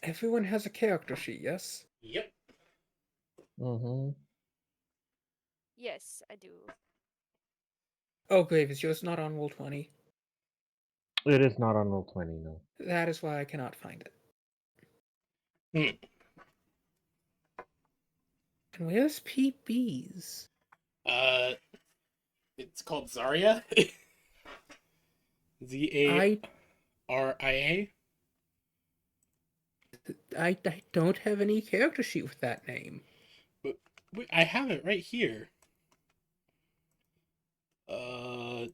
Everyone has a character sheet, yes? Yep. Mm-hmm. Yes, I do. Oh, great, is yours not on Roll20? It is not on Roll20, no. That is why I cannot find it. Hmm. And where's PB's? It's called Zarya. I Zaria. I don't have any character sheet with that name. But wait, I have it right here. Uh,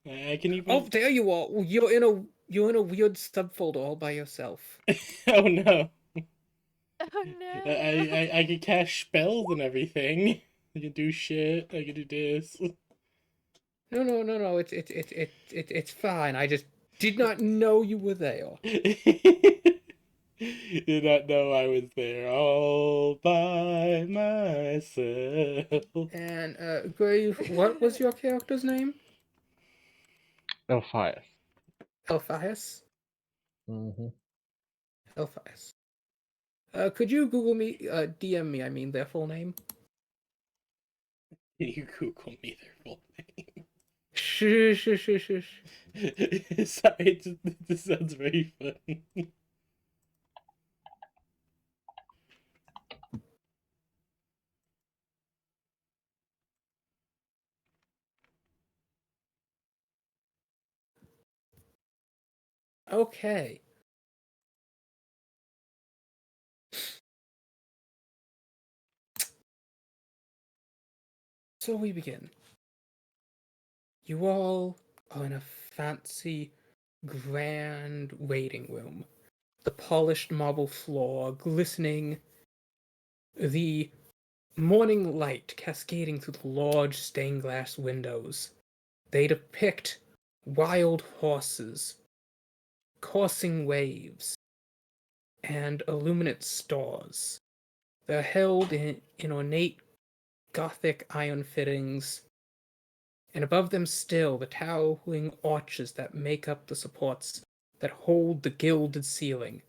I can even. Oh, there you are. You're in a weird subfolder all by yourself. Oh no! Oh no. I can cast spells and everything. I can do shit. I can do this. No. It's fine. I just did not know you were there. Did not know I was there all by myself. And Grave, what was your character's name? Elphias. Elphias. Mm-hmm. Elphias. Could you Google me, DM me? I mean their full name. You Google me their full name. Shh. Sorry, this sounds very funny. Okay. So we begin. You all are in a fancy, grand waiting room. The polished marble floor glistening, the morning light cascading through the large stained glass windows. They depict wild horses, coursing waves, and illuminate stars. They're held in ornate Gothic iron fittings, and above them still the towering arches that make up the supports that hold the gilded ceiling.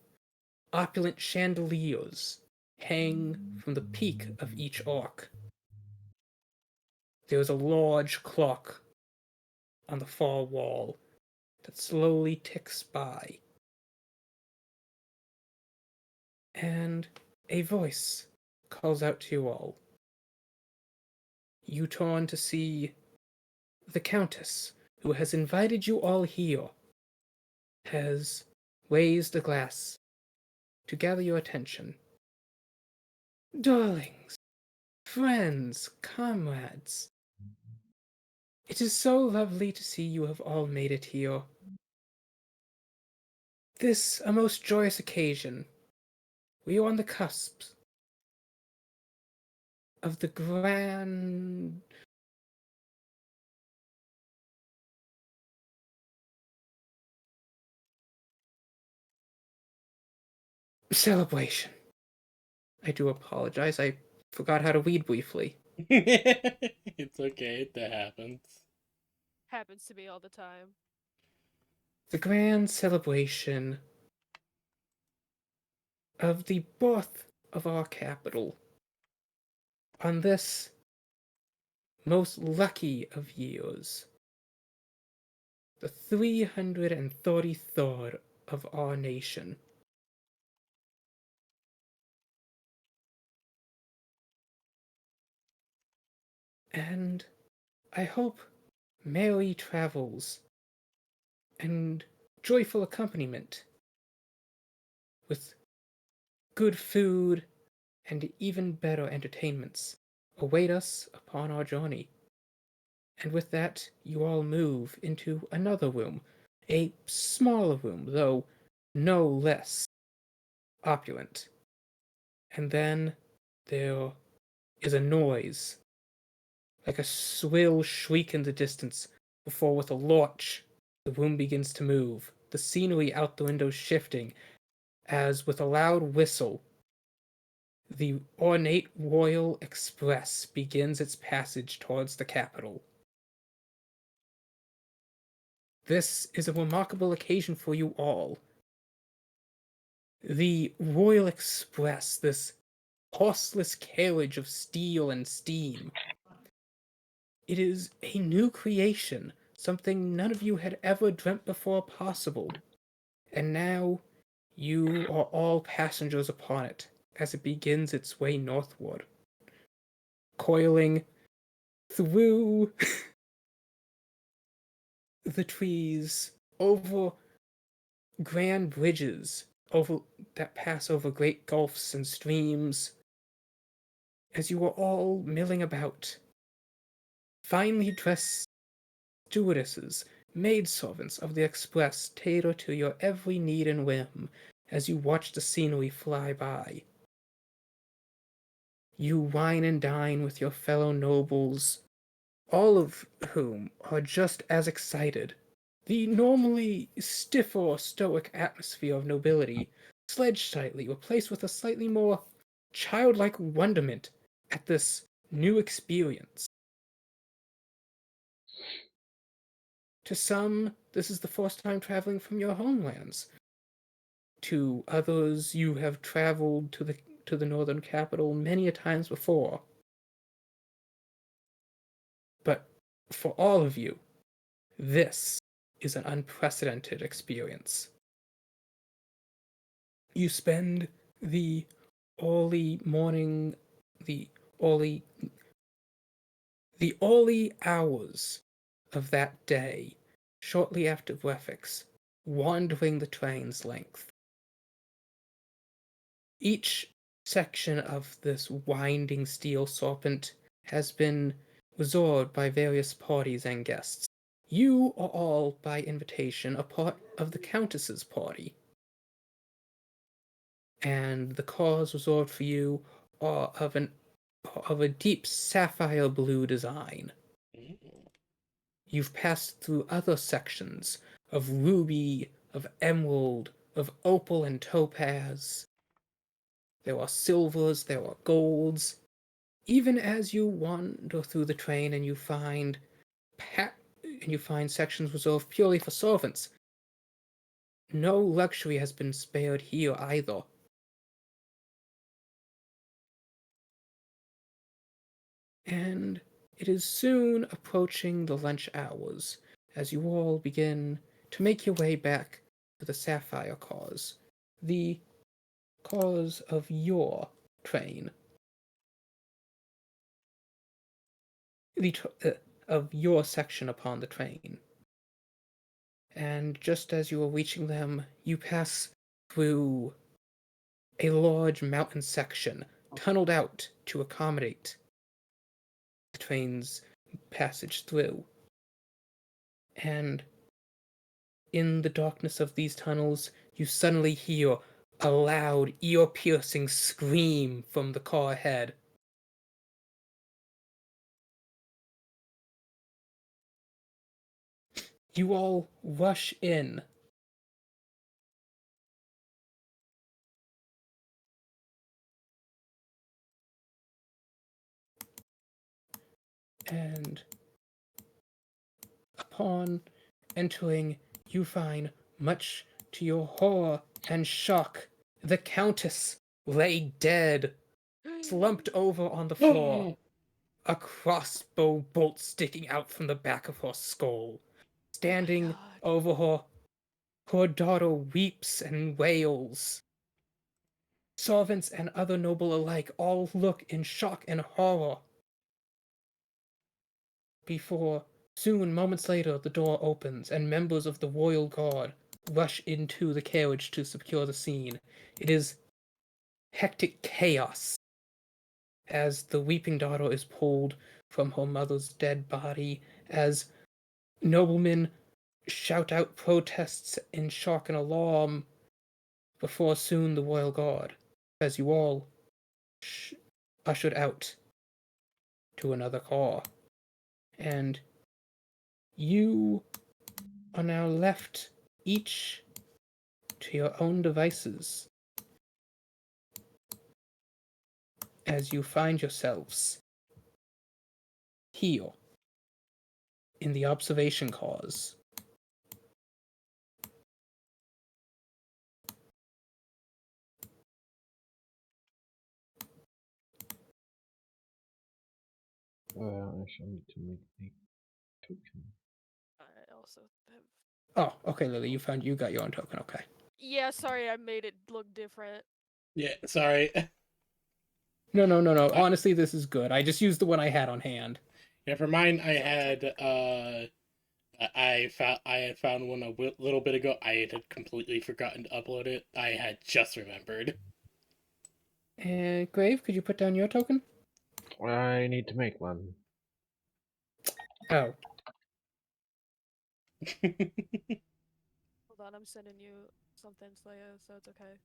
Opulent chandeliers hang from the peak of each arc. There is a large clock on the far wall that slowly ticks by. And a voice calls out to you all. You turn to see the Countess, who has invited you all here, has raised a glass to gather your attention. Darlings, friends, comrades, it is so lovely to see you have all made it here. This a most joyous occasion. We are on the cusp of the grand celebration. I do apologize. I forgot how to read briefly. It's okay, that happens. Happens to me all the time. The grand celebration of the birth of our capital. On this most lucky of years, the 333rd of our nation. And I hope merry travels and joyful accompaniment with good food and even better entertainments await us upon our journey. And with that, you all move into another room, a smaller room, though no less opulent. And then there is a noise, like a shrill shriek in the distance, before with a lurch the room begins to move, the scenery out the window shifting, as with a loud whistle the ornate royal express begins its passage towards the capital. This is a remarkable occasion for you all. the Royal Express, this horseless carriage of steel and steam. It is a new creation, something none of you had ever dreamt before possible. And now you are all passengers upon it as it begins its way northward, coiling through the trees, over grand bridges that pass over great gulfs and streams, as you are all milling about. Finely dressed stewardesses, maidservants of the express cater to your every need and whim as you watch the scenery fly by. You wine and dine with your fellow nobles, all of whom are just as excited. The normally stiff or stoic atmosphere of nobility, sledged slightly, replaced with a slightly more childlike wonderment at this new experience. To some, this is the first time traveling from your homelands. To others, you have traveled to the northern capital many a times before. But for all of you, this is an unprecedented experience. You spend the early morning, the early hours of that day, shortly after breakfast, wandering the train's length. Each section of this winding steel serpent has been reserved by various parties and guests. You are all, by invitation, a part of the Countess's party. And the cars reserved for you are of a deep sapphire blue design. You've passed through other sections of ruby, of emerald, of opal and topaz. There are silvers, there are golds. Even as you wander through the train and you find sections reserved purely for servants, no luxury has been spared here either. And it is soon approaching the lunch hours as you all begin to make your way back to the Sapphire cars, the cars of your train, of your section upon the train. And just as you are reaching them, you pass through a large mountain section, tunneled out to accommodate the train's passage through. And in the darkness of these tunnels, you suddenly hear a loud, ear-piercing scream from the car ahead. You all rush in. And upon entering, you find, much to your horror and shock, the Countess lay dead, slumped over on the floor, a crossbow bolt sticking out from the back of her skull. Standing God. over her daughter weeps and wails. Servants and other noble alike all look in shock and horror. Before, soon, moments later, the door opens and members of the royal guard rush into the carriage to secure the scene. It is hectic chaos as the weeping daughter is pulled from her mother's dead body, as noblemen shout out protests in shock and alarm, before soon the royal guard, as you all ushered out to another car. And you are now left each to your own devices as you find yourselves here in the observation cars. I shall need to make a token. I also have. Oh, okay, Lily, you got your own token. Okay. Yeah, sorry, I made it look different. Yeah, sorry. No. Honestly, this is good. I just used the one I had on hand. Yeah, for mine, I So had I had found one a little bit ago. I had completely forgotten to upload it. I had just remembered. And Grave, could you put down your token? I need to make one. Oh, hold on, I'm sending you something, Slaya, so it's okay.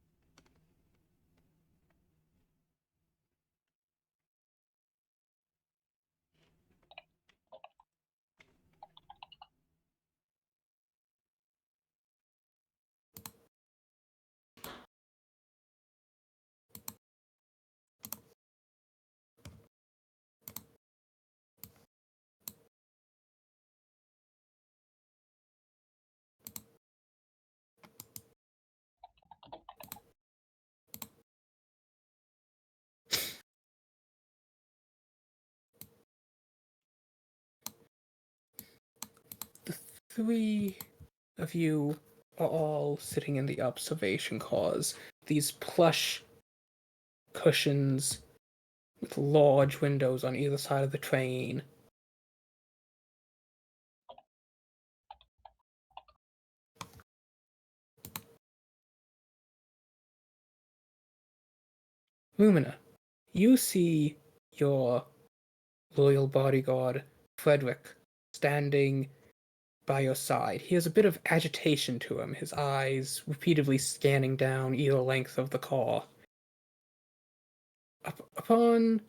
the three of you are all sitting in the observation cars. These plush cushions with large windows on either side of the train. Lumina, you see your loyal bodyguard, Frederick, standing by your side. He has a bit of agitation to him, his eyes repeatedly scanning down either length of the car. Upon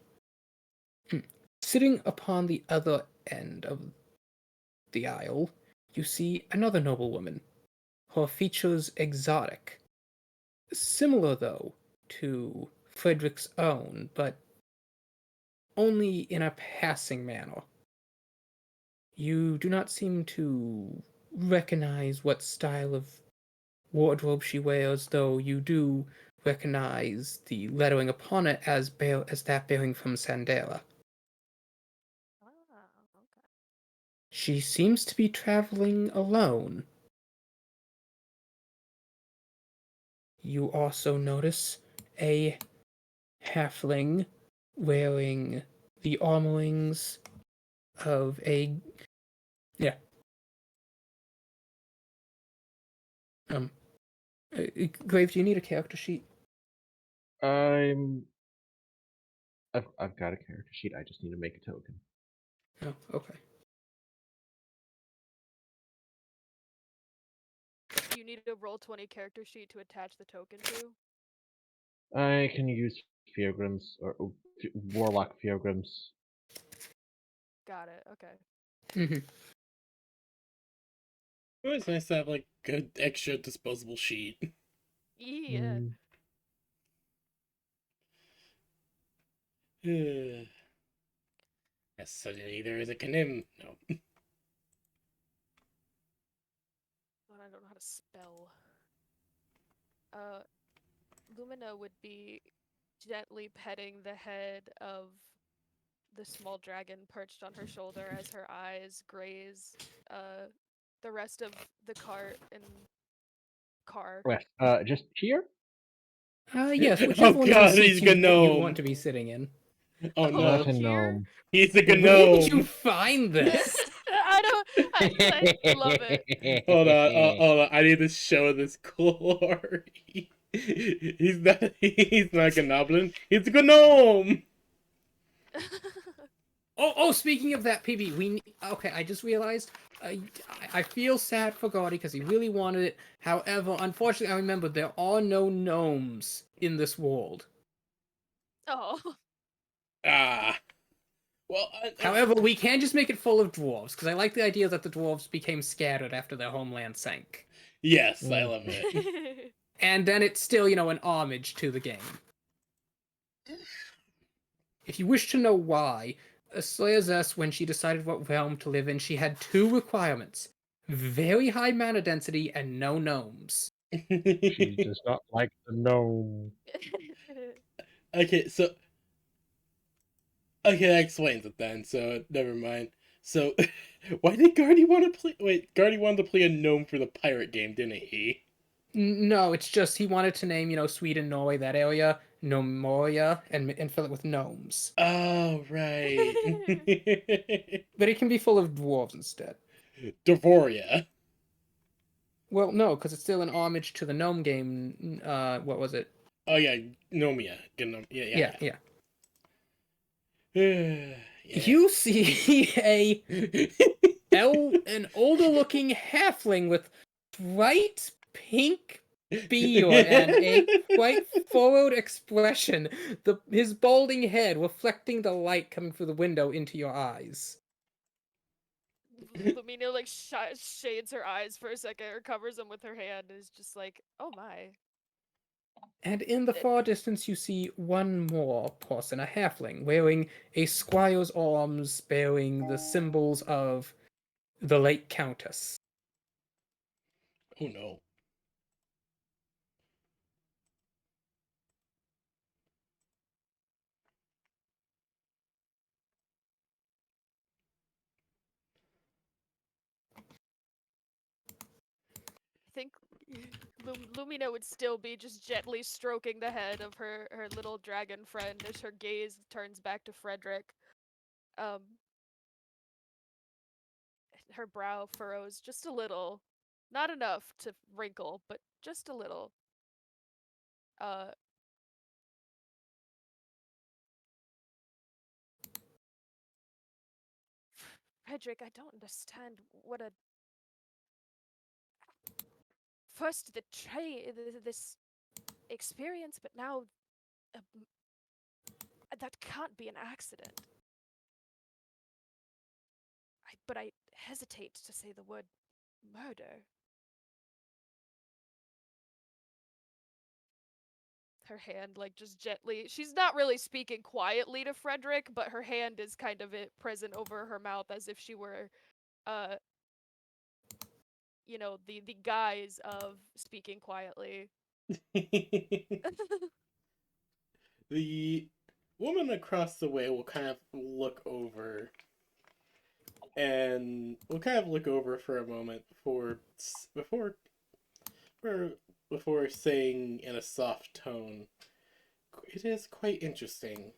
sitting upon the other end of the aisle, you see another noblewoman. Her features exotic. Similar, though, to Frederick's own, but only in a passing manner. You do not seem to recognize what style of wardrobe she wears, though you do recognize the lettering upon it as that bearing from Sandera. Ah, okay. She seems to be traveling alone. You also notice a halfling wearing the armorings of a yeah. Um, Grave, do you need a character sheet? I've got a character sheet. I just need to make a token. Oh, okay. You need a Roll20 character sheet to attach the token to. I can use Feargrims or Warlock Feargrims. Got it, okay. Mm-hmm. It was nice to have like good extra disposable sheet. Yeah. Yes, suddenly there is a Kanim. No. But I don't know how to spell. Lumina would be gently petting the head of the small dragon perched on her shoulder as her eyes graze the rest of the cart and car. Yes, just here? Yes, Oh whichever one of the god, seats he's you gnome. want to be sitting in. Oh Oh, Not no, a here? gnome. he's a Where did you gnome. find this? I love it. Hold on. I need to show this glory. He's not a goblin. He's a gnome. Oh, speaking of that, PB, okay, I just realized, I feel sad for Gordy because he really wanted it. However, unfortunately, I remember there are no gnomes in this world. Oh. Ah. Well, However, we can just make it full of dwarves, because I like the idea that the dwarves became scattered after their homeland sank. yes, I love it. And then it's still, an homage to the game. If you wish to know why, Slayer Zess, when she decided what realm to live in, she had two requirements. Very high mana density and no gnomes. She does not like the gnome. Okay, so Okay, that explains it then. So never mind. So, why did Guardy want to play? Wait, Guardy wanted to play a gnome for the pirate game, didn't he? No, it's just he wanted to name, Sweden, Norway, that area, Gnomoria, and fill it with gnomes. Oh right. But it can be full of dwarves instead. Devoria. Well, no, because it's still an homage to the gnome game. What was it? Oh yeah, Gnomia. Yeah. Yeah. Yeah. You see an older-looking halfling with bright pink beard and a quite furrowed expression. His balding head reflecting the light coming through the window into your eyes. Lumina like shades her eyes for a second, or covers them with her hand, and is just like, "Oh my." And in the far distance, you see one more person, a halfling, wearing a squire's arms bearing the symbols of the late countess. Oh no. I think Lumina would still be just gently stroking the head of her little dragon friend as her gaze turns back to Frederick. Her brow furrows just a little, not enough to wrinkle, but just a little. Uh, Frederick, I don't understand what a first this experience, but now that can't be an accident. But I hesitate to say the word murder. Her hand, like, just gently. She's not really speaking quietly to Frederick, but her hand is kind of present over her mouth as if she were, uh, the guise of speaking quietly. The woman across the way will kind of look over, and we'll kind of look over for a moment before saying in a soft tone, "It is quite interesting.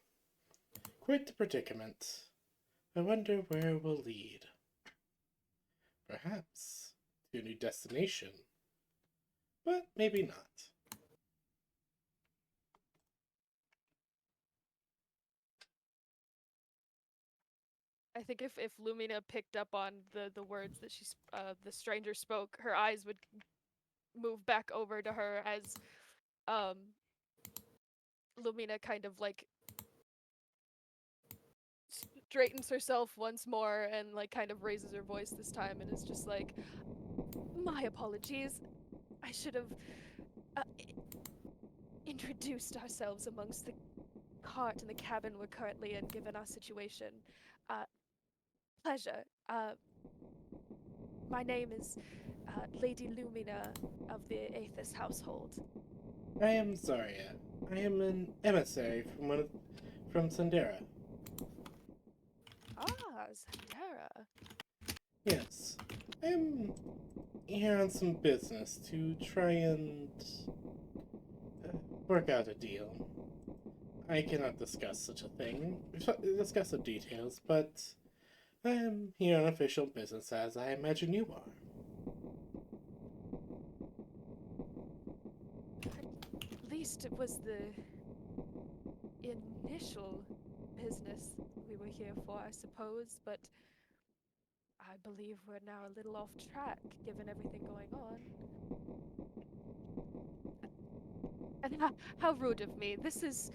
Quite the predicament. I wonder where it will lead. Perhaps to a new destination, but maybe not." I think if Lumina picked up on the words that the stranger spoke, her eyes would move back over to her as um Lumina kind of like straightens herself once more and like kind of raises her voice this time and is just like, "My apologies. I should have uh, introduced ourselves amongst the cart and the cabin we're currently in, given our situation. Pleasure. My name is Lady Lumina of the Aethys household." I am Zarya. I am an emissary from Sandera. Ah, Zandera. Yes, I am here on some business to try and work out a deal. I cannot discuss discuss the details, but I am here on official business, as I imagine you are. At least it was the initial business we were here for, I suppose, but I believe we're now a little off track, given everything going on. And how rude of me. This is,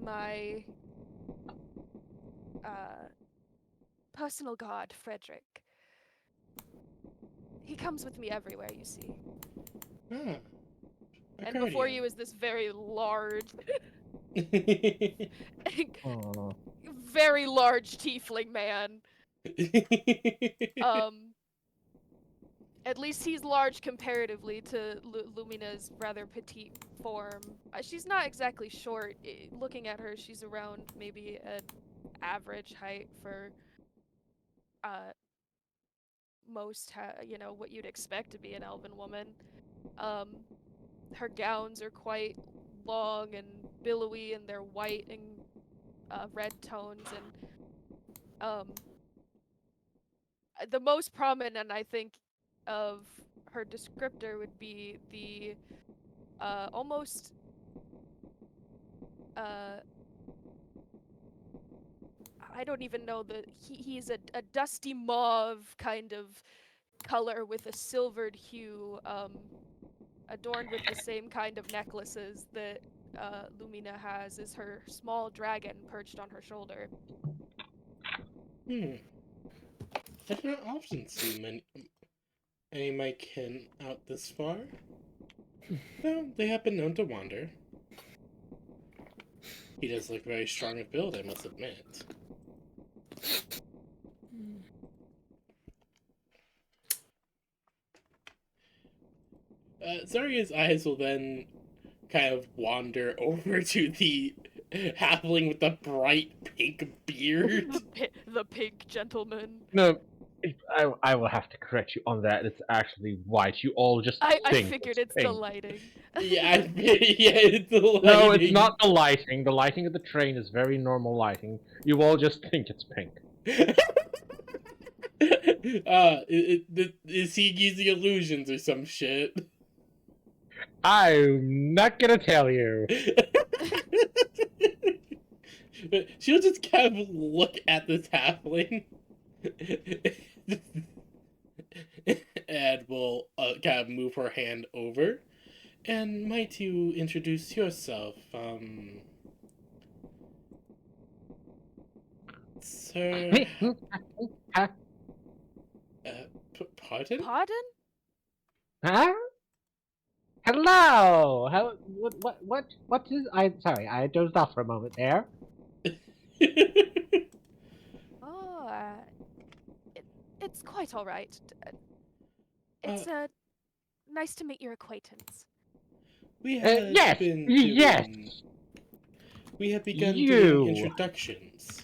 my, personal guard, Frederick. He comes with me everywhere, you see. Ah, a And before guardian. you is this very large, Aw. very large tiefling man. At least he's large comparatively to Lumina's rather petite form. She's not exactly short. Looking at her, she's around maybe an average height for uh, what you'd expect to be an elven woman. Um, her gowns are quite long and billowy, and they're white and red tones. And the most prominent, I think, of her descriptor would be the almost I don't even know he's a dusty mauve kind of color with a silvered hue, adorned with the same kind of necklaces that Lumina has as her small dragon perched on her shoulder. I do not often see any Mykin out this far. Though they have been known to wander. He does look very strong of build, I must admit. Zarya's eyes will then kind of wander over to the halfling with the bright pink beard. The pink gentleman. No, I will have to correct you on that. It's actually white. You all just I think figured it's pink. the lighting. Yeah, it's the lighting. No, it's not the lighting. The lighting of the train is very normal lighting. You all just think it's pink. Is he using illusions or some shit? I'm not gonna tell you. She'll just kind of look at this halfling and will kind of move her hand over. And might you introduce yourself, sir? Pardon? Pardon? Huh? Hello. How? What is? Sorry, I dozed off for a moment there. Oh, it's quite all right. It's nice to meet your acquaintance. We have Yes, been yes. We have begun You. doing introductions.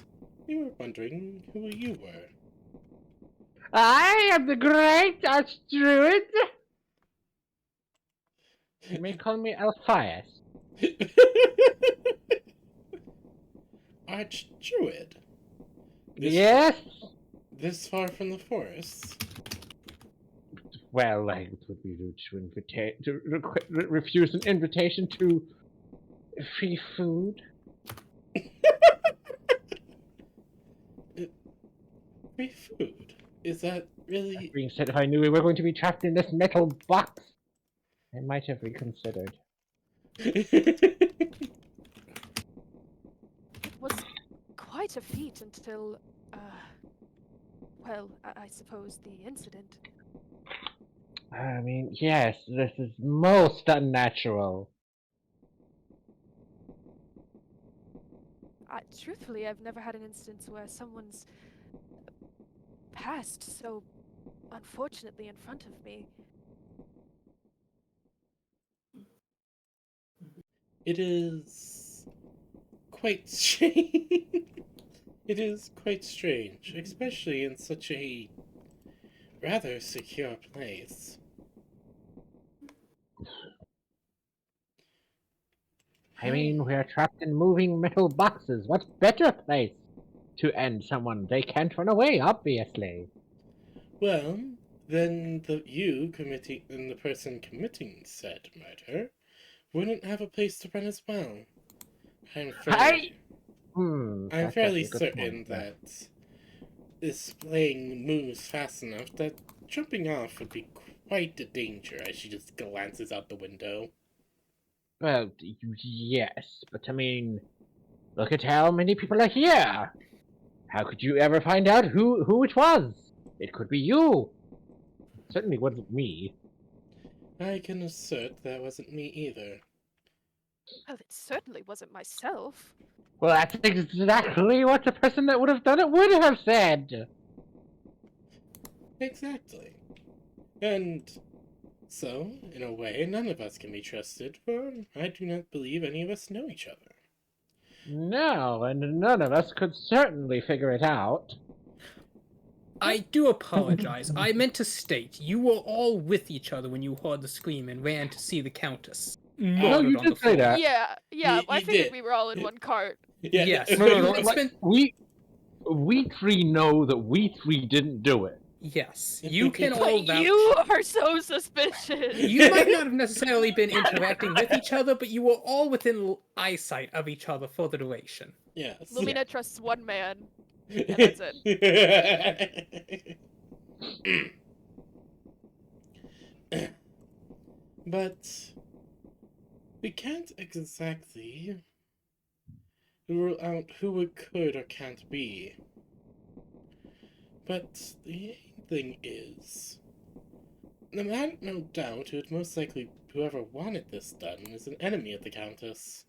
We were wondering who you were. I am the great Archdruid. You may call me Alphias. Archdruid? Yes? This far from the forest? Well, it would be rude to refuse an invitation to free food. Free food? Is that really... That being said, if I knew we were going to be trapped in this metal box, I might have reconsidered. It was quite a feat until, well, I suppose the incident. I mean, yes, this is most unnatural. Truthfully, I've never had an instance where someone's passed so unfortunately in front of me. It is quite strange. It is quite strange, especially in such a rather secure place. I mean, we're trapped in moving metal boxes. What better place to end someone? They can't run away, obviously. Well, then the person committing said murder wouldn't have a place to run as well. I'm fairly certain that displaying moves fast enough that jumping off would be quite a danger as she just glances out the window. Well, yes, but I mean, look at how many people are here. How could you ever find out who it was? It could be you. Certainly wasn't me. I can assert that wasn't me either. Well, it certainly wasn't myself. Well, that's exactly what the person that would have done it would have said. Exactly. And so, in a way, none of us can be trusted, for I do not believe any of us know each other. No, and none of us could certainly figure it out. I do apologize. I meant to state you were all with each other when you heard the scream and ran to see the Countess. No, Murdered you on did the say floor. that. Yeah, I You figured did. we were all in one cart. Yeah, Yes. No, no, no. It's Like, been- we three know that we three didn't do it. Yes, you can all But vouch. you are so suspicious. You might not have necessarily been interacting with each other, but you were all within eyesight of each other for the duration. Yes. Lumina trusts one man, and that's it. But we can't exactly rule out who it could or can't be. But the thing is, no matter, no doubt, it would most likely whoever wanted this done is an enemy of the Countess.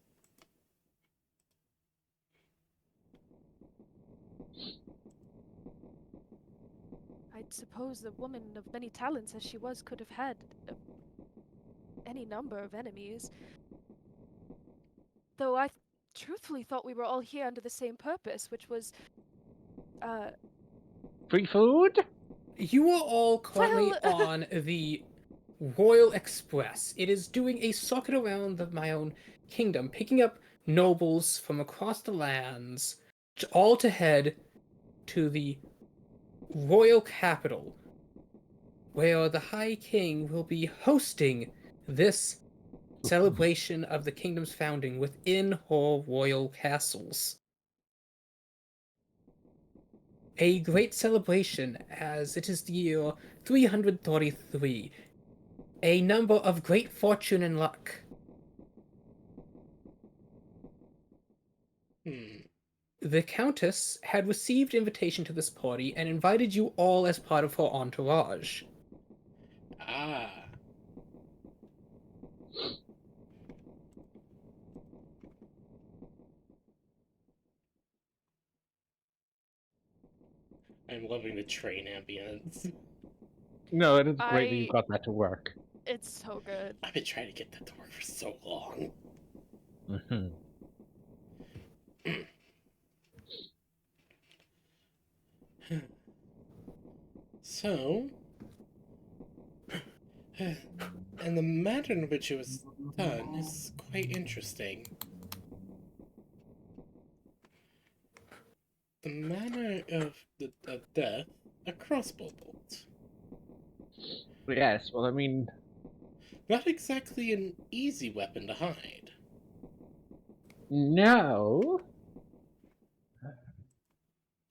I suppose the woman of many talents as she was could have had any number of enemies. Though I truthfully thought we were all here under the same purpose, which was, Free food? You are all currently Well- on the Royal Express. It is doing a circuit around my own kingdom, picking up nobles from across the lands, all to head to the royal capital, where the High King will be hosting this celebration of the kingdom's founding within her royal castles. A great celebration, as it is the year 333, a number of great fortune and luck. The Countess had received invitation to this party and invited you all as part of her entourage. Ah. I'm loving the train ambience. No, it is great that you I- got that to work. it's so good. I've been trying to get that to work for so long. Mm-hmm. So, and the manner in which it was done is quite interesting. The manner of the death, a crossbow bolt. Yes, well, I mean, Not exactly an easy weapon to hide. no.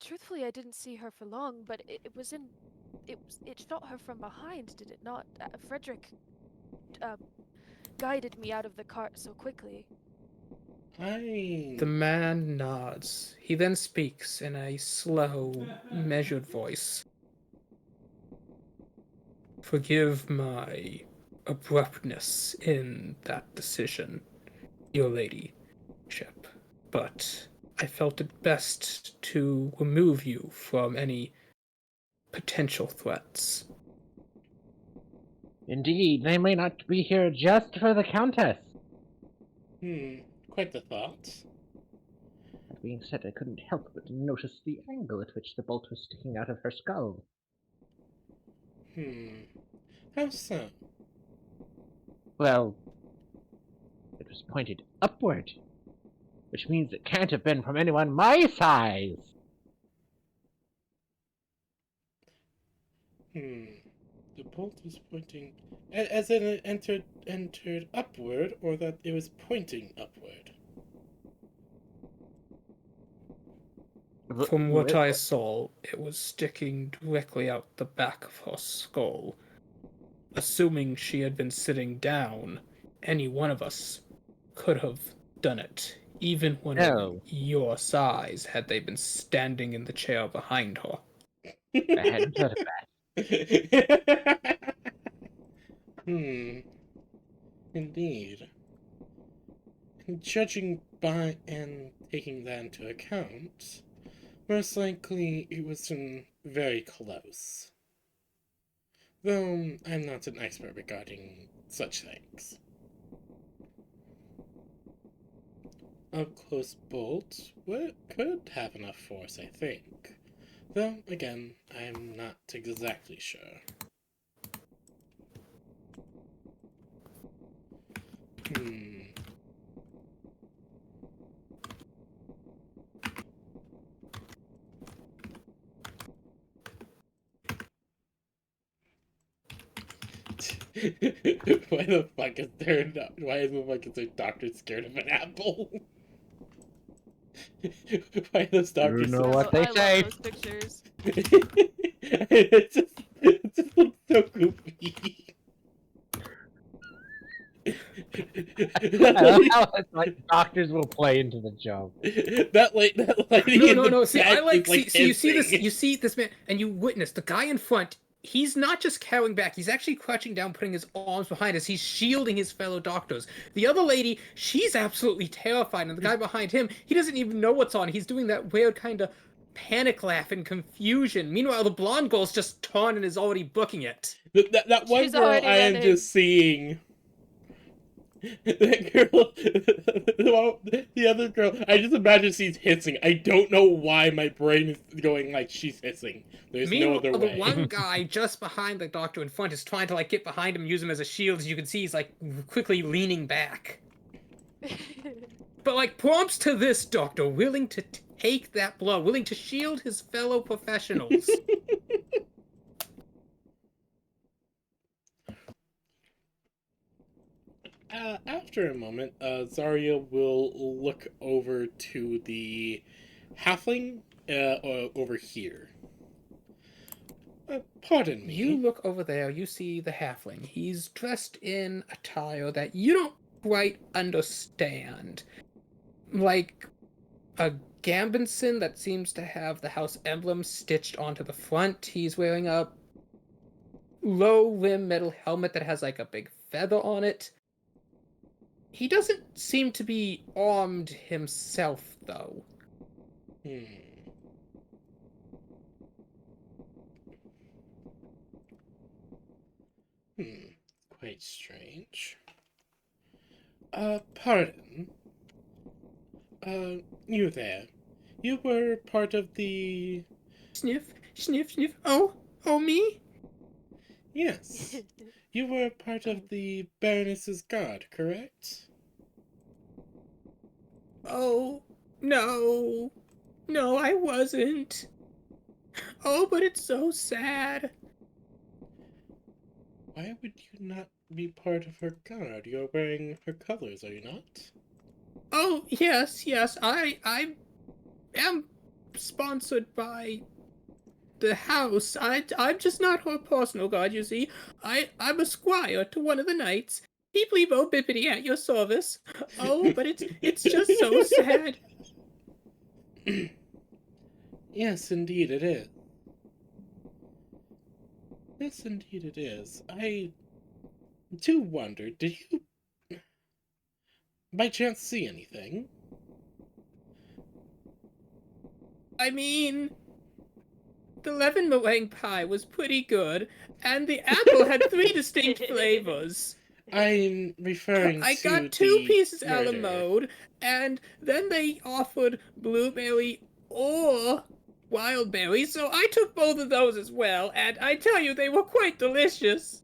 Truthfully, I didn't see her for long, but it shot her from behind, did it not? Frederick guided me out of the cart so quickly. The man nods. He then speaks in a slow, measured voice. Forgive my abruptness in that decision, your ladyship, but I felt it best to remove you from any potential threats. Indeed, they may not be here just for the Countess. Quite the thought. That being said, I couldn't help but notice the angle at which the bolt was sticking out of her skull. How so? Well, it was pointed upward, which means it can't have been from anyone my size. The bolt was pointing, as in it entered upward, or that it was pointing upward. From what I saw, it was sticking directly out the back of her skull. Assuming she had been sitting down, any one of us could have done it, even when No. your size, had they been standing in the chair behind her. I hadn't heard of that. Indeed. And judging by and taking that into account, most likely it was very close. though I'm not an expert regarding such things. A close bolt could have enough force, I think. Though, again, I'm not exactly sure. Why the fuck is there doctor scared of an apple? Why are those doctors know what they I say. love those pictures. it just looks so goofy. I love how it's like doctors will play into the joke. that lady No. See, I like. is, See, you see this. hissing. You see this man, and you witness the guy in front. He's not just cowering back. He's actually crouching down, putting his arms behind us. He's shielding his fellow doctors. The other lady, she's absolutely terrified, and the guy behind him, he doesn't even know what's on. He's doing that weird kind of panic laugh in confusion. Meanwhile, the blonde girl's just turned and is already booking it. That one She's girl already I am running. just seeing. That girl, the other girl, I just imagine she's hissing. I don't know why my brain is going like she's hissing. There's no Meanwhile, other the way. one guy just behind the doctor in front is trying to like get behind him, use him as a shield. As you can see, he's like quickly leaning back. But like prompts to this doctor, willing to take that blow, willing to shield his fellow professionals. After a moment, Zarya will look over to the halfling over here. Pardon me. You look over there, you see the halfling. He's dressed in attire that you don't quite understand. Like a Gambinson that seems to have the house emblem stitched onto the front. He's wearing a low rim metal helmet that has like a big feather on it. He doesn't seem to be armed himself, though. Quite strange. Pardon. You there. You were part of the... Sniff, sniff, sniff. Oh, me? Yes. You were part of the Baroness's Guard, correct? Oh, no. No, I wasn't. Oh, but it's so sad. Why would you not be part of her guard? You're wearing her colors, are you not? Oh, yes, I am sponsored by the house. I'm just not her personal guard, you see. I'm a squire to one of the knights. Deeply bo bippity at your service. Oh, but it's just so sad. Yes, indeed it is. Yes, indeed it is. I do wonder, did you by chance see anything? I mean, the lemon meringue pie was pretty good, and the apple had 3 distinct flavors. I'm referring I to got 2 the pieces a la murder. mode, and then they offered blueberry or wild berry, so I took both of those as well, and I tell you, they were quite delicious.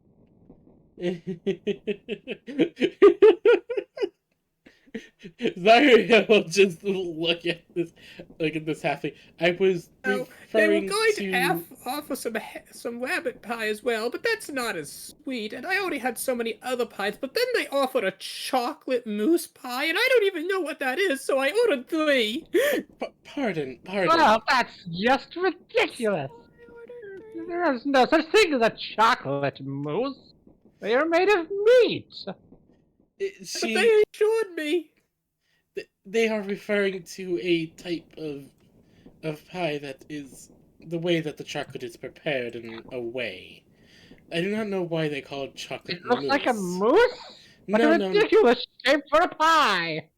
Zarya will just look at this halfling. I was Oh, they were referring going to... to offer some rabbit pie as well, but that's not as sweet, and I already had so many other pies, but then they offered a chocolate mousse pie, and I don't even know what that is, so I ordered 3. Pardon. Well, that's just ridiculous. There's no such thing as a chocolate mousse. They are made of meat. But they assured me. They are referring to a type of pie that is the way that the chocolate is prepared in a way. I do not know why they call it chocolate It looks like a mousse. mousse? What a ridiculous shape for a pie!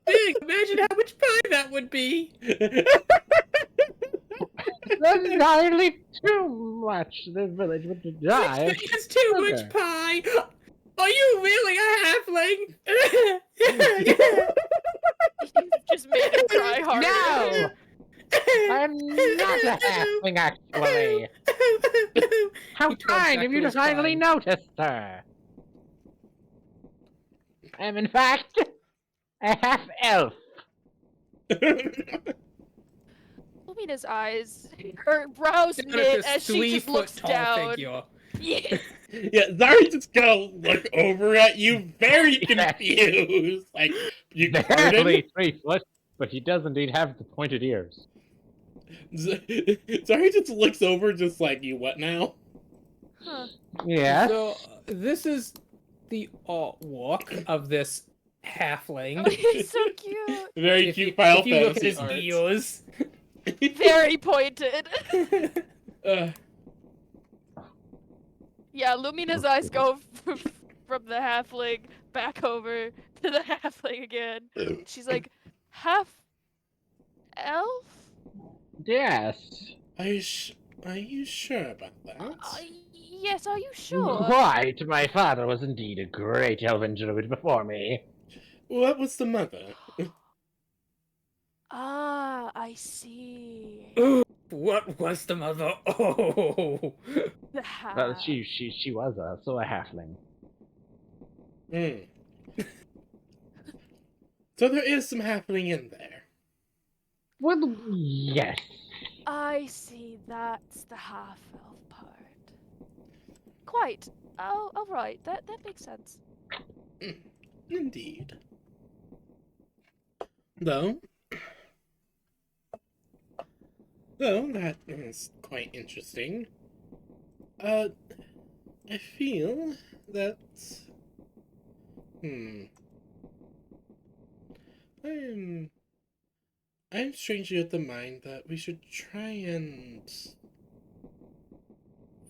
Big, imagine how much pie that would be. That's entirely too much. The village would die. of It's too much sugar. pie. Are you really a halfling? You just made him cry harder. No! I'm not a halfling, actually. How He turns kind back of you to to his finally pie. notice, sir. I'm, in fact, a half-elf. Lumina's eyes, her brows Down at knit this as she just 3 looks foot tall down. figure. Yeah. Yeah, Zari just gonna look over at you, very Yes. confused. Like, you pardon? Barely 3 foot, but he does indeed have the pointed ears. Zari just looks over, just like, you what now? Huh. Yes. So this is the artwork of this halfling. He's so cute. Very If cute you, Final if you look at Fantasy his art. ears. Very pointed. Uh, Yeah, Lumina's eyes go from the halfling back over to the halfling again. She's like, half elf? Yes. are you sure about that? Yes, are you sure? Quite. My father was indeed a great elven druid before me. What was the mother? Ah, I see. Ooh, what was the mother? Oh. The Well, half. she was also a halfling. Hmm. So there is some happening in there. Well, yes. I see, that's the half elf part. Quite. Oh, alright, that makes sense. Indeed. Though, that is quite interesting. I feel that... I'm strangely of the mind that we should try and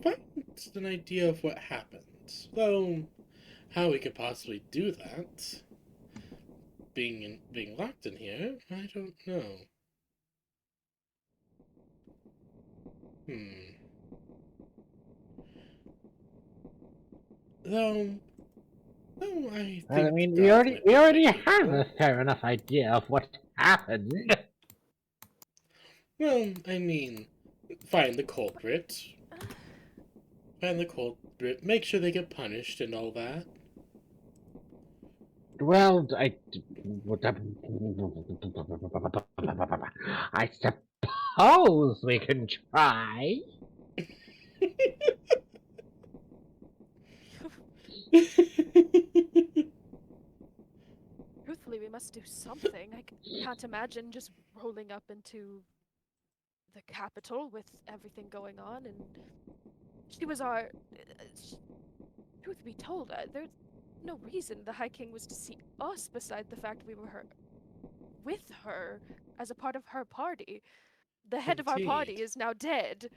find an idea of what happened. Though, how we could possibly do that, being locked in here, I don't know. Though, I think I mean, the we gods already might be have capable. a fair enough idea of what happened. Well, I mean, find the culprit. Find the culprit, make sure they get punished and all that. Well, I suppose we can try. Truthfully, we must do something. I can't imagine just rolling up into the capital with everything going on, and she was our. Truth be told, there's no reason the High King was to see us beside the fact we were with her as a part of her party. The head of our party Indeed. is now dead.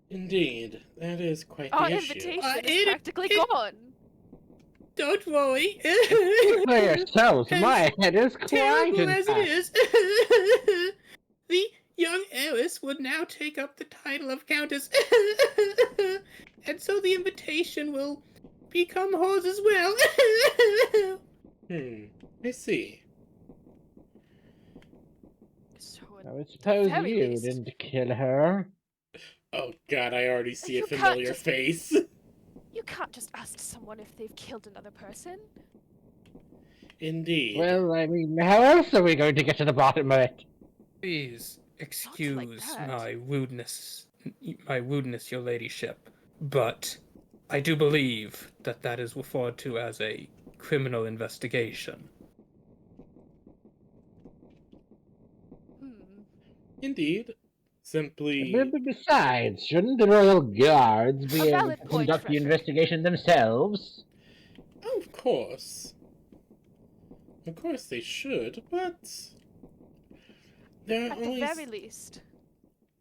Indeed, that is quite Our the issue. invitation is practically gone. Don't worry. For yourselves, my head is quite Terrible as it intact. is, the young heiress would now take up the title of countess, and so the invitation will become hers as well. I see. So, I would suppose very you least. didn't kill her. Oh god, I already see a You can't familiar just- face. you can't just ask someone if they've killed another person. Indeed. Well, I mean, how else are we going to get to the bottom of it? Please excuse that. my rudeness, your ladyship, but I do believe that that is referred to as a criminal investigation. Indeed. Simply... But besides, shouldn't the royal guards be A able valid to point, conduct the Frederick. investigation themselves? Oh, of course. Of course they should, but... There are At the always... very least.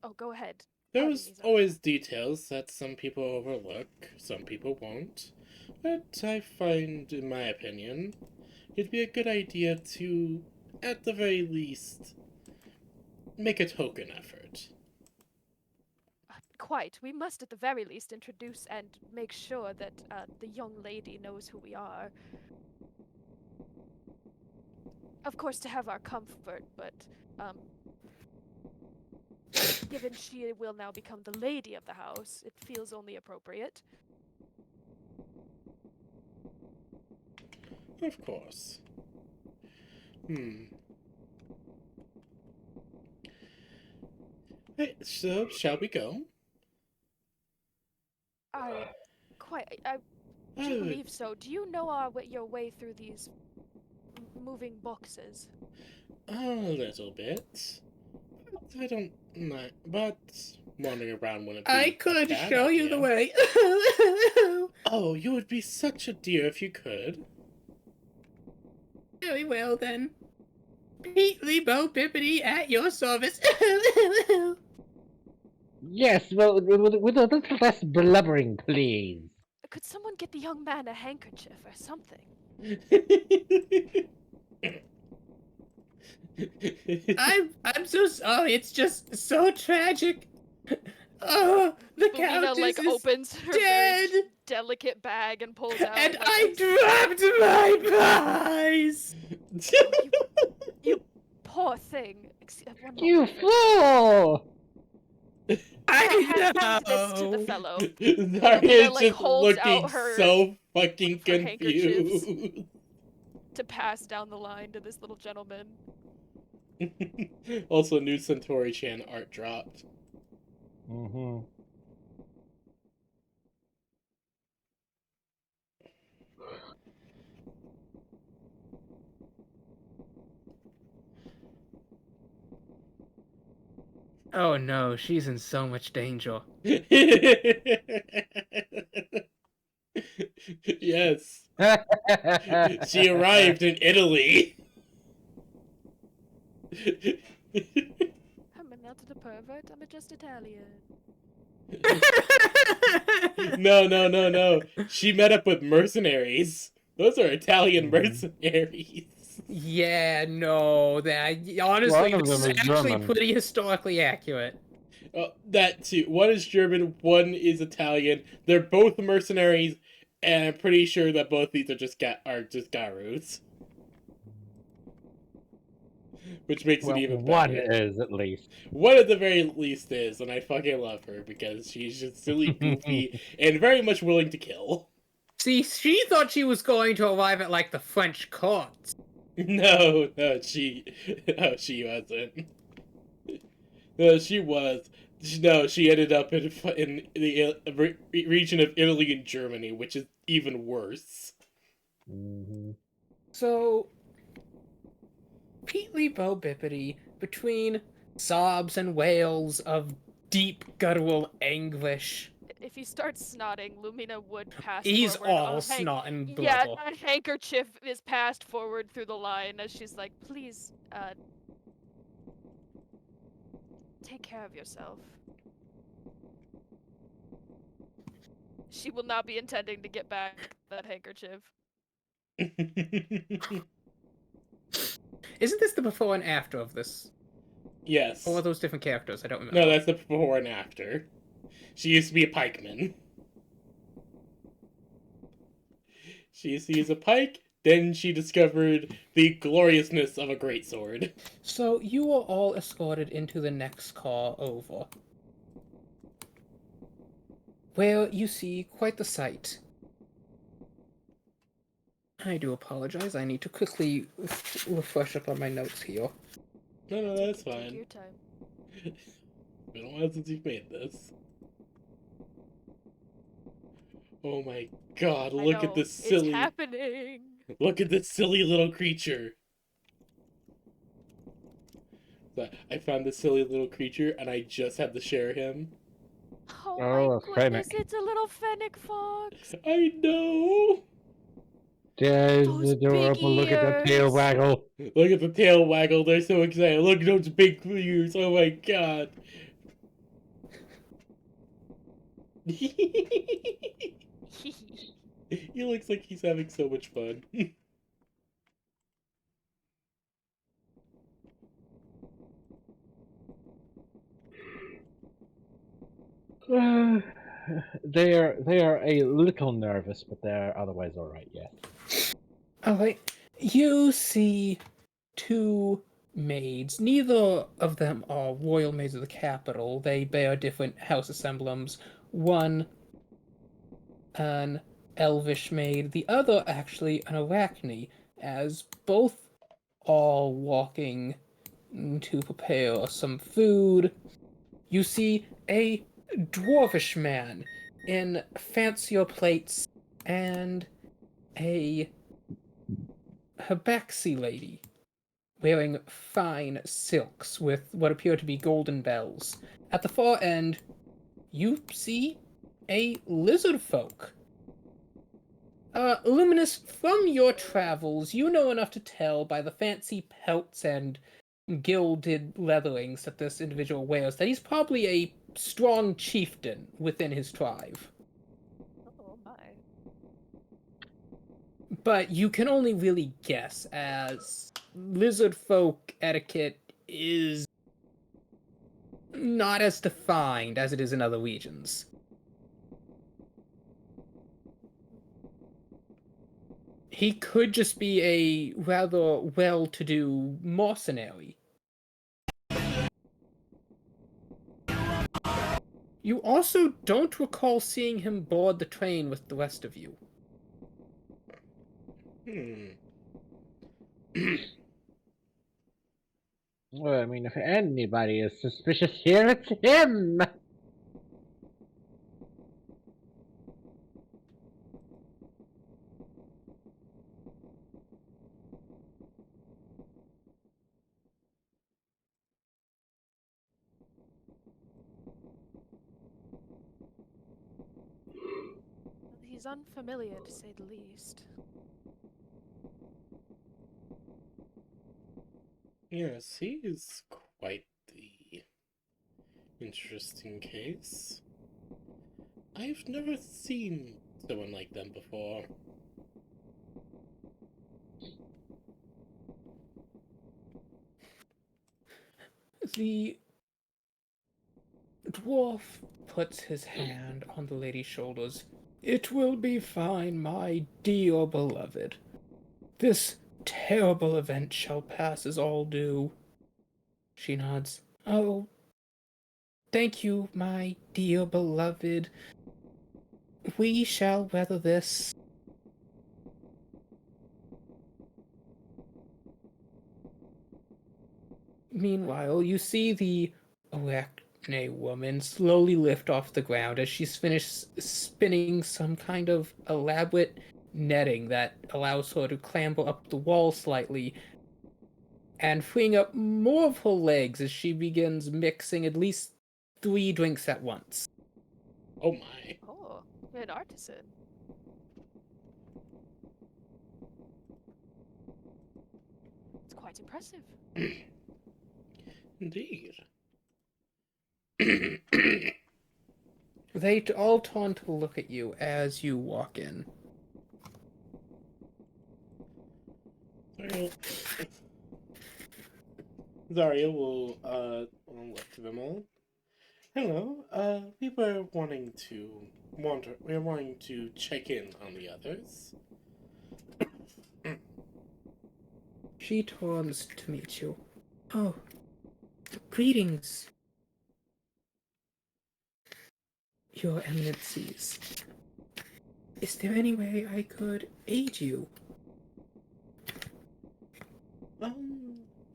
Oh, go ahead. There's Pardon me, Zara. always details that some people overlook, some people won't. But I find, in my opinion, it'd be a good idea to, at the very least, make a token effort. quite. We must at the very least introduce and make sure that the young lady knows who we are. Of course, to have our comfort, but um, given she will now become the lady of the house, it feels only appropriate. Of course. Hey, so, shall we go? I do Oh, believe so. Do you know your way through these moving boxes? a little bit. But I don't mind. But wandering around wouldn't be I a could bad show you the idea. way. Oh, you would be such a dear if you could. Very well then. Peatly Bo Bippity at your service. Yes, well, with a little less blubbering, please. Could someone get the young man a handkerchief or something? I'm so sorry. It's just so tragic. Oh, the Lumina countess like is opens her dead, very delicate bag and pulls out and like I dropped my pies. you poor thing. One You moment. fool! I Hand this to the know. fellow. Zarya's like, just holds out looking her- so fucking her handkerchiefs. confused. To pass down the line to this little gentleman. Also, new Centauri-chan art dropped. Mm-hmm. Oh no, she's in so much danger. Yes. She arrived in Italy. I'm not a pervert, I'm just Italian. No. She met up with mercenaries. Those are Italian mercenaries. Yeah, no, that honestly, One of this is them is actually German. pretty historically accurate. That too. One is German, one is Italian. They're both mercenaries, and I'm pretty sure that both these are just garus. Which makes Well, it even one better. is at least. One at the very least is, and I fucking love her because she's just silly, goofy, and very much willing to kill. See, she thought she was going to arrive at like the French court. No, she wasn't. No, she was. No, she ended up in the region of Italy and Germany, which is even worse. Mm-hmm. So, Peatly Bo Bippity, between sobs and wails of deep guttural anguish, If he starts snotting, Lumina would pass he's forward. all snot and blubber. Yeah, a handkerchief is passed forward through the line as she's like, please, take care of yourself. She will not be intending to get back that handkerchief. Isn't this the before and after of this? Yes. Or are those different characters? I don't remember. No, that's the before and after. She used to be a pikeman. She used to use a pike, then she discovered the gloriousness of a greatsword. So you are all escorted into the next car over, where you see quite the sight. I do apologize. I need to quickly refresh up on my notes here. No, that's Take fine. your time. It's been a while since you've made this. Oh my god, I look at know, this silly... It's happening! Look at this silly little creature. I found this silly little creature, and I just had to share him. Oh, Oh, my a goodness, fennec. it's a little fennec fox! I know! There's Those adorable. big Look at the tail ears. waggle. Look at the tail waggle, they're so excited. Look at those big ears, oh my god. He looks like he's having so much fun. They are a little nervous, but they're otherwise all right. Yes. Alright, you see two maids. Neither of them are royal maids of the capital. They bear different house emblems. One, an elvish maid, the other actually an arachne, as both are walking to prepare some food. You see a dwarvish man in fancier plates and a Habaxi lady wearing fine silks with what appear to be golden bells. At the far end, you see a lizard folk. Luminous, from your travels, you know enough to tell by the fancy pelts and gilded leatherings that this individual wears that he's probably a strong chieftain within his tribe. Oh my. But you can only really guess, as lizard folk etiquette is not as defined as it is in other regions. He could just be a rather well-to-do mercenary. You also don't recall seeing him board the train with the rest of you. Well, I mean, if anybody is suspicious here, it's him. Well, he's unfamiliar to say the least. Yes, he is quite the interesting case. I've never seen someone like them before. The dwarf puts his hand on the lady's shoulders. It will be fine, my dear beloved. This terrible event shall pass as all do. She nods. Oh, thank you, my dear beloved. We shall weather this. Meanwhile, you see the arachne woman slowly lift off the ground as she's finished spinning some kind of elaborate netting that allows her to clamber up the wall slightly, and freeing up more of her legs as she begins mixing at least 3 drinks at once. Oh my. Oh, an artisan. It's quite impressive. Indeed. They all turn to look at you as you walk in. Zarya will look to them all. Hello, we were wanting to check in on the others. She turns to meet you. Oh, greetings, Your Eminencies. Is there any way I could aid you?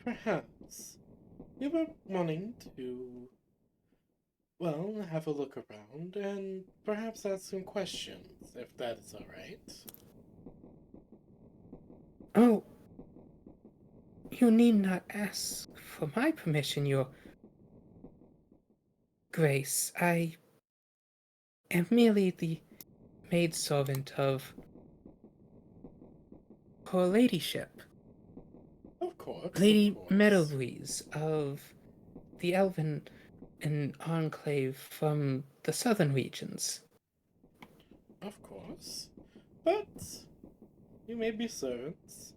Perhaps. We were wanting to, well, have a look around and perhaps ask some questions, if that is alright. Oh, you need not ask for my permission, Your Grace. I am merely the maidservant of her ladyship, Of course. Lady of course. Meadowbreeze of the Elven Enclave from the southern regions. Of course. But you may be servants.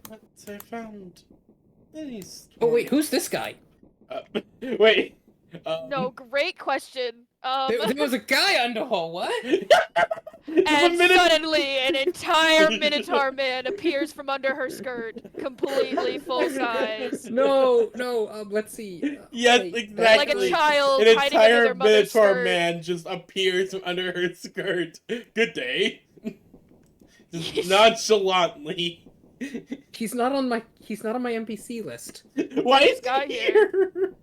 But I found at least. Oh wait, who's this guy? Wait. No, great question. There was a guy under her. What? And suddenly, an entire Minotaur man appears from under her skirt, completely full size. No. Let's see. Yes, wait, exactly. Like a child An hiding under entire their mother's Minotaur skirt. man just appears from under her skirt. Good day. Just nonchalantly. He's not on my NPC list. Why is guy he here. here?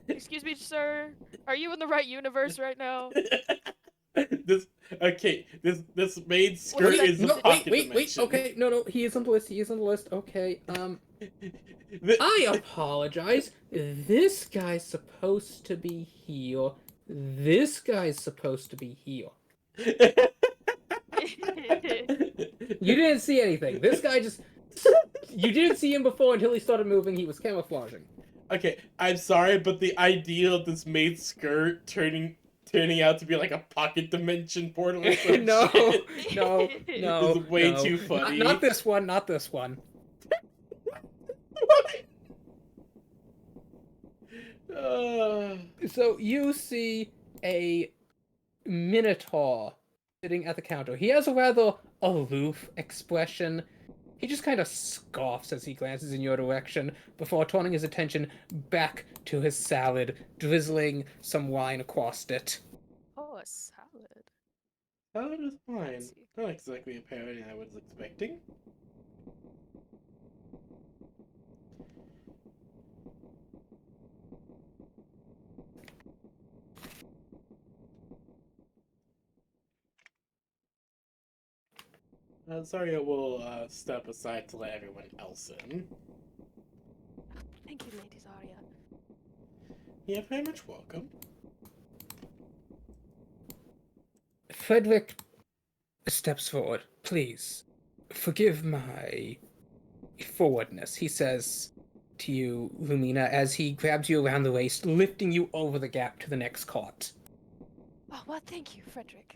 Excuse me, sir. Are you in the right universe right now? this maid skirt that? is the No, pocket wait. dimension. Okay, no. He is on the list. Okay. The- I apologize. This guy's supposed to be here. This guy's supposed to be here. You didn't see anything. This guy just. You didn't see him before until he started moving. He was camouflaging. Okay, I'm sorry, but the idea of this maid skirt turning out to be like a pocket dimension portal or some No, shit no. is way no. too funny. Not this one. So you see a Minotaur sitting at the counter. He has a rather aloof expression. He just kind of scoffs as he glances in your direction before turning his attention back to his salad, drizzling some wine across it. Oh, a salad. Salad is fine. Fancy. Not exactly a parody I was expecting. Sorry, I will step aside to let everyone else in. Thank you, Lady Zarya. You're very much welcome. Frederick steps forward. Please, forgive my forwardness, he says to you, Lumina, as he grabs you around the waist, lifting you over the gap to the next cart. Oh, well, thank you, Frederick.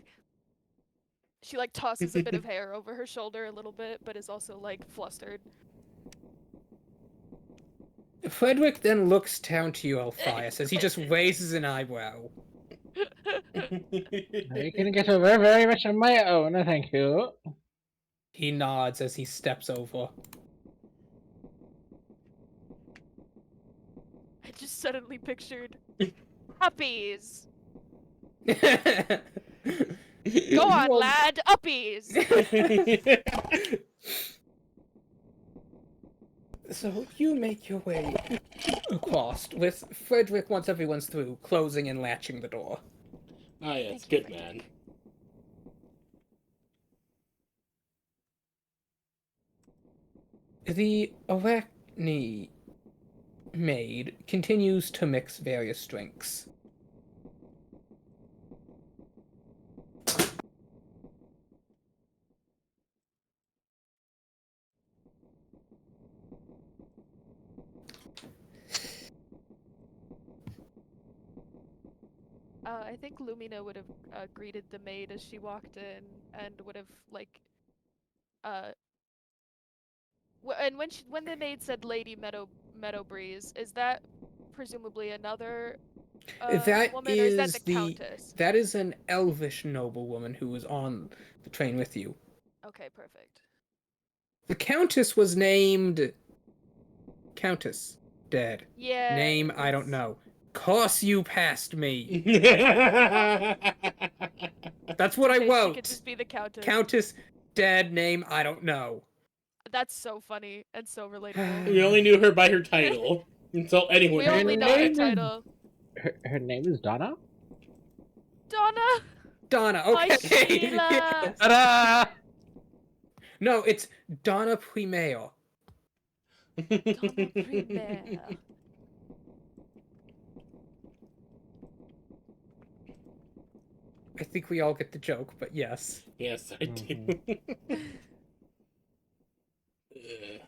She, like, tosses a bit of hair over her shoulder a little bit, but is also, like, flustered. Frederick then looks down to you, Alphias, as he just raises an eyebrow. I can get over very much on my own, thank you. He nods as he steps over. I just suddenly pictured uppies. Go on, Well- lad, uppies. So you make your way across, with Frederick, once everyone's through, closing and latching the door. Ah, yes, Thank you, good man. The Arachne maid continues to mix various drinks. I think Lumina would have greeted the maid as she walked in, and would have like, and when the maid said Lady Meadow Breeze, is that presumably another That woman, or is that is the Countess? That is an elvish noblewoman who was on the train with you. Okay, perfect. The Countess was named Countess. Dead. Yeah. Name I don't it's- know. Course you passed me. That's what I okay, She wrote. could just be the Countess. Countess dead. Name I don't know. That's so funny and so relatable. We only knew her by her title until anyone We knew only her know by the name is- title. Her name is Donna? Donna. Donna. My Okay. Sheila. Ta-da! No, it's Donna Primeo. Donna Primera. I think we all get the joke, but yes. Yes, I do. Ugh.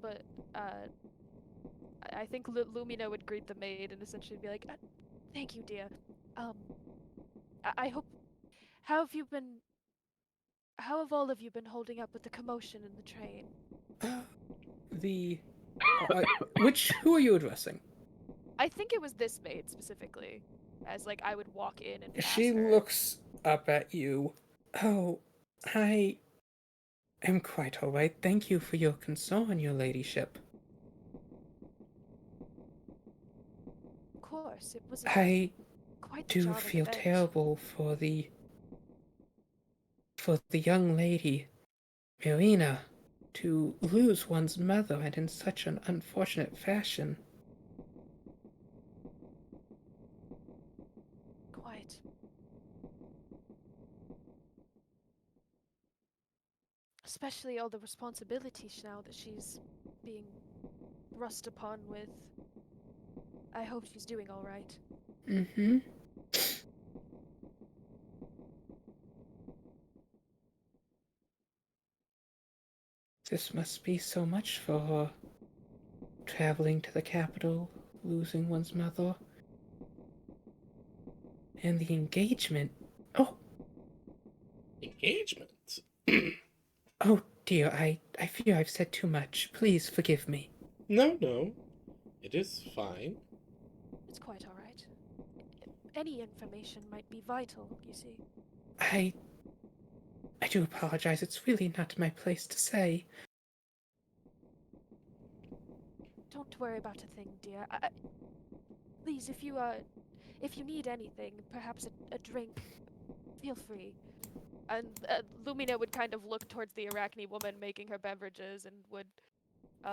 But I think Lumina would greet the maid and essentially be like, "Thank you, dear. I hope. How have you been? How have all of you been holding up with the commotion in the train?" The who are you addressing? I think it was this maid specifically, as like I would walk in and pass She her. looks up at you. Oh, I am quite all right. Thank you for your concern, your ladyship. Of course, it was I quite the do job feel of event. terrible for the young lady, Marina, to lose one's mother and in such an unfortunate fashion. Quite. Especially all the responsibilities now that she's being thrust upon with. I hope she's doing all right. Mm-hmm. This must be so much for her. Traveling to the capital, losing one's mother. And the engagement. Oh, Engagement? oh dear, I fear I've said too much. Please forgive me. No. It is fine. It's quite all right. Any information might be vital, you see. I do apologize. It's really not my place to say. Don't worry about a thing, dear. Please, if you need anything, perhaps a drink, feel free. And Lumina would kind of look towards the Arachne woman making her beverages and would.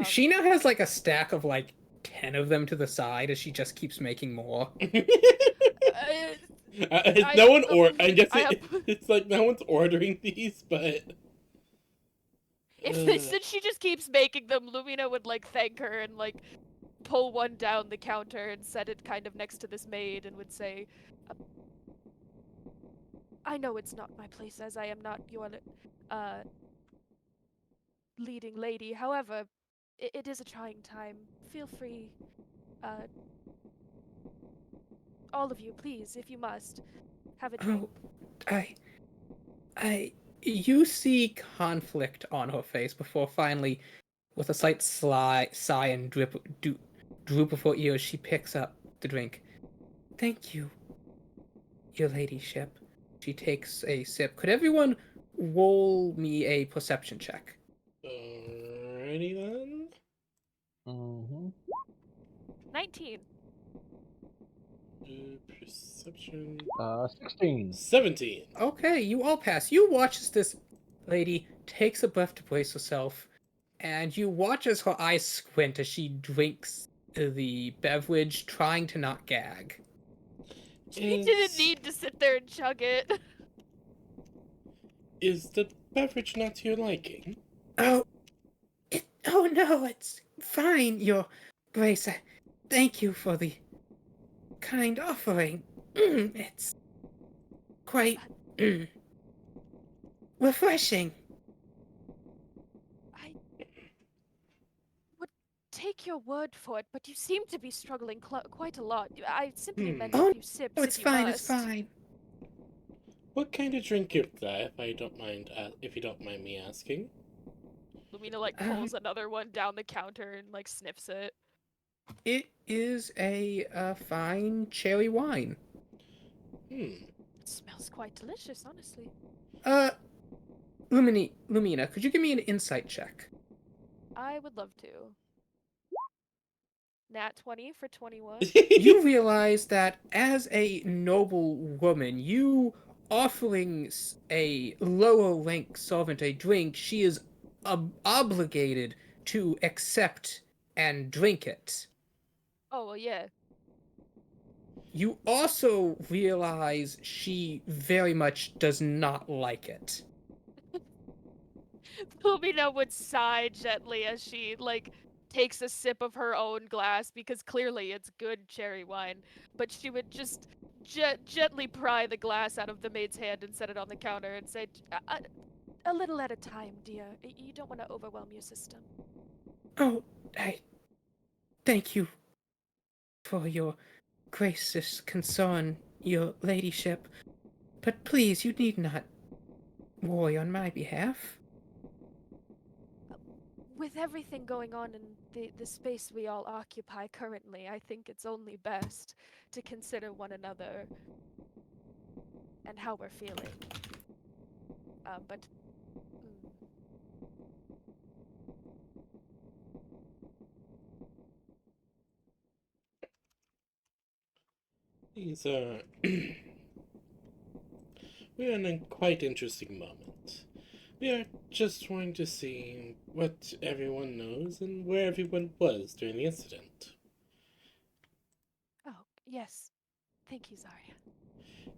She now has like a stack of like 10 of them to the side as she just keeps making more. No one I guess I it's like no one's ordering these, but since she just keeps making them, Lumina would like thank her and like pull one down the counter and set it kind of next to this maid and would say, "I know it's not my place as I am not your leading lady. However, it is a trying time. Feel free, uh, all of you, please, if you must, have a drink." You see conflict on her face before finally, with a slight sigh and droop of her ears, she picks up the drink. Thank you, your ladyship. She takes a sip. Could everyone roll me a perception check? alrighty then. Mm-hmm. 19. Perception. 16. 17. Okay, you all pass. You watch as this lady takes a breath to brace herself, and you watch as her eyes squint as she drinks the beverage, trying to not gag. She didn't need to sit there and chug it. Is the beverage not to your liking? Oh no, it's fine, Your Grace. Thank you for the kind offering. It's quite refreshing. I would take your word for it, but you seem to be struggling quite a lot. I simply meant Oh, a few sips. no, it's if you fine. must. It's fine. What kind of drink is that, if you don't mind me asking? Lumina like pulls another one down the counter and like sniffs it. It is a fine cherry wine. It smells quite delicious, honestly. Lumina, could you give me an insight check? I would love to. Nat 20 for 21. You realize that as a noble woman, you offering a lower rank servant a drink, she is obligated to accept and drink it. Oh, well, yeah. You also realize she very much does not like it. Lumina would sigh gently as she, like, takes a sip of her own glass because clearly it's good cherry wine. But she would just gently pry the glass out of the maid's hand and set it on the counter and say, a little at a time, dear. You don't want to overwhelm your system. Oh, thank you for your gracious concern, your ladyship. But please, you need not worry on my behalf. With everything going on in the space we all occupy currently, I think it's only best to consider one another and how we're feeling. But mm, These are. We are in a quite interesting moment. We are just trying to see what everyone knows and where everyone was during the incident. oh yes, thank you, Zarya.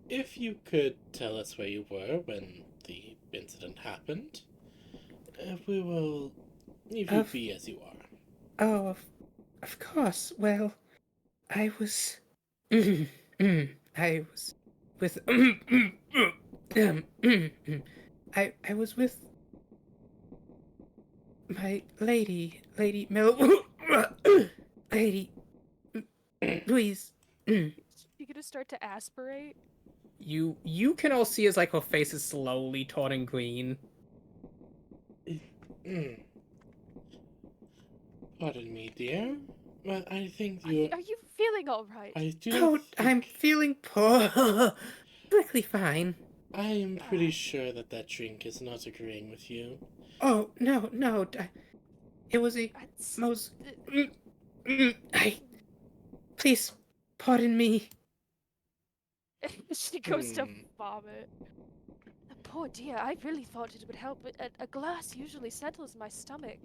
If you could tell us where you were when the incident happened, we will leave you Of be as you are. oh, of course. Well, I was I was with I was with my Lady Mel Lady Louise. You gonna start to aspirate? You can all see as like her face is slowly turning green. Pardon me, dear, but I think Are you feeling all right? I do Oh, not I'm think. feeling perfectly fine. I am pretty sure that that drink is not agreeing with you. Oh no, it was a That's, most. I please pardon me. she goes to Hmm. vomit. Poor dear, I really thought it would help, but a glass usually settles my stomach.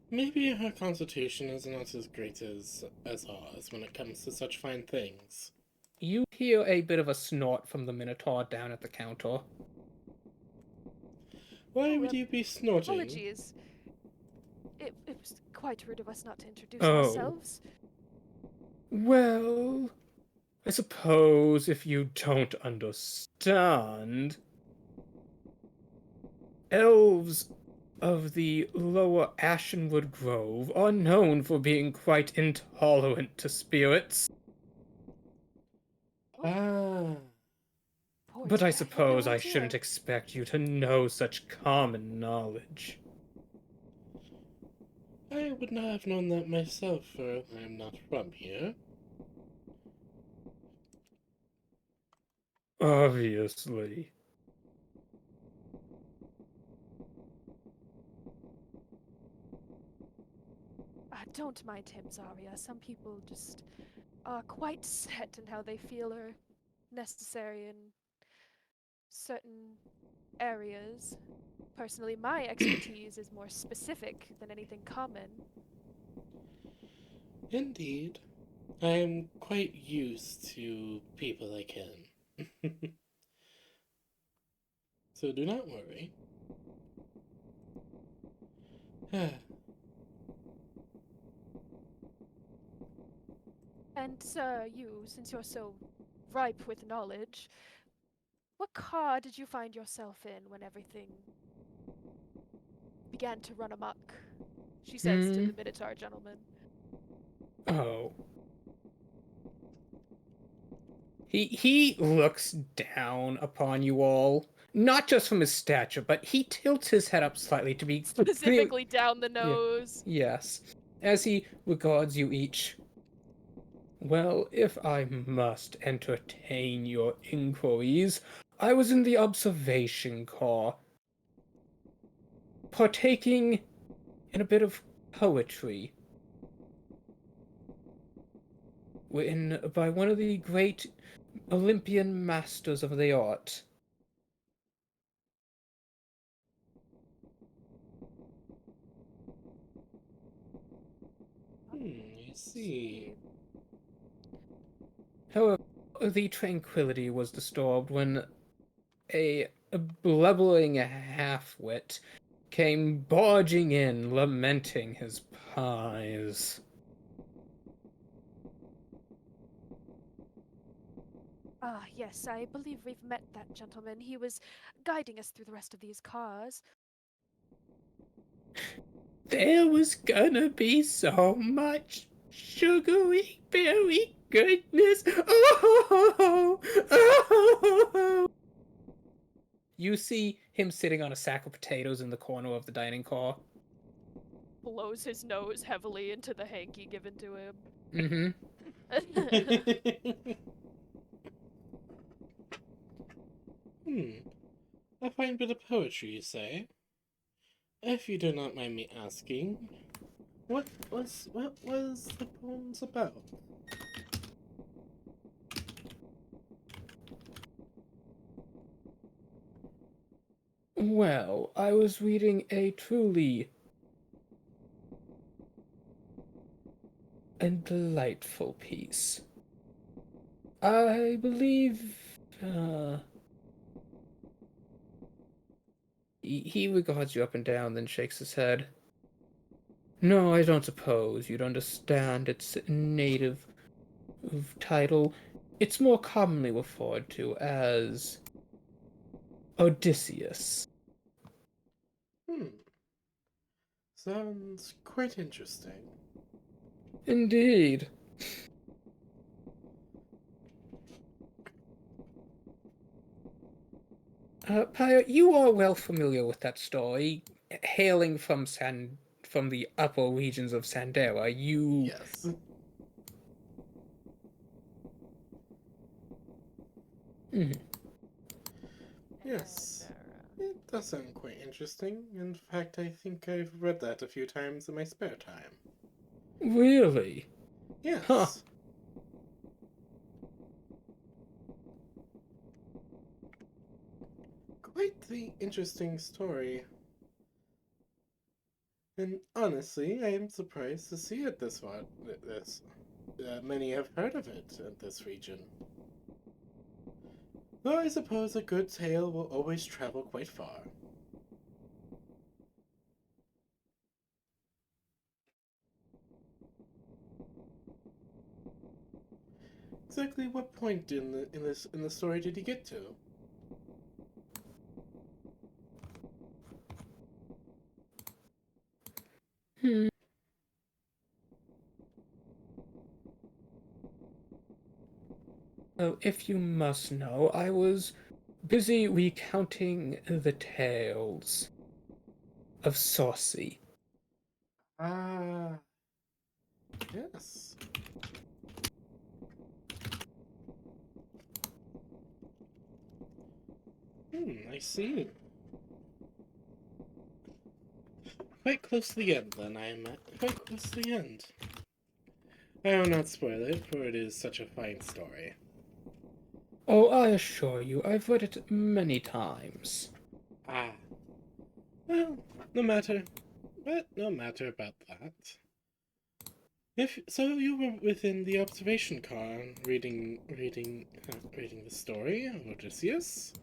Maybe her constitution is not as great as ours when it comes to such fine things. You hear a bit of a snort from the Minotaur down at the counter. Why Oh, would you be snorting? apologies. It was quite rude of us not to introduce Oh. ourselves. Well, I suppose if you don't understand, elves of the lower Ashenwood Grove are known for being quite intolerant to spirits. Ah, Poor But I dear, had no suppose I idea. shouldn't expect you to know such common knowledge. I would not have known that myself, for I am not from here. Obviously. Don't mind him, Zarya. Some people just are quite set in how they feel are necessary in certain areas. Personally, my expertise is more specific than anything common. Indeed, I am quite used to people like him. So do not worry. And, sir, you, since you're so ripe with knowledge, what car did you find yourself in when everything began to run amok? She says to the Minotaur gentleman. Oh. He looks down upon you all, not just from his stature, but he tilts his head up slightly to be Specifically down the nose. Yes, as he regards you each. Well, if I must entertain your inquiries, I was in the observation car, partaking in a bit of poetry. Written by one of the great Olympian masters of the art. I see. However, the tranquility was disturbed when a blubbering half-wit came barging in, lamenting his pies. Ah, yes, I believe we've met that gentleman. He was guiding us through the rest of these cars. There was gonna be so much sugary berry goodness. Oh, oh. You see him sitting on a sack of potatoes in the corner of the dining car. Blows his nose heavily into the hanky given to him. Mm-hmm. A fine bit of poetry, you say? If you do not mind me asking, what was the poems about? Well, I was reading a truly and delightful piece. I believe, he regards you up and down, then shakes his head. No, I don't suppose you'd understand its native title. It's more commonly referred to as Odysseus. Sounds quite interesting. Indeed. Pyre, you are well familiar with that story. Hailing from the upper regions of Sandera, you... Yes. Mhm. Yes. It does sound quite interesting. In fact, I think I've read that a few times in my spare time. Really? Yes. Huh. Quite the interesting story. And honestly, I am surprised to see it this far. Many have heard of it in this region. Though I suppose a good tale will always travel quite far. Exactly what point in the story did he get to? Hmm. Well, if you must know, I was busy recounting the tales of Saucy. Ah, yes. I see. Quite close to the end, then, I am at. Quite close to the end. I will not spoil it, for it is such a fine story. Oh, I assure you, I've read it many times. Ah. Well, no matter. But no matter about that. If so, you were within the observation car, reading the story of Odysseus.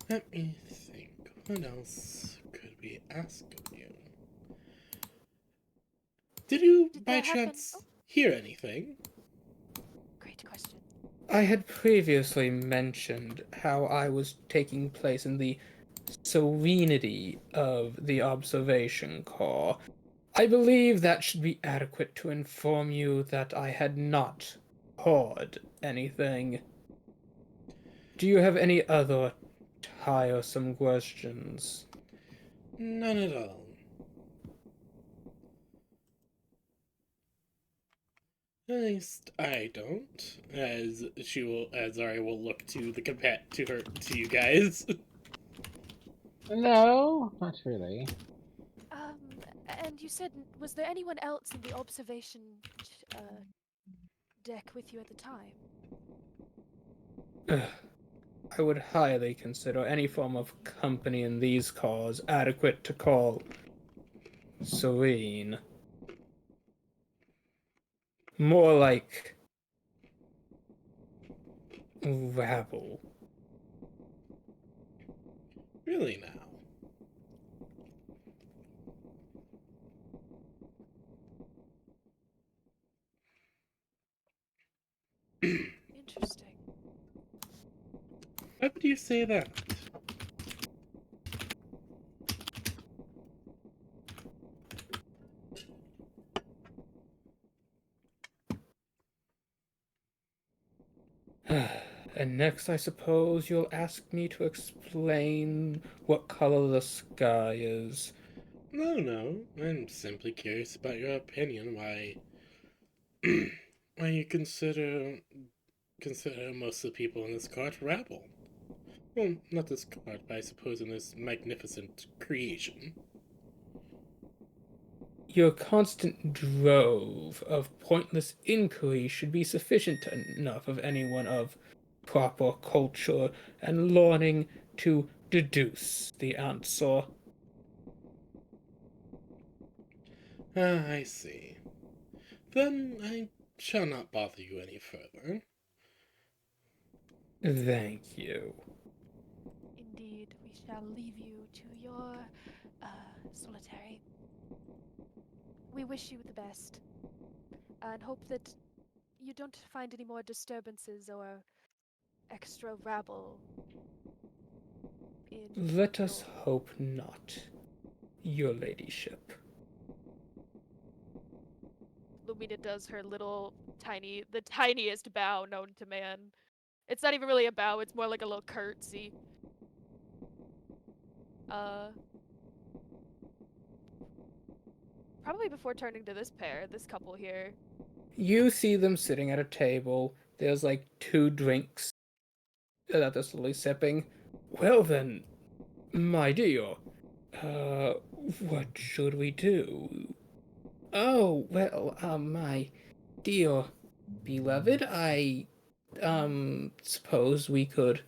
Let me think. What else could we ask of you? Did you, Did by that happen? chance, hear anything? Great question. I had previously mentioned how I was taking place in the serenity of the observation car. I believe that should be adequate to inform you that I had not heard anything. Do you have any other tiresome questions? None at all. At least I don't. As Ari will look to to you guys. No, not really. And you said, was there anyone else in the observation deck with you at the time? I would highly consider any form of company in these cars adequate to call serene. More like rabble. Really now. Interesting. Why would you say that? And next, I suppose you'll ask me to explain what color the sky is. No. I'm simply curious about your opinion. Why? Why you consider most of the people in this cart rabble? Well, not this cart, but I suppose in this magnificent creation. Your constant drove of pointless inquiry should be sufficient enough of anyone of proper culture and learning to deduce the answer. Ah, I see. Then I shall not bother you any further. Thank you. Indeed, we shall leave you to your solitary. We wish you the best and hope that you don't find any more disturbances or extra rabble in Let us your- hope not, your ladyship. Lumina does her little the tiniest bow known to man. It's not even really a bow, it's more like a little curtsy. Probably before turning to this couple here. You see them sitting at a table. There's like 2 drinks that they're slowly sipping. Well then, my dear, what should we do? Oh, well, my dear beloved, I, suppose we could,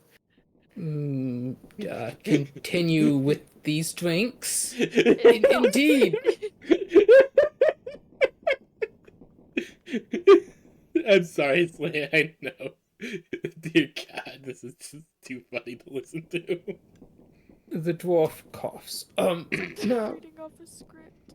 continue with these drinks. Indeed. I'm sorry, Slay, I know. Dear God, this is just too funny to listen to. The dwarf coughs. Now, Reading off a script.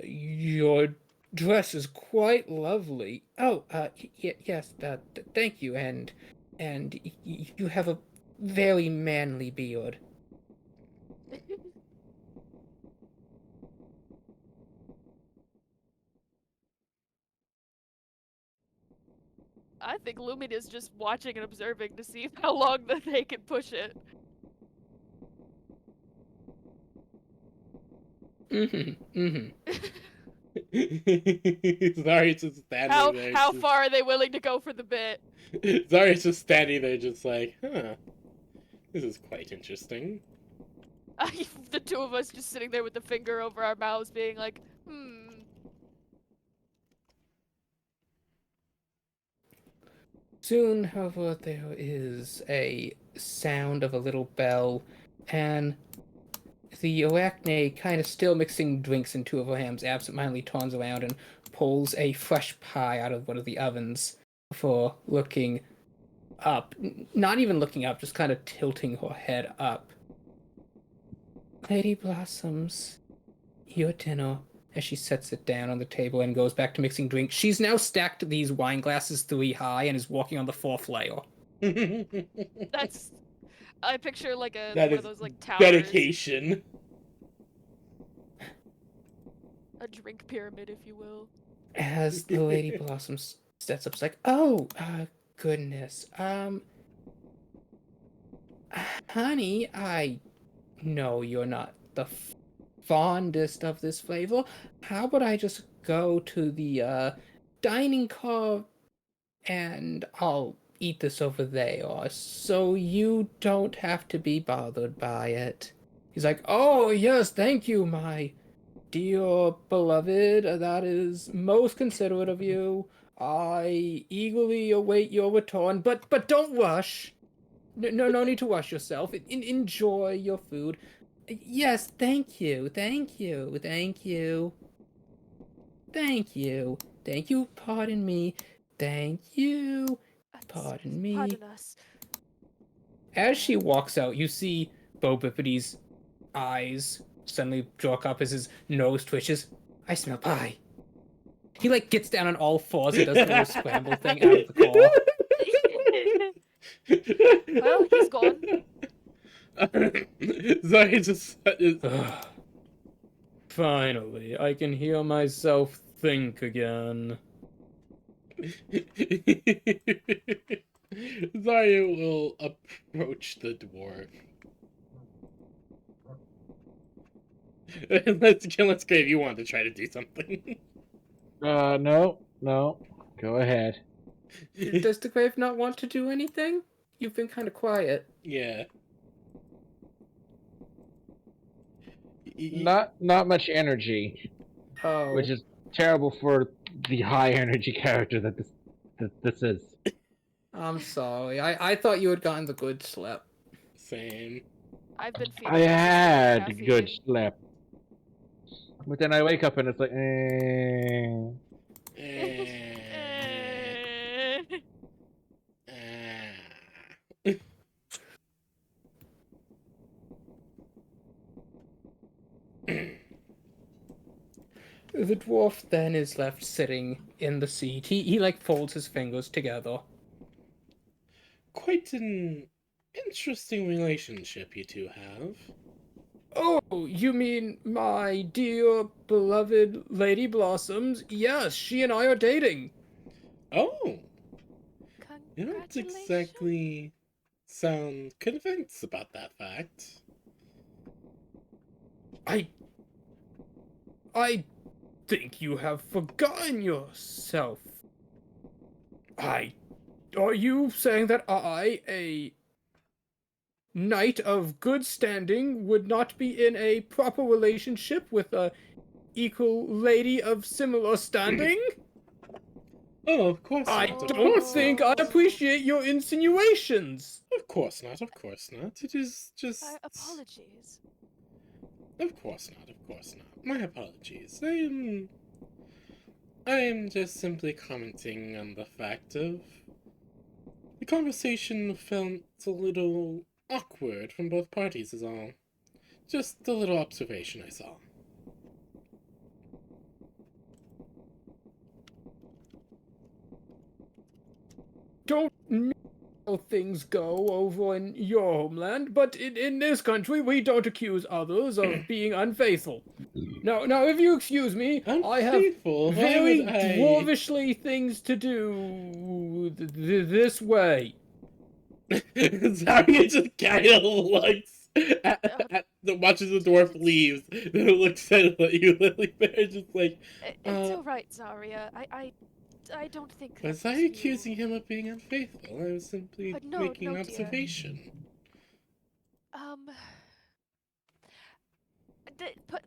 Your dress is quite lovely. Oh, yes, thank you, and you have a very manly beard. I think Lumina's just watching and observing to see how long that they can push it. Zari's just standing there. How far are they willing to go for the bit? Zari's just standing there, just like, huh. This is quite interesting. The 2 of us just sitting there with the finger over our mouths, being like, Soon, however, there is a sound of a little bell, and the Arachne, kind of still mixing drinks in 2 of her hands, absentmindedly turns around and pulls a fresh pie out of one of the ovens before looking up. Not even looking up, just kind of tilting her head up. Lady Blossoms, your dinner. As she sets it down on the table and goes back to mixing drinks. She's now stacked these wine glasses 3 high and is walking on the 4th layer. that's. I picture like one That of is those like towers. dedication. A drink pyramid, if you will. As the Lady Blossoms steps up, it's like, oh, goodness. Honey, I know you're not the fondest of this flavor. How about I just go to the dining car and I'll eat this over there, so you don't have to be bothered by it. He's like, oh yes, thank you, my dear beloved. That is most considerate of you. I eagerly await your return, but don't rush. No need to rush yourself. Enjoy your food. Yes, thank you. Thank you. Pardon me. Thank you. Pardon me. Pardon us. As she walks out, you see Bo Bippity's eyes suddenly jerk up as his nose twitches. I smell pie. He gets down on all 4s and does the little scramble thing out of the car. Well, he's gone. Zari just. Finally, I can hear myself think again. Zarya will approach the dwarf. Let's go if you want to try to do something. No. Go ahead. Does the grave not want to do anything? You've been kind of quiet. Yeah. Not much energy, Oh. which is terrible for the high energy character that this is. I'm sorry. I thought you had gotten the good slip. Same. I've been feeling I had caffeine. good sleep, but then I wake up and it's like, The dwarf then is left sitting in the seat. He like folds his fingers together. Quite an interesting relationship you two have. Oh, you mean my dear beloved Lady Blossoms? Yes, she and I are dating. Oh, you don't Congratulations. exactly sound convinced about that fact. I think you have forgotten yourself. Are you saying that I, a knight of good standing, would not be in a proper relationship with a equal lady of similar standing? Oh, of course I not. Of don't course think I not. appreciate your insinuations. Of course not. Of course not. It is just. Apologies. Of course not. Of course not. My apologies. I am just simply commenting on the fact of the conversation felt a little awkward from both parties. Is all. Just a little observation I saw. Don't know how things go over in your homeland, but in this country we don't accuse others of being unfaithful. Now, if you excuse me, I have Unfaithful? Why very would I- dwarvishly things to do this way. Zarya just kind of looks watches the dwarf leaves, then looks at you, Lily Bear, just like, It's all right, Zarya. I don't think. was that I you- accusing him of being unfaithful? I was simply No, making no, an dear. observation.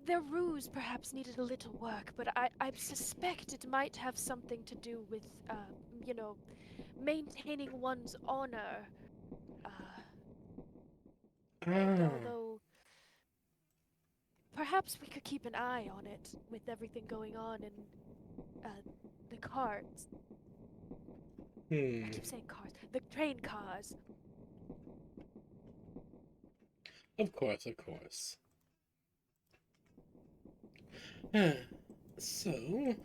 Their ruse perhaps needed a little work, but I suspect it might have something to do with, maintaining one's honor. And although perhaps we could keep an eye on it with everything going on in the cars. I keep saying cars. The train cars. Of course, of course. So,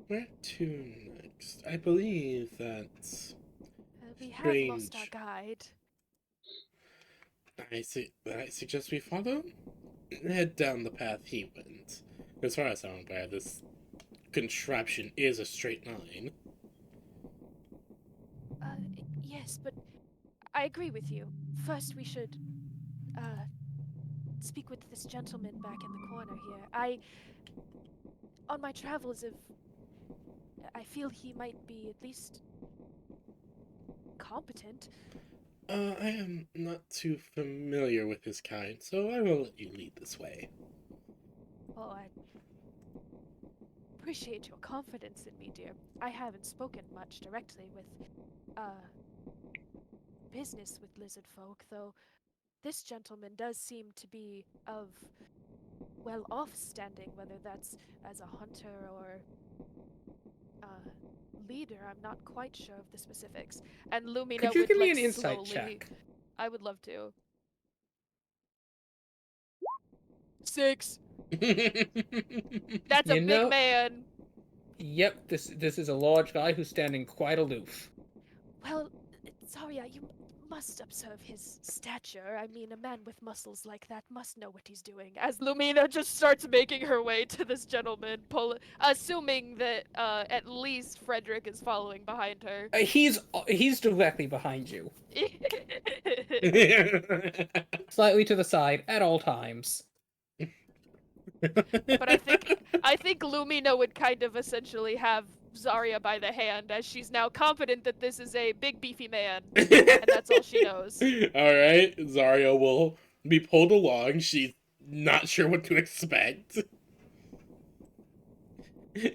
where to next? I believe that We have lost our Strange. guide. I suggest we follow. Head down the path he went. As far as I'm aware, this contraption is a straight line. Yes, but I agree with you. First, we should speak with this gentleman back in the corner here. On my travels, I feel he might be at least competent. I am not too familiar with his kind, so I will let you lead this way. Well, I appreciate your confidence in me, dear. I haven't spoken much directly with, business with lizard folk, though this gentleman does seem to be of well-off standing, whether that's as a hunter or leader. I'm not quite sure of the specifics. And Lumina Could you would give me like an insight slowly... check? I would love to. 6. That's a You big know- man. Yep, this is a large guy who's standing quite aloof. Well, Zarya, you must observe his stature. I mean, a man with muscles like that must know what he's doing. As Lumina just starts making her way to this gentleman, assuming that at least Frederick is following behind her. He's directly behind you, slightly to the side at all times. But I think Lumina would kind of essentially have Zarya by the hand, as she's now confident that this is a big beefy man, and that's all she knows. Alright, Zarya will be pulled along. She's not sure what to expect.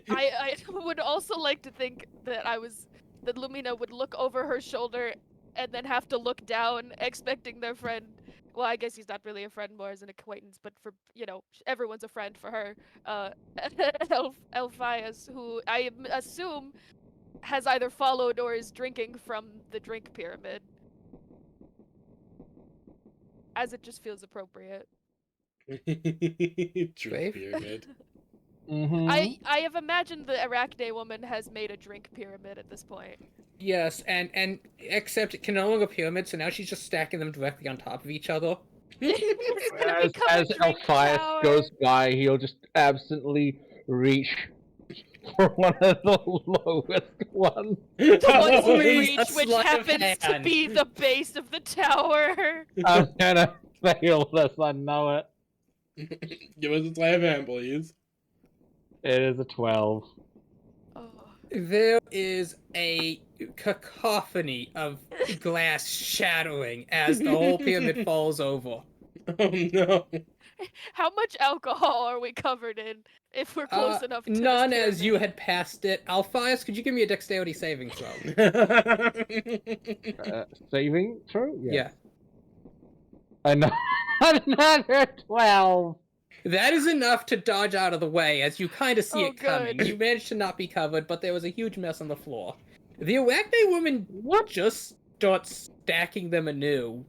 I would also like to think that that Lumina would look over her shoulder and then have to look down, expecting their friend. Well, I guess he's not really a friend, more as an acquaintance, but for everyone's a friend for her. Elphias, who I assume has either followed or is drinking from the drink pyramid, as it just feels appropriate. Drink pyramid. Mm-hmm. I have imagined the Arachne woman has made a drink pyramid at this point. Yes, and except it can no longer pyramid, so now she's just stacking them directly on top of each other. It's gonna As, become a as drink Alphias tower. goes by, he'll just absently reach for one of the lowest ones. The ones who Please, reach, a which sleight of happens to hand. be the base of the tower. I'm gonna fail this, I know it. Give us a sleight of hand, please. It is a 12. Oh. There is a cacophony of glass shattering as the whole pyramid falls over. Oh no. How much alcohol are we covered in if we're close enough to None, this as you pyramid? had passed it. Alphias, could you give me a dexterity saving throw? Saving throw? Yeah. Another 12. That is enough to dodge out of the way as you kind of see Oh, it coming. good. You managed to not be covered, but there was a huge mess on the floor. The Arachne woman just starts stacking them anew.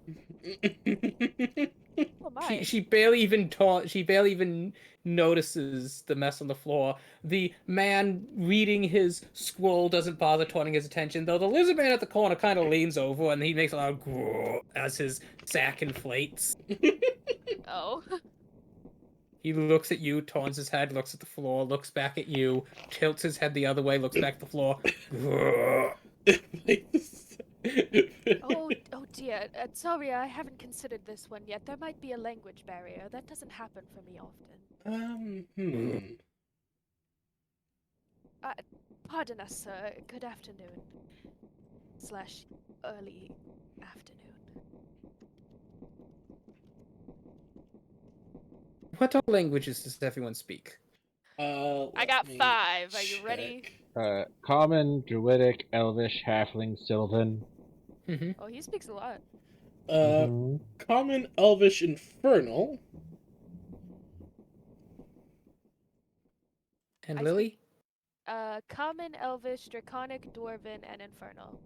Oh my. She barely even notices the mess on the floor. The man reading his scroll doesn't bother turning his attention, though the lizard man at the corner kind of leans over and he makes a loud grrr as his sack inflates. Oh. He looks at you, turns his head, looks at the floor, looks back at you, tilts his head the other way, looks back at the floor. Grrr. Oh dear. Sorry, I haven't considered this one yet. There might be a language barrier. That doesn't happen for me often. Pardon us, sir. Good afternoon. / early afternoon. What other languages does everyone speak? I got 5. Are you ready? Common, Druidic, Elvish, Halfling, Sylvan. Mm-hmm. Oh, he speaks a lot. Common, Elvish, Infernal. And I Lily? Common, Elvish, Draconic, Dwarven, and Infernal.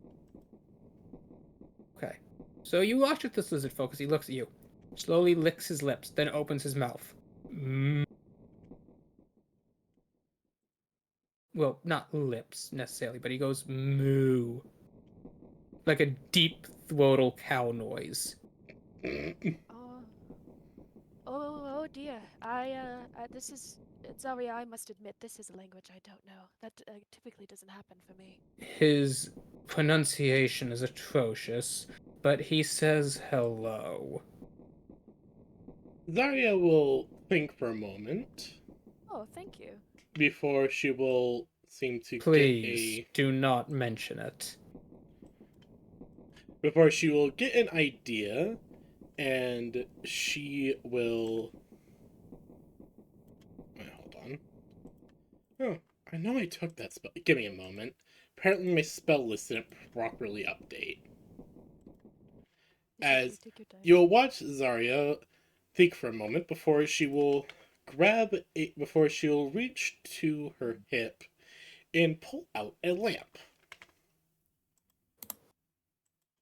Okay. So you watch with this lizard folk as he looks at you. Slowly licks his lips, then opens his mouth. Well, not lips necessarily, but he goes moo. Like a deep throatal cow noise. Oh dear. This is sorry. I must admit, this is a language I don't know. That typically doesn't happen for me. His pronunciation is atrocious, but he says hello. Zarya will think for a moment Oh, thank you. before she will seem to Please do not mention it. before she will get an idea, and she will. Wait, hold on. Oh, I know I took that spell. Give me a moment. Apparently, my spell list didn't properly update. As Take your time. you'll watch Zarya think for a moment before she will before she'll reach to her hip and pull out a lamp.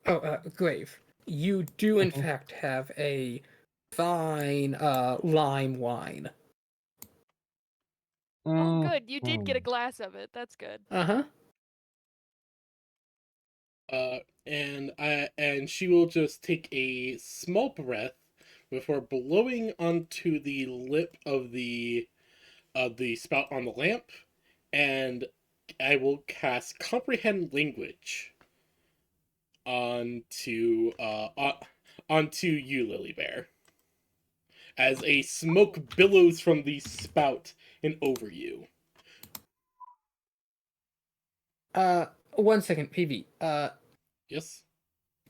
Oh, Grave, you do in fact have a fine lime wine. Oh, good. You did get a glass of it. That's good. Uh-huh. And she will just take a small breath before blowing onto the lip of the spout on the lamp, and I will cast comprehend language onto onto you, Lily Bear, as a smoke billows from the spout and over you. 1 second, PV. Yes.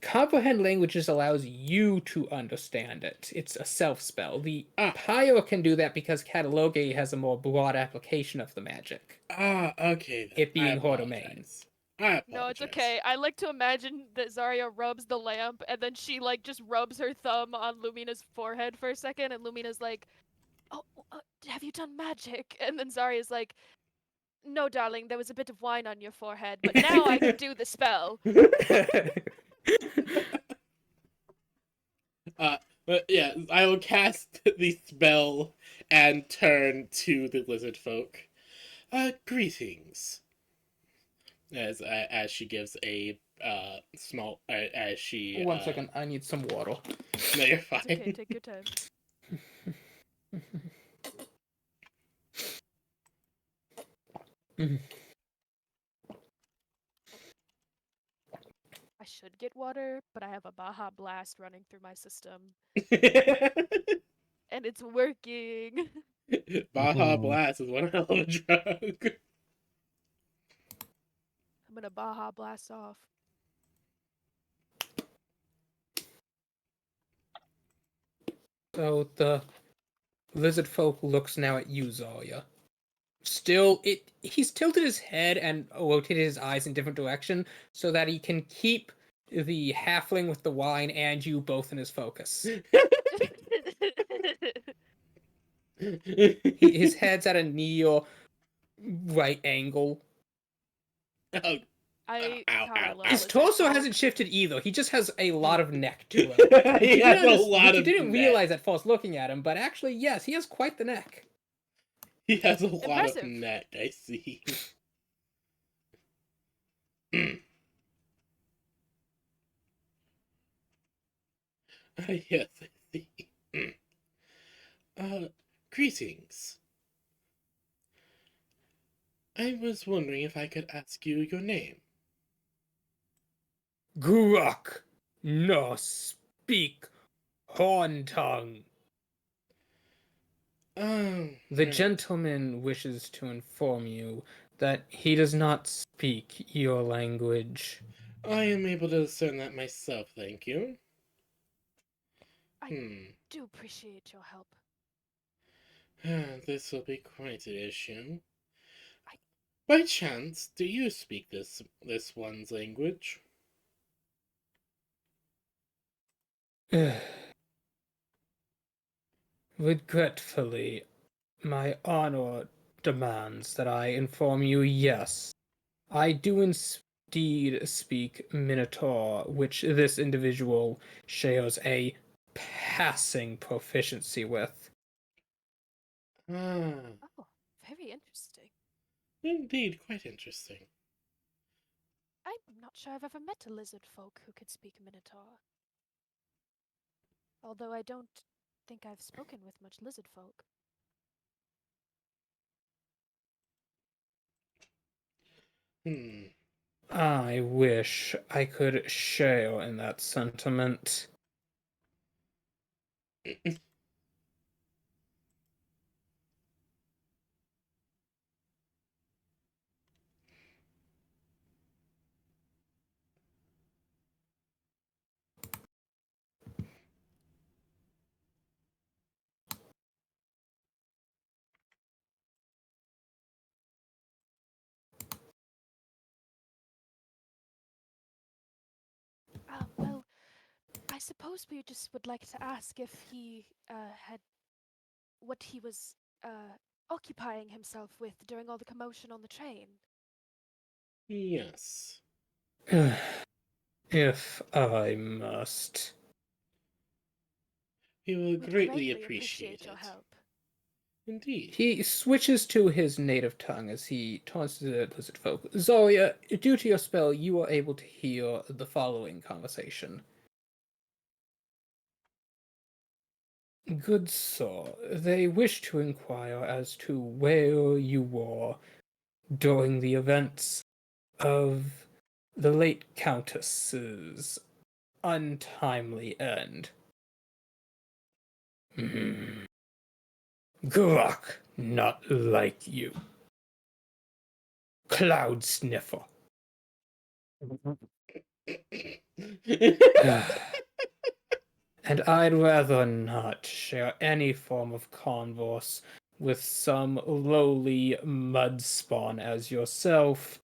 Comprehend languages allows you to understand it. It's a self spell. The Ah. Pyro can do that because Catalogue has a more broad application of the magic. Okay. Then. It being I Hordomain. apologize. I apologize. No, it's okay. I like to imagine that Zarya rubs the lamp and then she like just rubs her thumb on Lumina's forehead for a second, and Lumina's like, "Oh, have you done magic?" And then Zarya's like, "No, darling, there was a bit of wine on your forehead, but now I can do the spell." But yeah, I will cast the spell and turn to the lizard folk. Greetings. As she gives a small as she 1 second, I need some water. No, you're It's okay, fine. take your time. I should get water, but I have a Baja Blast running through my system, and it's working. Baja Blast is one hell of a drug. I'm gonna Baja Blast off. So the lizard folk looks now at you, Zarya. Still, he's tilted his head and rotated his eyes in different direction so that he can keep the halfling with the wine and you both in his focus. His head's at a near right angle. Oh, I Ow, caught a ow, little ow. His lizard torso folk. hasn't shifted either. He just has a lot of neck to him. he You has didn't a lot you of didn't neck. realize at first looking at him, but actually, yes, he has quite the neck. He has a lot Impressive. of neck. I see. Yes, I see. Greetings. I was wondering if I could ask you your name. Guruk, no speak horn tongue. The gentleman wishes to inform you that he does not speak your language. I am able to discern that myself, thank you. I- Do appreciate your help. This will be quite an issue. I- By chance, do you speak this one's language? Regretfully, my honor demands that I inform you, yes. I do indeed speak Minotaur, which this individual shares a passing proficiency with. Ah, Oh, very interesting. indeed, quite interesting. I'm not sure I've ever met a lizard folk who could speak Minotaur. Although I don't think I've spoken with much lizard folk. I wish I could share in that sentiment. Well, I suppose we just would like to ask if he had what he was occupying himself with during all the commotion on the train. Yes. If I must. We will We greatly greatly appreciate your it. help. Indeed. He switches to his native tongue as he taunts the lizard folk. Zarya, due to your spell, you are able to hear the following conversation. Good sir, they wish to inquire as to where you were during the events of the late Countess's untimely end. Grok, not like you. Cloud Sniffer. And I'd rather not share any form of converse with some lowly mud spawn as yourself,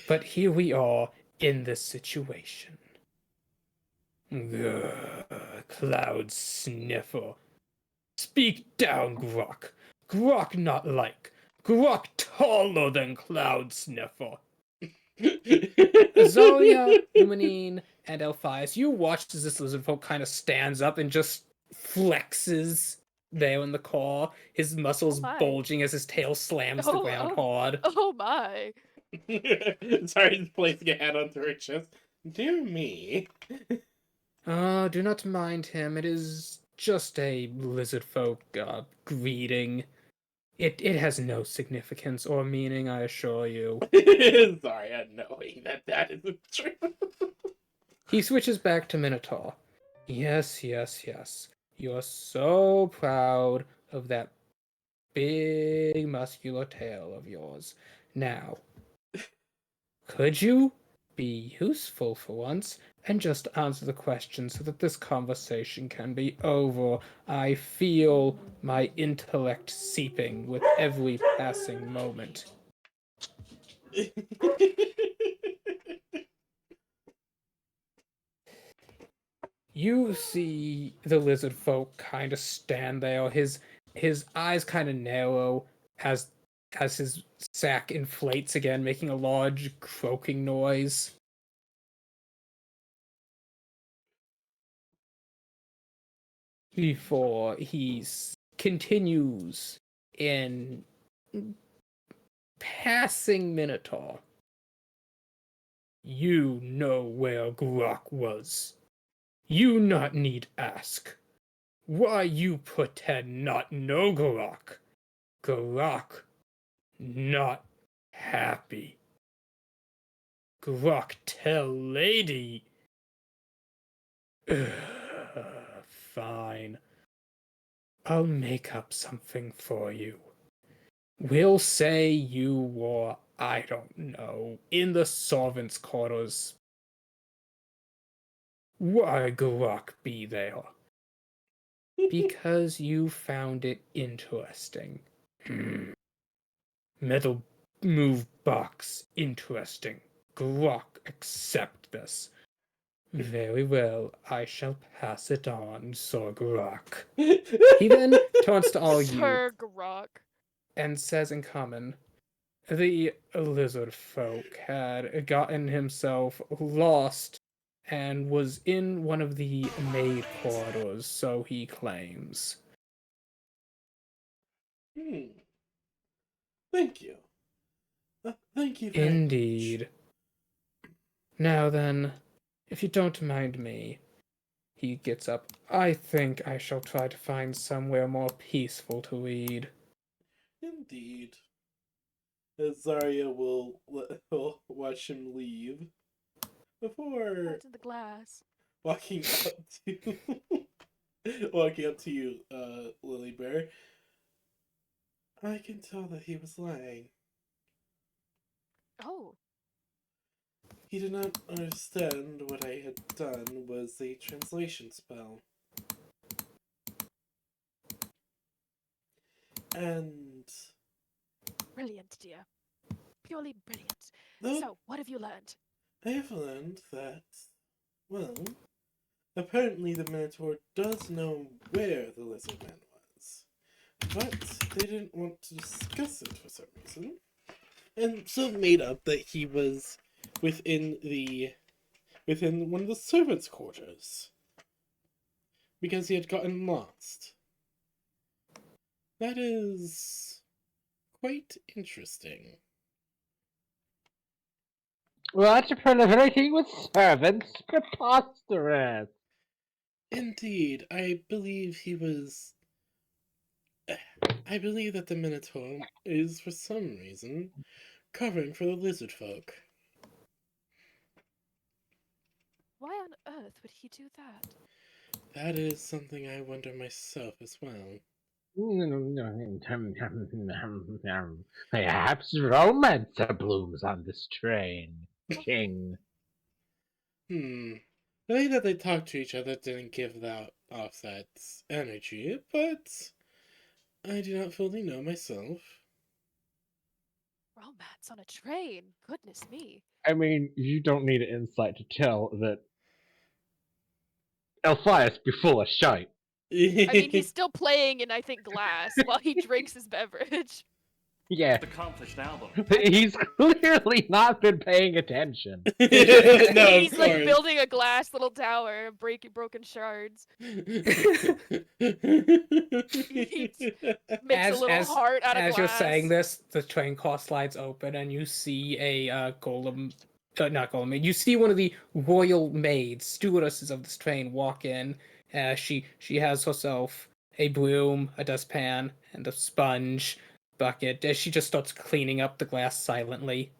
but here we are in this situation. Cloud Sniffer. Speak down, Grok. Grok not like. Grok taller than Cloud Sniffer. Zarya, Luminine, and Elphias, you watch as this lizard folk kind of stands up and just flexes there in the car, his muscles my. bulging as his tail slams the ground hard. Oh my. Sorry, he's placing a hand onto her chest. Dear me. Do not mind him. It is just a lizard folk greeting. It has no significance or meaning, I assure you. Sorry, I'm knowing that isn't true. He switches back to Minotaur. Yes. You're so proud of that big muscular tail of yours. Now, could you be useful for once and just answer the question so that this conversation can be over? I feel my intellect seeping with every passing moment. You see the lizard folk kind of stand there. His eyes kind of narrow as his sack inflates again, making a large croaking noise. Before he continues in passing Minotaur. You know where Grok was. You not need ask. Why you pretend not know Grok? Grok not happy. Grok tell lady. Fine. I'll make up something for you. We'll say you were, I don't know, in the servants' quarters. Why Grok be there? Because you found it interesting. Metal move box interesting. Grok accept this. Very well, I shall pass it on, Sir Grok. He then turns to all you Sir Grok. and says in common, the lizard folk had gotten himself lost and was in one of the maid quarters, so he claims. Thank you. Thank you very Indeed. much. Now then, if you don't mind me, he gets up. I think I shall try to find somewhere more peaceful to read. Indeed. Zarya will watch him leave before What's in the glass? walking up to walking up to you, Lily Bear. I can tell that he was lying. Oh. He did not understand what I had done was a translation spell. And Brilliant, dear. Purely brilliant. though So, what have you learned? I have learned that, well, apparently the Minotaur does know where the Lizard Man was, but they didn't want to discuss it for some reason. And so made up that he was within one of the servants' quarters because he had gotten lost. That is quite interesting. What? Proliferating with servants? Preposterous! Indeed, I believe he was. I believe that the Minotaur is, for some reason, covering for the lizard folk. Why on earth would he do that? That is something I wonder myself as well. Perhaps romance blooms on this train, King. The way that they talked to each other didn't give off that energy, but I do not fully know myself. Romance on a train? Goodness me. I mean, you don't need an insight to tell that Elphias be full of shite. I mean, he's still playing in, I think, glass while he drinks his beverage. Yeah, accomplished album. he's clearly not been paying attention. No, He's of like course. building a glass little tower, breaking broken shards. Makes a little heart out of as glass. you're saying this, the train car slides open and you see a golem, not golem, you see one of the royal maids, stewardesses of this train, walk in. She has herself a broom, a dustpan, and a sponge bucket. She just starts cleaning up the glass silently.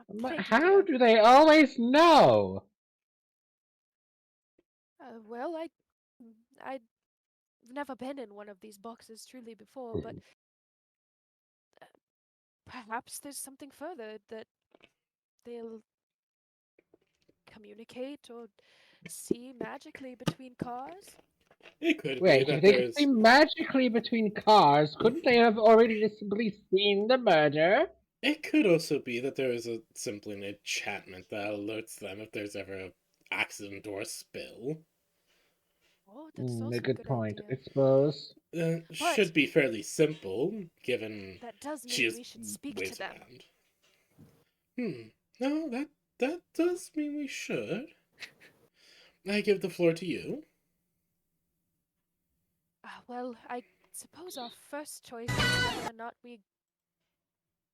But Thank you, how dear. do they always know? Well, I've never been in one of these boxes truly before, but perhaps there's something further that they'll communicate or see magically between cars. It could be Wait, that if they could there's. see magically between cars, couldn't they have already just simply seen the murder? It could also be that there is simply an enchantment that alerts them if there's ever an accident or a spill. Oh, that's also A good point, idea. I suppose. Should be fairly simple, given That does she mean is we should speak waves to them. around. No, that does mean we should. I give the floor to you. Well, I suppose our first choice is whether or not we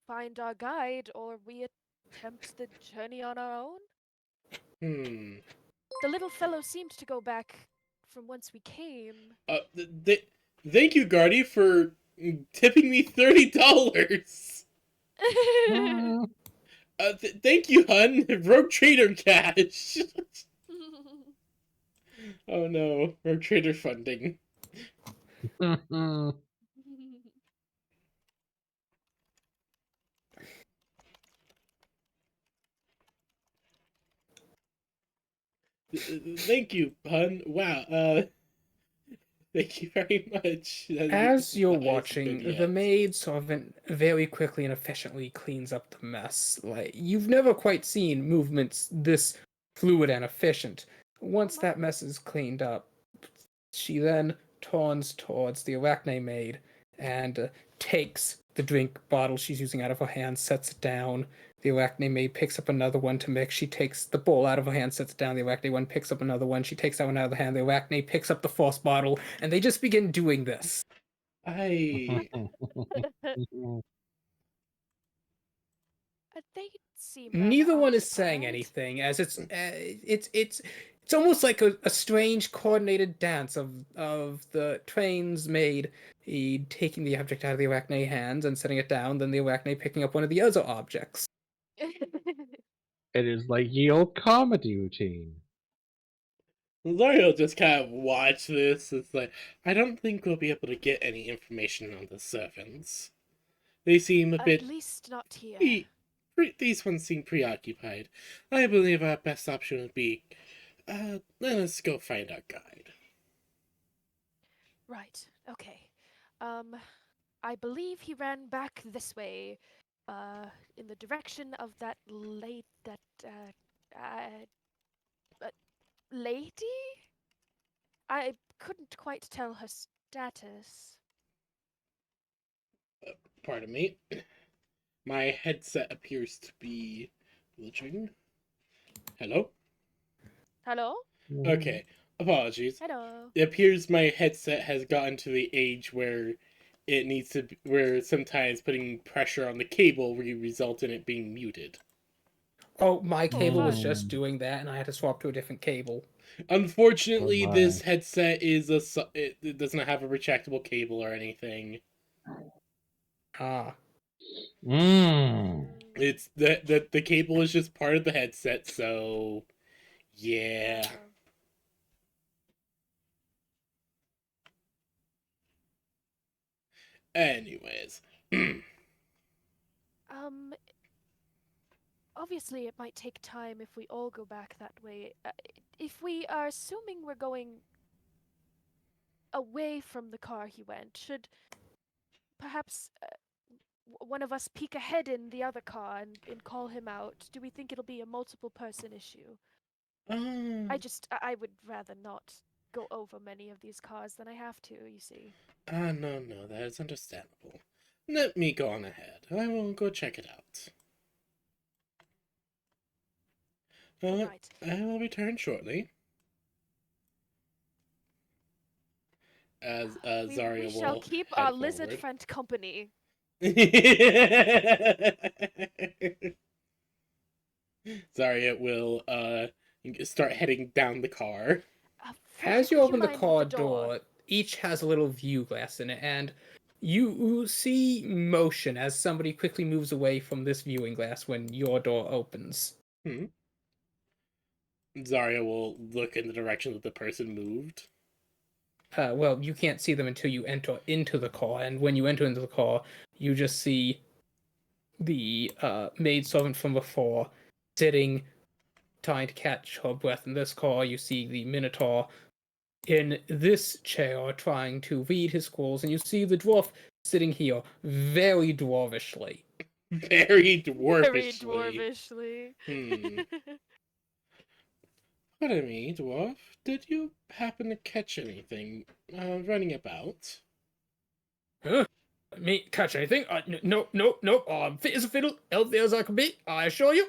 find our guide or we attempt the journey on our own. The little fellow seemed to go back from whence we came. Thank you, Guardy, for tipping me $30. Thank you, hun. Rogue Trader cash. Oh no, Rogue Trader funding. Thank you, hun. Wow. Thank you very much. As you're That is watching, big the yes. maid very quickly and efficiently cleans up the mess. Like, you've never quite seen movements this fluid and efficient. Once that mess is cleaned up, she then turns towards the Arachne maid and takes the drink bottle she's using out of her hand, sets it down. The Arachne maid picks up another one to mix. She takes the bowl out of her hand, sets it down. The Arachne one picks up another one. She takes that one out of the hand. The Arachne picks up the first bottle, and they just begin doing this. I They seem Neither rather one is saying occupied. anything, as it's almost like a strange coordinated dance of the train's maid taking the object out of the Arachne hands and setting it down, then the Arachne picking up one of the other objects. It is like ye old comedy routine. L'Oreal just kind of watch this. It's like, I don't think we'll be able to get any information on the servants. They seem a At bit. least not here. These ones seem preoccupied. I believe our best option would be, let us go find our guide. Right. Okay. I believe he ran back this way, in the direction of that lady. I couldn't quite tell her status. Pardon me. My headset appears to be glitching. Hello? Hello? Okay, apologies. Hello. It appears my headset has gotten to the age where it needs to be, where sometimes putting pressure on the cable will result in it being muted. Oh, my cable was fun. just doing that, and I had to swap to a different cable. Unfortunately, Oh my. this headset it doesn't have a retractable cable or anything. Ah, Mmm. It's that the cable is just part of the headset, so yeah. Anyways, Um, obviously, it might take time if we all go back that way. If we are assuming we're going away from the car he went, should perhaps one of us peek ahead in the other car and call him out? Do we think it'll be a multiple person issue? I would rather not go over many of these cars than I have to, you see. no, that is understandable. Let me go on ahead. I will go check it out. Right. I will return shortly. As Zarya We shall will keep head our lizard forward. friend company. Zarya will start heading down the car. as Frederick, you would you open the mind with car the door? door, each has a little view glass in it, and you see motion as somebody quickly moves away from this viewing glass when your door opens. Hmm. Zarya will look in the direction that the person moved. Well, you can't see them until you enter into the car, and when you enter into the car, you just see the maidservant from before sitting, trying to catch her breath in this car. You see the Minotaur in this chair trying to read his scrolls, and you see the dwarf sitting here very dwarvishly. Very Very dwarfishly. dwarvishly. Pardon me, dwarf. Did you happen to catch anything running about? Huh? Me catch anything? No. Fit as a fiddle, healthy as I can be, I assure you.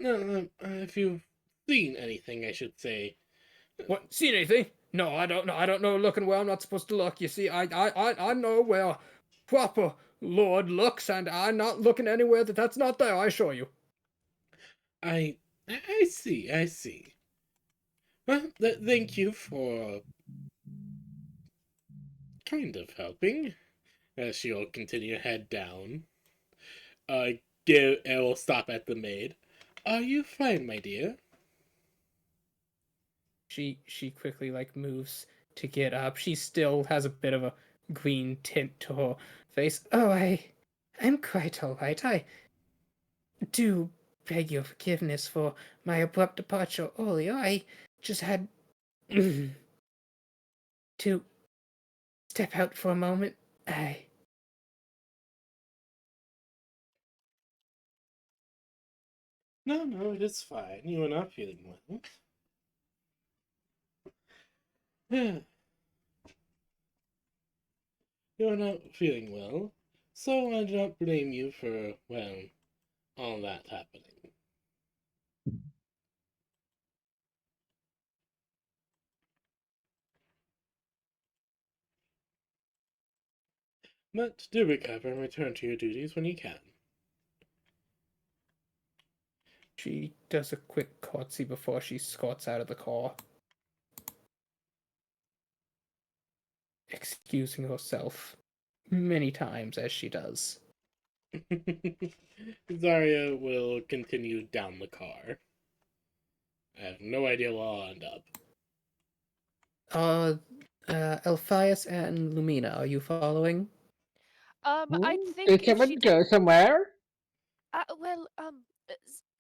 No, if you've seen anything, I should say. What? Seen anything? No, I don't know. I don't know looking where I'm not supposed to look. You see, I know where proper Lord looks, and I'm not looking anywhere that's not there. I assure you. I see. Well, thank you for kind of helping. As she'll continue to head down. Uh, I will stop at the maid. Are you fine, my dear? She quickly moves to get up. She still has a bit of a green tint to her face. Oh, I'm quite all right. I do beg your forgiveness for my abrupt departure earlier. I just had to step out for a moment. I No, it is fine. You are not feeling well. You are not feeling well, so I do not blame you for, well, all that happening. But do recover and return to your duties when you can. She does a quick curtsy before she squats out of the car, excusing herself many times as she does. Zarya will continue down the car. I have no idea where I'll end up. Elphias and Lumina, are you following? I Did think if someone she go didn't. somewhere?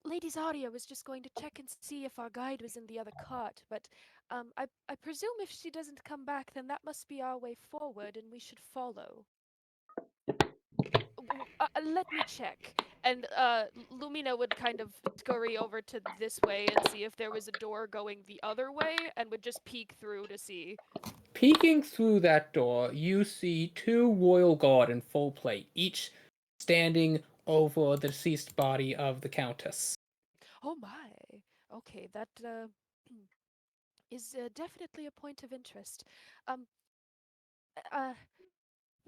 Lady Zarya was just going to check and see if our guide was in the other cart, but I presume if she doesn't come back, then that must be our way forward, and we should follow. Let me check. And Lumina would kind of scurry over to this way and see if there was a door going the other way, and would just peek through to see. Peeking through that door, you see two royal guard in full plate, each standing over the deceased body of the countess. Oh my. Okay, that is definitely a point of interest. Um, uh,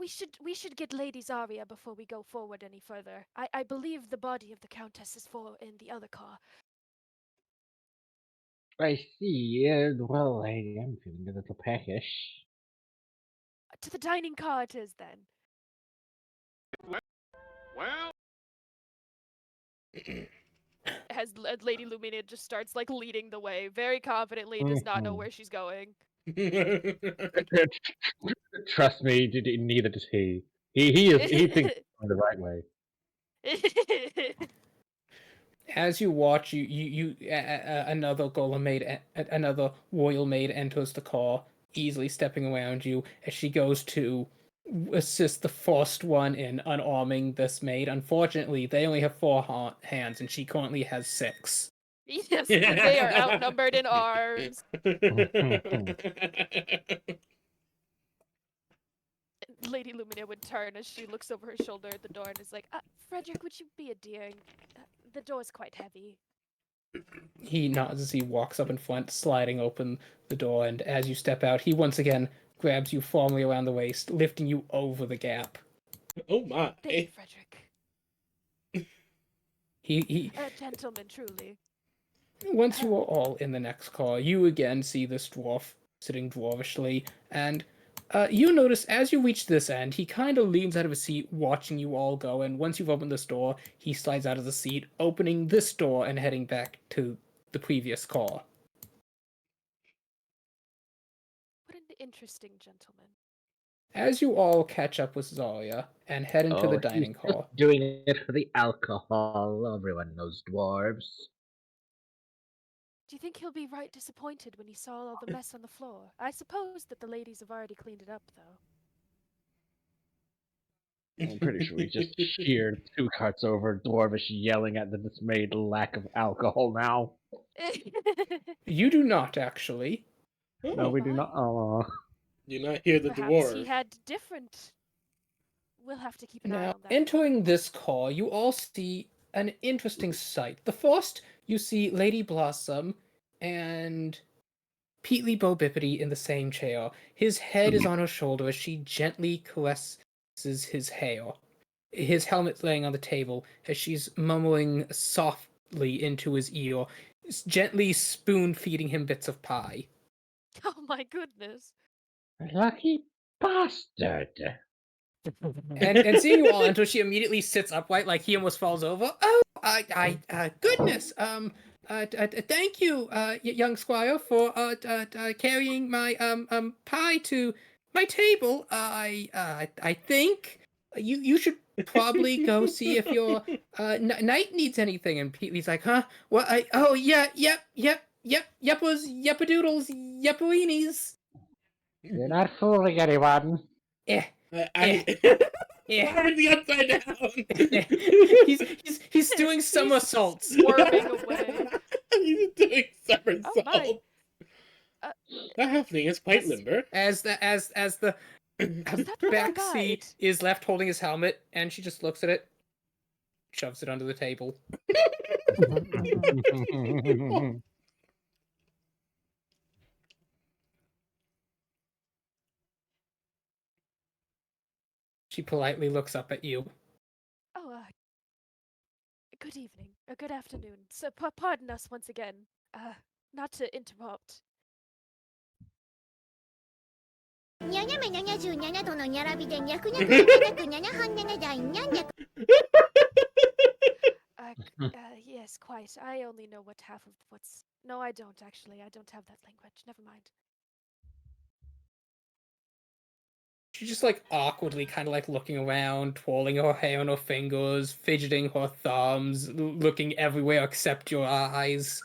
We should get Lady Zarya before we go forward any further. I believe the body of the Countess is in the other car. I see. Well, I am feeling a little peckish. To the dining car it is then. Well, As Lady Lumina just starts like leading the way, very confidently, does not know Mhm. where she's going. Trust me, neither does he. He thinks going the right way. As you watch, another golem maid, another royal maid enters the car, easily stepping around you as she goes to assist the first one in unarming this maid. Unfortunately, they only have four hands, and she currently has 6. Yes, they are outnumbered in arms. Lady Lumina would turn as she looks over her shoulder at the door and is like, Frederick, would you be a dear? The door's quite heavy. He nods as he walks up in front, sliding open the door, and as you step out, he once again grabs you firmly around the waist, lifting you over the gap. Oh my. Thank you, Frederick. He A gentleman, truly. Once you are all in the next car, you again see this dwarf sitting dwarvishly, and you notice as you reach this end, he kind of leans out of his seat, watching you all go, and once you've opened this door, he slides out of the seat, opening this door and heading back to the previous car. What an interesting gentleman. As you all catch up with Zarya and head into the dining He's car, just doing it for the alcohol. Everyone knows dwarves. Do you think he'll be right disappointed when he saw all the mess on the floor? I suppose that the ladies have already cleaned it up, though. I'm pretty sure we just sheared 2 carts over, dwarvish yelling at the dismayed lack of alcohol now. you do not actually. No, we do not. Oh. Do not hear the Perhaps he dwarf. had different. We'll have to keep an eye Now, on that. entering this car, you all see an interesting sight. The first, you see Lady Blossom and Peatly Bo Bippity in the same chair. His head is on her shoulder as she gently caresses his hair. His helmet's laying on the table as she's mumbling softly into his ear, gently spoon feeding him bits of pie. Oh my goodness. Lucky bastard. And seeing you all enter, she immediately sits upright, like he almost falls over. Oh, goodness. Thank you, young squire, for carrying my pie to my table. I think you should probably go see if your knight needs anything. And Peely's like, huh? What? Oh yeah, yep, yeppadoodles, yeppeweenies. You're not fooling anyone. Eh. I Yeah. already upside down. he's doing somersaults. Swerving away. He's doing Oh my. somersaults. That happening is quite limber. As the that for back our seat guide? is left holding his helmet, and she just looks at it, shoves it under the table. She politely looks up at you. Oh, good evening. Good afternoon. So, pardon us once again. Not to interrupt. にゃにゃめにゃにゃじゅうにゃにゃどのにゃらびでにゃくにゃくにゃにゃくにゃにゃはんにゃにゃだいにゃにゃ Yes, quite. I only know what half of what's. No, I don't actually. I don't have that language. Never mind. She's just like awkwardly kind of like looking around, twirling her hair on her fingers, fidgeting her thumbs, looking everywhere except your eyes.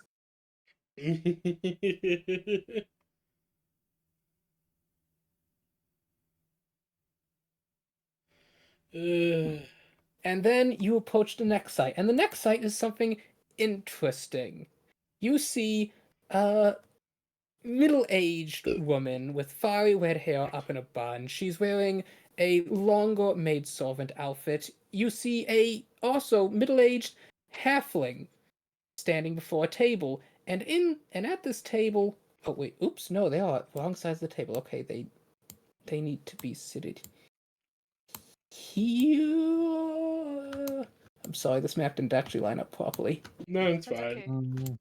And then you approach the next site, and the next site is something interesting. You see a middle-aged woman with fiery red hair up in a bun. She's wearing a longer maidservant outfit. You see a also middle-aged halfling standing before a table, and at this table. Oh wait, oops, no, they are wrong sides of the table. Okay, they need to be seated here. I'm sorry, this map didn't actually line up properly. No, it's That's fine. okay. Mm,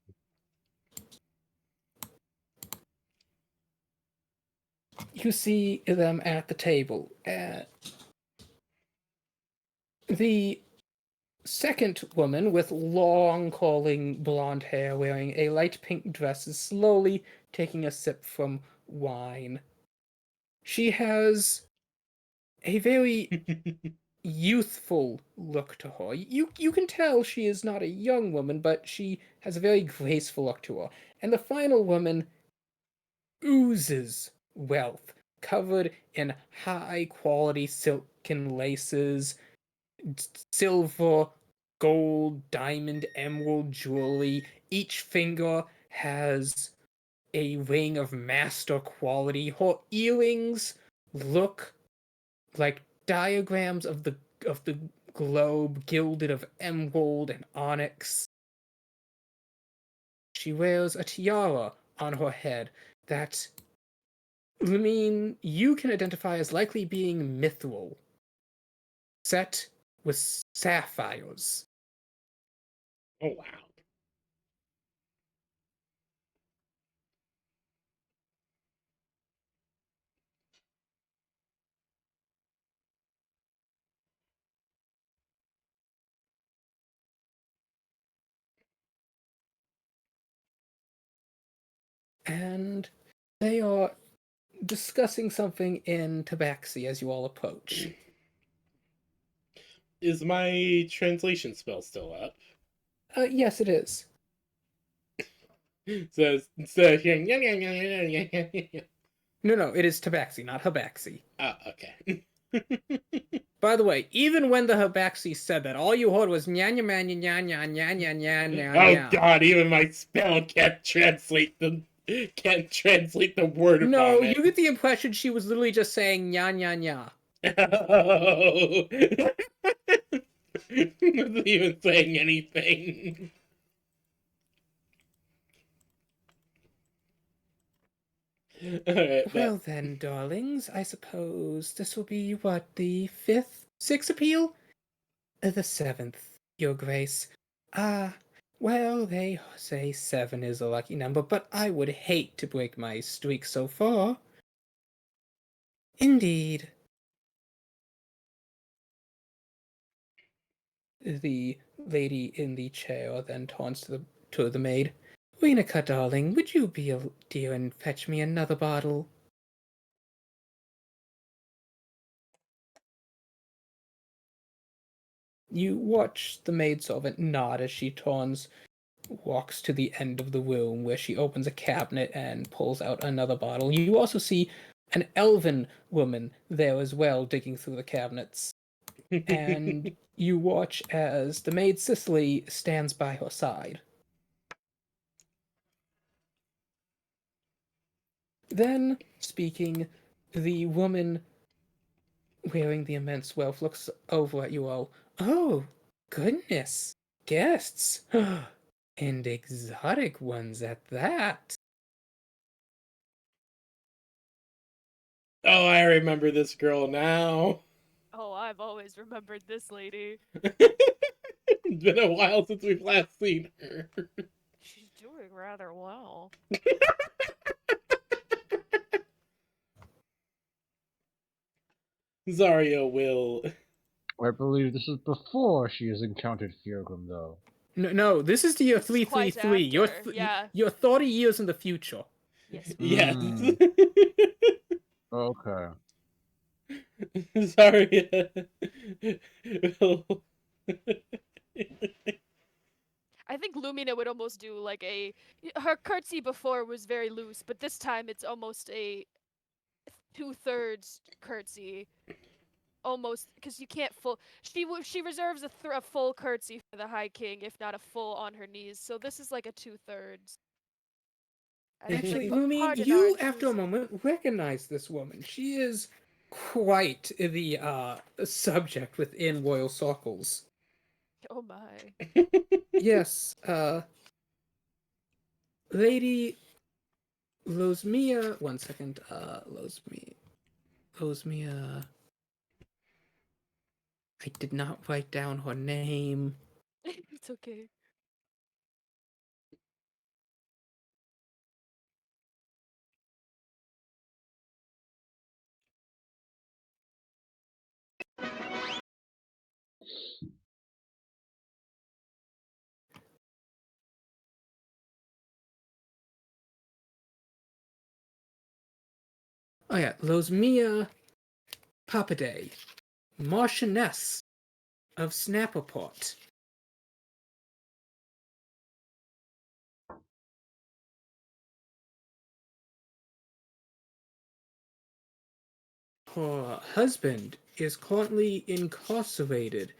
You see them at the table. The second woman with long, curling blonde hair, wearing a light pink dress, is slowly taking a sip from wine. She has a very youthful look to her. You can tell she is not a young woman, but she has a very graceful look to her. And the final woman oozes wealth, covered in high quality silken laces, silver, gold, diamond, emerald jewelry. Each finger has a ring of master quality. Her earrings look like diagrams of the globe, gilded of emerald and onyx. She wears a tiara on her head that you can identify as likely being mithril, set with sapphires. Oh wow. And they are discussing something in Tabaxi as you all approach. Is my translation spell still up? Yes, it is. So No, it is Tabaxi, not Habaxi. ah, okay. By the way, even when the Habaxi said that, all you heard was nya nya nya nya nya nya nya nya nya Oh nya. god, even my spell can't translate the word No, vomit. you get the impression she was literally just saying nya nya nya. Oh. Wasn't even saying anything. Alright, Well then, darlings, I suppose this will be what, the sixth appeal? The seventh, Your Grace. Well, they say 7 is a lucky number, but I would hate to break my streak so far. Indeed. The lady in the chair then turns to the maid. Renica, darling, would you be a dear and fetch me another bottle? You watch the maidservant nod as she walks to the end of the room where she opens a cabinet and pulls out another bottle. You also see an elven woman there as well, digging through the cabinets. And you watch as the maid Cicely stands by her side. Then, speaking, the woman wearing the immense wealth looks over at you all. Oh, goodness, guests. And exotic ones at that. Oh, I remember this girl now. Oh, I've always remembered this lady. It's been a while since we've last seen her. She's doing rather well. Zarya will. I believe this is before she has encountered Fjorgrim, though. No, this is the year This is quite 333. after, yeah. You're 30 years in the future. Yes. Yes. Okay. Zarya will. I think Lumina would almost do like her curtsy before was very loose, but this time it's almost a 2/3 curtsy. Almost, because you can't full. She reserves a full curtsy for the High King, if not a full on her knees. So this is like a 2/3. Actually, Lumi, you, after a moment, recognize this woman. She is quite the subject within royal circles. Oh my. Yes, Lady Losmia. One second, Losmia. I did not write down her name. It's okay. Oh yeah, Losmia Papaday, Marchioness of Snapperpot. Her husband is currently incarcerated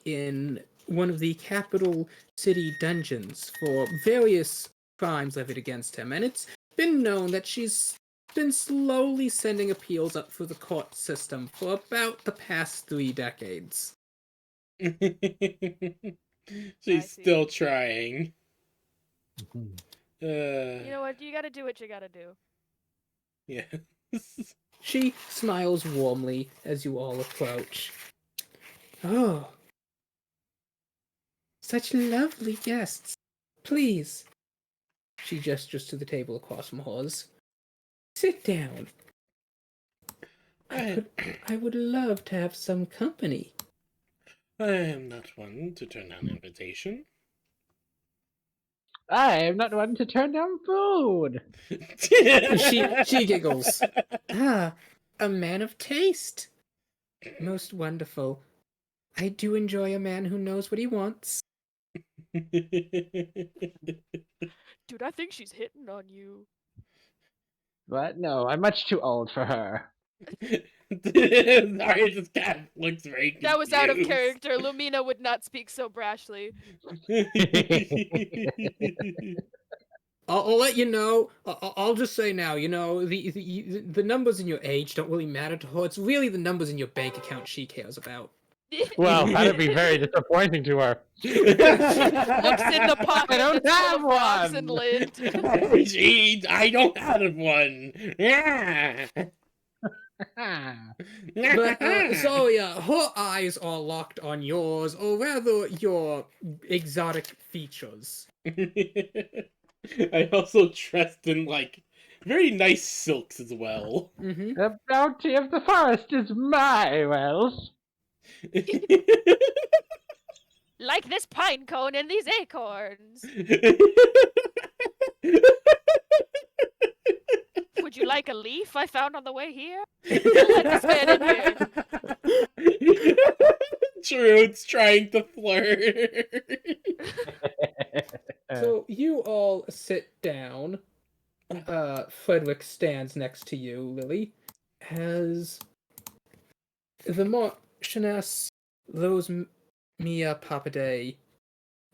in one of the capital city dungeons for various crimes levied against him, and it's been known that she's been slowly sending appeals up through the court system for about the past 3 decades. She's see. still trying. Mhm. You know what? You gotta do what you gotta do. Yeah. She smiles warmly as you all approach. Oh, such lovely guests. Please. She gestures to the table across from hers. Sit down. I would love to have some company. I am not one to turn down an invitation. I am not one to turn down food. She giggles. Ah, a man of taste. Most wonderful. I do enjoy a man who knows what he wants. Dude, I think she's hitting on you. But no, I'm much too old for her. Zarya just kind of looks very confused. That was out of character. Lumina would not speak so brashly. I'll let you know. I'll just say now. You know, the numbers in your age don't really matter to her. It's really the numbers in your bank account she cares about. Well, that'd be very disappointing to her. Looks in the pocket I don't that's full have of rocks and one. lint. Gee, I don't have one. Yeah. But so yeah, her eyes are locked on yours, or rather, your exotic features. I also dressed in like very nice silks as well. Mm-hmm. The bounty of the forest is my wealth. Like this pine cone and these acorns. Would you like a leaf I found on the way here? Let this man in here. True, it's trying to flirt. So you all sit down. Frederick stands next to you, Lily, as the Marchioness Rosemia Papaday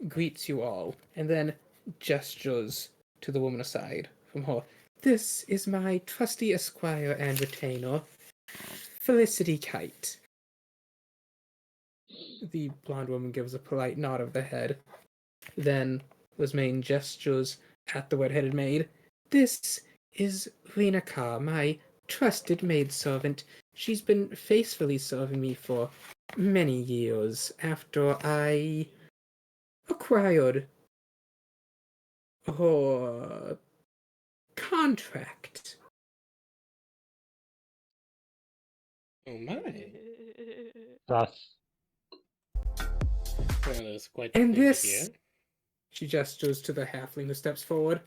greets you all, and then gestures to the woman aside from her. This is my trusty esquire and retainer, Felicity Kite. The blonde woman gives a polite nod of the head. Then Lismane gestures at the red-headed maid. This is Rena Carr, my trusted maidservant. She's been faithfully serving me for many years after I acquired her contract. Oh my. Thus. Well, that's quite And good to this, hear. she gestures to the halfling who steps forward.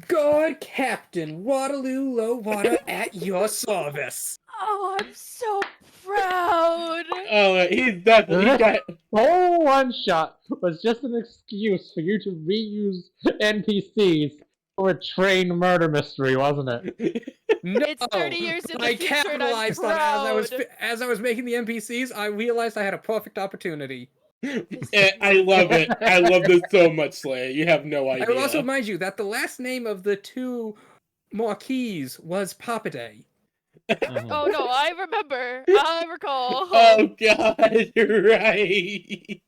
Guard Captain Waterloo Lowwater at your service. Oh, I'm so proud. Oh, he's definitely he got. Whole one shot was just an excuse for you to reuse NPCs for a train murder mystery, wasn't it? No, It's 30 years in the I future and I'm capitalized on it proud. as I was making the NPCs. I realized I had a perfect opportunity. I love it. I love this so much, Slayer. You have no I idea. will also remind you that the last name of the two Marquis was Papaday. Oh no, I remember. I recall. Oh God, you're right.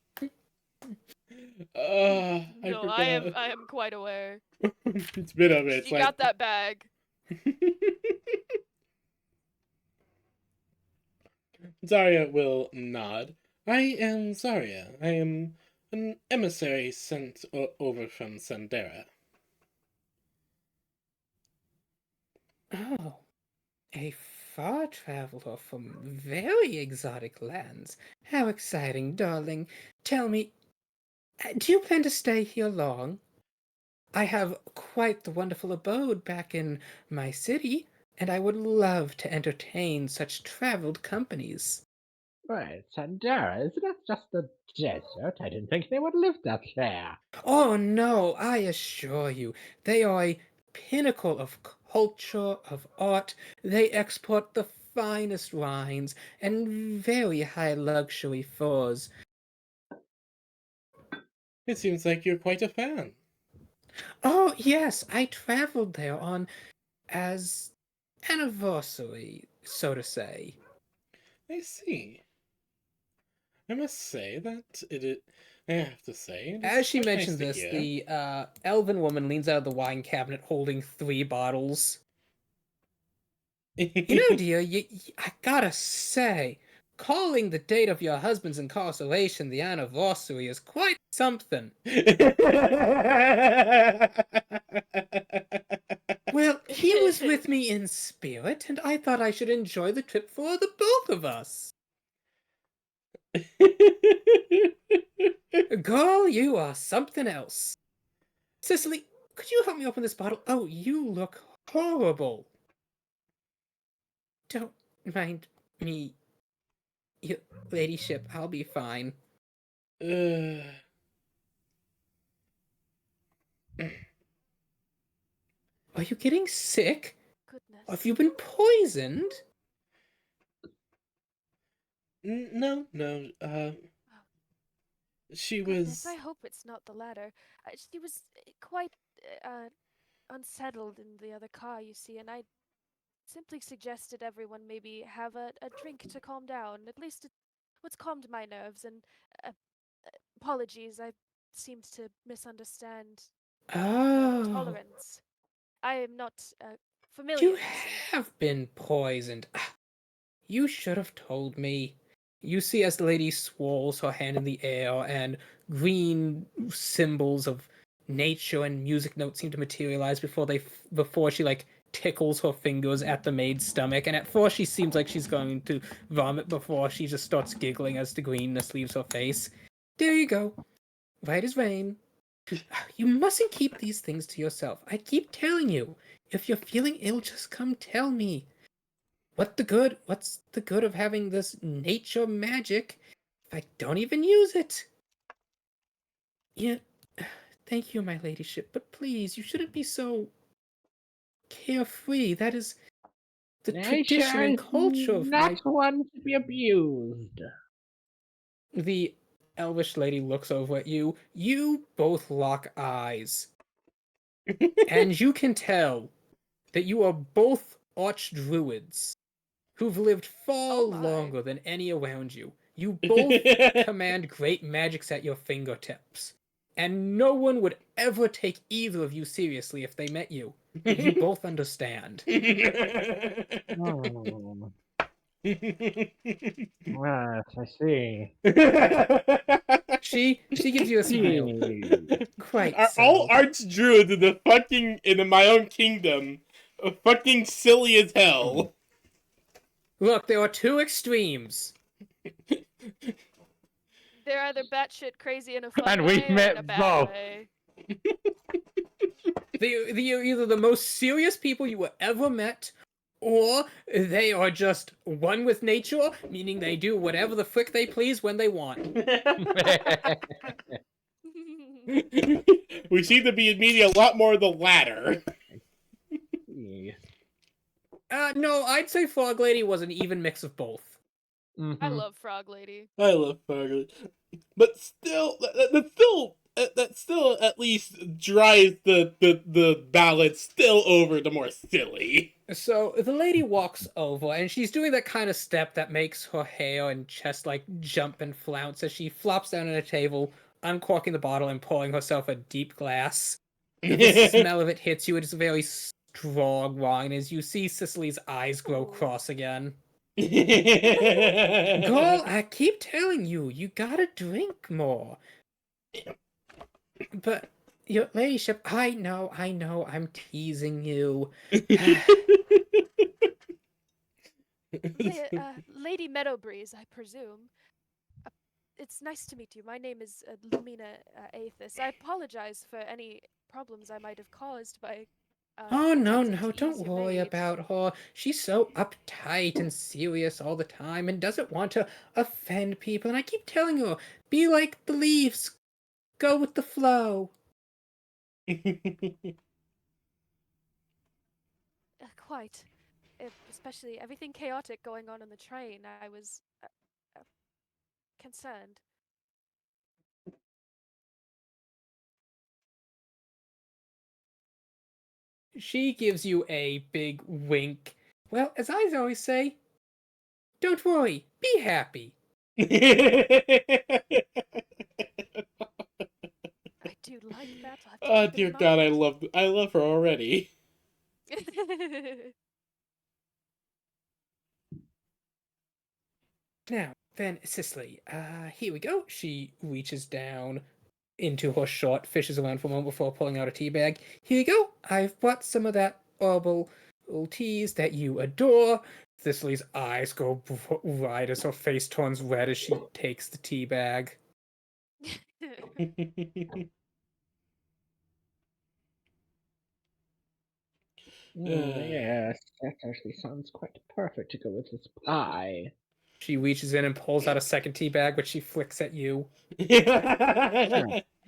I No, forgot. I am quite aware. It's been a bit. It's You like... got that bag. Zarya will nod. I am Zarya. I am an emissary sent over from Sandera. Oh, a far traveler from very exotic lands. How exciting, darling. Tell me, do you plan to stay here long? I have quite the wonderful abode back in my city, and I would love to entertain such traveled companies. Right, Sandera, isn't that just a desert? I didn't think anyone lived up there. Oh no, I assure you, they are a pinnacle of culture, of art. They export the finest wines and very high luxury furs. It seems like you're quite a fan. Oh yes, I traveled there on as anniversary, so to say. I see. I must say that I have to say, it is As she quite mentioned nice to this, hear. the elven woman leans out of the wine cabinet holding 3 bottles. You know, dear, I gotta say, calling the date of your husband's incarceration the anniversary is quite something. Well, he was with me in spirit, and I thought I should enjoy the trip for the both of us. Girl, you are something else. Cicely, could you help me open this bottle? Oh, you look horrible. Don't mind me, your ladyship. I'll be fine. Uh, Are you getting sick? Goodness. Have you been poisoned? no. She Goodness, was. I hope it's not the latter. She was quite unsettled in the other car, you see, and I simply suggested everyone maybe have a drink to calm down. At least what's calmed my nerves, and apologies, I seemed to misunderstand Oh, tolerance. I am not familiar, you you see. have been poisoned. You should have told me. You see, as the lady swirls her hand in the air, and green symbols of nature and music notes seem to materialize before she like tickles her fingers at the maid's stomach. And at first, she seems like she's going to vomit before she just starts giggling as the greenness leaves her face. There you go, right as rain. You mustn't keep these things to yourself. I keep telling you, if you're feeling ill, just come tell me. What's the good of having this nature magic if I don't even use it? Yeah, thank you, my ladyship, but please, you shouldn't be so carefree. That is the tradition Nature and is culture of not my. one to be abused. The elvish lady looks over at you. You both lock eyes. And you can tell that you are both archdruids who've lived far Oh my. longer than any around you. You both command great magics at your fingertips. And no one would ever take either of you seriously if they met you. You both understand. Oh, yes, I see. She gives you a smile. Quite Are so. all archdruids in my own kingdom fucking silly as hell? Look, there are 2 extremes. They're either batshit crazy in a fun And way we've or in met a bad both. way. They're either the most serious people you ever met, or they are just one with nature, meaning they do whatever the frick they please when they want. We seem to be meeting a lot more of the latter. No, I'd say Frog Lady was an even mix of both. I love Frog Lady. I love Farley, but still, that still at least drives the ballad still over the more silly. So the lady walks over, and she's doing that kind of step that makes her hair and chest like jump and flounce as she flops down on a table, uncorking the bottle and pouring herself a deep glass. The smell of it hits you. It is a very strong wine as you see Cicely's eyes grow Ooh. cross again. Girl, I keep telling you, you gotta drink more. But, your ladyship, I know, I'm teasing you. Lady Meadowbreeze, I presume. Uh, it's nice to meet you. My name is Lumina Aethys. I apologize for any problems I might have caused by Oh, no, attempting to don't use your worry maid. about her. She's so uptight and serious all the time and doesn't want to offend people. And I keep telling her, be like the leaves, go with the flow. Quite. Especially everything chaotic going on in the train. I was concerned. She gives you a big wink. Well, as I always say, don't worry, be happy. I do like that. I'll have to Oh keep dear in God, mind. I love her already. Now, then, Cicely, here we go. She reaches down into her short, fishes around for a moment before pulling out a tea bag. Here you go. I've brought some of that herbal teas that you adore. Cicely's eyes go wide as her face turns red as she takes the tea bag. Yes, that actually sounds quite perfect to go with this pie. She reaches in and pulls out a second tea bag, which she flicks at you.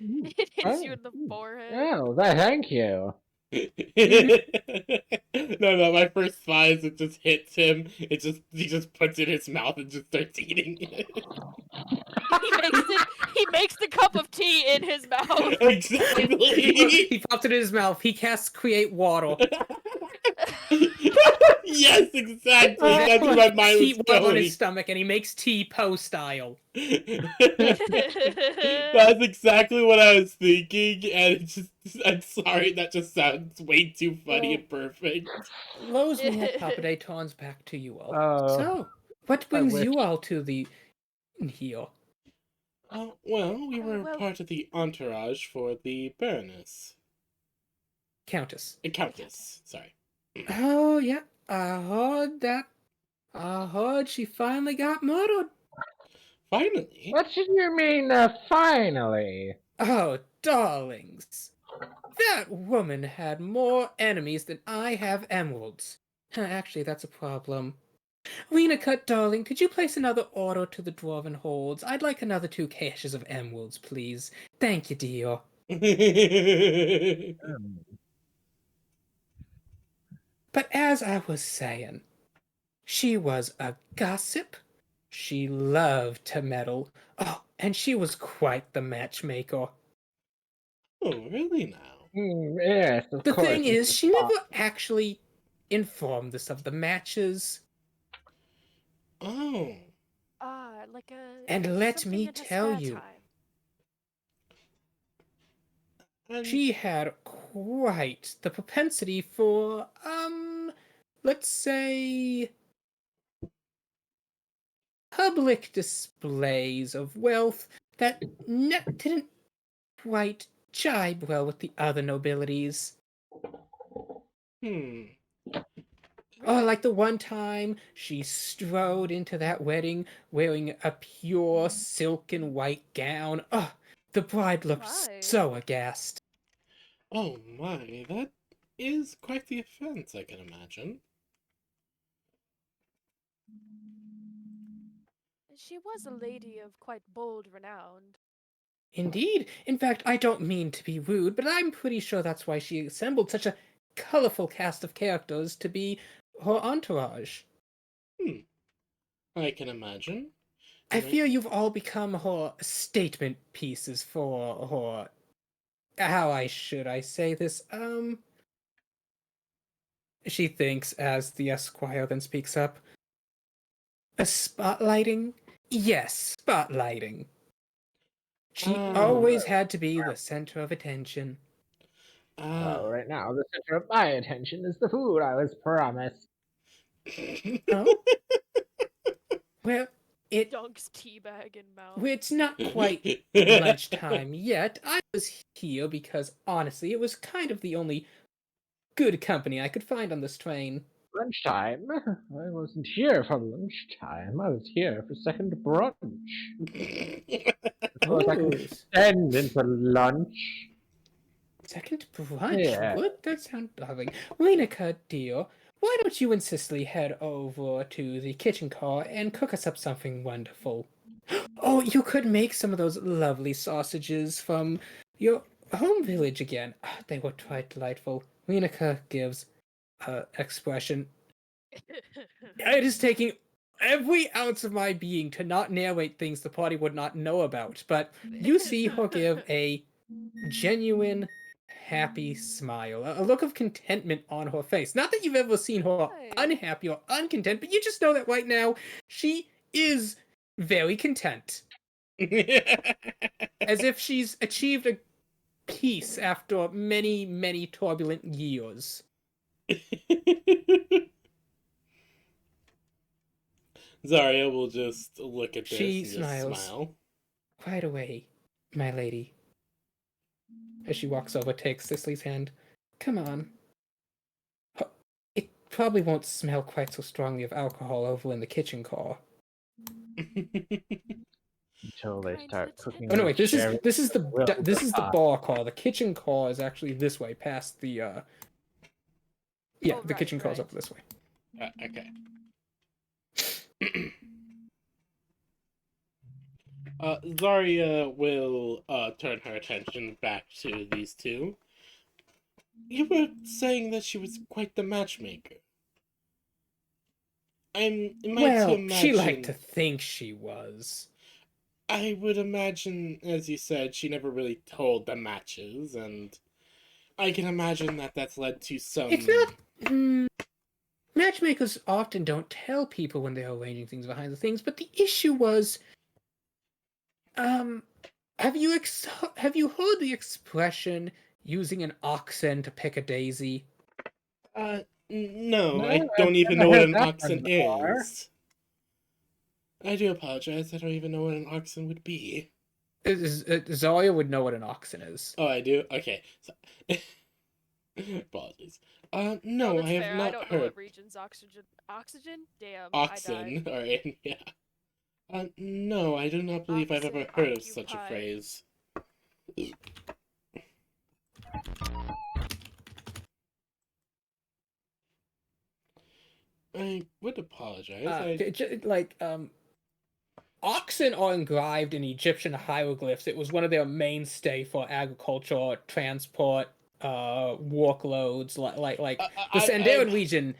Mm, It hits you in the mm. forehead. Oh, thank you. No, my first thought is it just hits him. He just puts it in his mouth and just starts eating it. He makes the cup of tea in his mouth. Exactly. He pops it in his mouth. He casts Create Water. Yes, exactly. Then That's where my mind heat was water on going. his stomach, and he makes tea Poe style. That's exactly what I was thinking, and I'm sorry, that just sounds way too funny and perfect. Lowe's Mia Papaday turns back to you all. Oh, So, what I brings wish. you all to the here? Well, we were well- part of the entourage for the Baroness. Countess. Countess, sorry. Oh, yeah, I heard that. I heard she finally got murdered. Finally. What do you mean, finally? Oh, darlings. That woman had more enemies than I have emeralds. Actually, that's a problem. Cut, darling, could you place another order to the Dwarven Holds? I'd like another 2 caches of emeralds, please. Thank you, dear. Hmm. But as I was saying, she was a gossip. She loved to meddle. Oh, and she was quite the matchmaker. Oh, really now? Yes, of The course. thing is, Mrs. she Fox. never actually informed us of the matches. Oh. Like a. And let something me in her tell spare you, time. And she had quite the propensity for, let's say, public displays of wealth that didn't quite jibe well with the other nobilities. hmm. Oh, like the one time she strode into that wedding wearing a pure silken white gown. Oh, the bride looked My. so aghast. Oh my, that is quite the offense, I can imagine. She was a lady of quite bold renown. Indeed. In fact, I don't mean to be rude, but I'm pretty sure that's why she assembled such a colorful cast of characters to be her entourage. I can imagine. I And fear you've all become her statement pieces for her. How should I say this? She thinks as the Esquire then speaks up. A spotlighting? Yes, spotlighting. She always had to be the center of attention. Right now, the center of my attention is the food I was promised. Oh? Well, it Dunks teabag in mouth. well, it's not quite lunchtime yet. I was here because honestly, it was kind of the only good company I could find on this train. Lunchtime? I wasn't here for lunchtime. I was here for second brunch. So I can Oh, extend into lunch. second brunch? Yeah. What? That sounds lovely. Lenica, dear, why don't you and Cicely head over to the kitchen car and cook us up something wonderful? Oh, you could make some of those lovely sausages from your home village again. Ah, they were quite delightful. Lenica gives expression. It is taking every ounce of my being to not narrate things the party would not know about, but you see her give a genuine, happy smile, a look of contentment on her face. Not that you've ever seen her Right. unhappy or uncontent, but you just know that right now she is very content. As if she's achieved a peace after many, many turbulent years. Zarya will just look at this She and smiles. just smile. Right away, my lady. As she walks over, takes Cicely's hand. Come on. It probably won't smell quite so strongly of alcohol over in the kitchen car. Until they Kind start of cooking. Oh no, wait! This is cherry this is the will this is the car. bar car. The kitchen car is actually this way, past the Yeah, Oh, the right, kitchen car's right. up this way. Okay. Zarya will turn her attention back to these two. You were saying that she was quite the matchmaker. Am I to Well, imagine? she liked to think she was. I would imagine, as you said, she never really told the matches, and I can imagine that that's led to some. It's not. Matchmakers often don't tell people when they're arranging things behind the things, but the issue was, have you heard the expression using an oxen to pick a daisy? No, No, I don't I've even never know what heard an that one oxen before. is. I do apologize. I don't even know what an oxen would be. Zarya would know what an oxen is. Oh, I do. Okay. So... apologies. No, that's I have fair. not I don't know heard what region's oxygen. Damn, I oxen. died. All right. Yeah. No, I do not believe I've ever Oxen heard of such a occupied. phrase. I would apologize. Oxen are engraved in Egyptian hieroglyphs. It was one of their mainstay for agriculture, transport, workloads. Like the Sandaran region.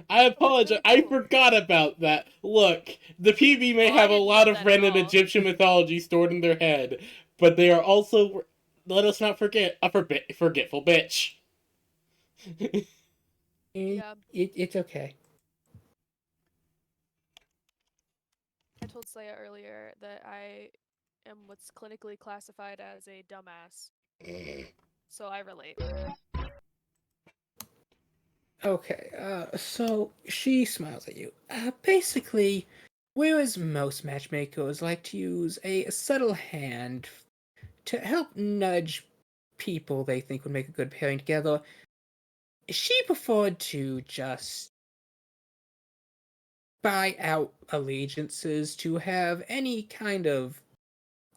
I apologize. I forgot about that. Look, the PB may Oh, I have a didn't lot know of that at random all. Egyptian mythology stored in their head, but they are also, let us not forget, a forgetful bitch. Yeah. It's okay. I told Slaya earlier that I am what's clinically classified as a dumbass, so I relate. Okay, so she smiles at you. Basically, whereas most matchmakers like to use a subtle hand to help nudge people they think would make a good pairing together, she preferred to just buy out allegiances to have any kind of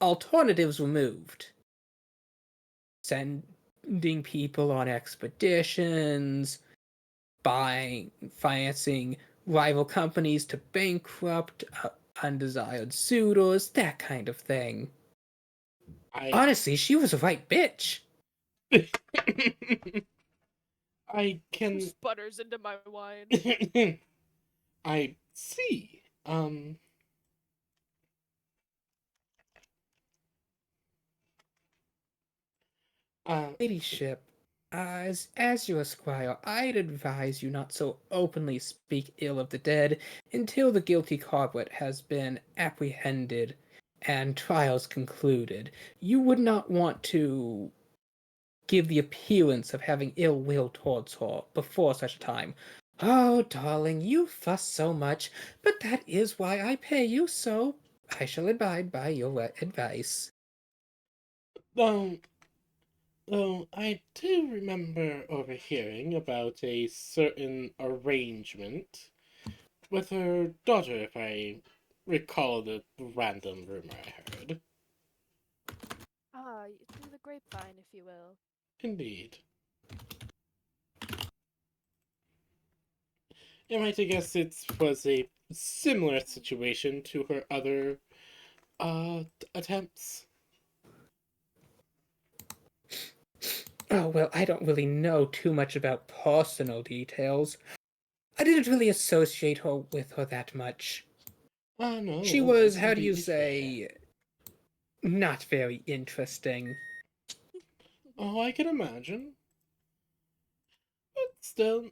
alternatives removed. Sending people on expeditions, financing rival companies to bankrupt undesired suitors, that kind of thing. Honestly, she was a right bitch. I can. Sputters into my wine. I see. Ladyship, as your esquire, I'd advise you not so openly speak ill of the dead until the guilty culprit has been apprehended and trials concluded. You would not want to give the appearance of having ill will towards her before such a time. Oh, darling, you fuss so much, but that is why I pay you, so I shall abide by your advice. Um, I do remember overhearing about a certain arrangement with her daughter, if I recall the random rumor I heard. Through the grapevine, if you will. Indeed. Am I to guess it was a similar situation to her other, attempts? Oh, well, I don't really know too much about personal details. I didn't really associate her with her that much. Ah, no, She well, was, that's how do you completely fair. say, not very interesting. Oh, I can imagine. But still,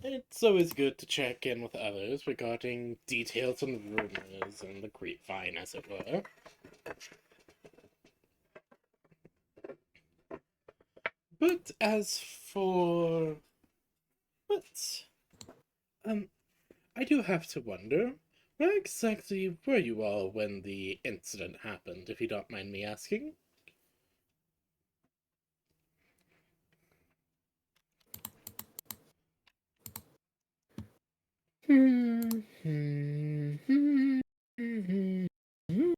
it's always good to check in with others regarding details and rumors and the grapevine, as it were. But as for... But, I do have to wonder, where exactly were you all when the incident happened, if you don't mind me asking? Hmm, hmm, hmm, hmm, hmm,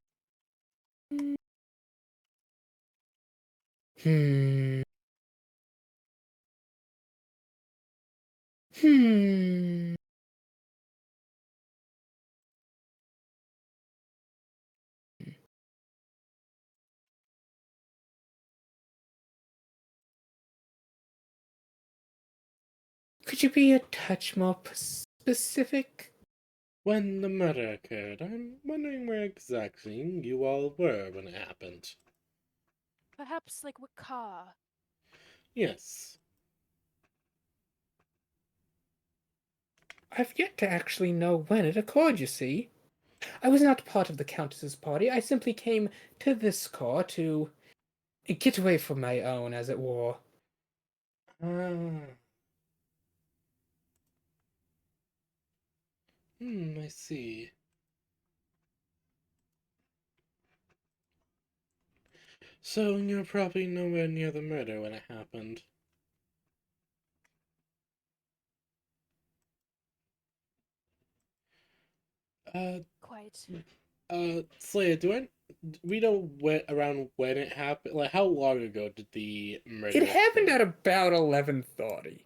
hmm, hmm. Could you be a touch more specific? When the murder occurred, I'm wondering where exactly you all were when it happened. Perhaps like what car? Yes. I've yet to actually know when it occurred, you see. I was not part of the Countess's party. I simply came to this car to get away from my own, as it were. Ah. I see. So you're probably nowhere near the murder when it happened. Uh, Quite. Slayer, we know around when it happened? Like, how long ago did the It murder happened occur? at about 11:30.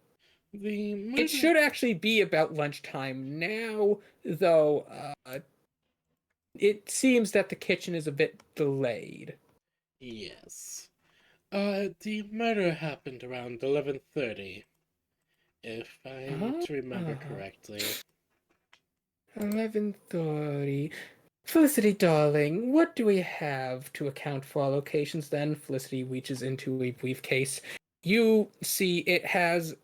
The It murder... should actually be about lunchtime now, though it seems that the kitchen is a bit delayed. Yes. The murder happened around 11:30, if I'm Oh, to remember correctly. 11:30. Felicity, darling, what do we have to account for our locations then? Felicity reaches into a briefcase. You see it has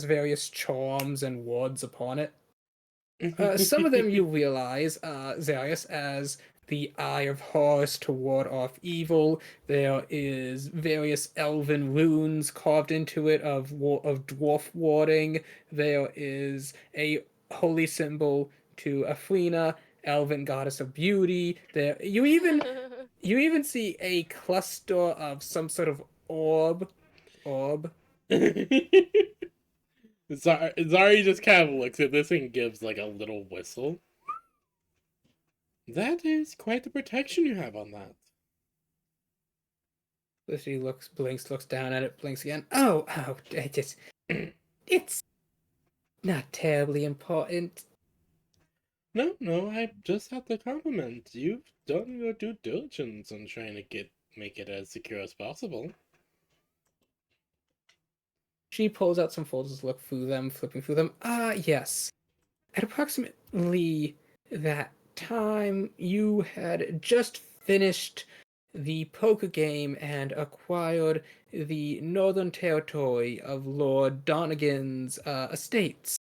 various charms and words upon it. Some of them you realize, Zarius, as the Eye of Horus to ward off evil. There is various elven runes carved into it of dwarf warding. There is a holy symbol to Afrina, elven goddess of beauty. You even see a cluster of some sort of orb. Zari just kind of looks at this and gives like a little whistle. That is quite the protection you have on that. Felicity looks down at it, blinks again. Oh, it's not terribly important. No, I just had to compliment. You've done your due diligence on trying to make it as secure as possible. She pulls out some folders, look through them, flipping through them. Yes. At approximately that time, you had just finished the poker game and acquired the northern territory of Lord Donegan's estates.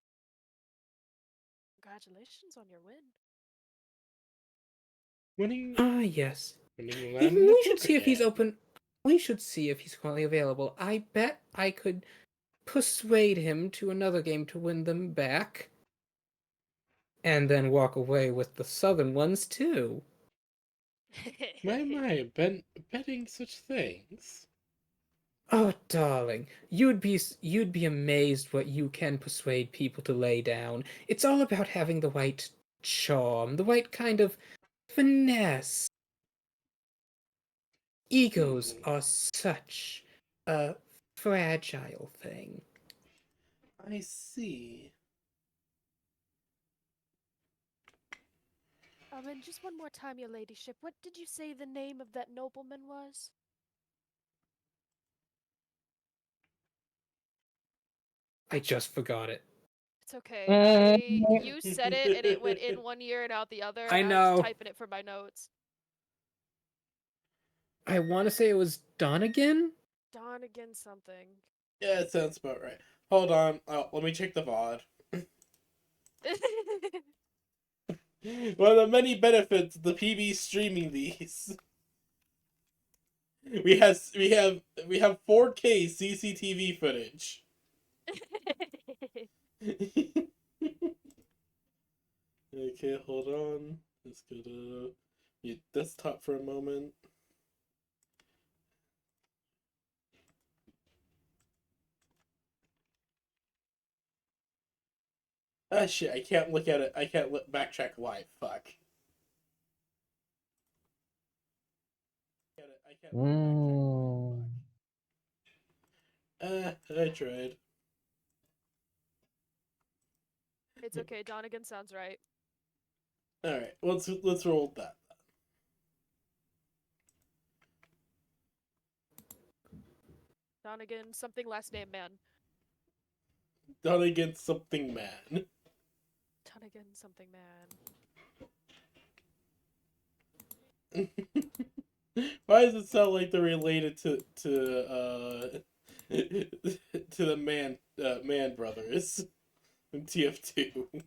Congratulations on your win. Yes. Winning land in the We should poker see if he's game. open. We should see if he's currently available. I bet I could persuade him to another game to win them back, and then walk away with the southern ones too. My, betting such things. Oh, darling, you'd be amazed what you can persuade people to lay down. It's all about having the right charm, the right kind of finesse. Egos are such a fragile thing. I see. And just one more time, your ladyship. What did you say the name of that nobleman was? I just forgot it. It's okay. Mm. You said it and it went in one ear and out the other. I and I was know. just typing it for my notes. I want to say it was Donegan? Donegan something. Yeah, it sounds about right. Hold on. Oh, let me check the VOD. One of the many benefits of the PB streaming these. We have 4K CCTV footage. Okay, hold on. Let's go to your desktop for a moment. Ah, shit, I can't look at it. I can't backtrack live. Fuck. I can't Mm. I tried. It's okay. Donegan sounds right. Alright, let's roll with that. Donegan something last name man. Done against something man. Donegan something man. Why does it sound like they're related to to the Man Brothers in TF2?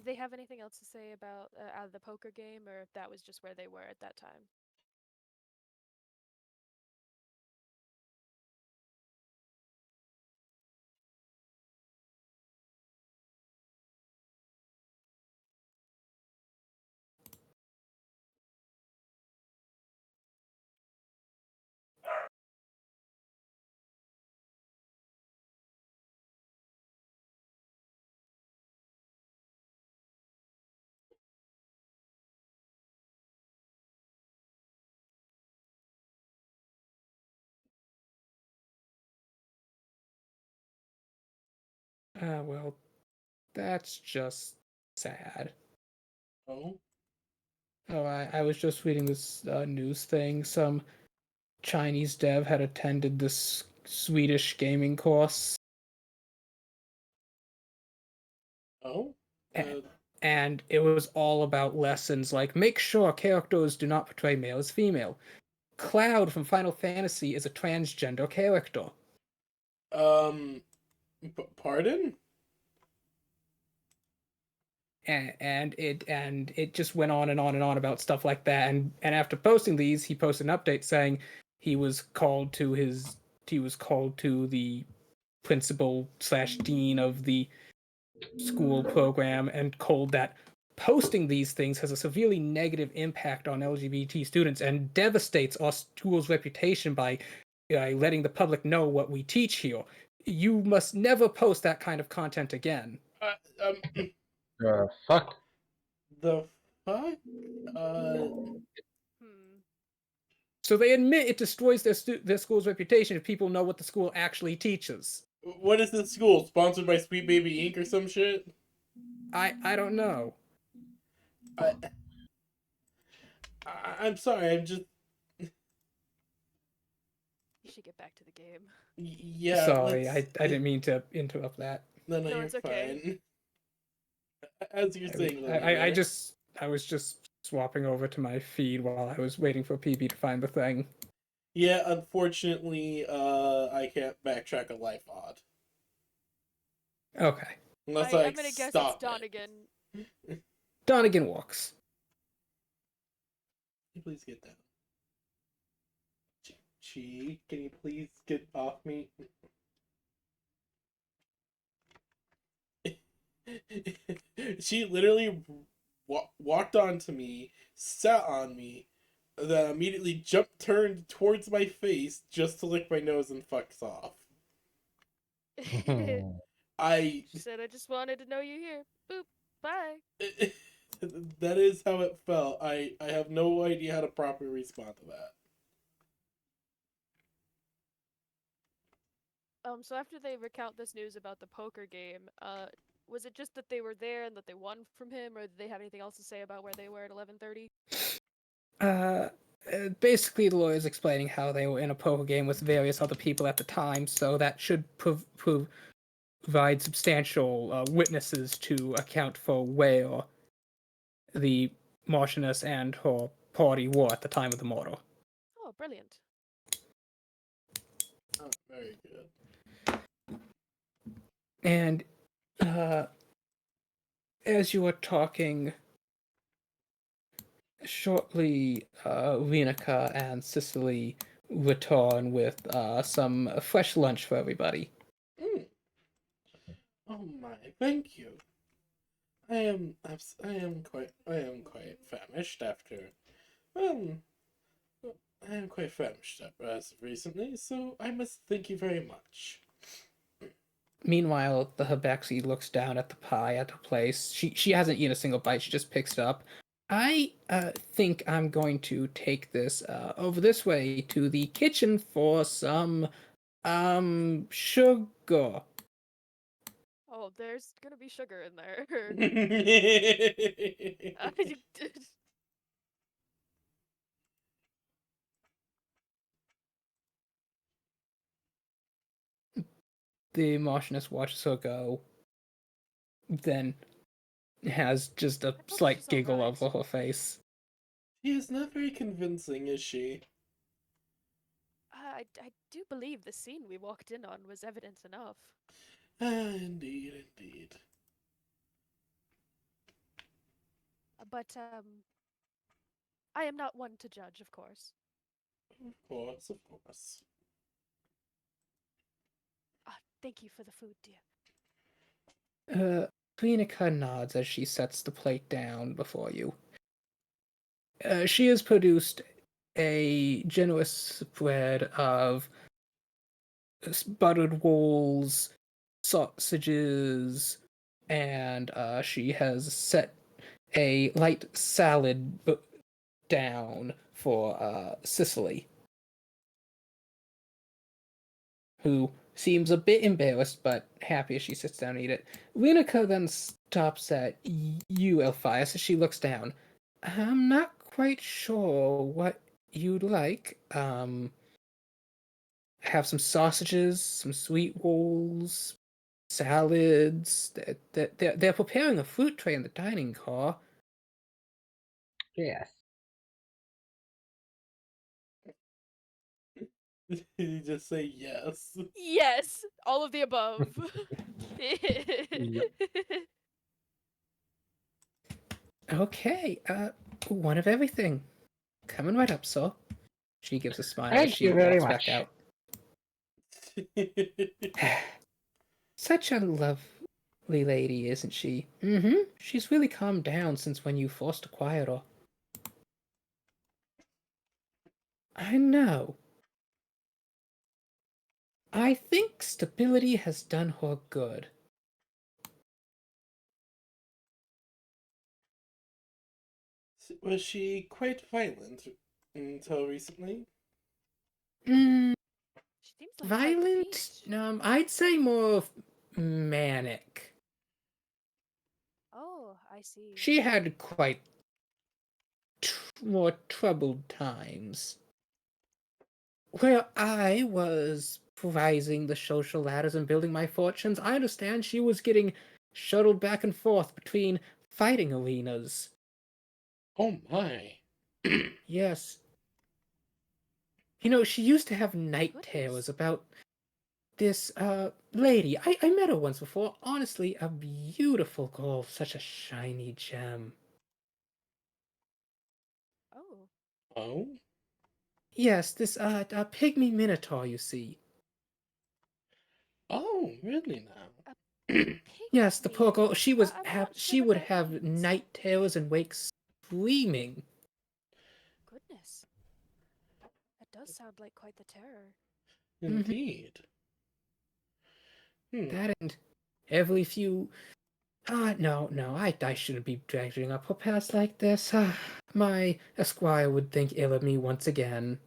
Do they have anything else to say about out of the poker game, or if that was just where they were at that time? Well, that's just sad. Oh? Oh, I was just reading this news thing. Some Chinese dev had attended this Swedish gaming course, Oh? a- and it was all about lessons like make sure characters do not portray male as female. Cloud from Final Fantasy is a transgender character. Um, pardon? And it just went on and on and on about stuff like that. And after posting these, he posted an update saying he was called to the principal slash dean of the school program and told that posting these things has a severely negative impact on LGBT students and devastates our school's reputation by letting the public know what we teach here. You must never post that kind of content again. Fuck. The fuck? Hmm. So they admit it destroys their school's reputation if people know what the school actually teaches. What is this school? Sponsored by Sweet Baby Inc. or some shit? I don't know. I'm sorry, I'm just... should get back to the game. Yeah. Sorry, let's- I didn't mean to interrupt that. No, No, you're it's okay. fine. As you're saying, I was just swapping over to my feed while I was waiting for PB to find the thing. Yeah, unfortunately, I can't backtrack a life odd. Okay. Unless I'm gonna guess it's stop it. Donegan. Donegan walks. Can you please get down? Chi, can you please get off me? She literally walked onto me, sat on me, then immediately turned towards my face just to lick my nose and fucks off. I She said, "I just wanted to know you're here. Boop. Bye." that is how it felt. I have no idea how to properly respond to that. So after they recount this news about the poker game, was it just that they were there and that they won from him, or did they have anything else to say about where they were at 11:30? Basically, the lawyer's explaining how they were in a poker game with various other people at the time, so that should provide substantial witnesses to account for where the Marchioness and her party were at the time of the murder. Oh, brilliant. Oh, very good. And as you were talking, shortly, Rinika and Cicely return with some fresh lunch for everybody. Mm. Oh my, thank you. I am quite famished after. I am quite famished as of recently, so I must thank you very much. Meanwhile, the Habaxi looks down at the pie at the place. She hasn't eaten a single bite. She just picks it up. I think I'm going to take this over this way to the kitchen for some sugar. Oh, there's gonna be sugar in there. The Marchioness watches her go, then has just a thought slight she's giggle alright. over her face. She is not very convincing, is she? I do believe the scene we walked in on was evidence enough. Indeed, indeed. But, I am not one to judge, of course. Of course, of course. Thank you for the food, dear. Klinika nods as she sets the plate down before you. She has produced a generous spread of buttered rolls, sausages, and she has set a light salad down for Cicely, who seems a bit embarrassed but happy as she sits down to eat it. Rinika then stops at you, Elphias, as she looks down. I'm not quite sure what you'd like. Have some sausages, some sweet rolls, salads. They're preparing a fruit tray in the dining car. Yes. You just say yes. Yes! All of the above. Okay, one of everything. Coming right up, sir. She gives a smile as Thank she you very walks back much. out. Such a lovely lady, isn't she? Mm-hmm. She's really calmed down since when you first acquired her. I know. I think stability has done her good. Was she quite violent until recently? Mm, She seems like quite the violent? beast. I'd say more of manic. Oh, I see. She had quite more troubled times. Where I was rising the social ladders and building my fortunes, I understand she was getting shuttled back and forth between fighting arenas. Oh my. Yes. She used to have night terrors about this lady. I met her once before. Honestly, a beautiful girl, such a shiny gem. Oh, Oh? Yes, this pygmy minotaur, you see. Oh, really now? Yes, the poor girl. pygmy. I'm not She sure what would that have means. night terrors and wake screaming. Goodness, that does sound like quite the terror. Indeed. That and every few. No, I shouldn't be dragging up her past like this. My esquire would think ill of me once again.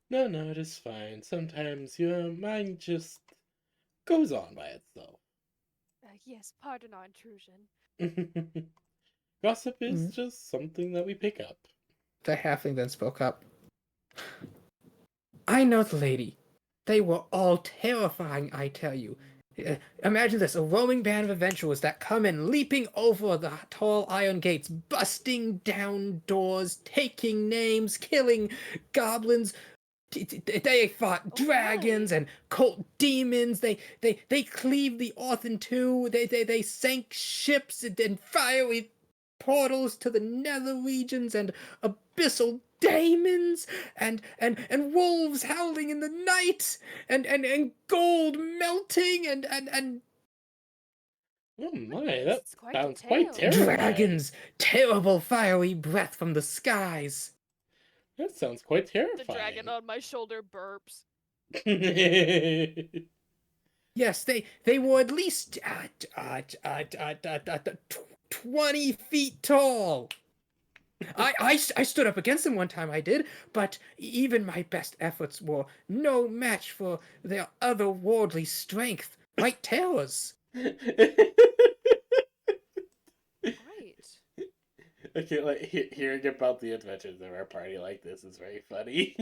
No, it is fine. Sometimes your mind just goes on by itself. Yes, pardon our intrusion. Gossip is Mm. just something that we pick up. The halfling then spoke up. I know the lady. They were all terrifying, I tell you. Imagine this, a roaming band of adventurers that come in, leaping over the tall iron gates, busting down doors, taking names, killing goblins. They fought Oh dragons my. and cult demons. They cleaved the earth in two. They sank ships and fiery portals to the nether regions and abyssal daemons and wolves howling in the night and gold melting and Oh my, Goodness, that it's quite the sounds quite tale. terrifying. dragons, terrible fiery breath from the skies. That sounds quite The terrifying. dragon on my shoulder burps. Yes, they were at least 20 feet tall. I stood up against them one time, I did, but even my best efforts were no match for their otherworldly strength. Right towers. Right. Okay, like hearing about the adventures of our party like this is very funny.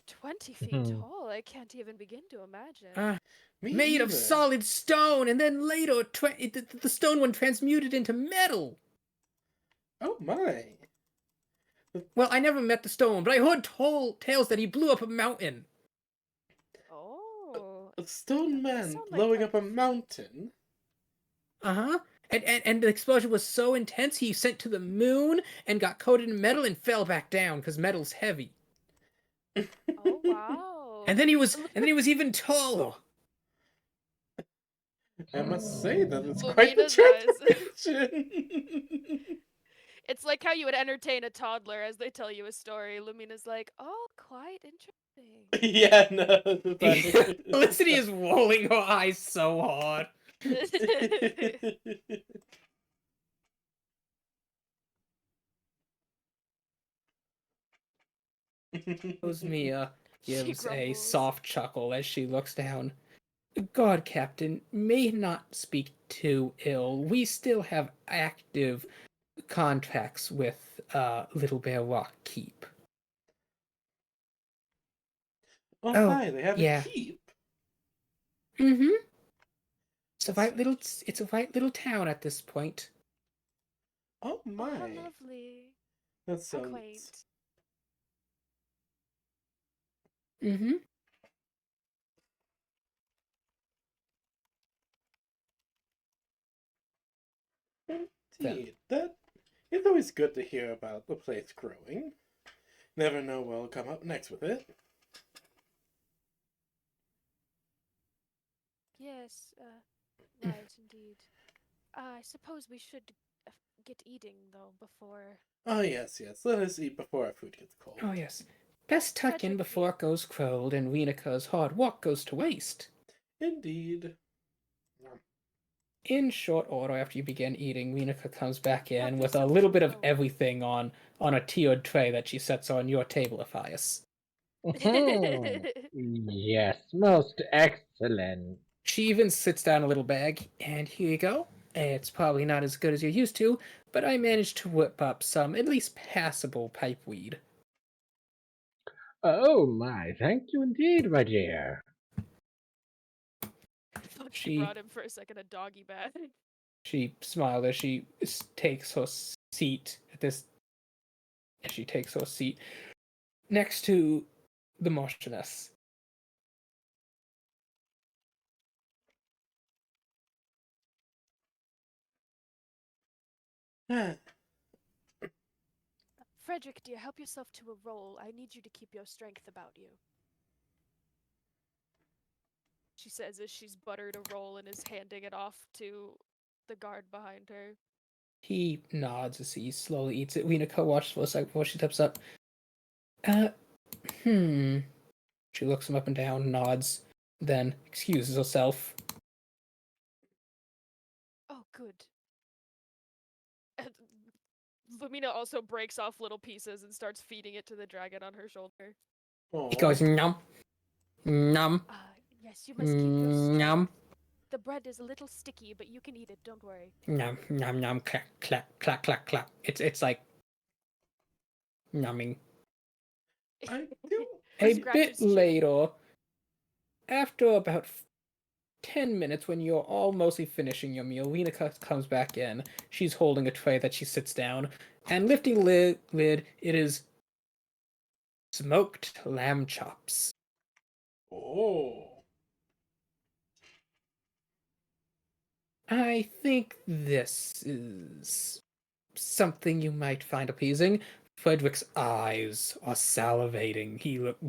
20 feet Mhm. tall? I can't even begin to imagine. Me Made of either. solid stone, and then later the stone one transmuted into metal. Oh my. Well, I never met the stone, but I heard tales that he blew up a mountain. Oh, A stone that does man sound like blowing quite up a the feat. mountain? Uh-huh. And the explosion was so intense he sent to the moon and got coated in metal and fell back down because metal's heavy. Oh wow. And then he was even taller. I must say that it's quite the Lumina's eyes. transformation. It's like how you would entertain a toddler as they tell you a story. Lumina's like, oh, quite interesting. Yeah, no. Felicity is rolling her eyes so hard. Osmia She gives a grumbles. soft chuckle as she looks down. God, Captain, may not speak too ill. We still have active contracts with Little Bear Rock Keep. Oh, Oh, hi, they have yeah. a keep. Mm-hmm. It's That's- a right little town at this point. Oh Oh, how my. lovely. That How sounds. quaint. Mm-hmm. Indeed. That it's always good to hear about the place growing. Never know what'll come up next with it. Yes, right indeed. I suppose we should get eating, though, before... Oh yes. Let us eat before our food gets cold. Oh, yes. Best tuck Such in a before it goes cold and Reena's hard work goes to waste. Indeed. In short order, after you begin eating, Rena comes back in Help with a yourself little to bit of go. everything on a tiered tray that she sets on your table, Aphias. Mhm. Yes, most excellent. She even sits down a little bag, and here you go. It's probably not as good as you're used to, but I managed to whip up some at least passable pipeweed. Oh my, thank you indeed, my dear. Thought She- she brought him for a second a doggy bag. She smiled as she takes her seat at this. As she takes her seat next to the Marchioness. Frederick, dear, help yourself to a roll. I need you to keep your strength about you. She says as she's buttered a roll and is handing it off to the guard behind her. He nods as he slowly eats it. Wieneke watches for a second before she steps up. She looks him up and down, nods, then excuses herself. Oh, good. And Lumina also breaks off little pieces and starts feeding it to the dragon on her shoulder. He goes, nom, nom, Yes, you must keep your strength. nom, The bread is a little sticky, but you can eat it, don't worry. nom, nom, nom, clack, clack, clack, clack, clack. It's like numbing. I do. A Scratches bit chin. later, after about 10 minutes, when you're all mostly finishing your meal, Wieneke comes back in. She's holding a tray that she sits down, and lifting the lid, it is smoked lamb chops. Oh. I think this is something you might find appeasing. Frederick's eyes are salivating.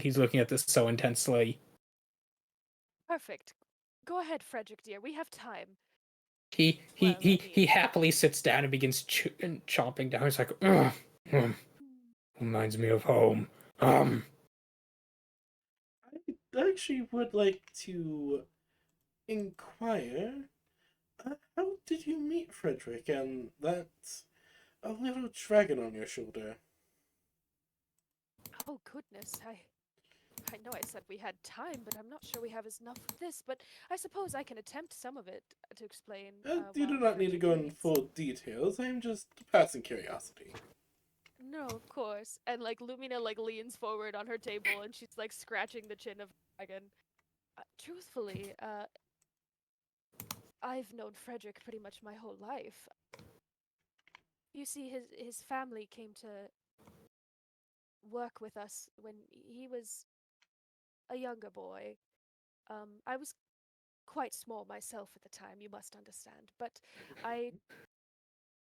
He's looking at this so intensely. Perfect. Go ahead, Frederick, dear. We have time. He happily sits down and begins chomping down. He's like, "Ugh, reminds me of home. I actually would like to inquire, how did you meet Frederick and that a little dragon on your shoulder? Oh, goodness. I know I said we had time, but I'm not sure we have enough of this. But I suppose I can attempt some of it to explain. You do while not need to Frederick go in eats. full details. I'm just passing curiosity. No, of course. And like Lumina like leans forward on her table and she's like scratching the chin of the dragon. Truthfully, I've known Frederick pretty much my whole life. You see, his family came to work with us when he was a younger boy. I was quite small myself at the time, you must understand, but I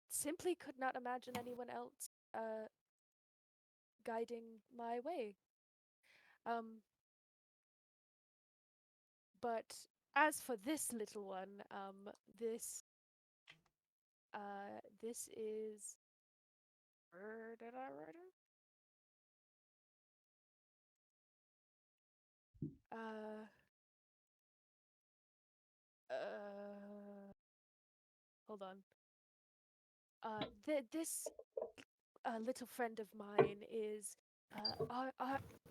simply could not imagine anyone else guiding my way. But as for this little one, this is. Where did I write it? Hold on. This little friend of mine is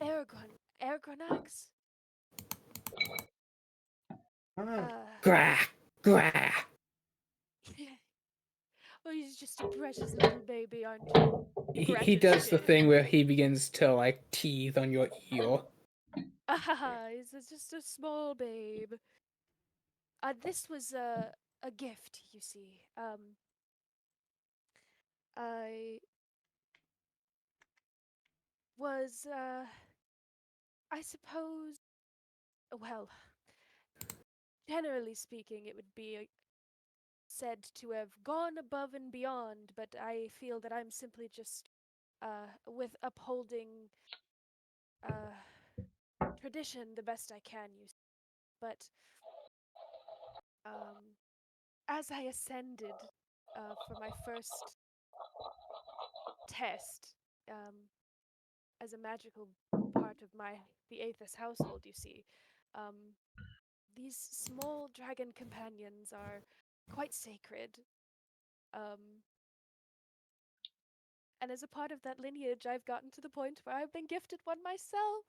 Aragon. Aragonax? Grah, grah. Well, he's just a precious little baby, aren't you? He Scratches does the chin. thing where he begins to like teeth on your ear. He's just a small babe. This was a gift, you see. I was, I suppose, well, generally speaking, it would be said to have gone above and beyond, but I feel that I'm simply just, with upholding, tradition the best I can, you see. But, as I ascended, for my first test, as a magical part of the Aethys household, you see, these small dragon companions are quite sacred. And as a part of that lineage, I've gotten to the point where I've been gifted one myself.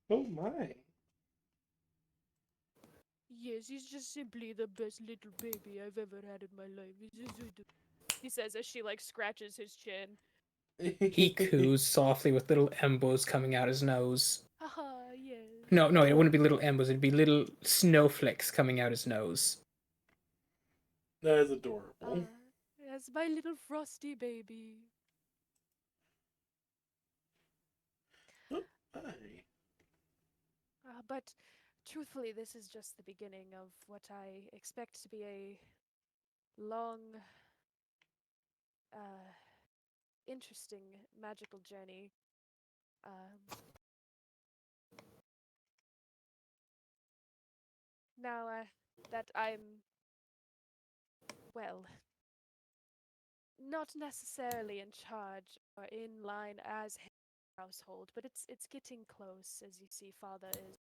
Oh my. Yes, he's just simply the best little baby I've ever had in my life. He says as she like scratches his chin. He coos softly with little embos coming out his nose. Haha, yes. No, no, it wouldn't be little embos. It'd be little snowflakes coming out his nose. That is adorable. As my little frosty baby. Oh, hi. But truthfully, this is just the beginning of what I expect to be a long, interesting, magical journey. Now that I'm, well, not necessarily in charge or in line as head of the household, but it's getting close. As you see, father is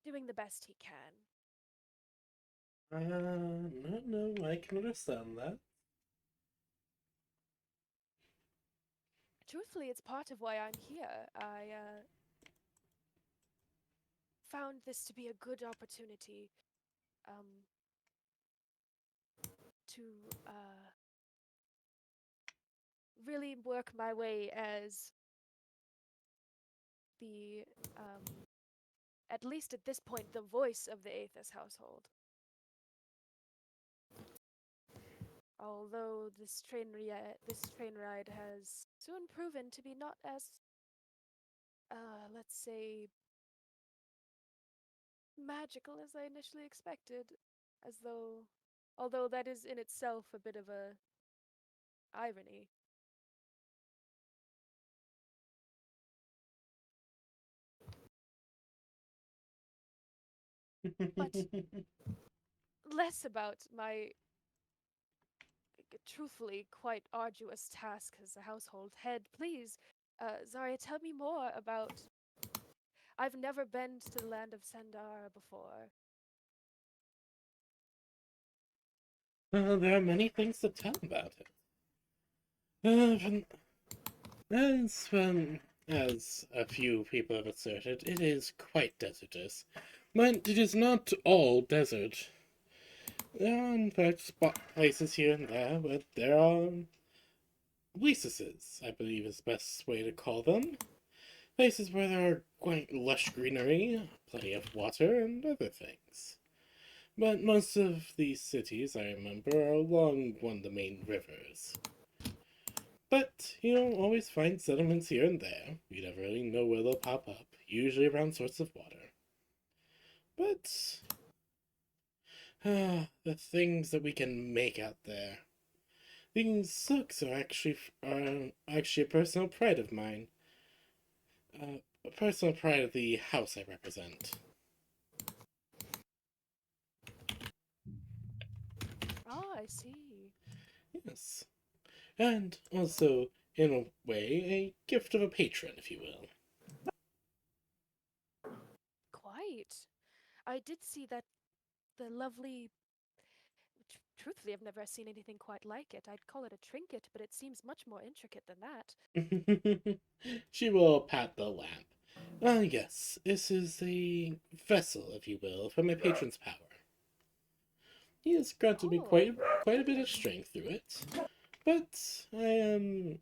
doing the best he can. No, I can understand that. Truthfully, it's part of why I'm here. I found this to be a good opportunity to really work my way as the, at least at this point, the voice of the Aethys household. Although this train ride has soon proven to be not as, let's say, magical as I initially expected, although that is in itself a bit of a irony. But less about my truthfully quite arduous task as a household head. Please, Zarya, tell me more about. I've never been to the land of Sandara before. There are many things to tell about it. As a few people have asserted, it is quite desertous. But it is not all desert. There are, in fact, spot places here and there, but there are oases, I believe is the best way to call them. Places where there are quite lush greenery, plenty of water, and other things. But most of these cities, I remember, are along one of the main rivers. But you'll always find settlements here and there. You never really know where they'll pop up, usually around sources of water. But the things that we can make out there. These sooks are actually a personal pride of mine. A personal pride of the house I represent. Ah, I see. Yes. And also, in a way, a gift of a patron, if you will. Quite. I did see that the lovely. Truthfully, I've never seen anything quite like it. I'd call it a trinket, but it seems much more intricate than that. She will pat the lamp. Ah, yes, this is a vessel, if you will, for my patron's power. He has granted me Oh, quite a bit of strength through it, but I am.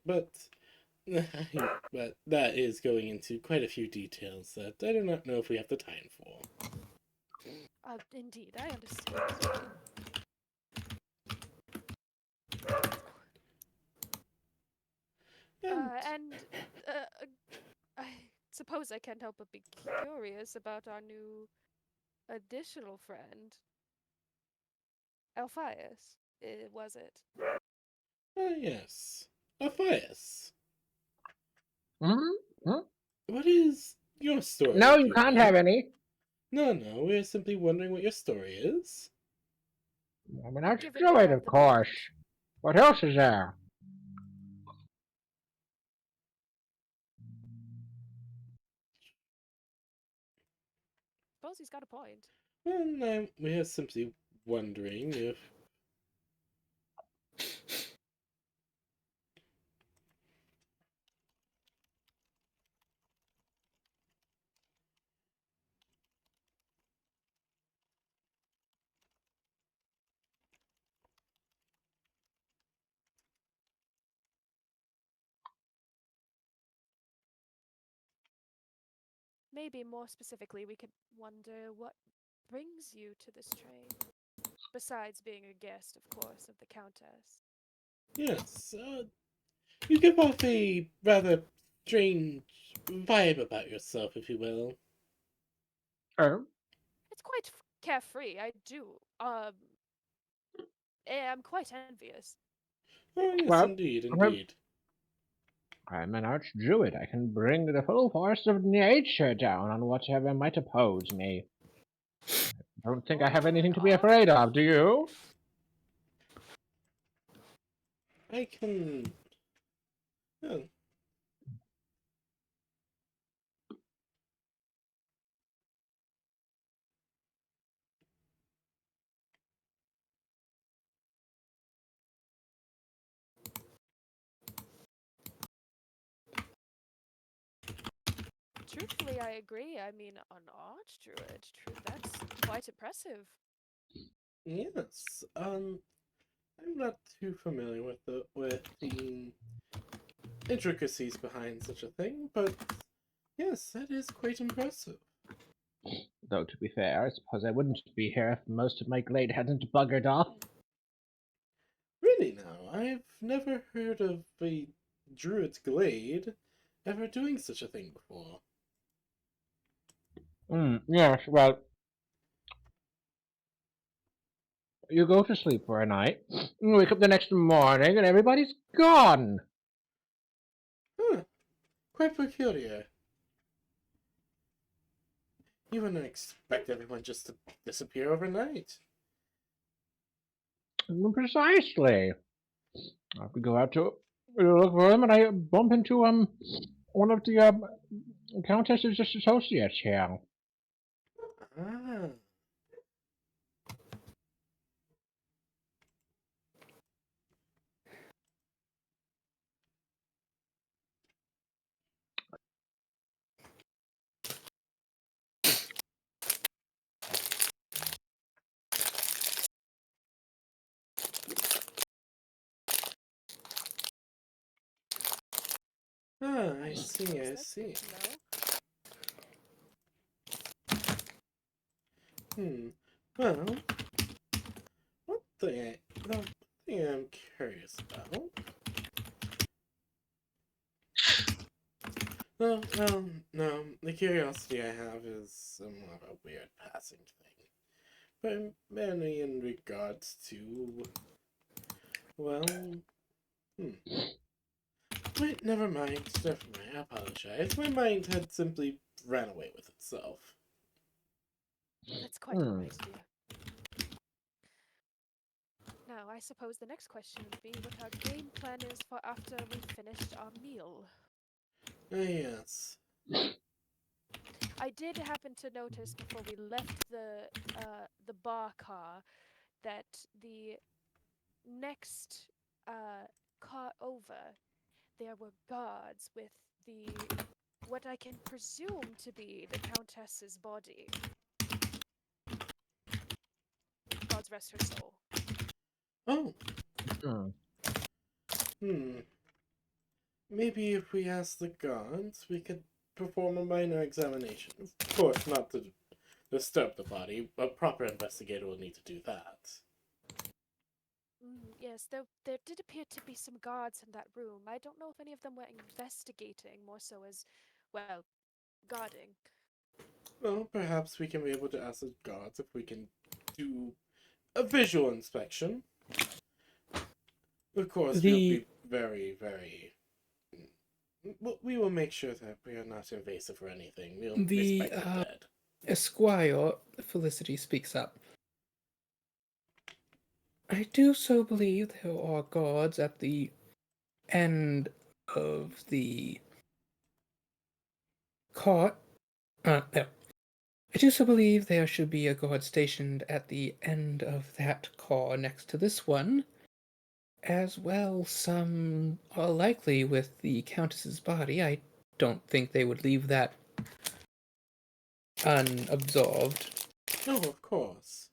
But that is going into quite a few details that I do not know if we have the time for. indeed, I understand. And And I suppose I can't help but be curious about our new additional friend, Alphias. Was it? yes, Aphias, Hmm? Hmm? what is your story? No, If you you can't will? have any. No, we're simply wondering what your story is. I mean, that's Given we it, have of the course. moment. What else is there? Suppose he's got a point. Well, we're simply wondering if maybe more specifically, we could wonder what brings you to this train. Besides being a guest, of course, of the Countess. Yes, you give off a rather strange vibe about yourself, if you will. Oh, It's quite carefree. I do. I'm quite envious. Oh, yes, well, indeed, I'm indeed. I'm an archdruid. I can bring the full force of nature down on whatever might oppose me. I don't think I have Oh, anything an to be afraid of, do you? I can. Oh, Truthfully, I agree. I mean, an archdruid, that's quite impressive. yes. I'm not too familiar with the intricacies behind such a thing, but yes, that is quite impressive. Though, to be fair, I suppose I wouldn't be here if most of my glade hadn't buggered off. Really now, I've never heard of a druid's glade ever doing such a thing before. Yes, well, you go to sleep for a night, and wake up the next morning, and everybody's gone. Huh, quite peculiar. You wouldn't expect everyone just to disappear overnight. Precisely. I could go out to look for them, and I bump into one of the Countess's associates here. Ah, I see, I That's see. good to know. Well, the thing I'm curious about. No, the curiosity I have is somewhat of a weird passing thing. But mainly in regards to, well, wait, never mind, I apologize. My mind had simply ran away with itself. That's quite alright, dear. Now, I suppose the next question would be what our game plan is for after we've finished our meal. Yes. I did happen to notice before we left the bar car that the next car over, there were guards with the what I can presume to be the Countess's body. God's rest her soul. Oh, Hmm. maybe if we ask the guards, we could perform a minor examination. Of course, not to disturb the body. A proper investigator will need to do that. Yes, there did appear to be some guards in that room. I don't know if any of them were investigating, more so as, well, guarding. Well, perhaps we can be able to ask the guards if we can do a visual inspection. Of course, we'll be very, very. We will make sure that we are not invasive or anything. We'll respect the dead. Esquire, Felicity speaks up. I do so believe there are guards at the end of the cart. No. I do so believe there should be a guard stationed at the end of that car next to this one. As well, some are likely with the Countess's body. I don't think they would leave that unobserved. No, of course.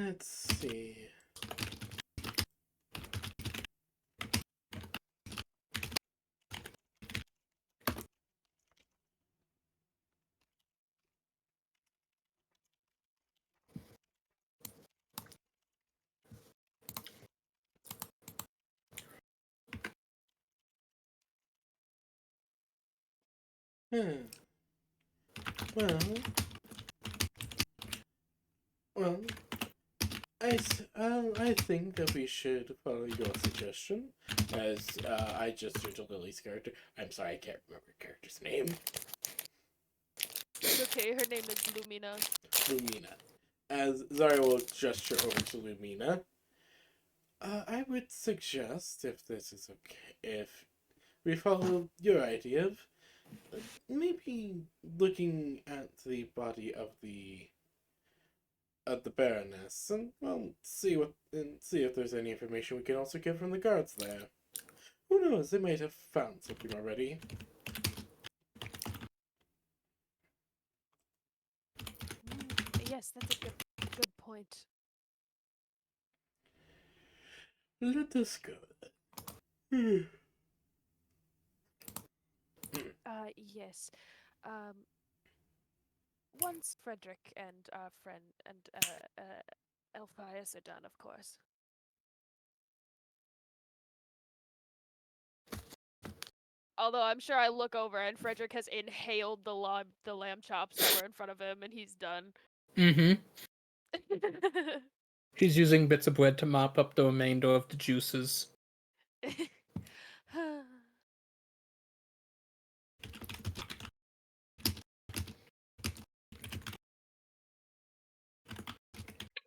Let's see. Hmm. Well, well, I think that we should follow your suggestion, as I gestured to Lily's character. I'm sorry, I can't remember her character's name. It's okay, her name is Lumina. Lumina. As Zarya will gesture over to Lumina, I would suggest, if this is okay, if we follow your idea of maybe looking at the body of the Baroness, and well, see if there's any information we can also get from the guards there. Who knows? They might have found something already. Yes, that's a good point. Let us go. Yes. Once Frederick and our friend and Elphias are done, of course. Although I'm sure I look over and Frederick has inhaled the lamb chops that were in front of him, and he's done. Mm-hmm. He's using bits of bread to mop up the remainder of the juices.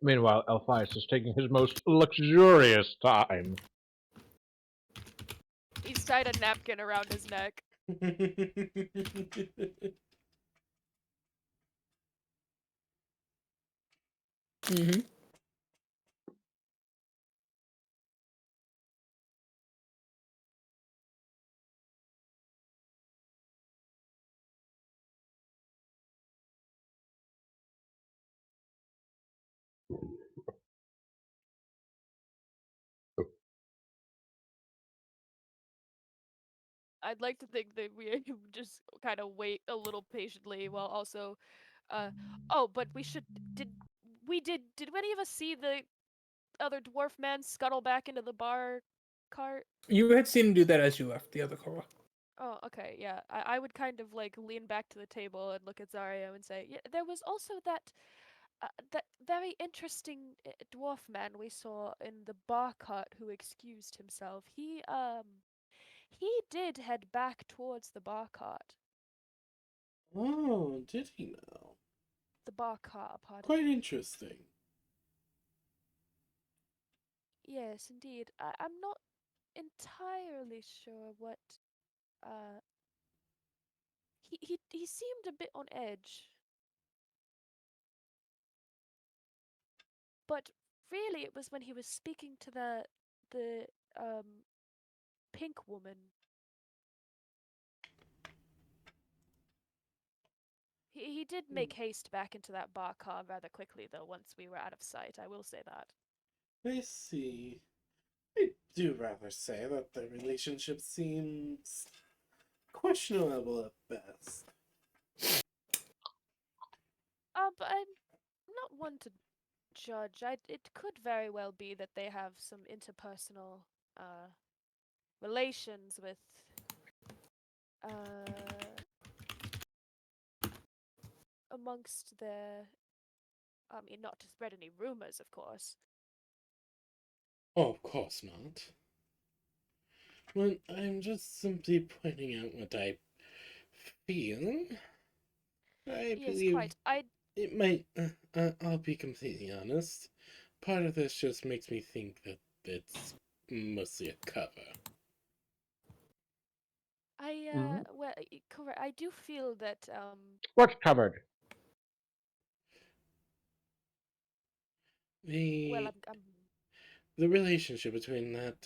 Meanwhile, Elphias is taking his most luxurious time. He's tied a napkin around his neck. Mm-hmm. I'd like to think that we just kind of wait a little patiently while also, oh, but we should, did any of us see the other dwarf man scuttle back into the bar cart? You had seen him do that as you left the other car. Oh, okay, yeah. I would kind of like lean back to the table and look at Zario and say, yeah, there was also that very interesting dwarf man we saw in the bar cart who excused himself. He did head back towards the bar cart. Oh, did he now? The bar cart, pardon. Quite interesting. Yes, indeed. I'm not entirely sure what. He seemed a bit on edge. But really, it was when he was speaking to the pink woman. He did make haste back into that bar car rather quickly, though, once we were out of sight. I will say that. I see. I do rather say that the relationship seems questionable at best. But I'm not one to judge. It could very well be that they have some interpersonal relations with amongst their. I mean, not to spread any rumors, of course. Oh, of course not. Well, I'm just simply pointing out what I feel. I Yes, believe quite. it might. I'll be completely honest. Part of this just makes me think that it's mostly a cover. Well, correct. I do feel that What's covered? well, I'm The relationship between that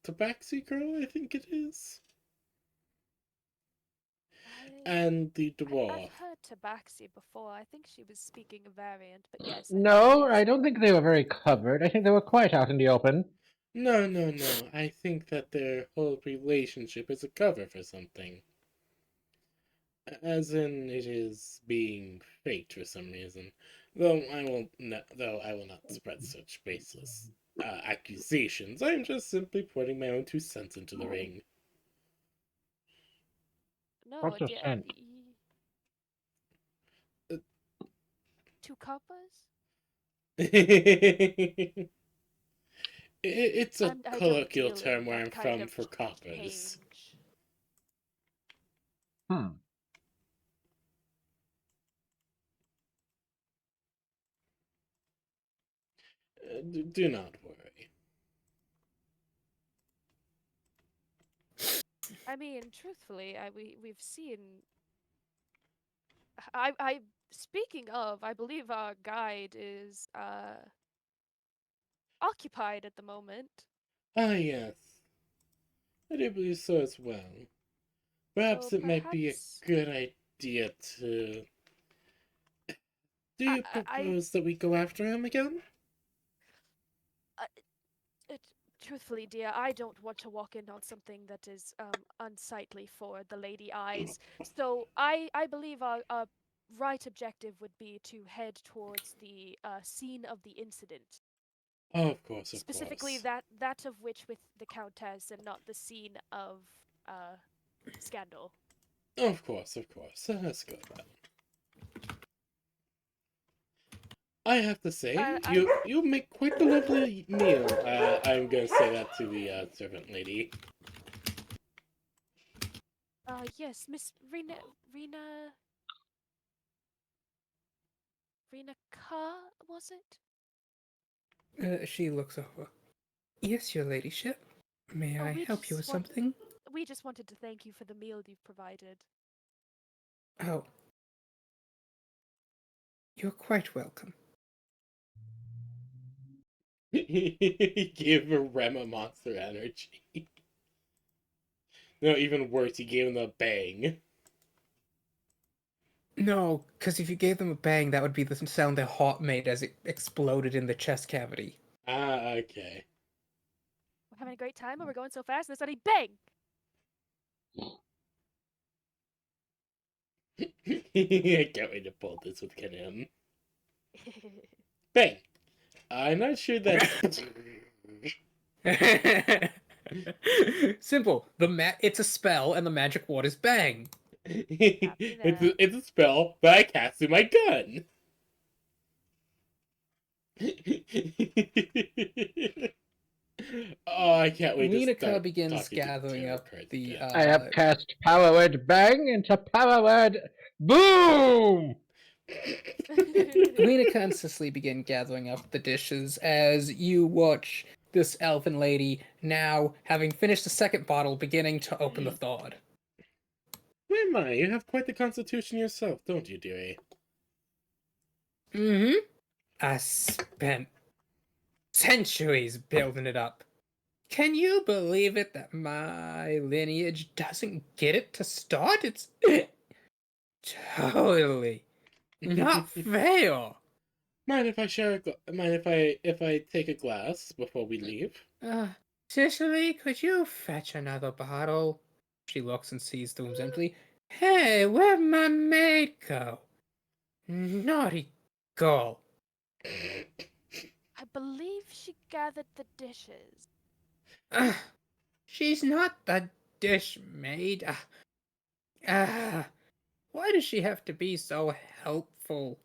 Tabaxi girl, I think it is, and the dwarf. I've heard tabaxi before. I think she was speaking a variant, but yes. No, believe I so. don't think they were very covered. I think they were quite out in the open. No. I think that their whole relationship is a cover for something. As in, it is being faked for some reason. Though I will not spread such baseless accusations. I am just simply putting my own 2 cents into the ring. No, What's your dear. scent? 2 coppers? It's a I don't colloquial deal in term where that I'm kind from of for coppers. change. Hmm. Do not worry. I mean, truthfully, we've seen. I speaking of, I believe our guide is occupied at the moment. Ah, yes. I do believe so as well. Perhaps So it might be a perhaps good idea to. Do I you I, propose that we go after him again? I it, truthfully, dear, I don't want to walk in on something that is unsightly for the lady eyes. So I believe our right objective would be to head towards the scene of the incident. Oh, of course, of Specifically course. that of which with the countess and not the scene of uh scandal. Of course, of course. Let's go then. I have to say, I you make quite a lovely meal. I'm gonna say that to the servant lady. yes, Miss Rena Rena Carr, was it? She looks over. Yes, your ladyship. May Oh, I help you with something? we just wanted to thank you for the meal you've provided. Oh. You're quite welcome. Give Rema monster energy. No, even worse, he gave him a bang. No, because if you gave them a bang, that would be the sound their heart made as it exploded in the chest cavity. Ah, okay. We're having a great time and we're going so fast and suddenly bang! I can't wait to pull this with Kenan. Bang! I'm not sure that's. Simple. It's a spell, and the magic word is bang. It's a spell that I cast through my gun. Oh, I can't wait to Lenica start begins talking to gathering tarot up cards the. again. I have cast power word bang into power word boom! Lenica and Cicely begin gathering up the dishes as you watch this elfin lady now, having finished the second bottle, beginning to open the third. Wait, my, you have quite the constitution yourself, don't you, dearie? Mm-hmm. I spent centuries building it up. Can you believe it that my lineage doesn't get it to start? It's totally not fair. Mind if I share mind if I take a glass before we leave? Cicely, could you fetch another bottle? She looks and sees the room's empty. Hey, where'd my maid go? Naughty girl. I believe she gathered the dishes. She's not the dish maid. Why does she have to be so helpful?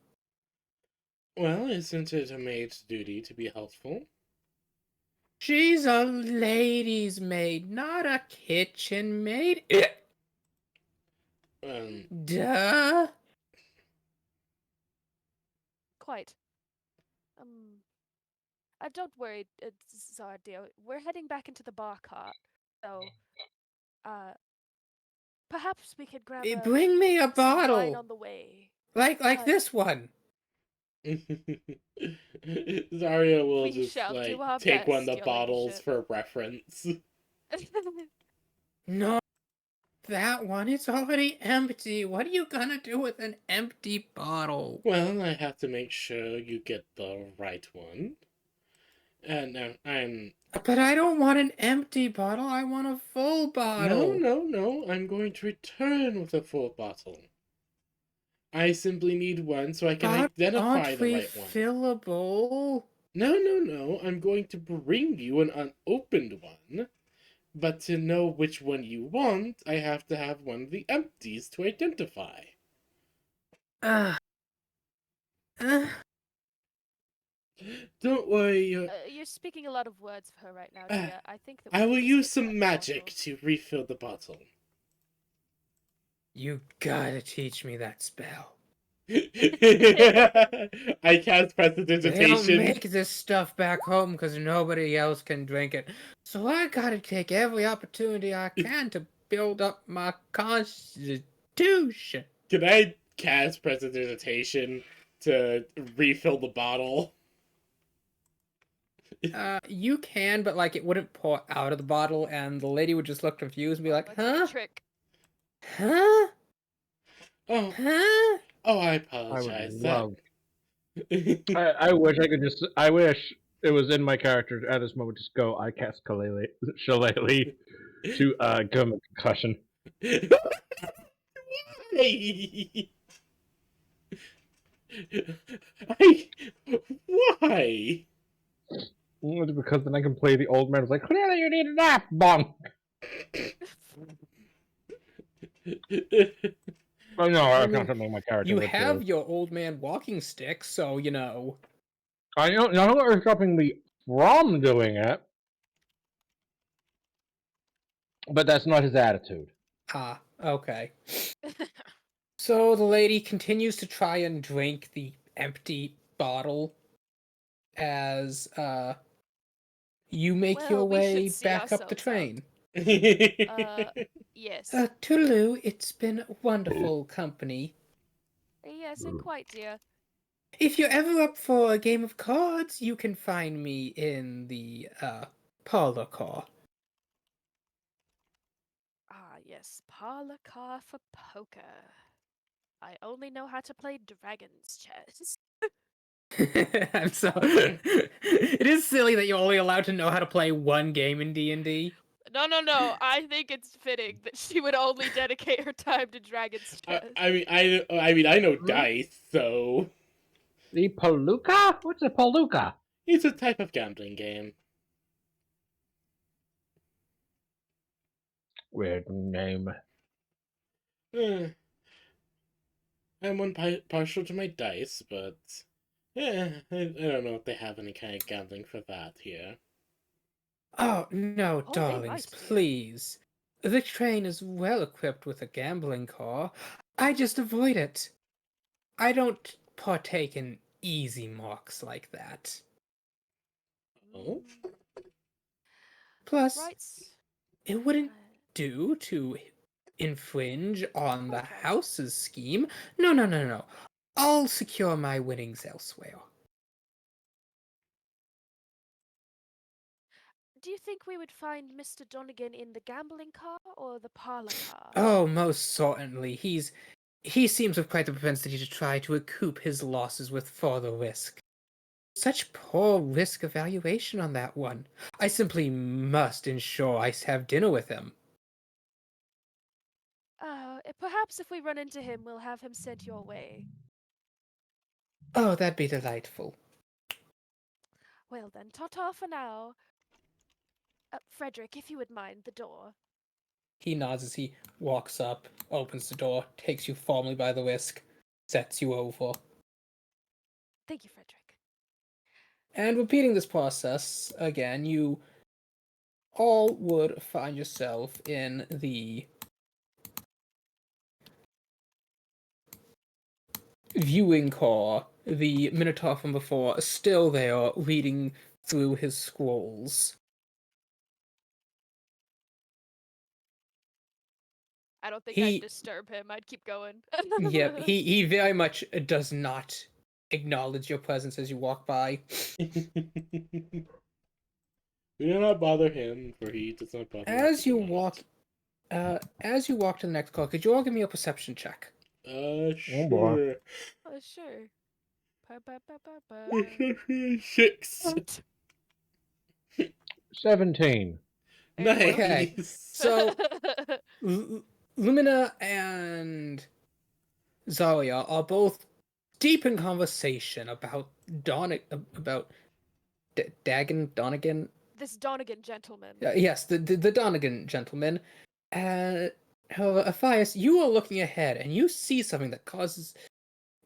Well, isn't it a maid's duty to be helpful? She's a lady's maid, not a kitchen maid. Duh. Quite. Don't worry, Zara dear. We're heading back into the bar cart, so perhaps we could grab Bring me a some wine bottle, on the way. like this one. Zarya will We just shall do our take one of best, the your bottles ladyship. for reference. No, that one. It's already empty. What are you gonna do with an empty bottle? Well, I have to make sure you get the right one. No, But I don't want an empty bottle. I want a full bottle. No. I'm going to return with a full bottle. I simply need one so I can Bottles identify aren't the right one. refillable. No. I'm going to bring you an unopened one. But to know which one you want, I have to have one of the empties to identify. Uh, uh, Don't worry, You're speaking a lot of words for her right now, Uh, Tia. I think that I we will can use skip some that magic bottle. to refill the bottle. you gotta teach me that spell. I cast They don't prestidigitation. make this stuff back home because nobody else can drink it. So I gotta take every opportunity I can to build up my constitution. Can I cast prestidigitation to refill the bottle? You can, but like it wouldn't pour out of the bottle, and the lady would just look confused and be like, That's a "Huh? trick. Huh? Oh, Huh?" I I would apologize. love. I wish I could just. I wish it was in my character at this moment. Just go. I cast Shillelagh to give him a concussion. Why? Because then I can play the old man. It's like clearly you need a nap, bonk. Oh no, that's not something my character You would have do. your old man walking stick, so you know. I don't know what is stopping me from doing it, but that's not his attitude. Ah, okay. So the lady continues to try and drink the empty bottle as you make Well, your we should way see back up the ourselves out. train. Yes. Toodaloo, it's been wonderful company. Yes, and quite, dear. If you're ever up for a game of cards, you can find me in the parlor car. Ah, yes. Parlor car for poker. I only know how to play dragon's chess. I'm so it is silly that you're only allowed to know how to play one game in D&D. No. I think it's fitting that she would only dedicate her time to dragon's chess. I know dice, so The Palooka? What's a Palooka? it's a type of gambling game. Weird name. I'm one partial to my dice, but I don't know if they have any kind of gambling for that here. Oh, no, Oh, they darlings, might, dear. please. The train is well equipped with a gambling car. I just avoid it. I don't partake in easy marks like that. Oh? Plus, Right. it wouldn't do to infringe on the house's scheme. No. I'll secure my winnings elsewhere. Do you think we would find Mr. Donegan in the gambling car or the parlor car? Oh, most certainly. He seems with quite the propensity to try to recoup his losses with further risk. Such poor risk evaluation on that one. I simply must ensure I have dinner with him. Perhaps if we run into him, we'll have him sent your way. Oh, that'd be delightful. Well then, ta-ta for now. Frederick, if you would mind the door. He nods as he walks up, opens the door, takes you formally by the wrist, sets you over. Thank you, Frederick. And repeating this process again, you all would find yourself in the viewing car, the Minotaur from before, still there, reading through his scrolls. I don't think He- I'd disturb him. I'd keep going. Yep, he very much does not acknowledge your presence as you walk by. We do not bother him, for he does not bother us As you not. walk As you walk to the next car, could you all give me a perception check? Oh, boy. Sure. Sure. Pa, pa, pa, pa, pa. 6. 17. There you go. Okay. Nice. So, Lumina and Zalia are both deep in conversation about Donegan. This Donegan gentleman. Yes, the Donegan gentleman. However, Aphias, you are looking ahead and you see something that causes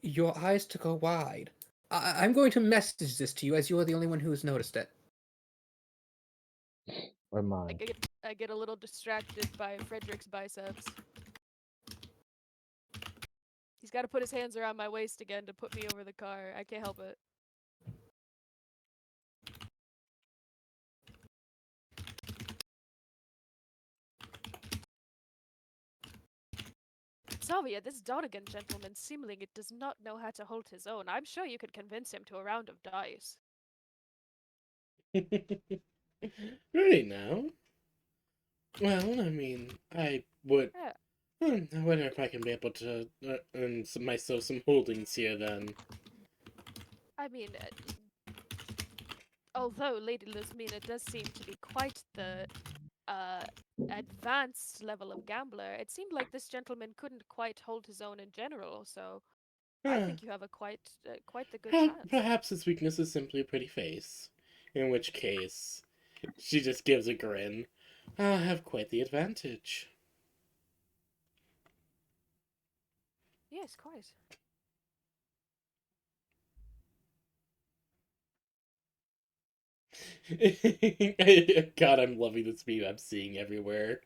your eyes to go wide. I'm going to message this to you as you are the only one who has noticed it. Or mine. I get a little distracted by Frederick's biceps. He's got to put his hands around my waist again to put me over the car. I can't help it. Zavia, this Donegan gentleman seemingly does not know how to hold his own. I'm sure you could convince him to a round of dice. Right now. Well, I mean, I would. Yeah. I wonder if I can be able to earn myself some holdings here then. I mean, although Lady Luzmina does seem to be quite the advanced level of gambler, it seemed like this gentleman couldn't quite hold his own in general. So I think you have a quite the good chance. Perhaps his weakness is simply a pretty face. In which case, she just gives a grin. I have quite the advantage. Yes, quite. God, I'm loving this meme I'm seeing everywhere.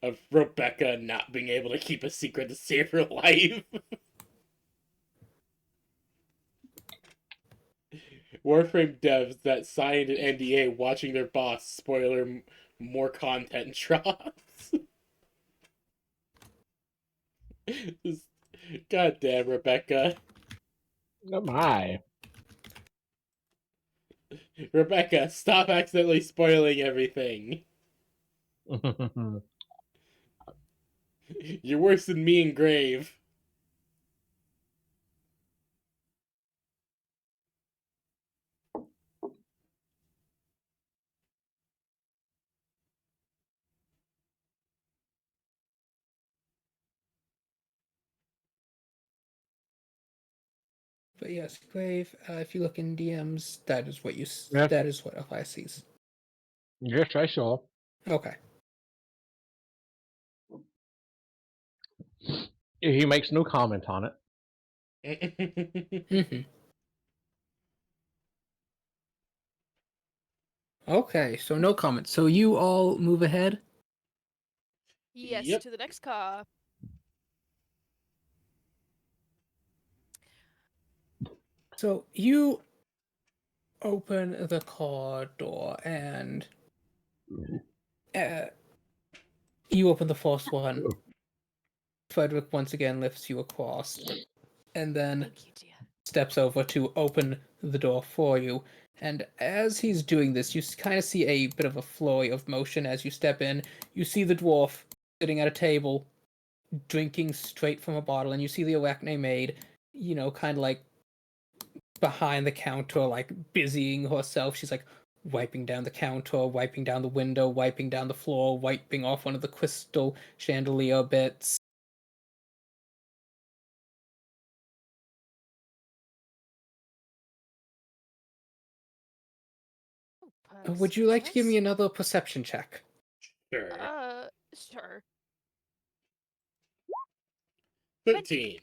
Of Rebecca not being able to keep a secret to save her life. Warframe devs that signed an NDA watching their boss spoiler more content drops. God damn, Rebecca. Oh, my. Rebecca, stop accidentally spoiling everything. You're worse than me and Grave. But yes, Grave, if you look in DMs, that is what Yeah. that is what Aphias sees. Yes, I saw. Okay. He makes no comment on it. Mm-hmm. Okay, so no comments. So you all move ahead? Yes, Yep. to the next car. So you open the car door and you open the first one. Frederick once again lifts you across and then Thank you, dear. steps over to open the door for you. And as he's doing this, you kind of see a bit of a flurry of motion as you step in. You see the dwarf sitting at a table, drinking straight from a bottle, and you see the Arachne maid, kind of like behind the counter, like busying herself. She's like wiping down the counter, wiping down the window, wiping down the floor, wiping off one of the crystal chandelier bits. Would you like to give me another perception check? Sure. Sure. 13.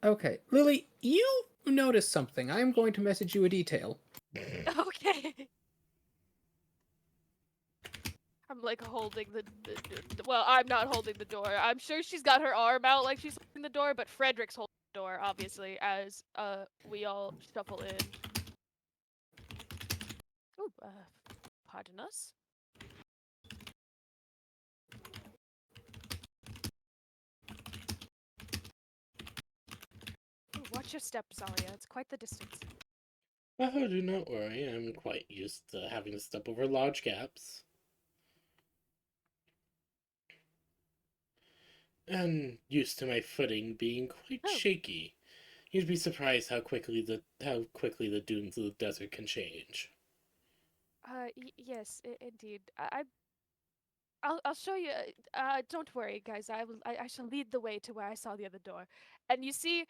Okay. Lily, you notice something. I'm going to message you a detail. Okay. I'm like holding the well, I'm not holding the door. I'm sure she's got her arm out like she's holding the door, but Frederick's holding the door, obviously, as we all shuffle in. Ooh, pardon us. Ooh, watch your step, Zalia. It's quite the distance. Oh, do not worry. I'm quite used to having to step over large gaps. I'm used to my footing being quite Oh. shaky. You'd be surprised how quickly the dunes of the desert can change. Yes, indeed. I'll show you. Don't worry, guys. I shall lead the way to where I saw the other door. And you see,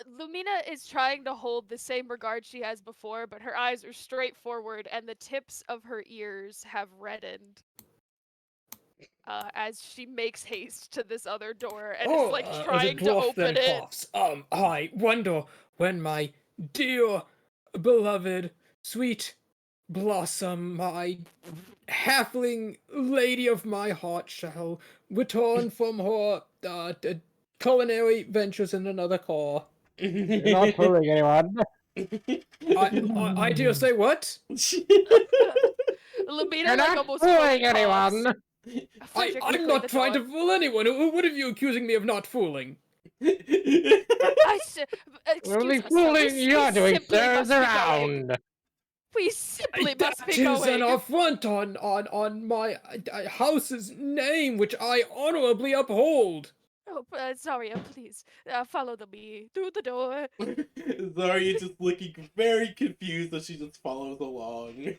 Lumina is trying to hold the same regard she has before, but her eyes are straight forward, and the tips of her ears have reddened. As she makes haste to this other door and is like the trying to dwarf then open it. coughs. I wonder when my dear, beloved, sweet Blossom, my halfling lady of my heart, shall return from her culinary ventures in another car. You're not fooling anyone. I dare say what? Lumina You're like not almost fooling fully coughs. anyone. Frederick, I'm quickly, not the trying door. to fool anyone. What are you accusing me of not fooling? Excuse Only us, sir. fooling you're doing simply stirs must be going. around. We simply must be That is an going. affront on my house's name, which I honorably uphold. Oh, Zarya, please, follow me through the door. Zarya just looking very confused as she just follows along.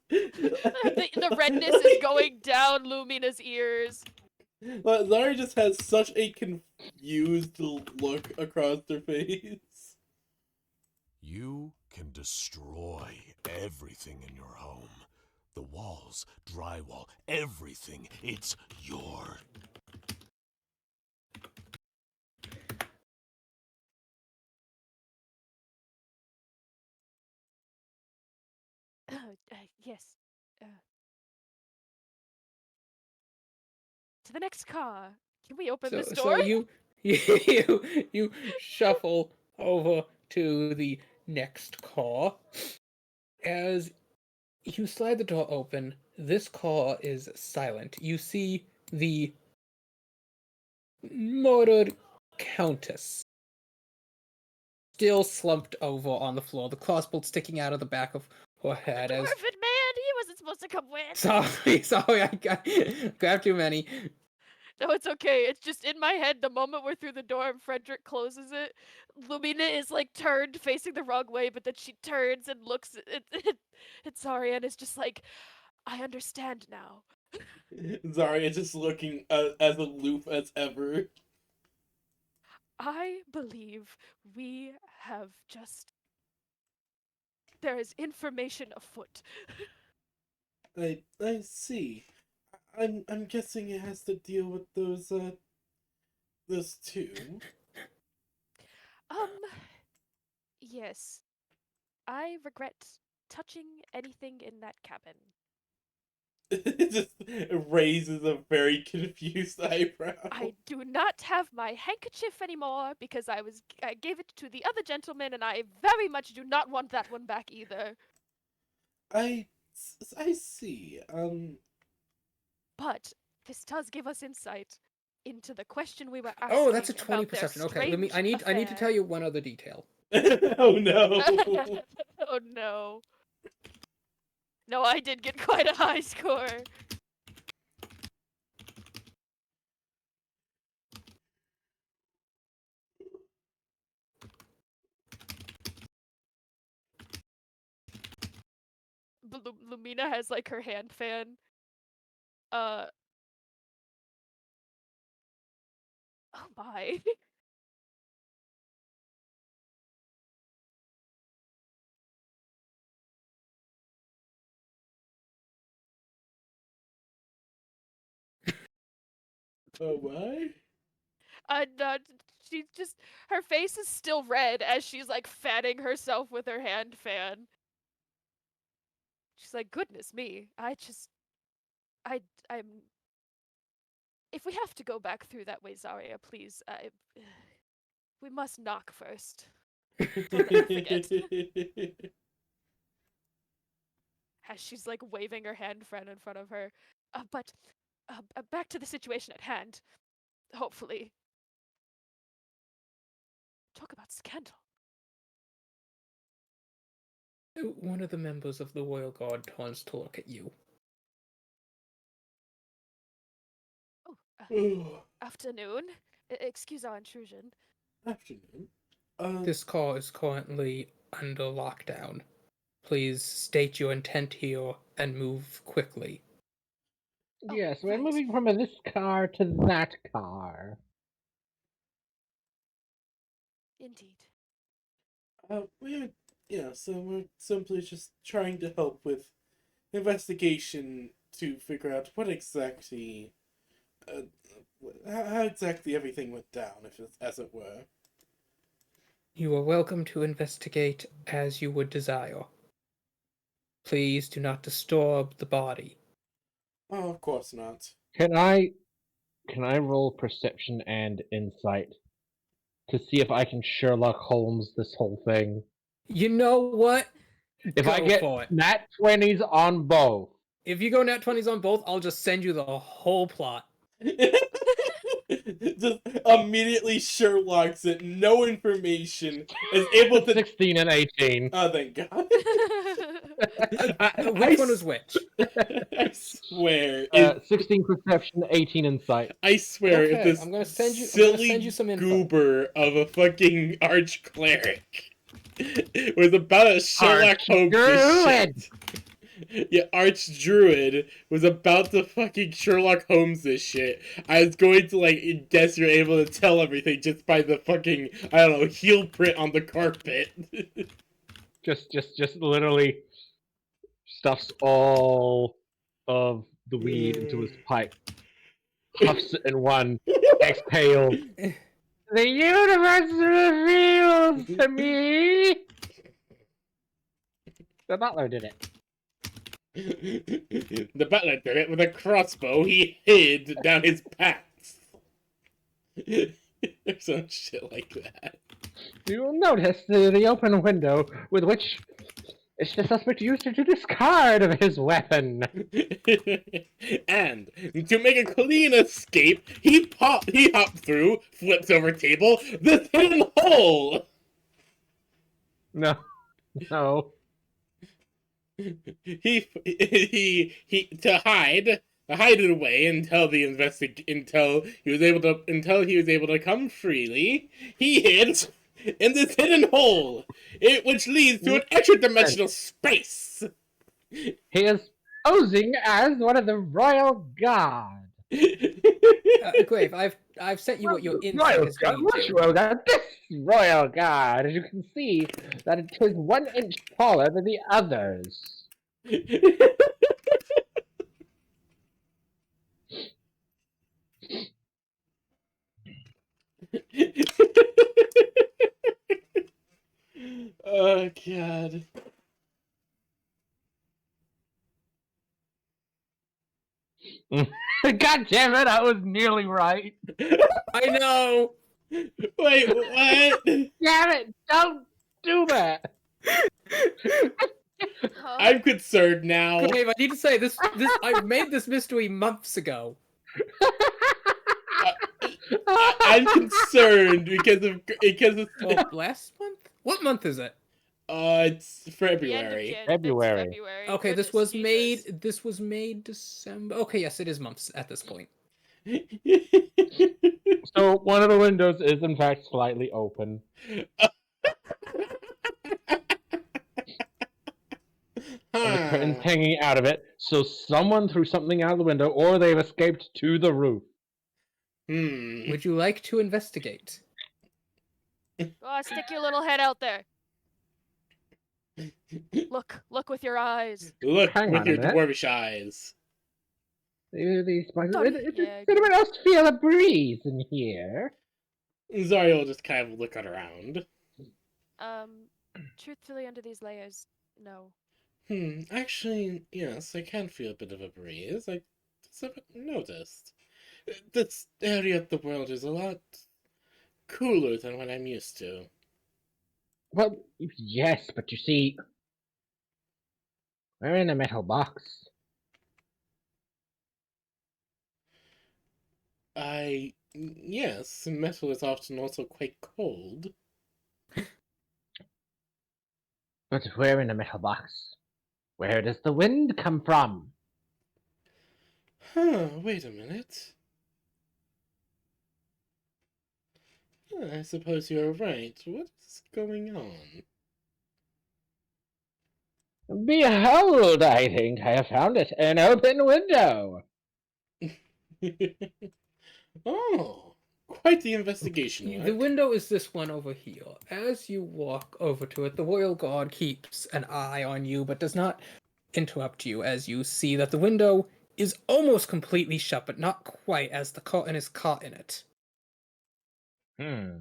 The redness is going down Lumina's ears. Zarya just has such a confused look across her face. You can destroy everything in your home. The walls, drywall, everything. It's your. Yes. To the next car. Can we open this door? So you shuffle over to the next car. As you slide the door open, this car is silent. You see the murdered countess still slumped over on the floor, the crossbow sticking out of the back of her head. Dwarven As man, he wasn't supposed to come with. sorry, I grabbed too many. No, it's okay. It's just in my head. The moment we're through the door and Frederick closes it, Lumina is like turned facing the wrong way, but then she turns and looks at Zarya and is just like, I understand now. Zarya just looking as aloof as ever. I believe we have just. There is information afoot. I see. I'm guessing it has to deal with those two. Yes. I regret touching anything in that cabin. It just raises a very confused eyebrow. I do not have my handkerchief anymore because I gave it to the other gentleman and I very much do not want that one back either. I see. But this does give us insight into the question we were asking. Oh, that's a 20 about their perception. Okay, let me. I need strange to tell you one other detail. Oh no. Oh no. No, I did get quite a high score. Lumina has like her hand fan. Oh my. Oh my? No, she's just her face is still red as she's like fanning herself with her hand fan. She's like, goodness me, I'm. If we have to go back through that way, Zarya, please, we must knock first. Don't ever forget. As she's like waving her hand fan in front of her. But back to the situation at hand. Hopefully. Talk about scandal. One of the members of the Royal Guard turns to look at you. Oh, Afternoon. Excuse our intrusion. Afternoon. This call is currently under lockdown. Please state your intent here and move quickly. Oh, Yes, we're right. moving from this car to that car. Indeed. So we're simply just trying to help with investigation to figure out what exactly, how exactly everything went down, as it were. You are welcome to investigate as you would desire. Please do not disturb the body. Oh, of course not. Can I roll perception and insight to see if I can Sherlock Holmes this whole thing? You know what? If Go I get for it. nat 20s on both. If you go nat 20s on both, I'll just send you the whole plot. Just immediately Sherlock's it, no information, is able to. 16 and 18. Oh, thank God. Which one is which? I swear. 16 perception, 18 insight. I swear, Okay, if this I'm gonna send you silly some info. goober of a fucking arch cleric was about to Sherlock Holmes this shit. Yeah, arch druid was about to fucking Sherlock Holmes this shit. I was going to guess you're able to tell everything just by the fucking, I don't know, heel print on the carpet. Just literally stuffs all of the weed into his pipe, puffs it in one, exhales. The universe reveals to me. The butler did it. The butler did it with a crossbow he hid down his pants. Or some shit like that. You'll notice the open window with which the suspect used to discard of his weapon. And to make a clean escape, he hopped through, flips over table, this hidden hole. No. He to hide it away until he was able to come freely. He hid in this hidden hole, which leads to an extra-dimensional space. He is posing as one of the royal guard. Grave, I've sent you what your insight Royal is guard? going Which to. royal guard? This royal guard. As you can see, that it is 1 inch taller than the others. Oh God. God damn it, I was nearly right. I know! Wait, what? Damn it, don't do that. Huh? I'm concerned now. Grave, I need to say this I made this mystery months ago. I'm concerned because of Well, last month? What month is it? it's The end of February. Jan- it's February. February. Okay, Goodness this was made December. Okay, yes, it is months at this point. So one of the windows is in fact slightly open. And the curtain's hanging out of it, so someone threw something out of the window, or they've escaped to the roof. Would you like to investigate? Oh, stick your little head out there. Look with your eyes. Look Hang with on a your minute. dwarvish eyes. These spiders. Sorry. Does Yeah, anyone else feel a breeze in here? Zari will just kind of look around. Truthfully, under these layers, no. Actually, yes, I can feel a bit of a breeze. I just haven't noticed. This area of the world is a lot cooler than what I'm used to. Well, yes, but you see, we're in a metal box. Yes, metal is often also quite cold. But if we're in a metal box, where does the wind come from? Wait a minute. I suppose you're right. What is going on? Behold, I think I have found it. An open window. Oh, quite the investigation The work. window is this one over here. As you walk over to it, the royal guard keeps an eye on you, but does not interrupt you as you see that the window is almost completely shut, but not quite, as the curtain is caught in it. Hmm.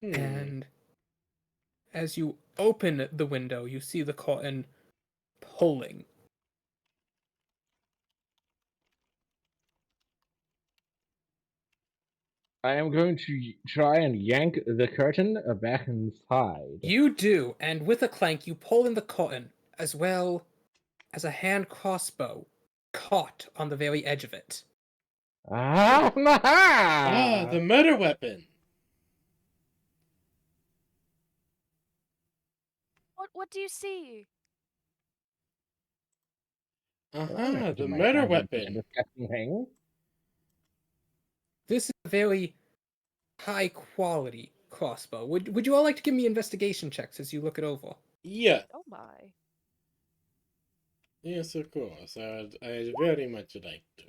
And as you open the window, you see the curtain pulling. I am going to try and yank the curtain back inside. You do, and with a clank, you pull in the curtain, as well as a hand crossbow caught on the very edge of it. Ah, Ah, the murder weapon. What do you see? Uh-huh, the My murder hand into weapon. the disgusting thing. This is a very high quality crossbow. Would you all like to give me investigation checks as you look it over? Yeah, Oh my. yes, of course. I'd very much like to.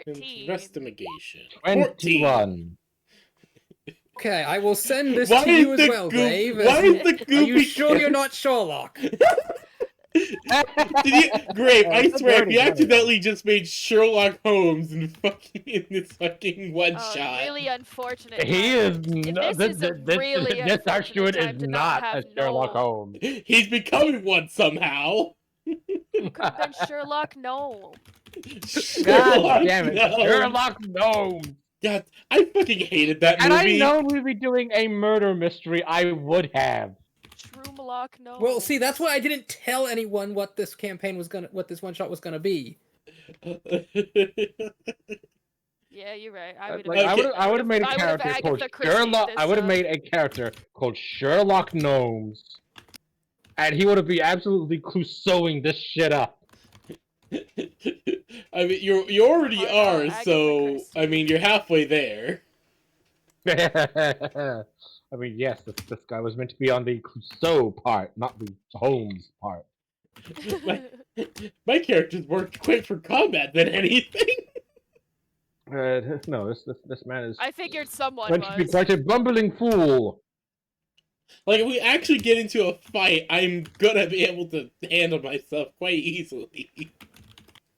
13. Investigation. 21. Okay, I will send this Why to you is as the well, goop- Dave. why is the Are you goopy sure kid- you're not Sherlock? Grape, I That's swear, if very you funny. accidentally just made Sherlock Holmes in this fucking one shot. Really unfortunate. He is not. This is a really This unfortunate Archduke time is to not have a Sherlock no. Holmes. He's becoming one somehow. Could have been Sherlock Gnome. God damn it, Holmes. Sherlock Gnomes! God, I fucking hated that And I movie. know we'd be doing a murder mystery. I would have. Shroomlock Gnome. Well, see, that's why I didn't tell anyone what this campaign was gonna, what this one shot was gonna be. Yeah, you're right. I would Like, I would have made a I would've character called Agatha Christie'd Sherlock. this I would have up. made a character called Sherlock Gnomes, and he would have been absolutely Clouseauing this shit up. I mean, you already are, Agatha so Christie. I mean, you're halfway there. I mean, yes, this guy was meant to be on the Clouseau part, not the Holmes part. My character's more equipped for combat than anything. No, this man is I figured someone meant to be was. quite a bumbling fool. Like, if we actually get into a fight, I'm gonna be able to handle myself quite easily.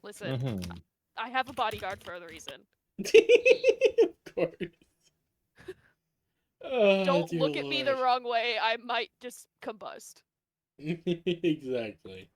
Listen, Mm-hmm. I have a bodyguard for a reason. Of course. Oh, Don't dear look at me the Lord. wrong way. I might just combust. Exactly.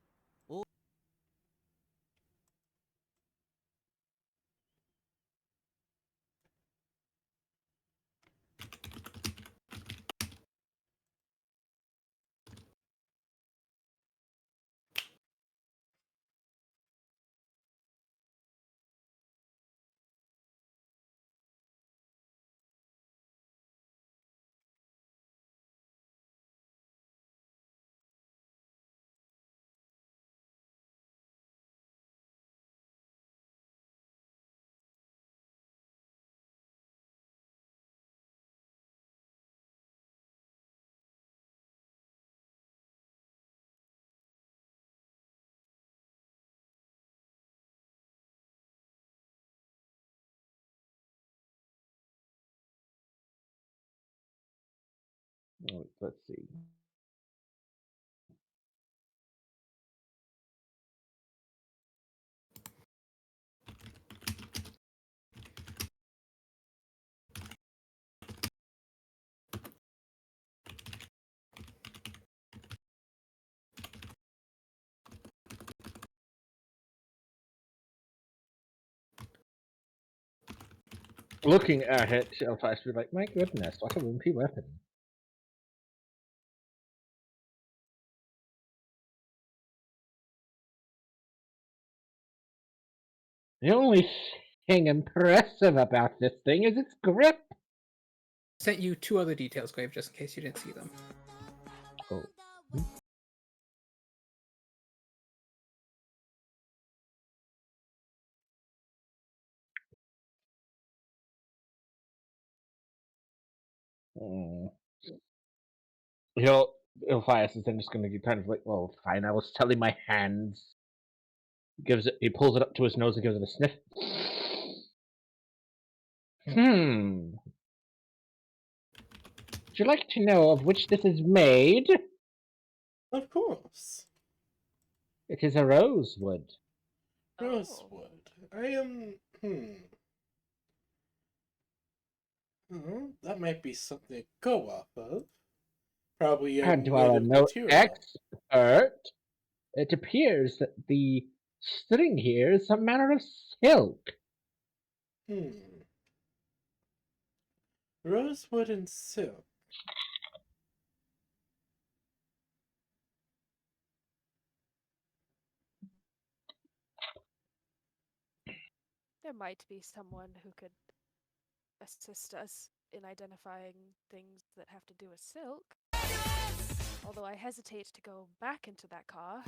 Let's see. Looking at it, I'll try to be like, my goodness, what a wimpy weapon. The only thing impressive about this thing is its grip. Sent you 2 other details, Grave, just in case you didn't see them. Oh. Mm. Elias is then just going to be kind of like, well, fine, I will study my hands. He pulls it up to his nose and gives it a sniff. Would you like to know of which this is made? Of course. It is a rosewood. Oh. Rosewood. I am. That might be something to go off of. Probably a And while I'm native no material. expert, it appears that the string here is some manner of silk. Rosewood and silk. There might be someone who could assist us in identifying things that have to do with silk. Although I hesitate to go back into that car.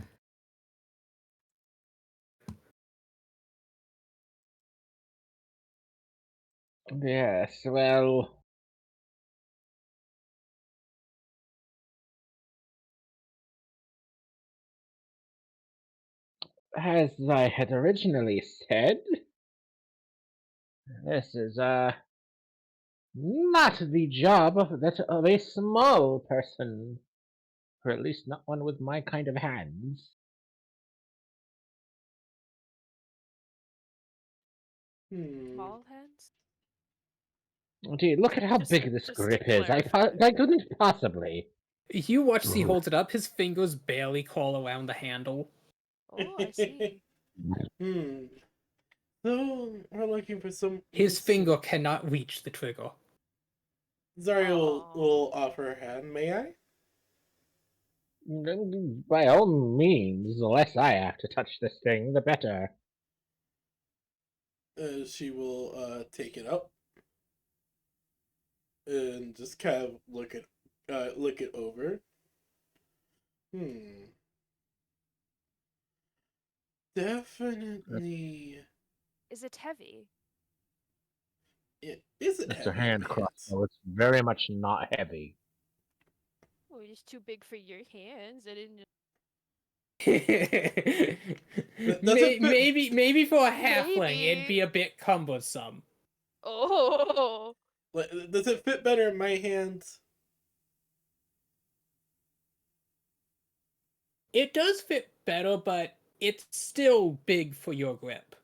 Yes, well. As I had originally said, this is not the job of a small person, or at least not one with my kind of hands. Small hands? Indeed, look at how Just- big this just to grip is. I clarify. couldn't possibly. You watch as he holds it up, his fingers barely crawl around the handle. Oh, I see. So we're looking for some. His finger cannot reach the trigger. Zari will Aw. offer her hand. May I? By all means, the less I have to touch this thing, the better. She will take it up and just kind of look it over. Definitely. Is it heavy? Is it It's heavy? a hand crossbow. It's very much not heavy. Oh, it's too big for your hands. I didn't. Maybe for a halfling it'd Maybe. be a bit cumbersome. Oh. Does it fit better in my hands? It does fit better, but it's still big for your grip.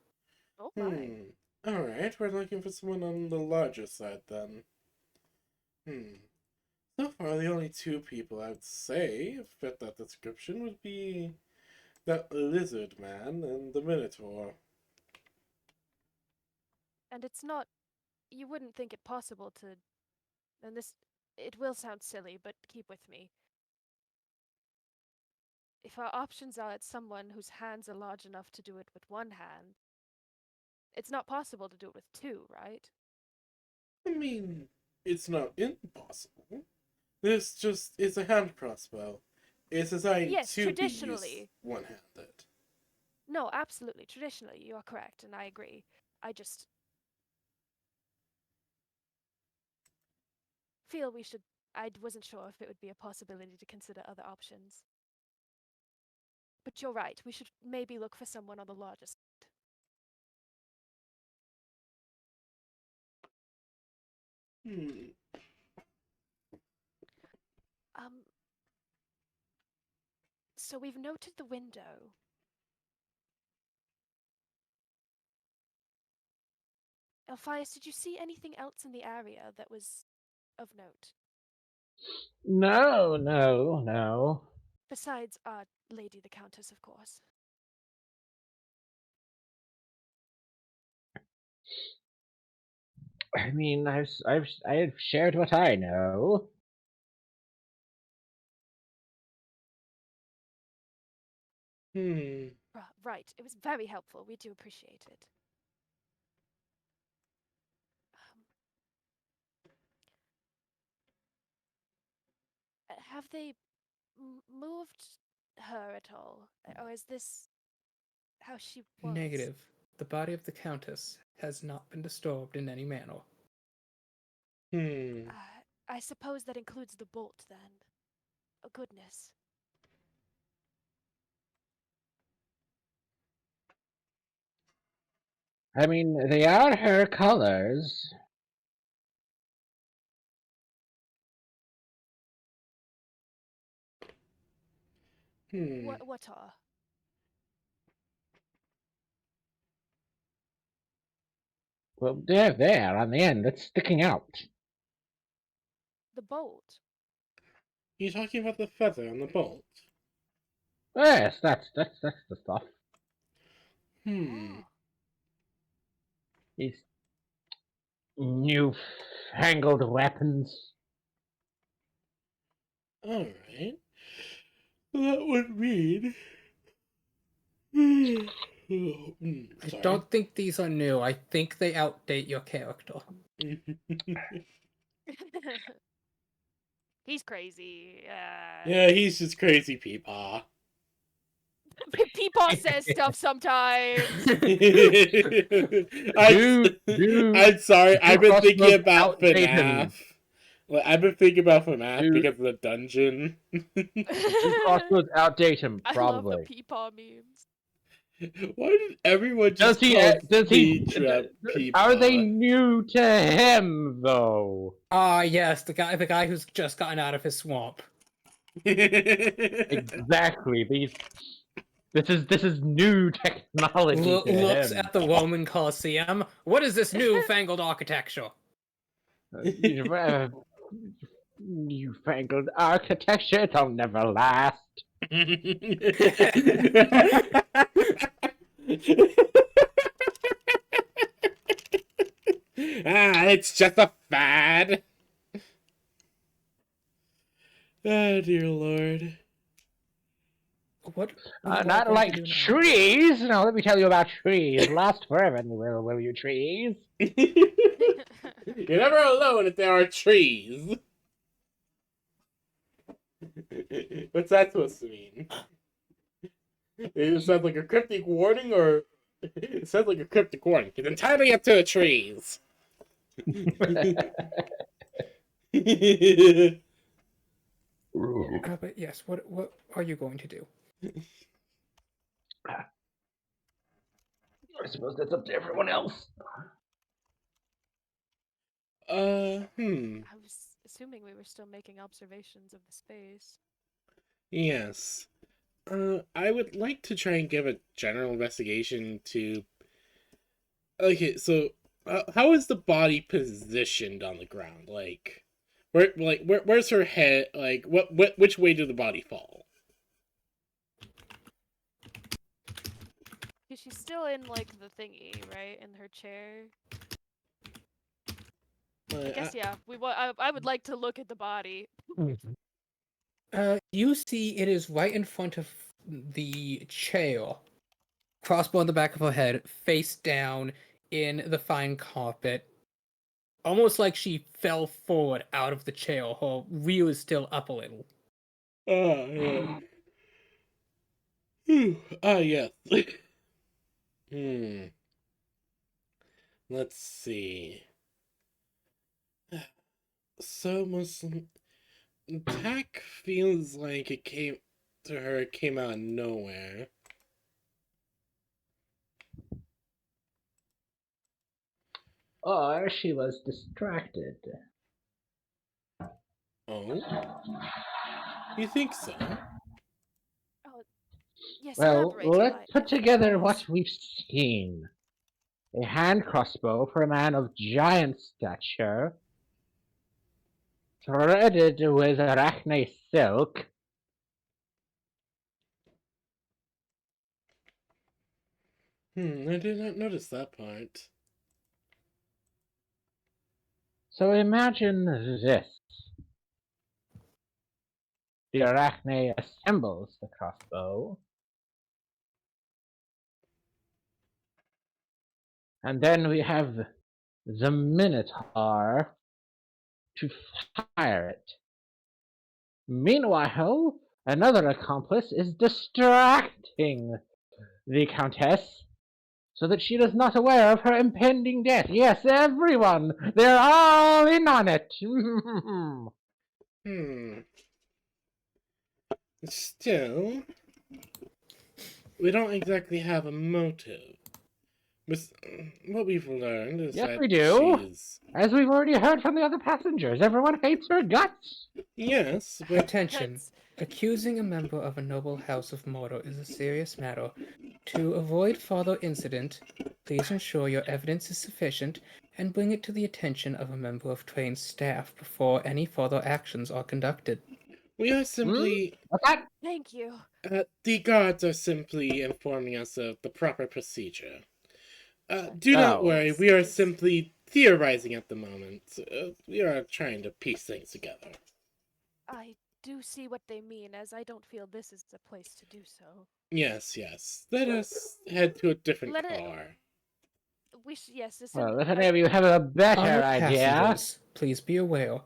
Oh my. Alright, we're looking for someone on the larger side then. So far, the only two people I'd say fit that description would be that lizard man and the Minotaur. And it's not. You wouldn't think it possible to. And this. It will sound silly, but keep with me. If our options are it's someone whose hands are large enough to do it with one hand, it's not possible to do it with two, right? I mean, it's not impossible. This just is a hand crossbow. It's designed Yes, to be traditionally. used one-handed. No, absolutely. Traditionally, you are correct, and I agree. I just feel we should. I wasn't sure if it would be a possibility to consider other options. But you're right. We should maybe look for someone on the larger side. So we've noted the window. Elphias, did you see anything else in the area that was of note? No. Besides our lady the Countess, of course. I mean, I've shared what I know. Right. It was very helpful. We do appreciate it. Have they moved her at all? Or is this how she was? Negative. The body of the Countess has not been disturbed in any manner. I suppose that includes the bolt, then. Oh, goodness. I mean, they are her colors. What are? Well, they're there on the end. It's sticking out. The bolt. You talking about the feather on the bolt? Yes, that's the stuff. Hmm. Oh. These newfangled weapons. Alright. That would mean. I Sorry. don't think these are new. I think they outdate your character. He's crazy. Yeah, he's just crazy peepaw. Peepaw says stuff sometimes. I'm sorry, I've been thinking about outdated. FNAF. Well, I've been thinking about FNAF Dude. because of the dungeon. Crossroads outdate him, I love the probably. peepaw memes. Why did everyone Does just he? call Does he? Speed Trap peepaw? Are they new to him though? Ah, yes, the guy who's just gotten out of his swamp. Exactly. This is new technology. to Looks him. at the Roman Colosseum. What is this newfangled architecture? Newfangled architecture. It'll never last. It's just a fad. Oh dear lord. What? Not like trees. Now let me tell you about trees. Last forever, will you trees? You're never alone if there are trees. What's that supposed to mean? It sounds like a cryptic warning, or it sounds like a cryptic warning. It's entirely up to the trees. But yes, what are you going to do? I suppose that's up to everyone else. I was assuming we were still making observations of the space. Yes. I would like to try and give a general investigation to. Okay, so how is the body positioned on the ground? Where's her head? Like, which way did the body fall? She's still in like the thingy, right? In her chair. I guess yeah. I would like to look at the body. You see, it is right in front of the chair. Crossbow on the back of her head, face down in the fine carpet. Almost like she fell forward out of the chair. Her rear is still up a little. Yeah. Yes. Let's see. So Muslim attack feels like it came out of nowhere. Or she was distracted. Oh? You think so? Oh, yes. Well, elaborate, let's put if you together please. what we've seen. A hand crossbow for a man of giant stature, threaded with arachne silk. I did not notice that part. So imagine this. The arachne assembles the crossbow. And then we have the Minotaur to fire it. Meanwhile, another accomplice is distracting the Countess so that she is not aware of her impending death. Yes, everyone! They're all in on it! Still, we don't exactly have a motive. With what we've learned is Yes, that we do. she's... As we've already heard from the other passengers, everyone hates her guts! Yes, but Attention. That's- Accusing a member of a noble house of Mordor is a serious matter. To avoid further incident, please ensure your evidence is sufficient and bring it to the attention of a member of trained staff before any further actions are conducted. we are simply... What's that? Thank you. the guards are simply informing us of the proper procedure. Do not Oh. worry, we are simply theorizing at the moment. We are trying to piece things together. I do see what they mean, as I don't feel this is the place to do so. Yes. Let us head to a different Let it- car. Yes, this Well, if any of you have a better Honored idea... passengers, please be aware,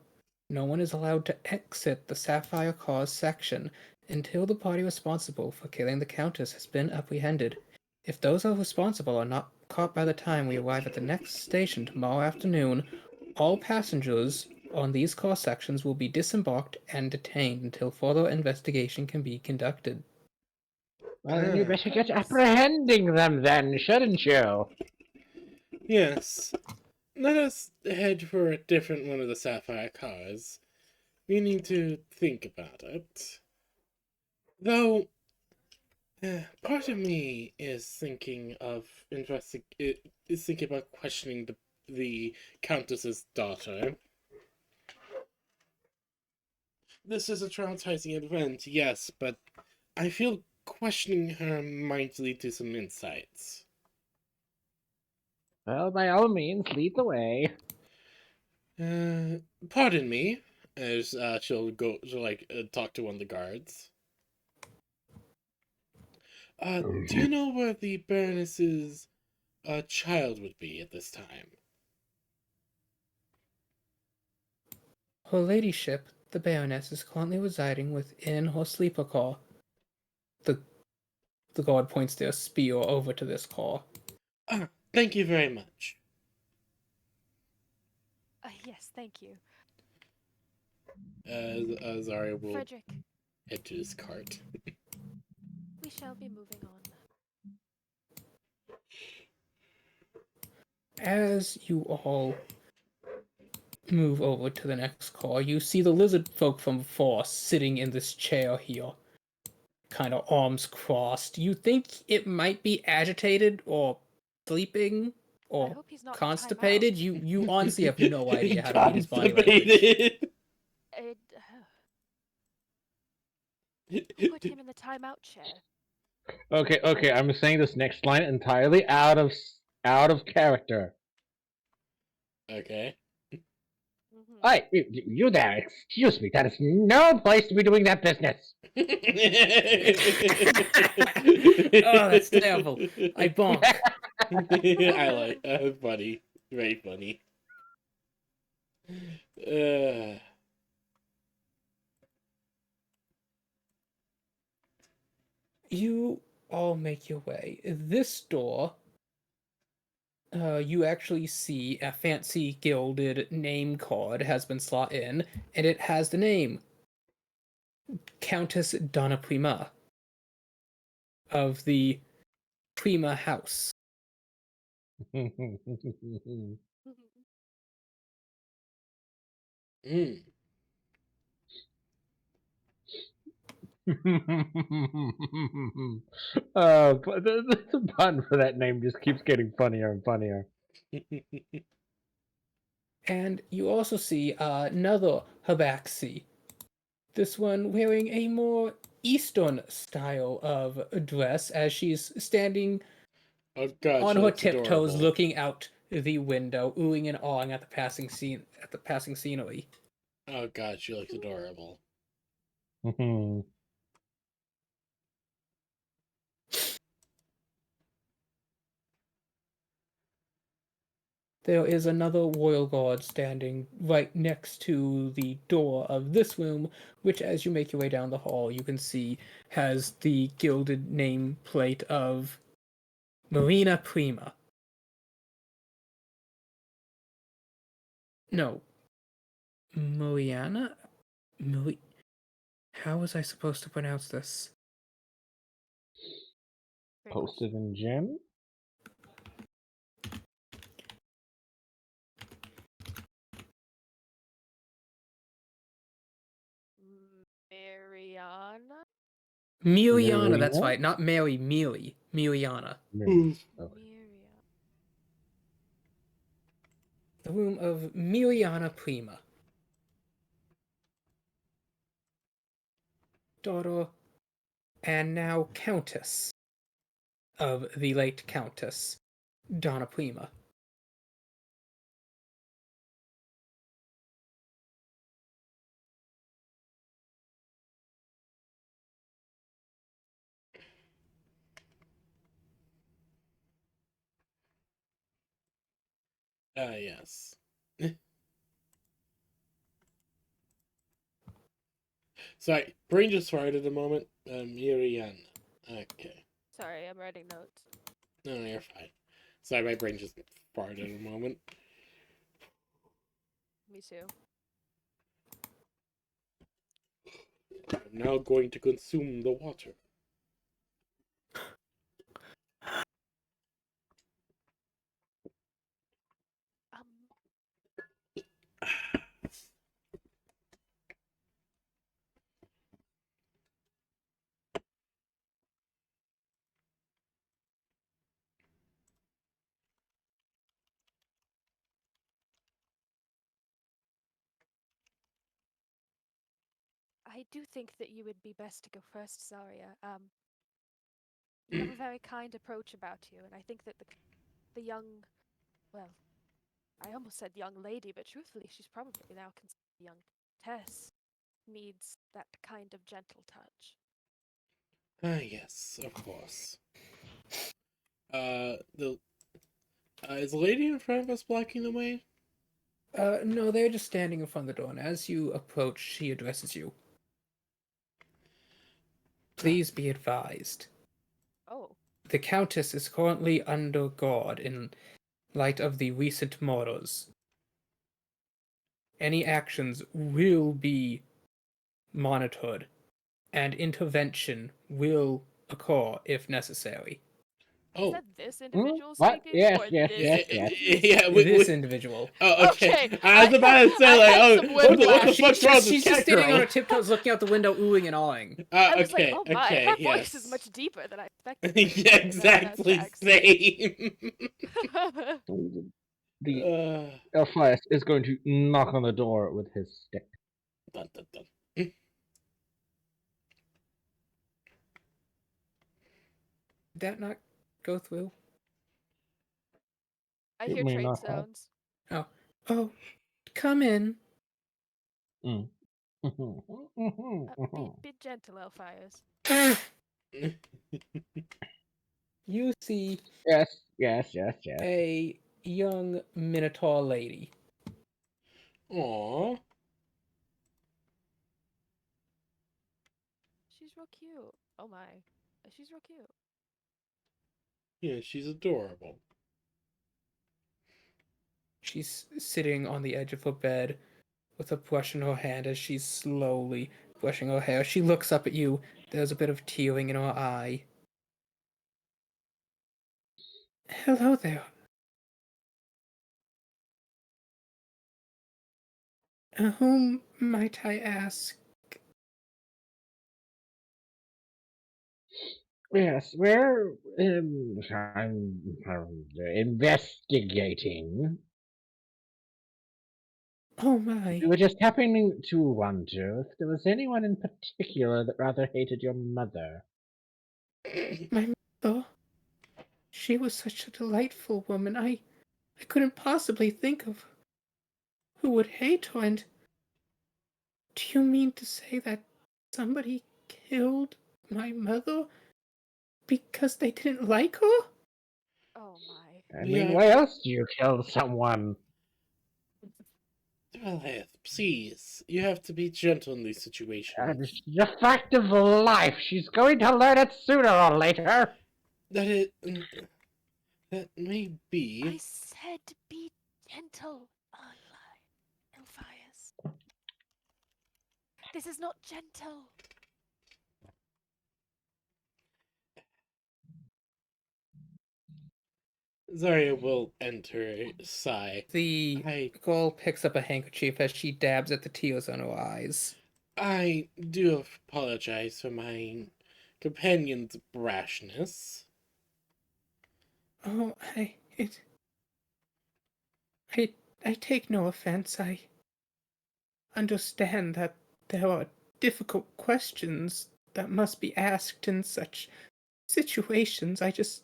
no one is allowed to exit the Sapphire Cars section until the party responsible for killing the Countess has been apprehended. If those are responsible are not caught by the time we arrive at the next station tomorrow afternoon, all passengers on these car sections will be disembarked and detained until further investigation can be conducted. Well, then you better get apprehending them then, shouldn't you? Yes. Let us head for a different one of the Sapphire cars. We need to think about it. Though, part of me is thinking of is thinking about questioning the Countess's daughter. This is a traumatizing event, yes, but I feel questioning her might lead to some insights. Well, by all means, lead the way. Pardon me, as she'll talk to one of the guards. Do you know where the Baroness's child would be at this time? Her ladyship, the Baroness, is currently residing within her sleeper car. The guard points their spear over to this car. Thank you very much. Yes, thank you. Zarya will Frederick, head to his cart. we shall be moving on. As you all move over to the next car, you see the lizard folk from before sitting in this chair here, kind of arms crossed. You think it might be agitated or sleeping I or hope he's not in constipated. timeout. You honestly have no idea how to read his body language. Constipated. Put him in the timeout chair. Okay, I'm saying this next line entirely out of character. Okay. Mhm. Hey, you there, excuse me, that is no place to be doing that business. Oh, that's terrible. I bonk. I like funny. Very funny. You all make your way. This door, you actually see a fancy gilded name card has been slot in, and it has the name Countess Donna Prima of the Prima House. Mm. But the pun for that name just keeps getting funnier and funnier. And you also see another Habaxi. This one wearing a more Eastern style of dress as she's standing Oh god, on she her looks tiptoes, adorable. looking out the window, oohing and awing at the passing scenery. Oh god, she looks adorable. There is another royal guard standing right next to the door of this room, which, as you make your way down the hall, you can see has the gilded nameplate of Marina Prima. No. Moriana? How was I supposed to pronounce this? Very much. Posted in gym? Mariana? Miliana, that's Marina? right. Not Mary, Mealy. Miliana. Miriam. Okay. Miriam. The room of Miliana Prima. Daughter and now Countess of the late Countess Donna Prima. Yes. Sorry, brain just farted a moment. Miriam. Okay. Sorry, I'm writing notes. No, you're fine. Sorry, my brain just farted a moment. Me too. I'm now going to consume the water. I do think that you would be best to go first, Zarya. You have a very kind approach about you, and I think that the young, well, I almost said young lady, but truthfully, she's probably now considered a young Tess, needs that kind of gentle touch. Yes, of course. Is the lady in front of us blocking the way? No, they're just standing in front of the door, and as you approach, she addresses you. Please be advised. Oh, The Countess is currently under guard in light of the recent murders. Any actions will be monitored, and intervention will occur if necessary. is Oh, that this individual What? speaking? Yes, or yes, this yes, individual yes. yeah. This individual. Oh, okay. Okay, I was about to say, I like, had oh, some what the whiplash. fuck's wrong with She's this just cat standing on girl? her tiptoes, looking out the window, oohing and awing. I was Okay, like, oh my, okay, her yes. voice is much deeper than I expected. Yeah, exactly, same. The Alpheus is going to knock on the door with his stick. Dun, dun, dun. Did that not go through? I It hear may train not have. sounds. Oh, come in. Mm. Be gentle, Elphias. You see Yes. a young Minotaur lady. Aww. She's real cute. Oh my. She's real cute. Yeah, she's adorable. She's sitting on the edge of her bed with a brush in her hand as she's slowly brushing her hair. She looks up at you. There's a bit of tearing in her eye. Hello there. Whom might I ask? Yes, we're I'm investigating. Oh my. We were just happening to wonder if there was anyone in particular that rather hated your mother. My mother. She was such a delightful woman. I couldn't possibly think of who would hate her, and do you mean to say that somebody killed my mother because they didn't like her? Oh my. I Yeah. mean, why else do you kill someone? Aleth, please. You have to be gentle in these situations. It's the fact of life. She's going to learn it sooner or later. That is... That may be. I said be gentle, Elphias. This is not gentle. Zarya will enter a sigh. The I girl picks up a handkerchief as she dabs at the tears on her eyes. I do apologize for my companion's brashness. Oh, I take no offense. I understand that there are difficult questions that must be asked in such situations. I just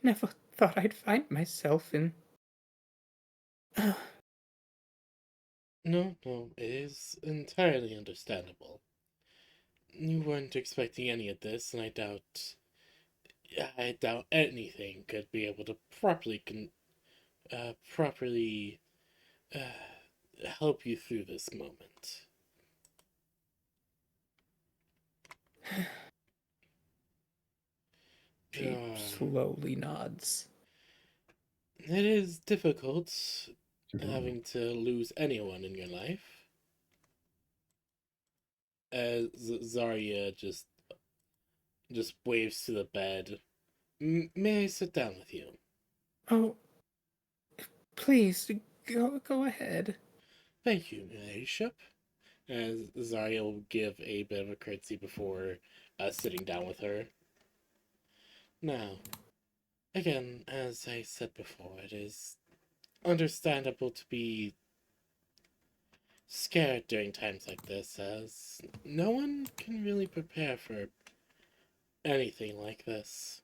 never thought I'd find myself in. No, it is entirely understandable. You weren't expecting any of this, and I doubt anything could be able to properly help you through this moment. She slowly nods. It is difficult having to lose anyone in your life. As Zarya just waves to the bed. May I sit down with you? Oh, please go ahead. Thank you, your ladyship. As Zarya will give a bit of a curtsy before sitting down with her. Now, again, as I said before, it is understandable to be scared during times like this, as no one can really prepare for anything like this.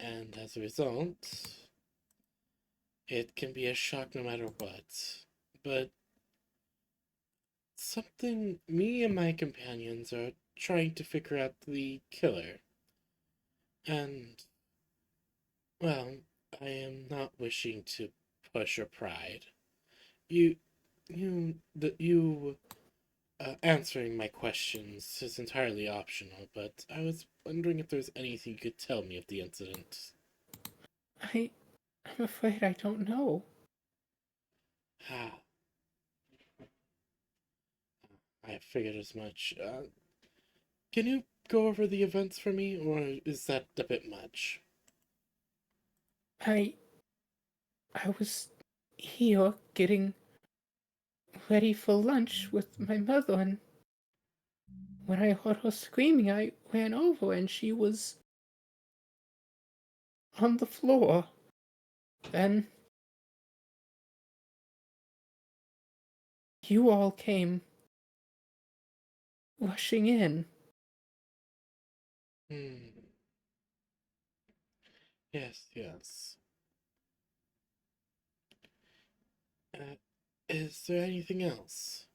And as a result, it can be a shock no matter what. But something me and my companions are trying to figure out the killer. And, well, I am not wishing to push your pride. You answering my questions is entirely optional, but I was wondering if there's anything you could tell me of the incident. I'm afraid I don't know. Ah, I figured as much. Can you go over the events for me, or is that a bit much? I was here getting ready for lunch with my mother, and when I heard her screaming, I ran over and she was on the floor. Then you all came rushing in. Yes. Is there anything else?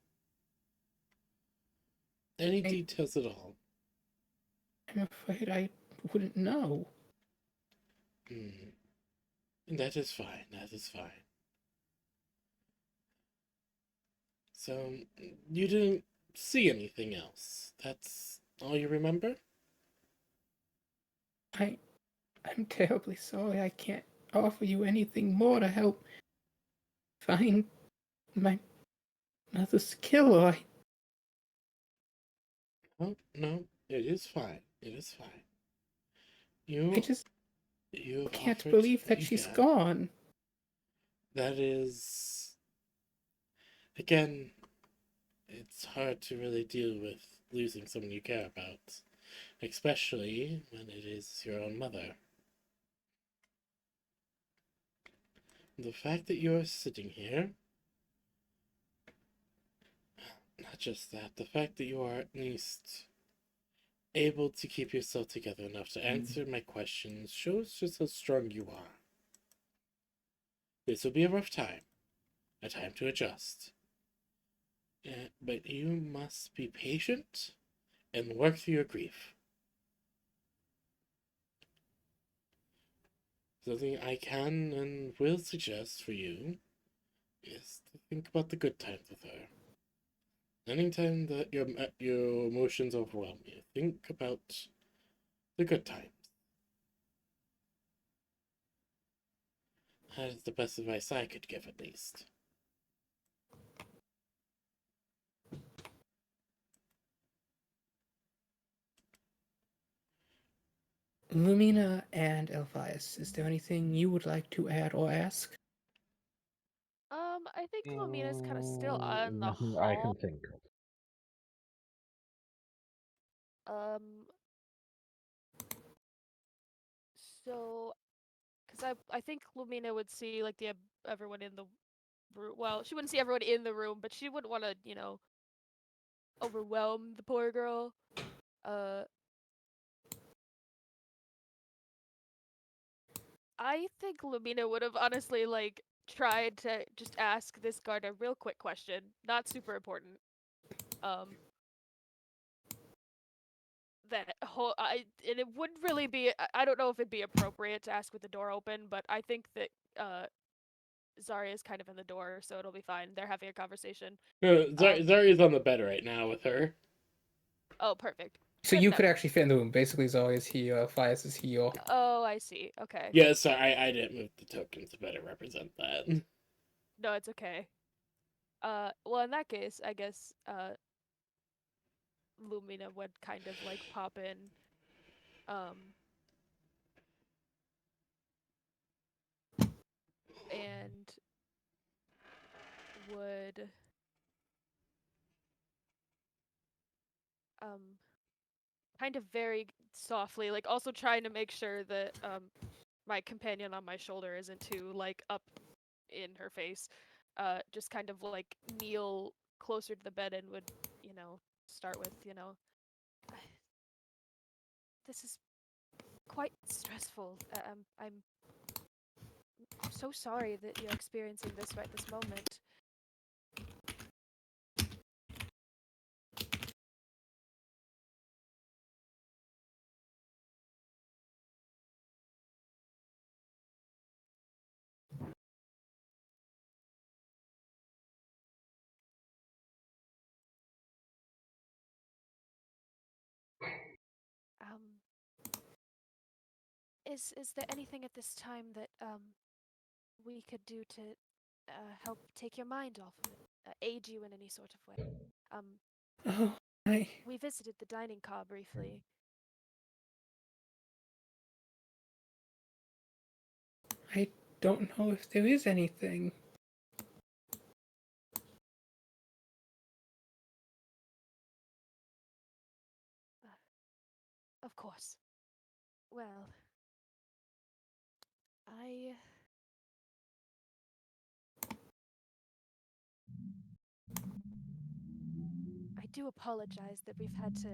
Any details at all? I'm afraid I wouldn't know. That is fine. So, you didn't see anything else? That's all you remember? I'm terribly sorry I can't offer you anything more to help find my mother's killer. Oh, no, it is fine. I just You can't believe that she's gone. That is, again, it's hard to really deal with losing someone you care about, especially when it is your own mother. The fact that you're sitting here, not just that, the fact that you are at least able to keep yourself together enough to answer my questions shows just how strong you are. This will be a rough time, a time to adjust. But you must be patient and work through your grief. Something I can and will suggest for you is to think about the good times with her. Anytime that your emotions overwhelm you, think about the good times. That's the best advice I could give, at least. Lumina and Elphias, is there anything you would like to add or ask? I think Lumina's kind of still on the Nothing I can hall. think of. So, because I think Lumina would see like everyone in the room. Well, she wouldn't see everyone in the room, but she wouldn't want to, overwhelm the poor girl. I think Lumina would have honestly like tried to just ask this guard a real quick question, not super important. That whole and it wouldn't really be. I don't know if it'd be appropriate to ask with the door open, but I think that Zarya is kind of in the door, so it'll be fine. They're having a conversation. Zarya's on the bed right now with her. Oh, perfect. So Good you enough. could actually fit in the room. Basically, Zarya's here, Elphias is here. Oh, I see. Okay. Yeah, sorry, I didn't move the token to better represent that. No, it's okay. Well, in that case, I guess Lumina would kind of like pop in, and would kind of very softly, like also trying to make sure that my companion on my shoulder isn't too like up in her face. Just kind of like kneel closer to the bed and would, start with, this is quite stressful. I'm so sorry that you're experiencing this right this moment. Is there anything at this time that we could do to help take your mind off of it, aid you in any sort of way? Oh, We visited the dining car briefly. I don't know if there is anything. Of course. Well, I do apologize that we've had to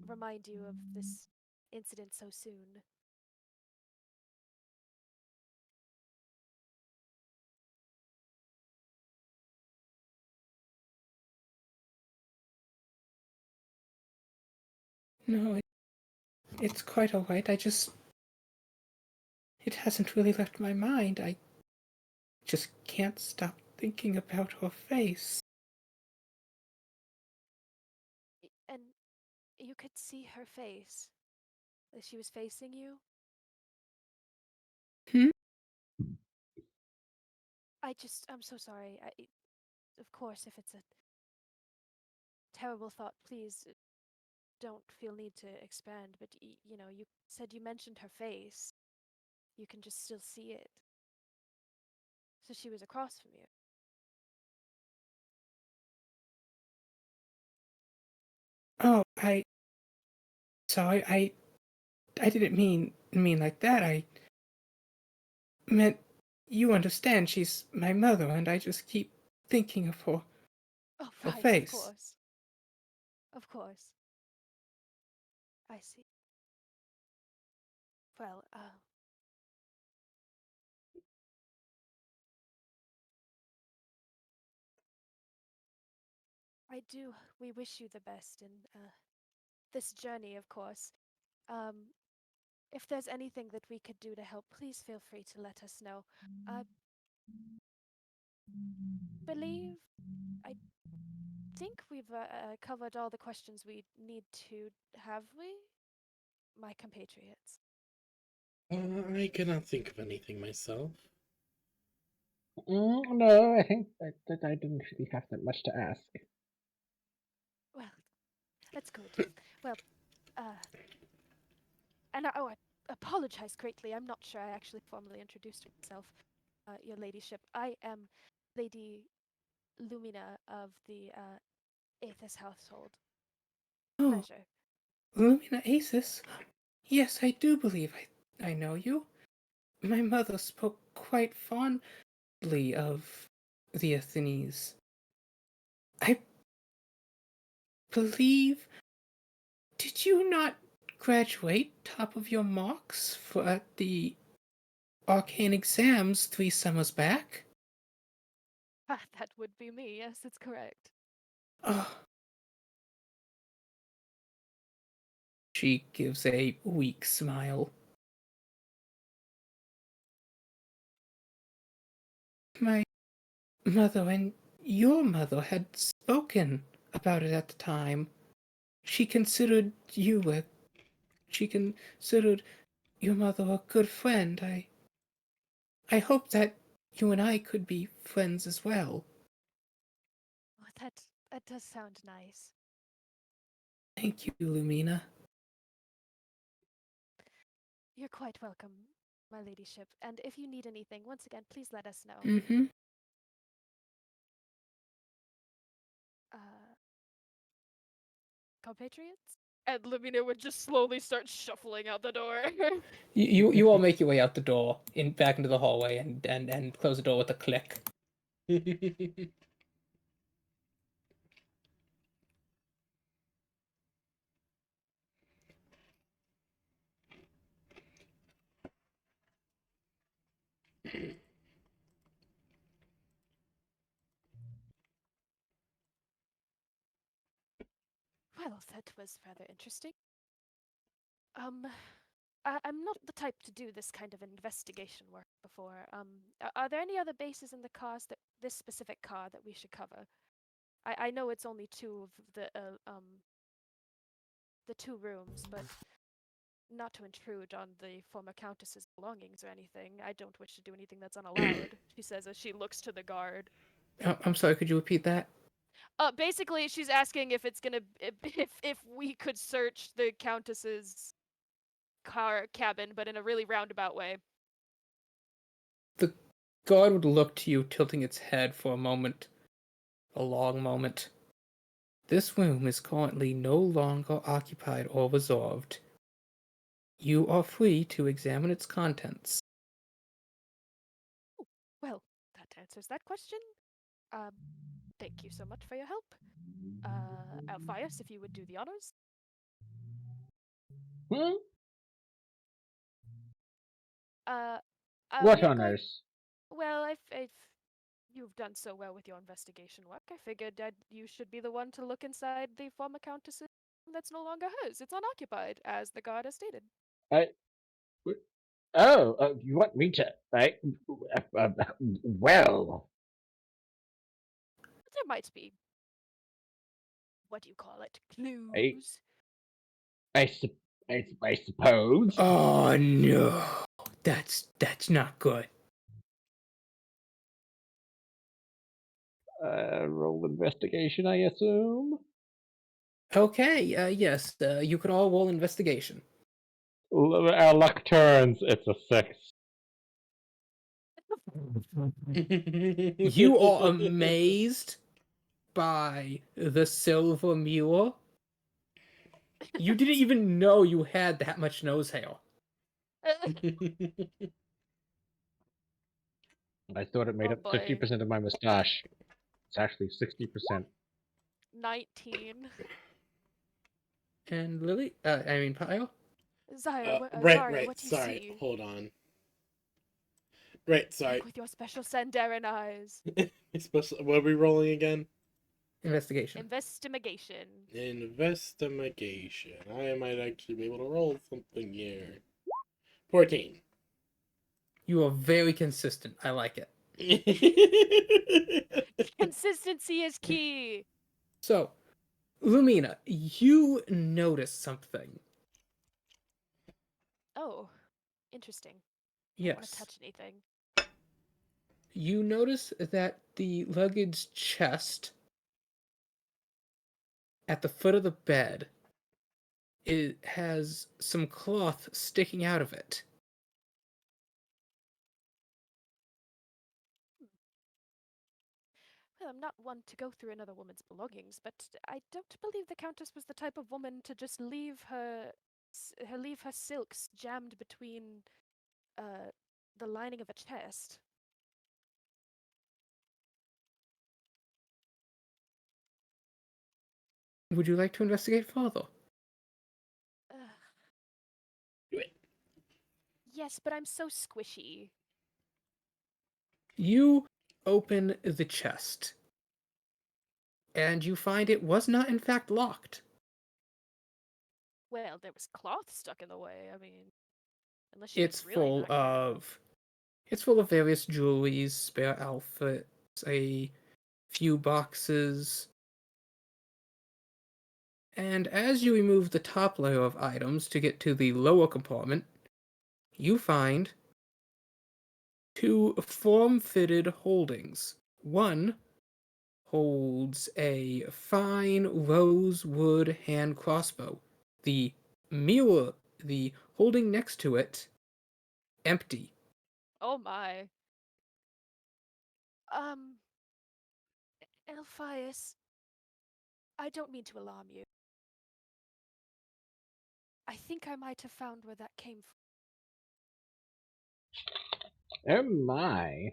remind you of this incident so soon. No, it's quite alright. It hasn't really left my mind. I just can't stop thinking about her face. And you could see her face as she was facing you? Hmm? I'm so sorry. Of course, if it's a terrible thought, please don't feel need to expand, but you said you mentioned her face. You can just still see it. So she was across from you. Oh, sorry, I didn't mean like that. I meant, you understand, she's my mother, and I just keep thinking of her, Oh, her right, of face. course. Of course. I see. Well, we wish you the best in this journey, of course. If there's anything that we could do to help, please feel free to let us know. I believe, I think we've covered all the questions we need to, have we? My compatriots. I cannot think of anything myself. No, I think that I didn't really have that much to ask. Well, that's good. Well, and I apologize greatly. I'm not sure I actually formally introduced myself, Your Ladyship. I am Lady Lumina of the Aethys household. Oh, Pleasure. Lumina Acis? Yes, I do believe I know you. My mother spoke quite fondly of the Athenies. I believe. Did you not graduate top of your marks for the arcane exams 3 summers back? Ah, that would be me. Yes, it's correct. Oh. She gives a weak smile. My mother and your mother had spoken about it at the time. She considered your mother a good friend. I hope that you and I could be friends as well. Oh, that does sound nice. Thank you, Lumina. You're quite welcome, my ladyship. And if you need anything, once again, please let us know. Mm-hmm. Compatriots? And Lamina would just slowly start shuffling out the door. You all make your way out the door, back into the hallway, and close the door with a click. Well, that was rather interesting. I'm not the type to do this kind of investigation work before. Are there any other bases in the cars that this specific car that we should cover? I know it's only two of the 2 rooms, but not to intrude on the former countess's belongings or anything. I don't wish to do anything that's unallowed, she says as she looks to the guard. I'm sorry, could you repeat that? Basically, she's asking if it's gonna if we could search the countess's car cabin, but in a really roundabout way. The guard would look to you, tilting its head for a moment. A long moment. This room is currently no longer occupied or reserved. You are free to examine its contents. Oh, well, that answers that question. Thank you so much for your help. Alphias, if you would do the honors. Hmm? Uh, What we are going. honors? Well, if you've done so well with your investigation work, I figured that you should be the one to look inside the former countess's room that's no longer hers. It's unoccupied, as the guard has stated. I. Oh, you want me to? Right? Well, There might be, what do you call it, I, clues. I, sup- I suppose. Oh no, that's not good. Roll investigation, I assume. Okay, yes, you could all roll investigation. Our luck turns. It's a 6. You are amazed by the silver mule. You didn't even know you had that much nose hair. I thought it made Oh up boy. 50% of my mustache. It's actually 60%. 19. And Lily, Pyle? Zarya, Right, what do you sorry, see? hold on. Right, sorry. Look with your special Sandarin eyes. What are we rolling again? Investigation. Investigation. Investigation. I might actually be able to roll something here. 14. You are very consistent. I like it. Consistency is key. So, Lumina, you notice something. Oh, Interesting. I don't want to Yes. touch anything. You notice that the luggage chest at the foot of the bed, it has some cloth sticking out of it. Well, I'm not one to go through another woman's belongings, but I don't believe the Countess was the type of woman to just leave her silks jammed between the lining of a chest. Would you like to investigate further? Do it. Yes, but I'm so squishy. You open the chest, and you find it was not in fact locked. Well, there was cloth stuck in the way. I mean, unless she It's was really full knackered, I don't know. it's full of various jewelries, spare outfits, a few boxes. And as you remove the top layer of items to get to the lower compartment, you find two form-fitted holdings. One holds a fine rosewood hand crossbow. The the holding next to it, empty. Oh my. Elphias, I don't mean to alarm you. I think I might have found where that came from. Oh my.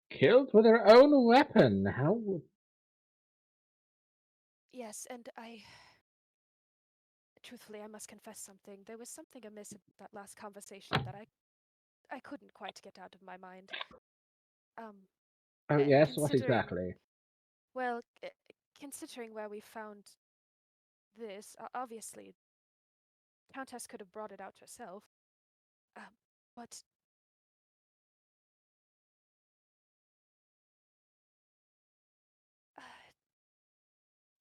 Killed with her own weapon. How? Yes, and truthfully, I must confess something. There was something amiss in that last conversation that I couldn't quite get out of my mind. Oh And yes, what considering- exactly? Well, considering where we found this, obviously, Countess could have brought it out herself. But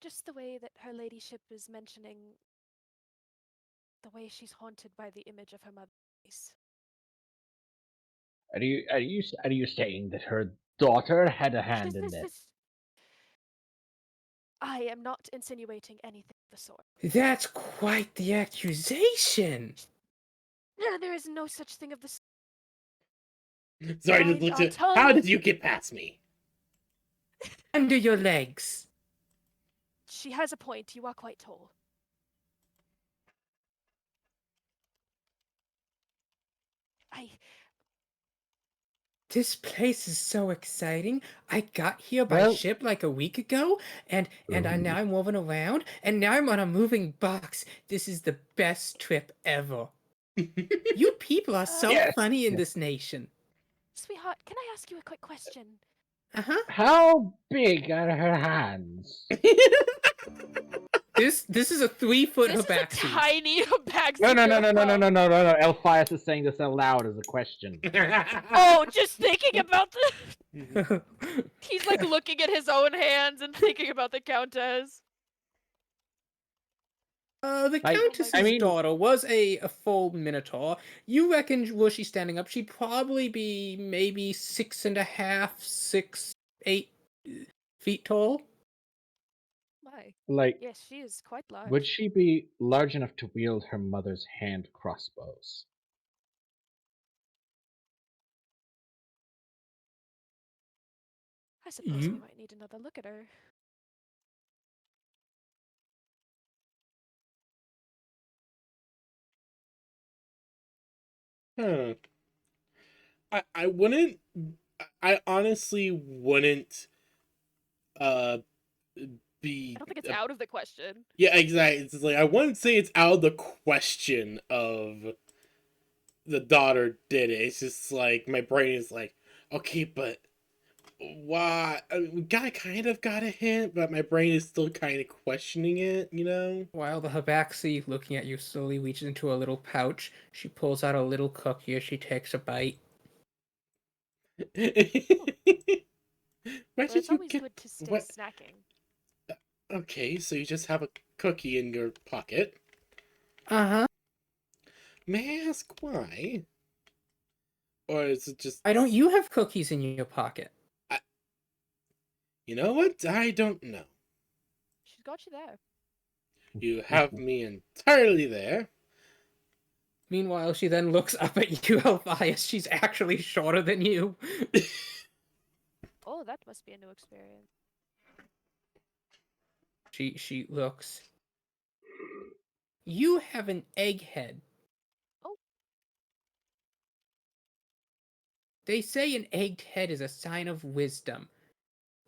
just the way that her ladyship is mentioning the way she's haunted by the image of her mother's face. Are you saying that her daughter had a hand in this? I am not insinuating anything of the sort. That's quite the accusation. There is no such thing of the Sorry, just Mind looked our at. tongue. How did you get past me? Under your legs. She has a point. You are quite tall. This place is so exciting. I got here by Well- ship like a week ago, and now I'm moving around, and now I'm on a moving box. This is the best trip ever. You people are so Yes. funny in this nation. Sweetheart, can I ask you a quick question? Uh-huh. How big are her hands? This is a 3-foot This is a Habaxi. tiny Habaxi. No. girl. Elphias is saying this out loud as a question. Oh, just thinking about the. He's like looking at his own hands and thinking about the Countess. The I- Countess's I mean- daughter was a full Minotaur. You reckon, were she standing up, she'd probably be maybe 6.5, 8 feet tall? My. Like, Yes, she is quite large. would she be large enough to wield her mother's hand crossbows? I suppose You- we might need another look at her. Huh. I wouldn't. I honestly wouldn't. Be. I don't think it's out of the question. Yeah, exactly. It's just like I wouldn't say it's out of the question of the daughter did it. It's just like my brain is like, okay, but why? I mean, we kind of got a hint, but my brain is still kind of questioning it. You know. While the Habaxi, looking at you, slowly reaches into a little pouch. She pulls out a little cookie as she takes a bite. Why Well, did it's you always get? good to stay what- snacking. Okay, so you just have a cookie in your pocket. Uh-huh. May I ask why? Or is it just... Why don't you have cookies in your pocket? You know what? I don't know. She's got you there. You have me entirely there. Meanwhile, she then looks up at you, Elphias. She's actually shorter than you. Oh, that must be a new experience. She looks. You have an egghead. Oh. They say an egged head is a sign of wisdom.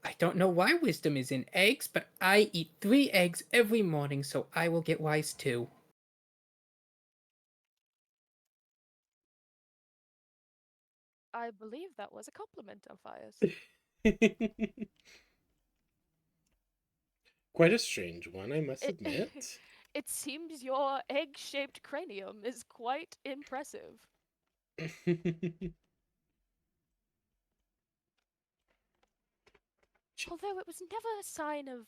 I don't know why wisdom is in eggs, but I eat 3 eggs every morning, so I will get wise too. I believe that was a compliment, Alphias. Quite a strange one, I must It- admit. It seems your egg-shaped cranium is quite impressive. Although it was never a sign of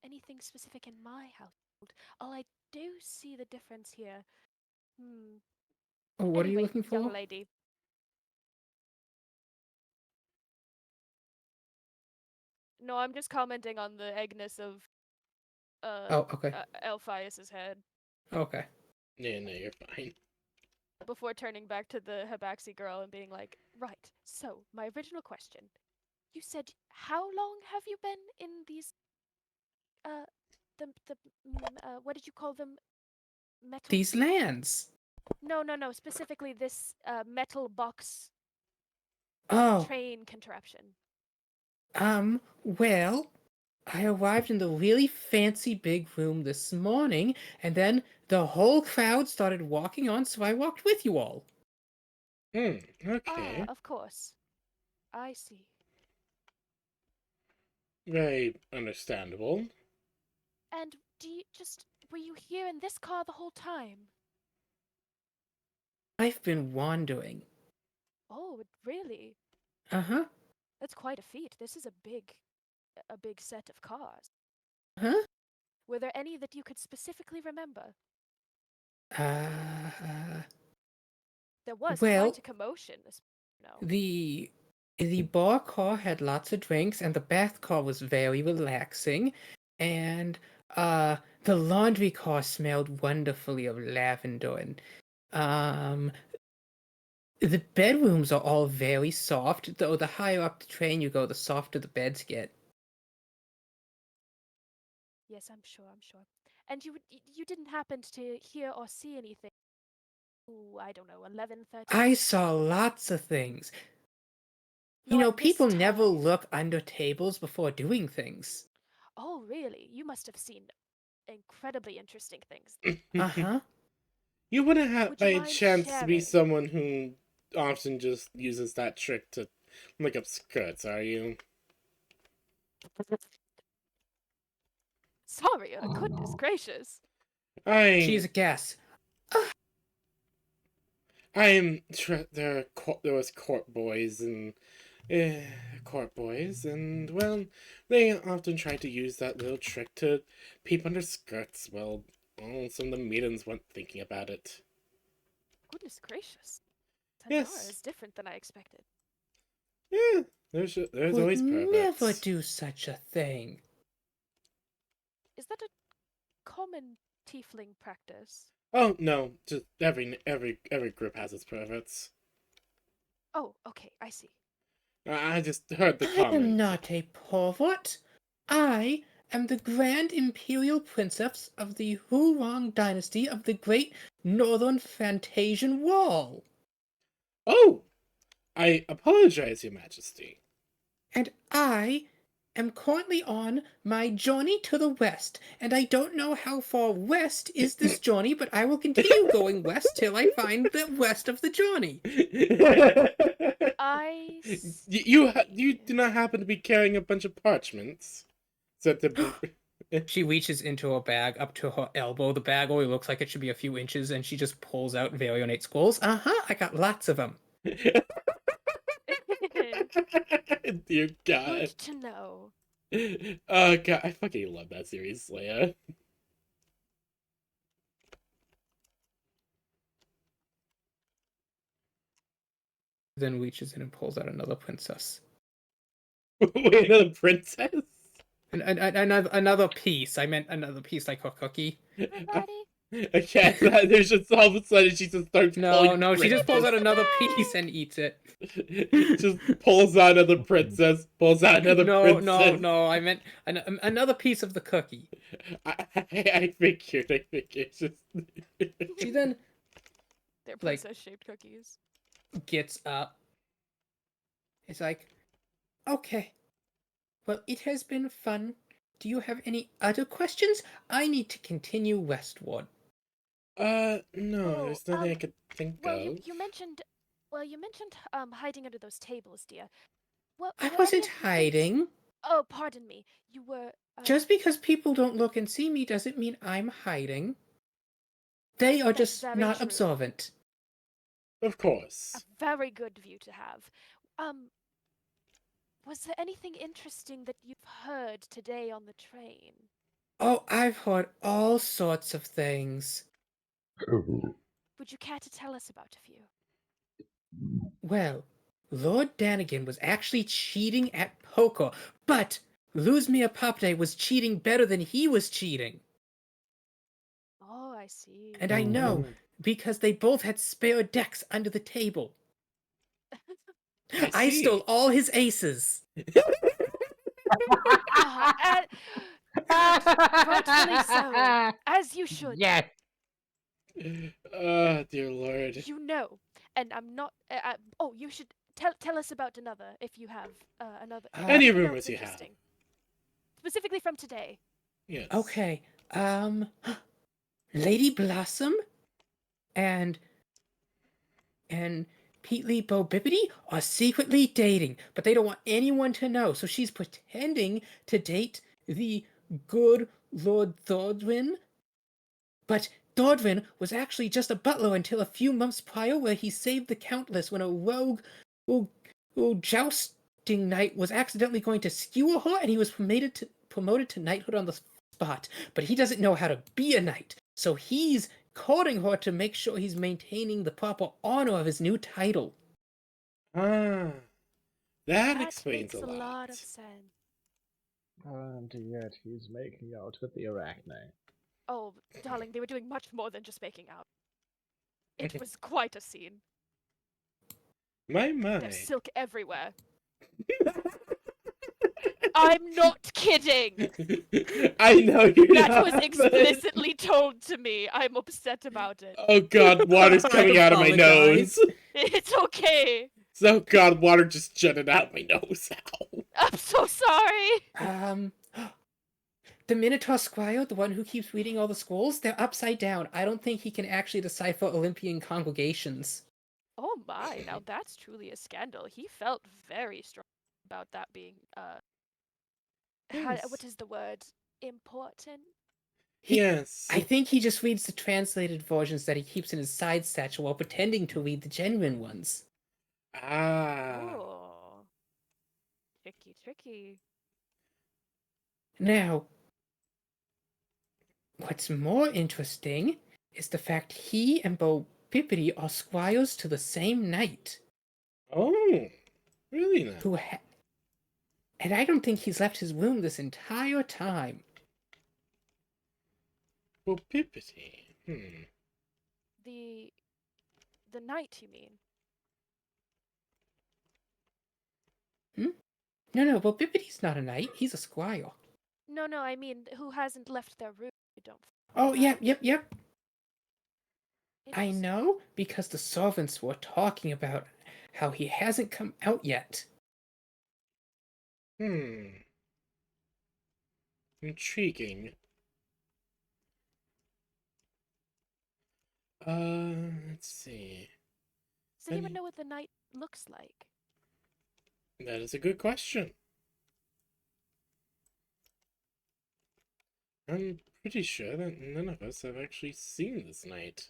anything specific in my household. Oh, I do see the difference here. Oh, what are you Anyway, looking for? young lady. No, I'm just commenting on the eggness of Oh, okay. Alphias's head Okay. Yeah, no, you're fine. before turning back to the Habaxi girl and being like, right, so my original question. You said, how long have you been in these, what did you call them? Metal? These lands. No, specifically this, metal box Oh, train contraption. well, I arrived in the really fancy big room this morning, and then the whole crowd started walking on, so I walked with you all. Okay. Of course. I see. Very understandable. And were you here in this car the whole time? I've been wandering. Oh, really? Uh-huh. That's quite a feat. This is a big set of cars. Huh? Were there any that you could specifically remember? There was Well, quite a commotion. No. the bar car had lots of drinks, and the bath car was very relaxing, and the laundry car smelled wonderfully of lavender, and the bedrooms are all very soft, though the higher up the train you go, the softer the beds get. Yes, I'm sure. And you didn't happen to hear or see anything? Ooh, I don't know, 11:30. I saw lots of things. You No, know, at this people never time. look under tables before doing things. Oh, really? You must have seen incredibly interesting things. Uh-huh. You wouldn't have, Would you by mind chance, to be sharing? someone who often just uses that trick to look up skirts, are you? Sorry, goodness gracious. She's a guess. There was court boys and well, they often try to use that little trick to peep under skirts. Well, some of the maidens weren't thinking about it. Goodness gracious. Tandara Yes. is different than I expected. Yeah, there's Would always never perverts. do such a thing. Is that a common tiefling practice? Oh no, just every group has its perverts. Oh, okay, I see. I just heard the I comment. am not a pervert. I am the Grand Imperial Princess of the Hurong Dynasty of the Great Northern Fantasian Wall. Oh, I apologize, Your Majesty. And I am currently on my journey to the west, and I don't know how far west is this journey, but I will continue going west till I find the west of the journey. You do not happen to be carrying a bunch of parchments? She reaches into her bag up to her elbow. The bag only looks like it should be a few inches, and she just pulls out very ornate scrolls. I got lots of them. Dear God. Good to know. Oh God, I fucking love that series, Slayer. then reaches in and pulls out another princess. Wait, another princess? Another piece. I meant another piece, like a cookie. Everybody. I can't. There's just all of a sudden she just starts pulling. No, she just pulls out princess. another piece and eats it. Just pulls out another princess. Pulls out another princess. No. I meant another piece of the cookie. I figured. It's just. She then They're Like- princess-shaped cookies. gets up. It's like, okay. Well, it has been fun. Do you have any other questions? I need to continue westward. No, Oh, there's nothing I could think Well, of. you mentioned hiding under those tables, dear. What? I were wasn't any of the things- hiding. Oh, pardon me. You were. Just because people don't look and see me doesn't mean I'm hiding. They are That's just very not true. observant. Of course. A very good view to have. Was there anything interesting that you've heard today on the train? Oh, I've heard all sorts of things. Would you care to tell us about a few? Well, Lord Danigan was actually cheating at poker, but Luzmia Papde was cheating better than he was cheating. Oh, I see. And I know, because they both had spare decks under the table. I see. stole all his aces. Rightfully so, as you should. Yes. Oh, dear lord. You know, and I'm not. Oh, you should tell us about another if you have another. Any anything rumors else you have. interesting. Specifically from today. Yes. Okay, Lady Blossom and Peatly Bo Bippity are secretly dating, but they don't want anyone to know, so she's pretending to date the good Lord Thordwin. But Thordwin was actually just a butler until a few months prior, where he saved the Countess when a rogue jousting knight was accidentally going to skewer her, and he was promoted to knighthood on the spot. But he doesn't know how to be a knight, so he's courting her to make sure he's maintaining the proper honor of his new title. Ah, that That explains makes a lot. lot of sense. And yet he's making out with the Arachne. Oh, darling, they were doing much more than just making out. It was quite a scene. My. There's silk everywhere. I'm not kidding! I know you're That not. was explicitly told to me. I'm upset about it. Oh god, water's coming out of my apologize. nose. It's okay. Oh god, water just jutted out my nose. Ow. I'm so sorry. The Minotaur Squire, the one who keeps reading all the scrolls, they're upside down. I don't think he can actually decipher Olympian congregations. Oh my, now that's truly a scandal. He felt very strong about that being, Yes. what is the word? Important? Yes. I think he just reads the translated versions that he keeps in his side satchel while pretending to read the genuine ones. Ah. Oh. Tricky. Now, what's more interesting is the fact he and Bo Bippity are squires to the same knight. Oh. Really now? And I don't think he's left his room this entire time. Well, Pippity. The knight, you mean? No, Bo Bippity's not a knight. He's a squire. No, I mean, who hasn't left their room? I don't. Oh, yep. I Interesting. know, because the servants were talking about how he hasn't come out yet. Intriguing. Let's see. Does anyone Any- know what the knight looks like? That is a good question. I'm pretty sure that none of us have actually seen this knight.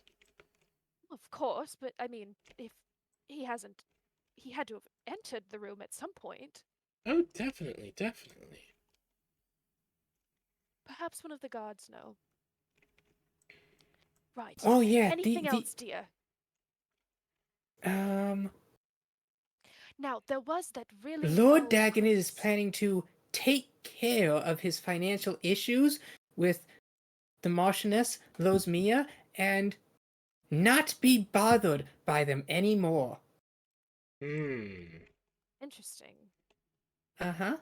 Of course, but I mean, if he hasn't, he had to have entered the room at some point. Oh, definitely. Perhaps one of the guards know. Right. Oh, yeah. Anything else, dear? Now, there was that really Lord old Dagon is priest. planning to take care of his financial issues with the Marchioness, Losmia, and not be bothered by them anymore. Interesting. Uh-huh.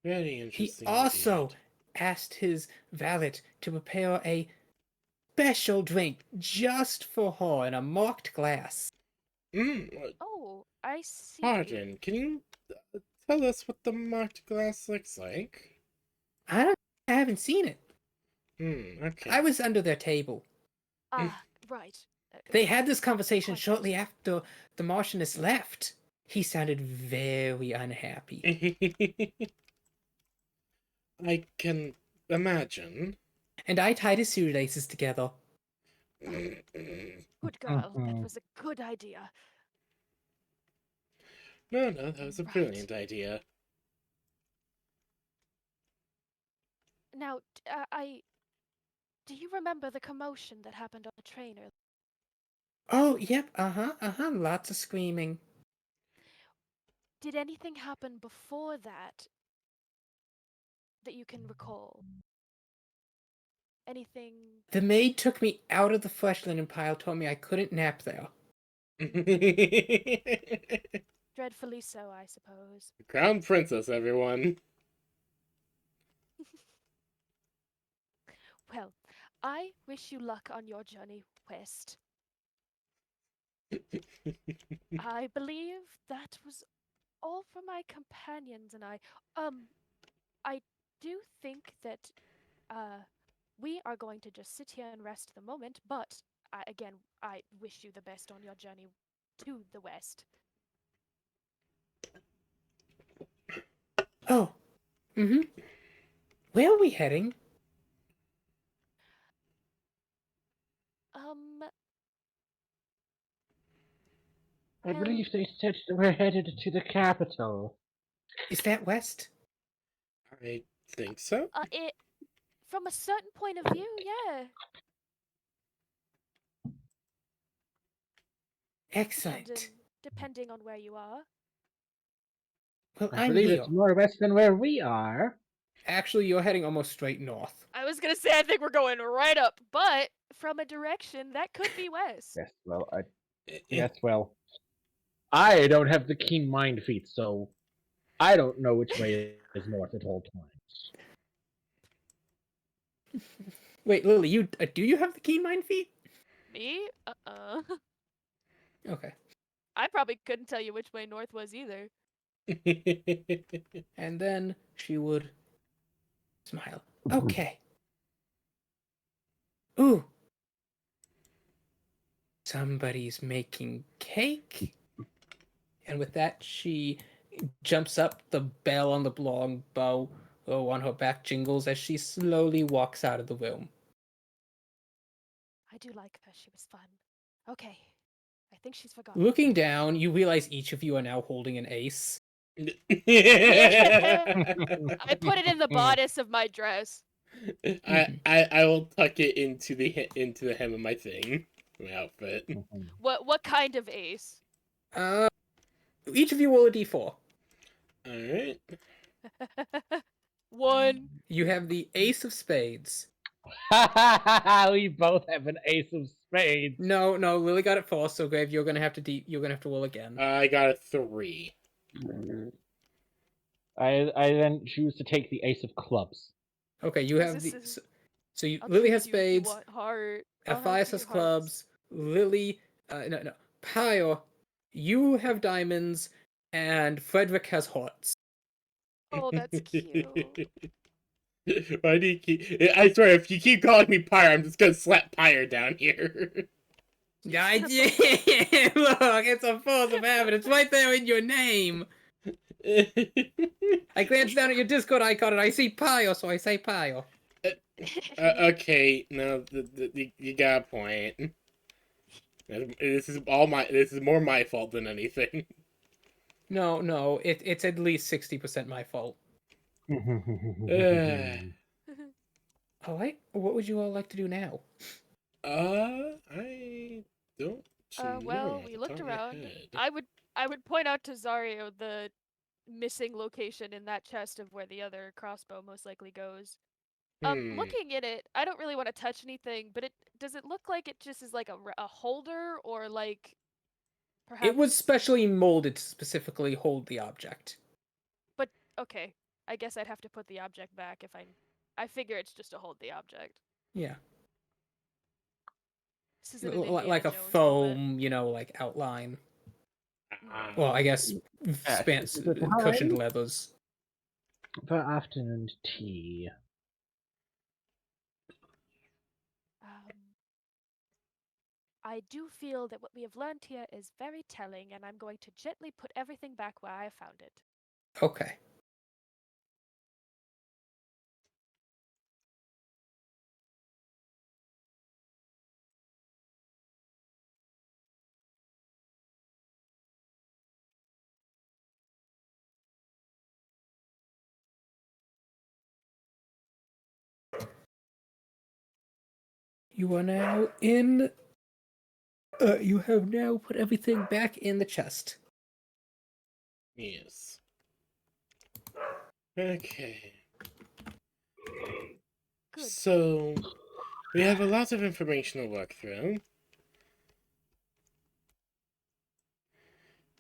Very He interesting. also indeed. asked his valet to prepare a special drink just for her in a marked glass. Oh, I see. Pardon, can you tell us what the marked glass looks like? I haven't seen it. Okay. I was under their table. Ah, right. They had this conversation Quite shortly after the Marchioness left. He sounded very unhappy. I can imagine. And I tied his shoelaces together. Good girl. That was a good idea. No, that was a Right. brilliant idea. Now, do you remember the commotion that happened on the train earlier? Oh, yep, lots of screaming. Did anything happen before that you can recall? Anything The maid took me out of the fresh linen pile, told me I couldn't nap there. dreadfully so, I suppose? Crown Princess, everyone. Well, I wish you luck on your journey west. I believe that was all for my companions and I. I do think that we are going to just sit here and rest the moment, but again, I wish you the best on your journey to the west. Oh, where are we heading? I Well, believe they said that we're headed to the capital. Is that west? I think so. it from a certain point of view, yeah. Excellent. Depending on where you are. Well, I I'm believe here. it's more west than where we are. Actually, you're heading almost straight north. I was gonna say I think we're going right up, but from a direction that could be west. Yes, well, I don't have the keen mind feat, so I don't know which way is north at all times. Wait, Lily, you do you have the keen mind feat? Me? Okay. I probably couldn't tell you which way north was either. And then she would smile. Okay. Ooh. Somebody's making cake. And with that, she jumps up, the bell on the long bow on her back jingles as she slowly walks out of the room. I do like her. She was fun. Okay. I think she's forgotten. Looking down, you realize each of you are now holding an ace. I put it in the bodice of my dress. I will tuck it into the hem of my thing, my outfit. What kind of ace? Each of you roll a d4. All right. 1. You have the ace of spades. We both have an ace of spades. No, Lily got it first, so Grave, you're gonna have to roll again. I got a 3. I then choose to take the ace of clubs. Okay, you have the. So Lily has spades. Aphias has clubs. Lily, no. Pyre, you have diamonds, and Frederick has hearts. Oh, that's cute. Why do you keep? I swear, if you keep calling me Pyre, I'm just gonna slap Pyre down here. Yeah, look, it's a force of habit. It's right there in your name. I glance down at your Discord icon and I see Pyre, so I say Pyre. Okay, no, you got a point. This is more my fault than anything. No, it's at least 60% my fault. Uh, Alright, what would you all like to do now? I to Well, know off we the looked top of my around. head. I would point out to Zario the missing location in that chest of where the other crossbow most likely goes. Hmm. Looking at it, I don't really want to touch anything, but does it look like it just is like a holder or like perhaps It was specially molded to specifically hold the object. But okay, I guess I'd have to put the object back if I figure it's just to hold the object. Yeah. This isn't an Indiana Like a Jones moment. foam, like outline. Well, I guess cushioned time leathers. for afternoon tea. I do feel that what we have learned here is very telling, and I'm going to gently put everything back where I found it. Okay. You are now in. You have now put everything back in the chest. Yes. Okay. Good. So, we have a lot of information to work through.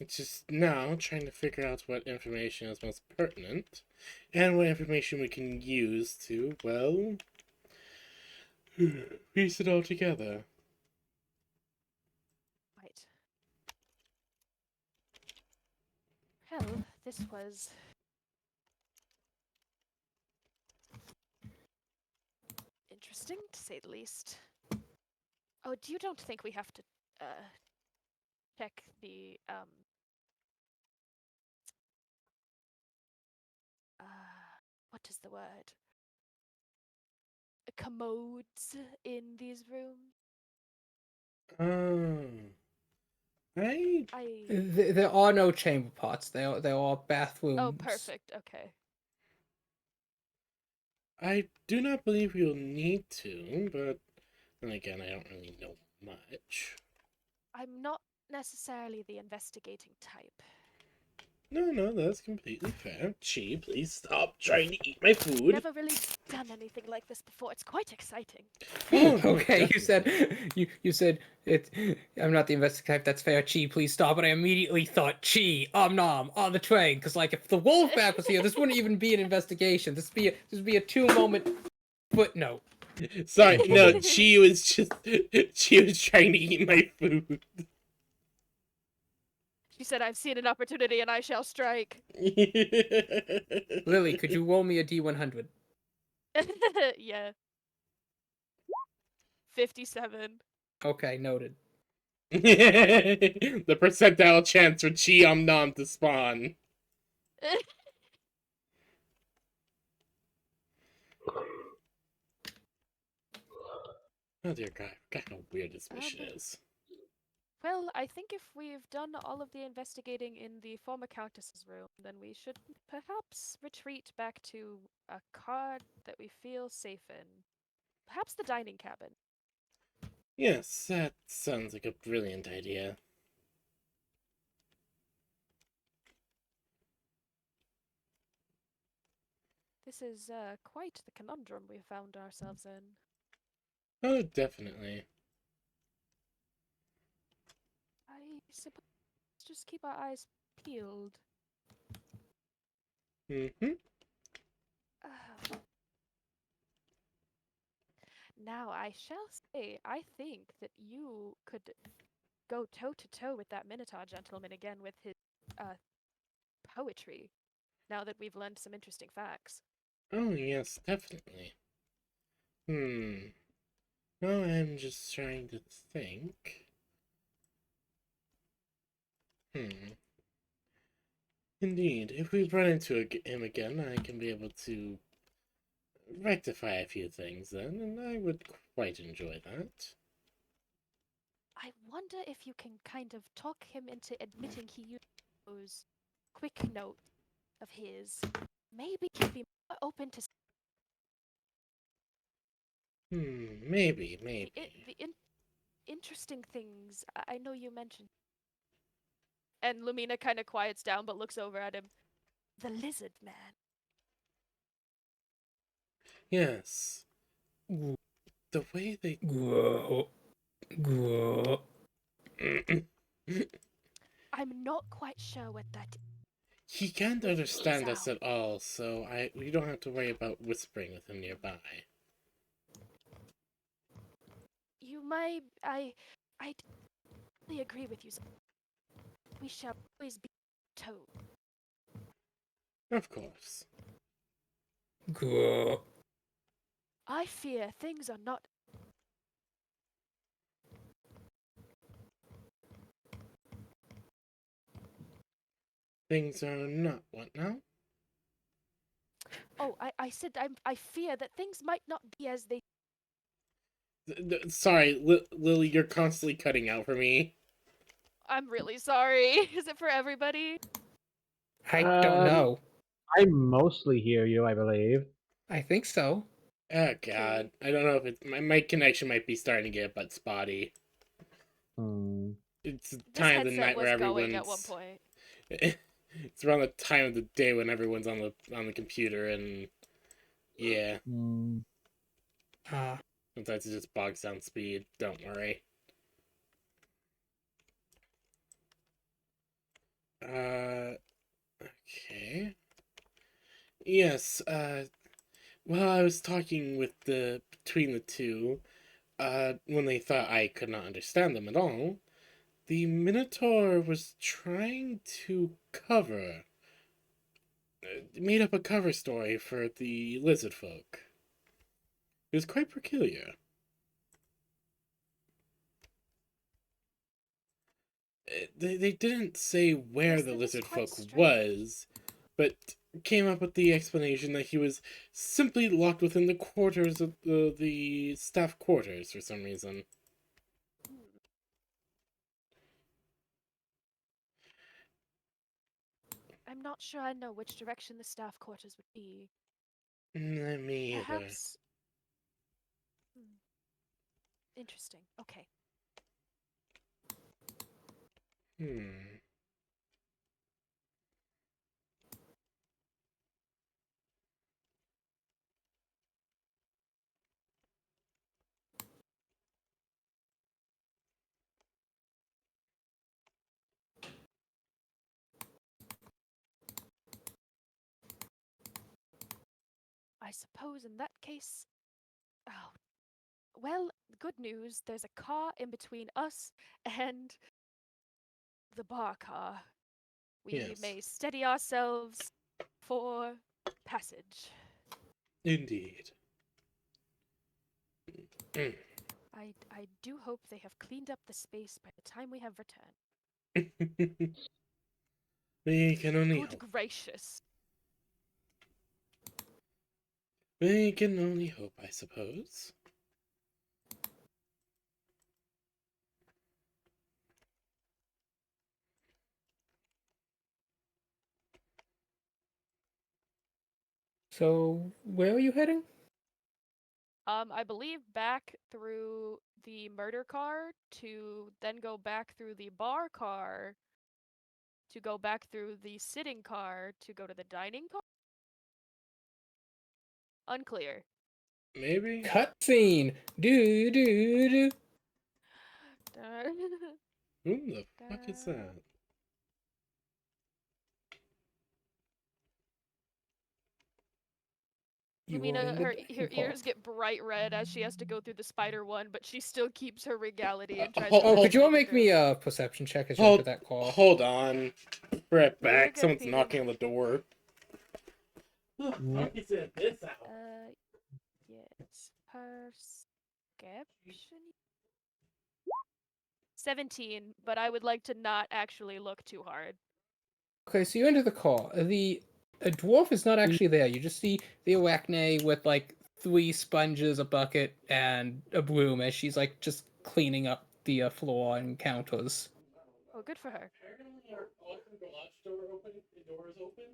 It's just now trying to figure out what information is most pertinent, and what information we can use to, well, piece it all together. Right. Well, this was interesting, to say the least. Oh, you don't think we have to check the what is the word? Commodes in these rooms? I There are no chamber pots. There are bathrooms. Oh, perfect. Okay. I do not believe we'll need to, but then again, I don't really know much. I'm not necessarily the investigating type. No, that's completely fair. Chi, please stop trying to eat my food. Never really done anything like this before. It's quite exciting. Oh, no, Okay, you definitely. said you said it. I'm not the investigative type. That's fair. Chi, please stop. And I immediately thought, Chi, nom on the train. Because like, if the Wolfpack was here, this wouldn't even be an investigation. This would be a 2-moment footnote. Sorry, no, Chi was trying to eat my food. She said, I've seen an opportunity and I shall strike. Lily, could you roll me a D100? Yeah. 57. Okay, noted. The percentile chance for Chi Nom to spawn. Oh dear God, God, how weird this mission is. Well, I think if we've done all of the investigating in the former Countess's room, then we should perhaps retreat back to a card that we feel safe in. Perhaps the dining cabin. Yes, that sounds like a brilliant idea. This is quite the conundrum we found ourselves in. Oh, definitely. I suppose just keep our eyes peeled. Mm-hmm. Now, I shall say, I think that you could go toe to toe with that Minotaur gentleman again with his poetry, now that we've learned some interesting facts. Oh, yes, definitely. Well, I'm just trying to think. Indeed, if we run into him again, I can be able to rectify a few things then, and I would quite enjoy that. I wonder if you can kind of talk him into admitting he used those quick notes of his. Maybe he'd be more open to Maybe. interesting things. I know you mentioned. And Lumina kind of quiets down but looks over at him. The lizard man. Yes. The way they. Grow. Grow. I'm not quite sure what that is. He can't With understand us sound. at all, so we don't have to worry about whispering with him nearby. You might. I totally agree with you. We shall always be told. Of course. Grow. I fear things are not. Things are not what now? Oh, I said I fear that things might not be as they. Sorry, Lily, you're constantly cutting out for me. I'm really sorry. Is it for everybody? I don't know. I mostly hear you, I believe. I think so. Oh god, I don't know if it's my connection might be starting to get a bit spotty. Hmm. It's the This time of the headset night was where going everyone's. at one point. It's around the time of the day when everyone's on the computer, and yeah, Hmm. sometimes it just bogs down speed. Don't worry. Okay. Yes. Well, I was talking with between the two. When they thought I could not understand them at all, the Minotaur was trying to made up a cover story for the lizard folk. It was quite peculiar. They didn't say where Yes, the that is lizard quite folk strange. was, but came up with the explanation that he was simply locked within the quarters of the staff quarters for some reason. Hmm. I'm not sure I know which direction the staff quarters would be. Me either. Perhaps. Interesting. Okay. Hmm. I suppose in that case. Oh, well, good news. There's a car in between us and the bar car. We Yes. may steady ourselves for passage. Indeed. I do hope they have cleaned up the space by the time we have returned. We can only Good hope. gracious. We can only hope, I suppose. So, where are you heading? I believe back through the murder car to then go back through the bar car to go back through the sitting car to go to the dining car? Unclear. Maybe? Cutscene! Do do do. Who the fuck is that? You are Lumina, in the her dining ears hall. get bright red as she has to go through the spider one, but she still keeps her regality and tries Ho- to Oh, ho- could you all make it make me through. a perception check as you enter that call? Hold on. Be right No, you're back. good, Someone's Peter. knocking on the door. Who the Mm. fuck is in this house? Yes. Perception. 17, but I would like to not actually look too hard. Okay, so you enter the call. A dwarf is not actually there. You just see the Arachne with like 3 sponges, a bucket, and a broom as she's like just cleaning up the floor and counters. Oh, good for her. Apparently our door is open.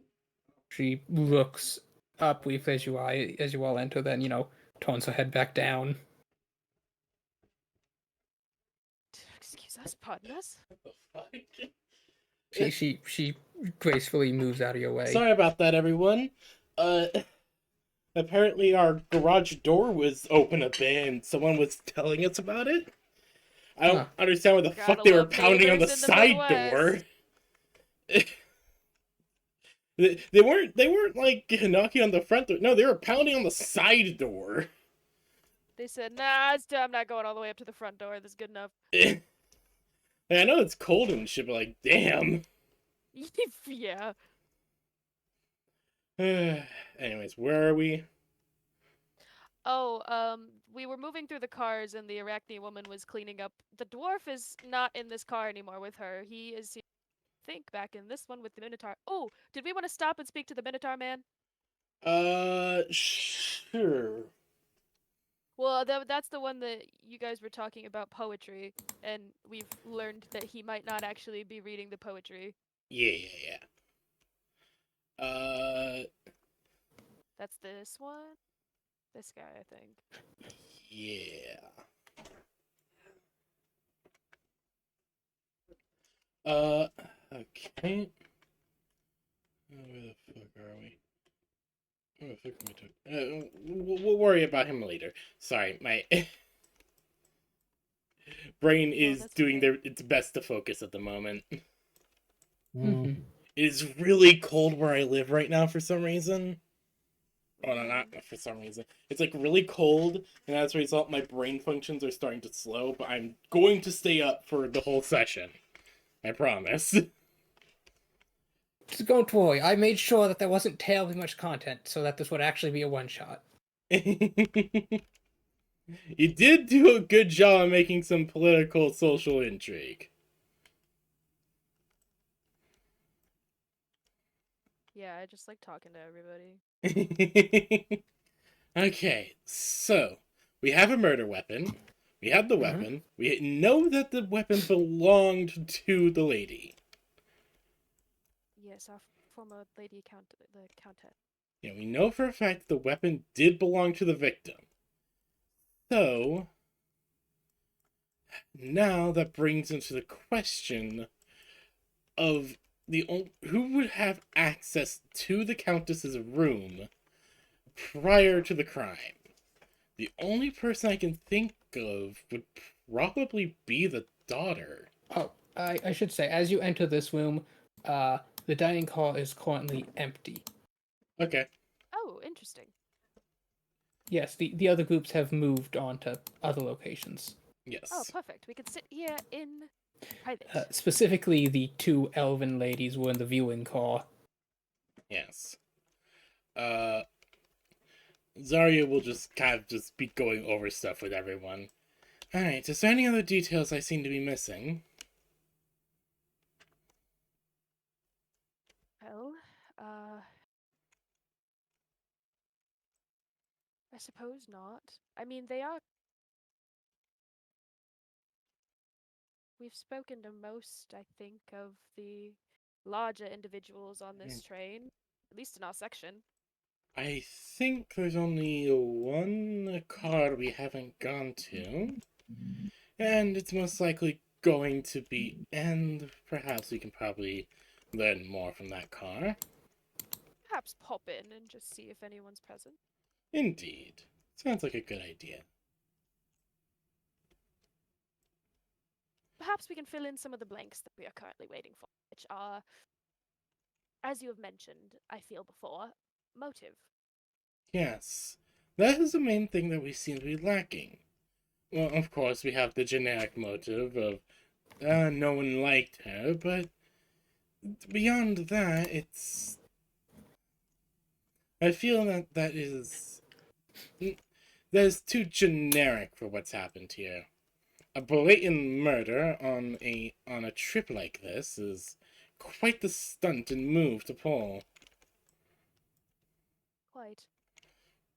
She looks up briefly as you all enter, then turns her head back down. Excuse us, pardon us. What the fuck? She gracefully moves out of your way. Sorry about that, everyone. Apparently our garage door was open a bit and someone was telling us about it. I don't Huh. understand why the Gotta fuck they were love pounding on the neighbors in the side door. Midwest. They weren't like knocking on the front door. No, they were pounding on the side door. They said, nah, I'm not going all the way up to the front door. This is good enough. Like, I know it's cold and shit, but like, damn. Yeah. Anyways, where are we? Oh, we were moving through the cars and the Arachne woman was cleaning up. The dwarf is not in this car anymore with her. He is, I think, back in this one with the Minotaur. Oh, did we want to stop and speak to the Minotaur man? Sure. Well, that's the one that you guys were talking about poetry, and we've learned that he might not actually be reading the poetry. Yeah. That's this one? This guy, I think. Yeah. Okay. Where the fuck are we? Where the fuck am I talking? We'll worry about him later. Sorry, my brain is that's doing okay. its best to focus at the moment. It Mhm. is really cold where I live right now for some reason. Oh, no, not for some reason. It's like really cold, and as a result, my brain functions are starting to slow, but I'm going to stay up for the whole session. I promise. So don't worry, I made sure that there wasn't terribly much content, so that this would actually be a one-shot. You did do a good job of making some political social intrigue. Yeah, I just like talking to everybody. Okay, so we have a murder weapon. We have the weapon. We know that the weapon belonged to the lady. Yes, our former lady the countess. Yeah, we know for a fact that the weapon did belong to the victim. So, now that brings into the question of who would have access to the Countess's room prior to the crime. The only person I can think of would probably be the daughter. Oh, I should say, as you enter this room, the dining hall is currently empty. Okay. Oh, interesting. Yes, the other groups have moved on to other locations. Yes. Oh, perfect. We could sit here in private. Specifically, the two elven ladies were in the viewing car. Yes. Zarya will just kind of just be going over stuff with everyone. Alright, is there any other details I seem to be missing? Well, I suppose not. I mean, we've spoken to most, I think, of the larger individuals on this train, at least in our section. I think there's only one car we haven't gone to. And it's most likely going to be, and perhaps we can probably learn more from that car. Perhaps pop in and just see if anyone's present. Indeed. Sounds like a good idea. Perhaps we can fill in some of the blanks that we are currently waiting for, which are, as you have mentioned, I feel before, motive. Yes. That is the main thing that we seem to be lacking. Well, of course, we have the generic motive of, no one liked her, but beyond that, it's... I feel that is too generic for what's happened here. A blatant murder on a trip like this is quite the stunt and move to pull. Quite.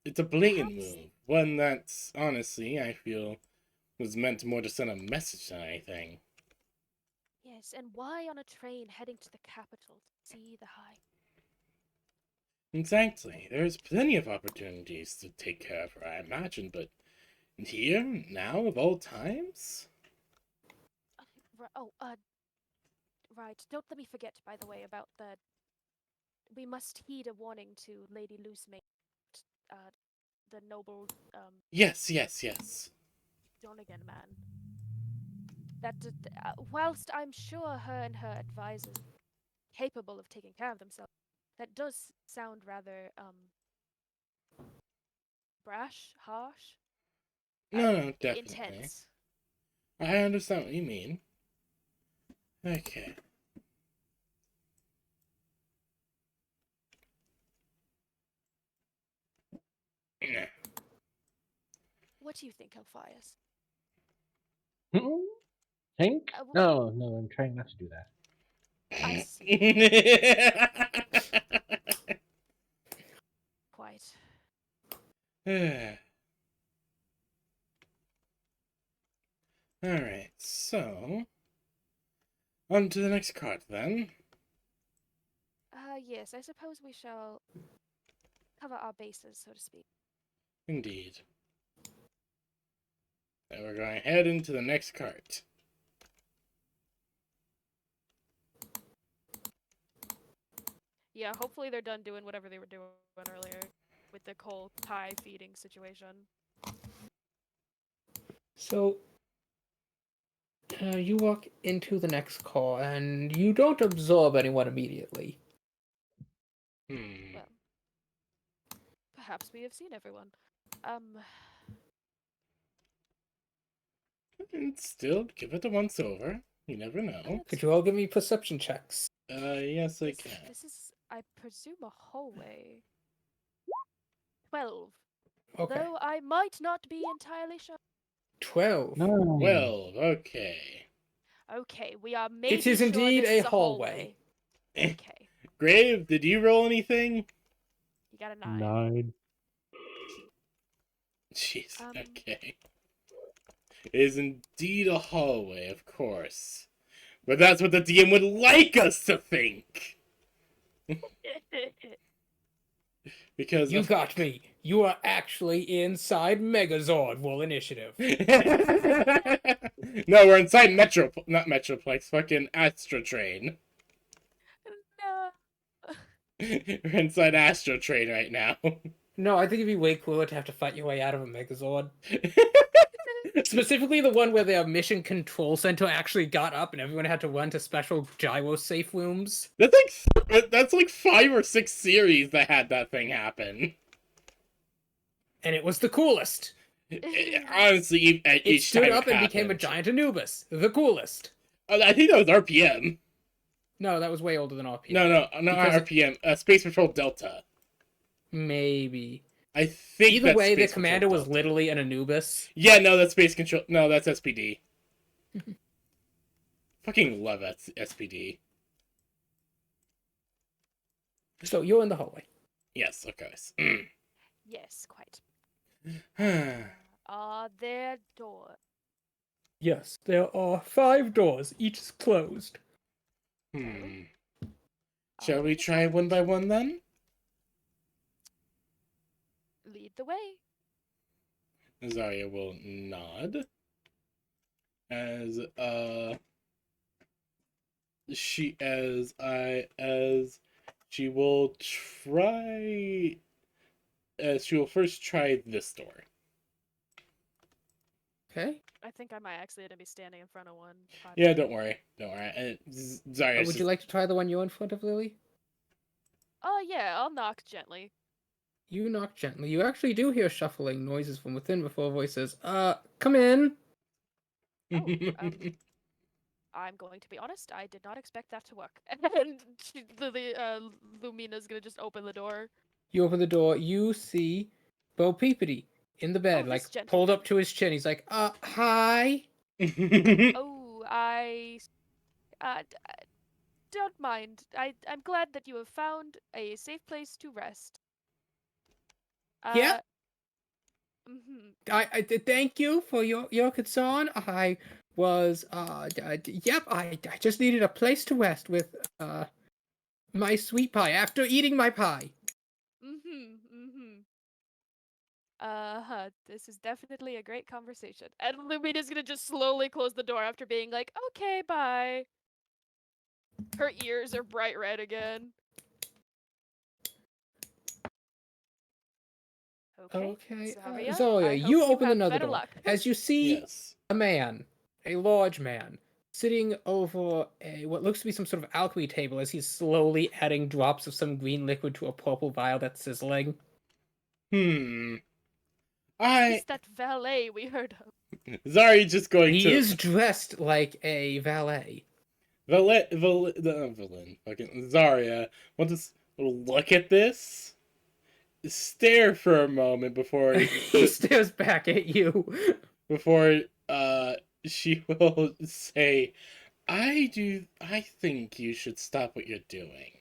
It's a blatant Perhaps- move, one that's honestly I feel was meant more to send a message than anything. Yes, and why on a train heading to the capital to see the High? Exactly. There's plenty of opportunities to take care of her, I imagine, but here, now, of all times? Right. Don't let me forget, by the way, about the. We must heed a warning to Lady Loosemate, the noble, Yes. Donegan man. That, whilst I'm sure her and her advisors are capable of taking care of themselves, that does sound rather, brash, harsh, No, definitely. intense. I understand what you mean. Okay. What do you think, Alphias? Think? Uh, w- No, I'm trying not to do that. I see. Quite. Alright, so. On to the next card then. Yes, I suppose we shall cover our bases, so to speak. Indeed. And we're going to head into the next cart. Yeah, hopefully they're done doing whatever they were doing earlier with the whole pie feeding situation. So, you walk into the next car, and you don't absorb anyone immediately. Well, perhaps we have seen everyone. And still, give it a once over. You never know. Could you all give me perception checks? Yes, I can. This is, I presume, a hallway. 12. Okay. Though I might not be entirely sure. 12. No. Well, okay. Okay, we are maybe It is sure indeed this a is hallway. Okay, Grave, did you roll anything? you got a 9. 9. Jeez, Um, okay. It is indeed a hallway, of course. But that's what the DM would like us to think! Because You got me. You are actually inside Megazord. Roll initiative. No, we're inside not Metroplex, fucking Astro Train. No. We're inside Astro Train right now. No, I think it'd be way cooler to have to fight your way out of a Megazord. Specifically the one where their mission control center actually got up and everyone had to run to special gyro safe rooms. That's like 5 or 6 series that had that thing happen. And it was the coolest. Honestly, It each stood time up and became a happened. giant Anubis. The coolest. I think that was RPM. No, that was way older than RPM. No, not Because RPM. Space Patrol Delta. Maybe. I think Either that's way, the Space commander Patrol was Delta. literally an Anubis. Yeah, no, that's Space Control. No, that's SPD. Fucking love SPD. So you're in the hallway. Yes, of course. Yes, quite. Are there doors? Yes, there are 5 doors. Each is closed. Shall we try one by one then? Lead the way. Zarya will nod. As she will try. She will first try this door. Okay. I think I might actually be standing in front of one. Yeah, don't worry. And Zarya. Would you like to try the one you're in front of, Lily? Oh, yeah, I'll knock gently. You knock gently. You actually do hear shuffling noises from within before a voice says, come in. Oh, I'm going to be honest, I did not expect that to work. And Lumina's gonna just open the door. You open the door. You see Bo Peepity in the bed, Oh, like this gentleman. pulled up to his chin. He's like, hi. Oh, don't mind. I'm glad that you have found a safe place to rest. Yeah. Mm-hmm. I thank you for your concern. I was yep. I just needed a place to rest with my sweet pie after eating my pie. This is definitely a great conversation. And Lumina's gonna just slowly close the door after being like, okay, bye. Her ears are bright red again. Okay, Zarya, Zoya, I you hope open have another better door. luck. As you see Yes. a man, a large man, sitting over a what looks to be some sort of alchemy table as he's slowly adding drops of some green liquid to a purple vial that's sizzling. Hmm. Is that valet we heard of? Zari's just going He to is dressed like a valet. Villain. Fucking Zarya want to look at this, stare for a moment before He stares back at you. before she will say, I think you should stop what you're doing.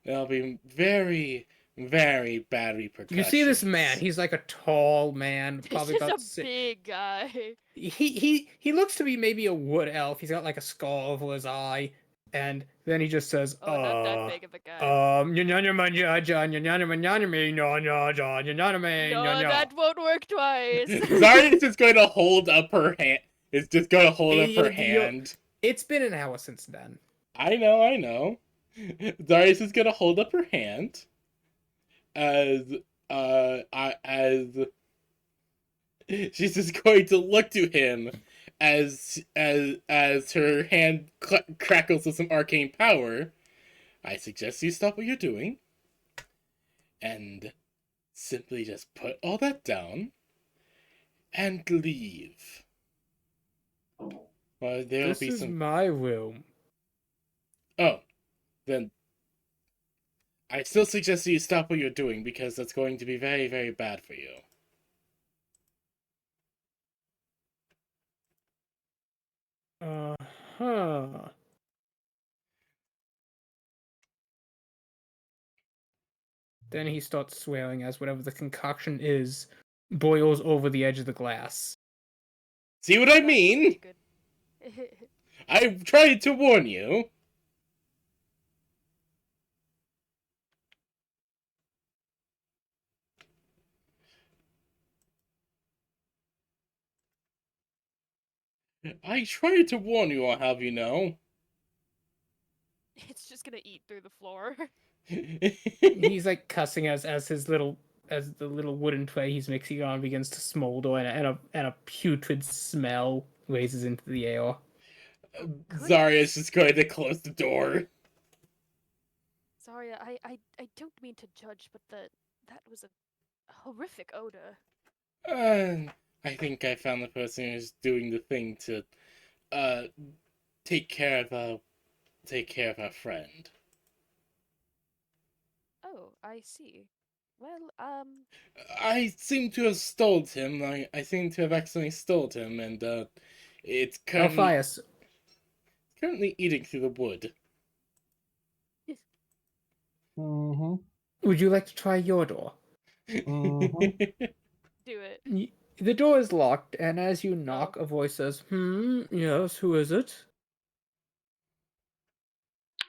There'll be very, very bad repercussions. You see this man, he's like a tall man, This probably is about a big guy. he looks to be maybe a wood elf. He's got like a scar over his eye, and then he just says, Oh, not that big of a guy. No, that won't work twice. Zarya's just going to hold up her hand. It's just going to hold up her You're- hand. It's been an hour since then. I know. Zarya's just going to hold up her hand as she's just going to look to him as her hand crackles with some arcane power. I suggest you stop what you're doing and simply just put all that down and leave. Well, there'll This be is some. my room. Oh, then I still suggest you stop what you're doing because that's going to be very, very bad for you. Huh. Then he starts swearing as whatever the concoction is boils over the edge of the glass. See what I That mean? looks good. I tried to warn you. I tried to warn you, I'll have you know. It's just gonna eat through the floor. He's like cussing as the little wooden tray he's mixing on begins to smolder and a putrid smell raises into the air. Zarya's just going to close the door. Sorry, I don't mean to judge, but that was a horrific odor. I think I found the person who's doing the thing to take care of our friend. Oh, I see. Well, I seem to have stole him. I seem to have accidentally stole him, and it's Alphias, currently eating through the wood. Mm-hmm. would you like to try your door? do it. The door is locked, and as you knock, a voice says, yes, who is it?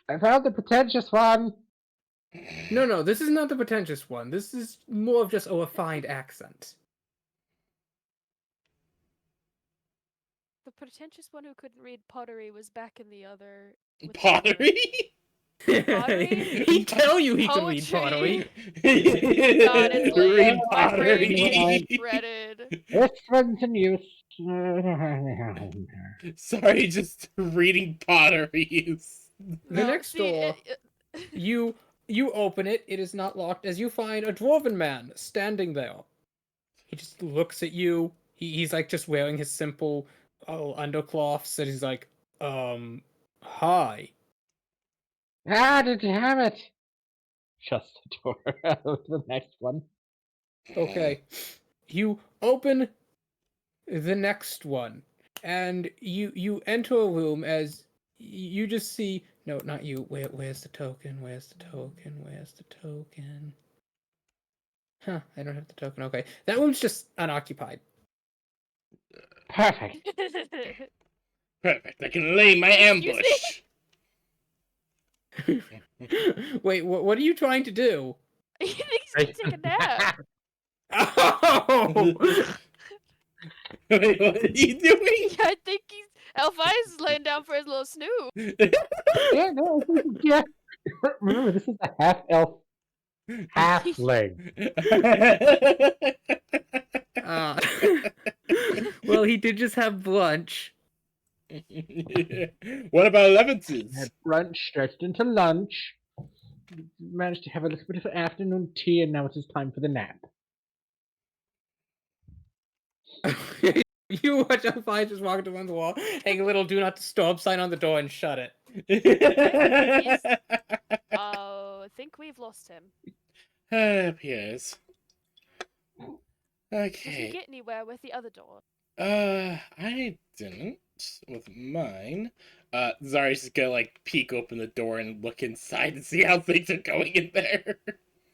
I found the pretentious one. No, this is not the pretentious one. This is more of just a refined accent. The pretentious one who couldn't read pottery was back in the other. with the- Pottery? Pottery? He'd tell you he could read pottery. God, it's late. Read My brain pottery. is shredded. This one's in use. Sorry, just reading pottery is. The No, next see, door, you open it. It is not locked. As you find a dwarven man standing there, he just looks at you. He's like just wearing his simple undercloths, and he's like, hi. Ah, did you have it? Shuts the door of the next one. Okay, you open the next one, and you enter a room as you just see. No, not you. Where's the token? Where's the token? Where's the token? Huh, I don't have the token. Okay, that room's just unoccupied. Perfect. Perfect. I can lay my Excuse ambush. me? Wait, what are you trying to do? He thinks he's gonna take a nap. Oh! Wait, what are you doing? Yeah, I think Alphias is laying down for his little snooze. Yeah, no, yeah. Remember, this is a half elf, halfling. Uh, well, he did just have lunch. What about Levenses? Had brunch stretched into lunch. Managed to have a little bit of afternoon tea, and now it is time for the nap. You watch Alphonse just walk to one wall, hang a little "Do Not Disturb" sign on the door, and shut it. I think we've lost him. Appears. Did he Okay. get anywhere with the other door? I didn't with mine. Zari's just gonna like peek open the door and look inside and see how things are going in there.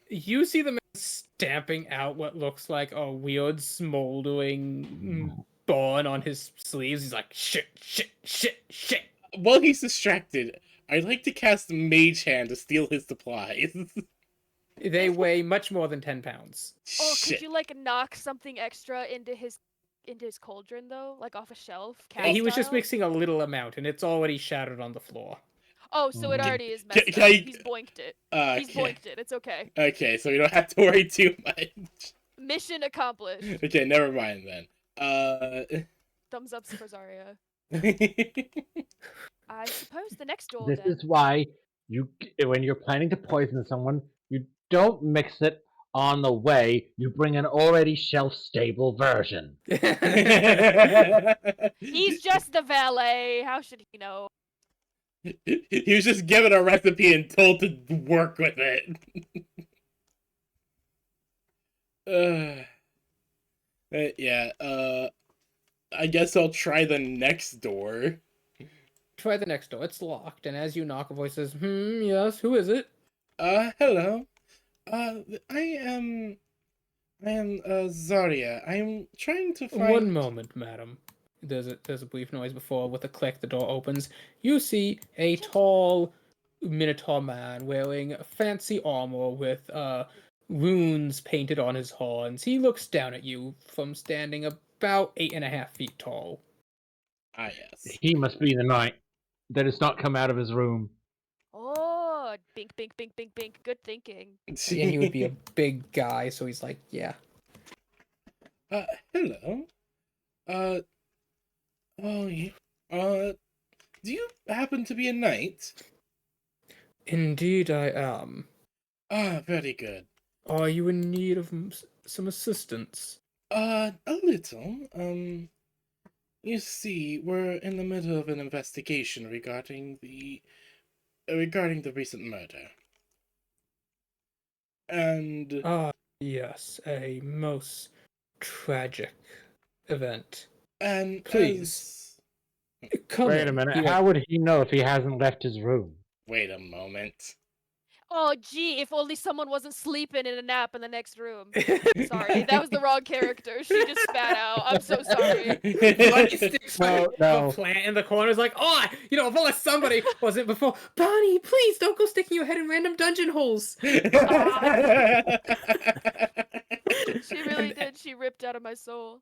You see the man stamping out what looks like a weird smoldering burn on his sleeves. He's like, shit, shit, shit, shit. While he's distracted, I'd like to cast Mage Hand to steal his supplies. They weigh much more than 10 pounds. Oh, Shit. could you like knock something extra into his cauldron though, like off a shelf? He was just style? mixing a little amount, and it's already shattered on the floor. Oh, so it already is Can- messed can up. I- He's boinked it. He's Okay. boinked it. It's okay. Okay, so we don't have to worry too much. Mission accomplished. Okay, never mind then. Thumbs ups for Zarya. Uh. I suppose the next door This then. is why when you're planning to poison someone, you don't mix it on the way. You bring an already shelf-stable version. He's just the valet. How should he know? He was just given a recipe and told to work with it. Yeah, I guess I'll try the next door. Try the next door. It's locked, and as you knock, a voice says, yes, who is it? Hello. I am Zarya. I'm trying to find... One moment, madam. There's a brief noise before, with a click, the door opens. You see a tall Minotaur man wearing fancy armor with runes painted on his horns. He looks down at you from standing about 8.5 feet tall. Ah, yes. He must be the knight that has not come out of his room. Oh, bink, bink, bink, bink, bink. Good thinking. And he would be a big guy, so he's like, yeah. Hello. Do you happen to be a knight? Indeed I am. Ah, very good. Are you in need of some assistance? A little. You see, we're in the middle of an investigation regarding the recent murder. And Ah, yes, a most tragic event. Please. Come Wait a in. minute. He How would he know if he hasn't left his room? wait a moment. Oh, gee, if only someone wasn't sleeping in a nap in the next room. Sorry, that was the wrong character. She just spat out. I'm so sorry. Bonnie sticks No, a no. plant in the corner. Is like, oh, if only somebody wasn't before. Bonnie, please don't go sticking your head in random dungeon holes. She really did. She ripped out of my soul.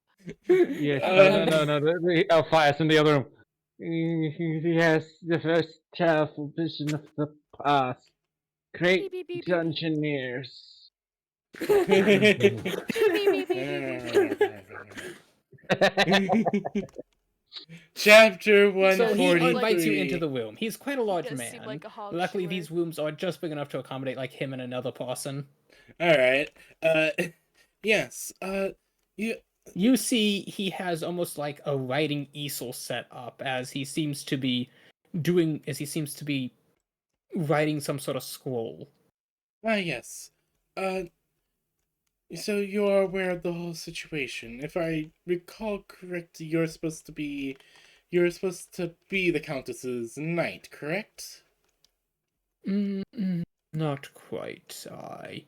Yes. No. The Alphias in the other room. He has the first powerful vision of the past. Great Beep, beep, beep, beep, beep. dungeoneers. Chapter So he 143. invites you into the room. He's quite a large does man. seem like a hog Luckily, chewer. these rooms are just big enough to accommodate like him and another person. Alright. Yes. You see, he has almost like a writing easel set up as he seems to be writing some sort of scroll. Yes. So you're aware of the whole situation. If I recall correctly, you're supposed to be the Countess's knight, correct? Not quite. I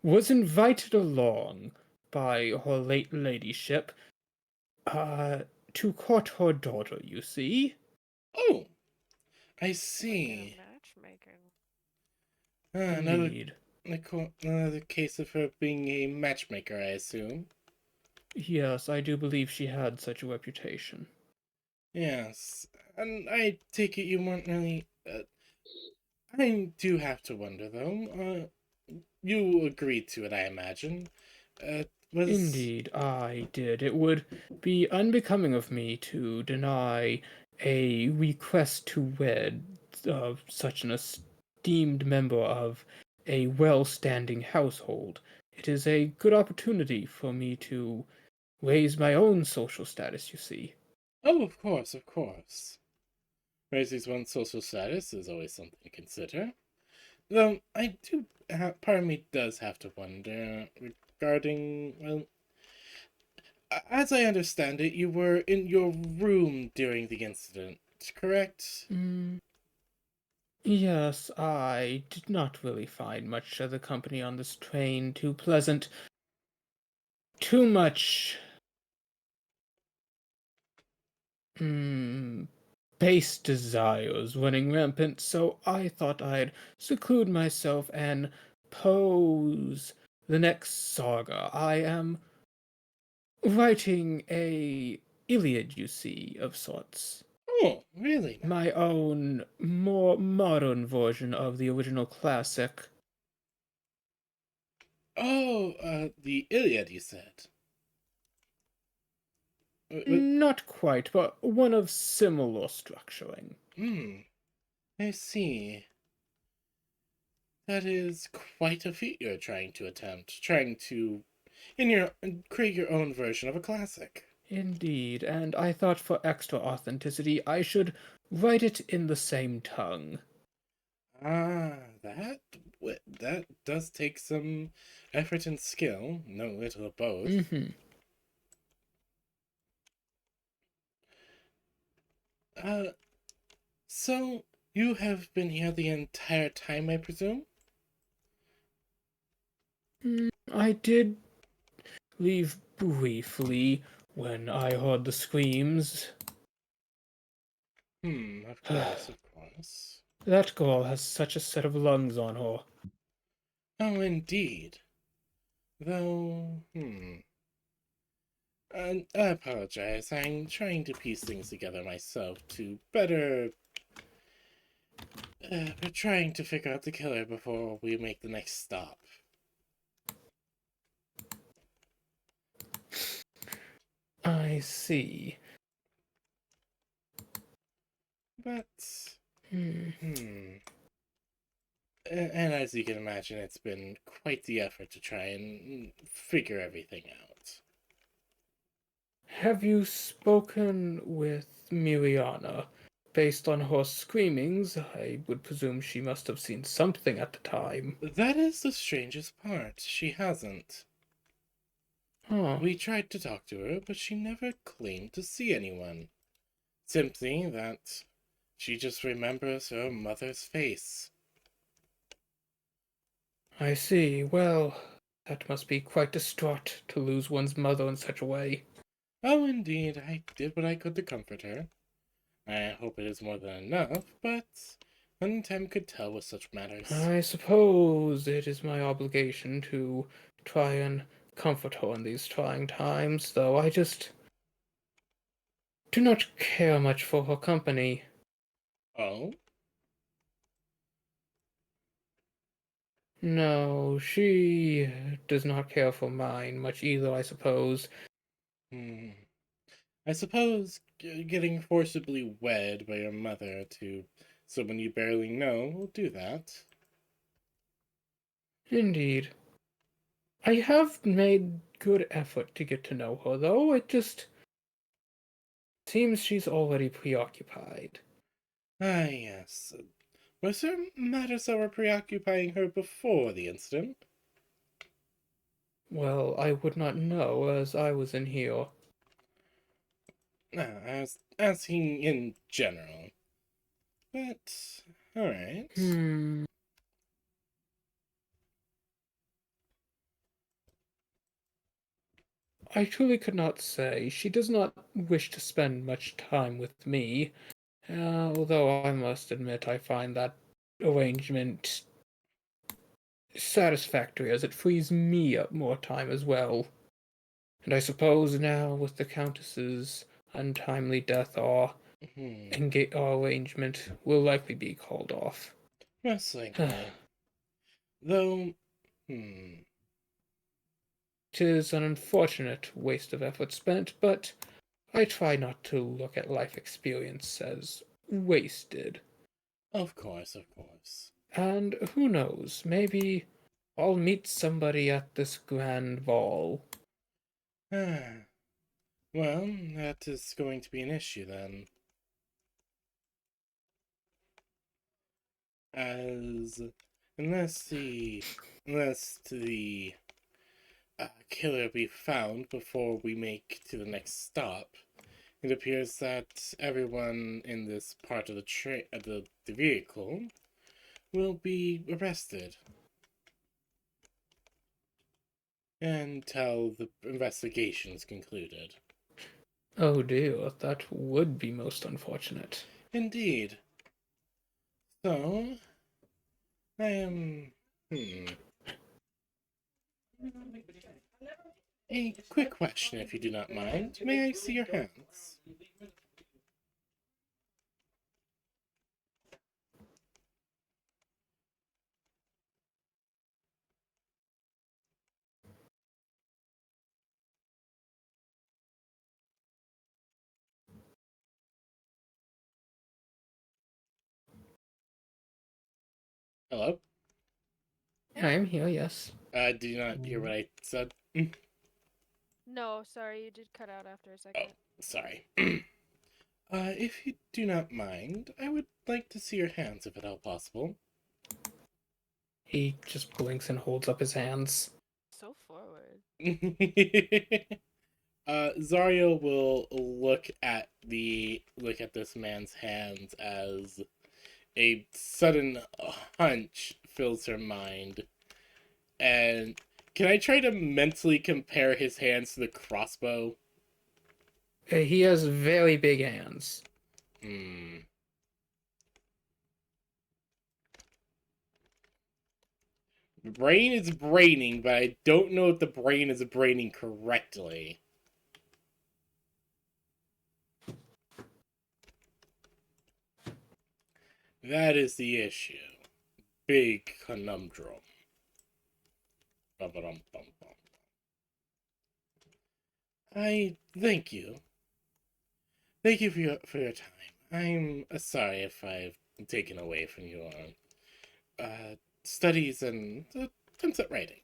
was invited along by her late ladyship, to court her daughter, you see. Oh, I see. Matchmaking. Another Indeed. the case of her being a matchmaker, I assume. Yes, I do believe she had such a reputation. Yes, and I take it you weren't really. I do have to wonder, though. You agreed to it, I imagine. Was Indeed, I did. It would be unbecoming of me to deny a request to wed such an esteemed member of a well-standing household. It is a good opportunity for me to raise my own social status, you see. Oh, of course, of course. Raising one's social status is always something to consider. Though I do, part of me does have to wonder regarding, well, as I understand it, you were in your room during the incident, correct? Mm, yes, I did not really find much of the company on this train too pleasant. Too much base desires running rampant, so I thought I'd seclude myself and pose the next saga. I am writing a Iliad, you see, of sorts. Oh, really? My own, more modern version of the original classic. Oh, the Iliad, you said. Not quite, but one of similar structuring. I see. That is quite a feat you're trying to attempt. Trying to, create your own version of a classic. Indeed, and I thought for extra authenticity I should write it in the same tongue. Ah, that does take some effort and skill. No little of both. Mm-hmm. So you have been here the entire time, I presume? I did leave briefly when I heard the screams. Of course, of course. That girl has such a set of lungs on her. Oh, indeed. Though, I apologize. I'm trying to piece things together myself to better. We're trying to figure out the killer before we make the next stop. I see. But, Hmm. And as you can imagine, it's been quite the effort to try and figure everything out. Have you spoken with Miriana? Based on her screamings, I would presume she must have seen something at the time. That is the strangest part. She hasn't. Huh. We tried to talk to her, but she never claimed to see anyone. Simply that she just remembers her mother's face. I see. Well, that must be quite distraught to lose one's mother in such a way. Oh, indeed, I did what I could to comfort her. I hope it is more than enough, but only time could tell with such matters. I suppose it is my obligation to try and comfort her in these trying times, though I just do not care much for her company. Oh? No, she does not care for mine much either, I suppose. I suppose getting forcibly wed by your mother to someone you barely know will do that. Indeed. I have made good effort to get to know her, though. It just seems she's already preoccupied. Ah, yes. Was there matters that were preoccupying her before the incident? Well, I would not know, as I was in here. I was asking in general. But, alright. I truly could not say. She does not wish to spend much time with me, although I must admit I find that arrangement satisfactory as it frees me up more time as well. And I suppose now, with the Countess's untimely death, our our arrangement will likely be called off. Most likely. Though, hmm. It is an unfortunate waste of effort spent, but I try not to look at life experience as wasted. Of course, of course. And who knows, maybe I'll meet somebody at this grand ball. Well, that is going to be an issue then. As unless the killer be found before we make to the next stop, it appears that everyone in this part of the vehicle will be arrested until the investigation is concluded. Oh dear, that would be most unfortunate. Indeed. So, I am. A quick question, if you do not mind. May I see your hands? Hello? I'm here, yes. Did you not hear what I said? No, sorry, you did cut out after a second. Sorry. If you do not mind, I would like to see your hands if at all possible. He just blinks and holds up his hands. So forward. Zario will look at this man's hands as a sudden hunch fills her mind. And can I try to mentally compare his hands to the crossbow? He has very big hands. The brain is braining, but I don't know if the brain is braining correctly. That is the issue. Big conundrum. I thank you. Thank you for your time. I'm sorry if I've taken away from your studies and concept writing.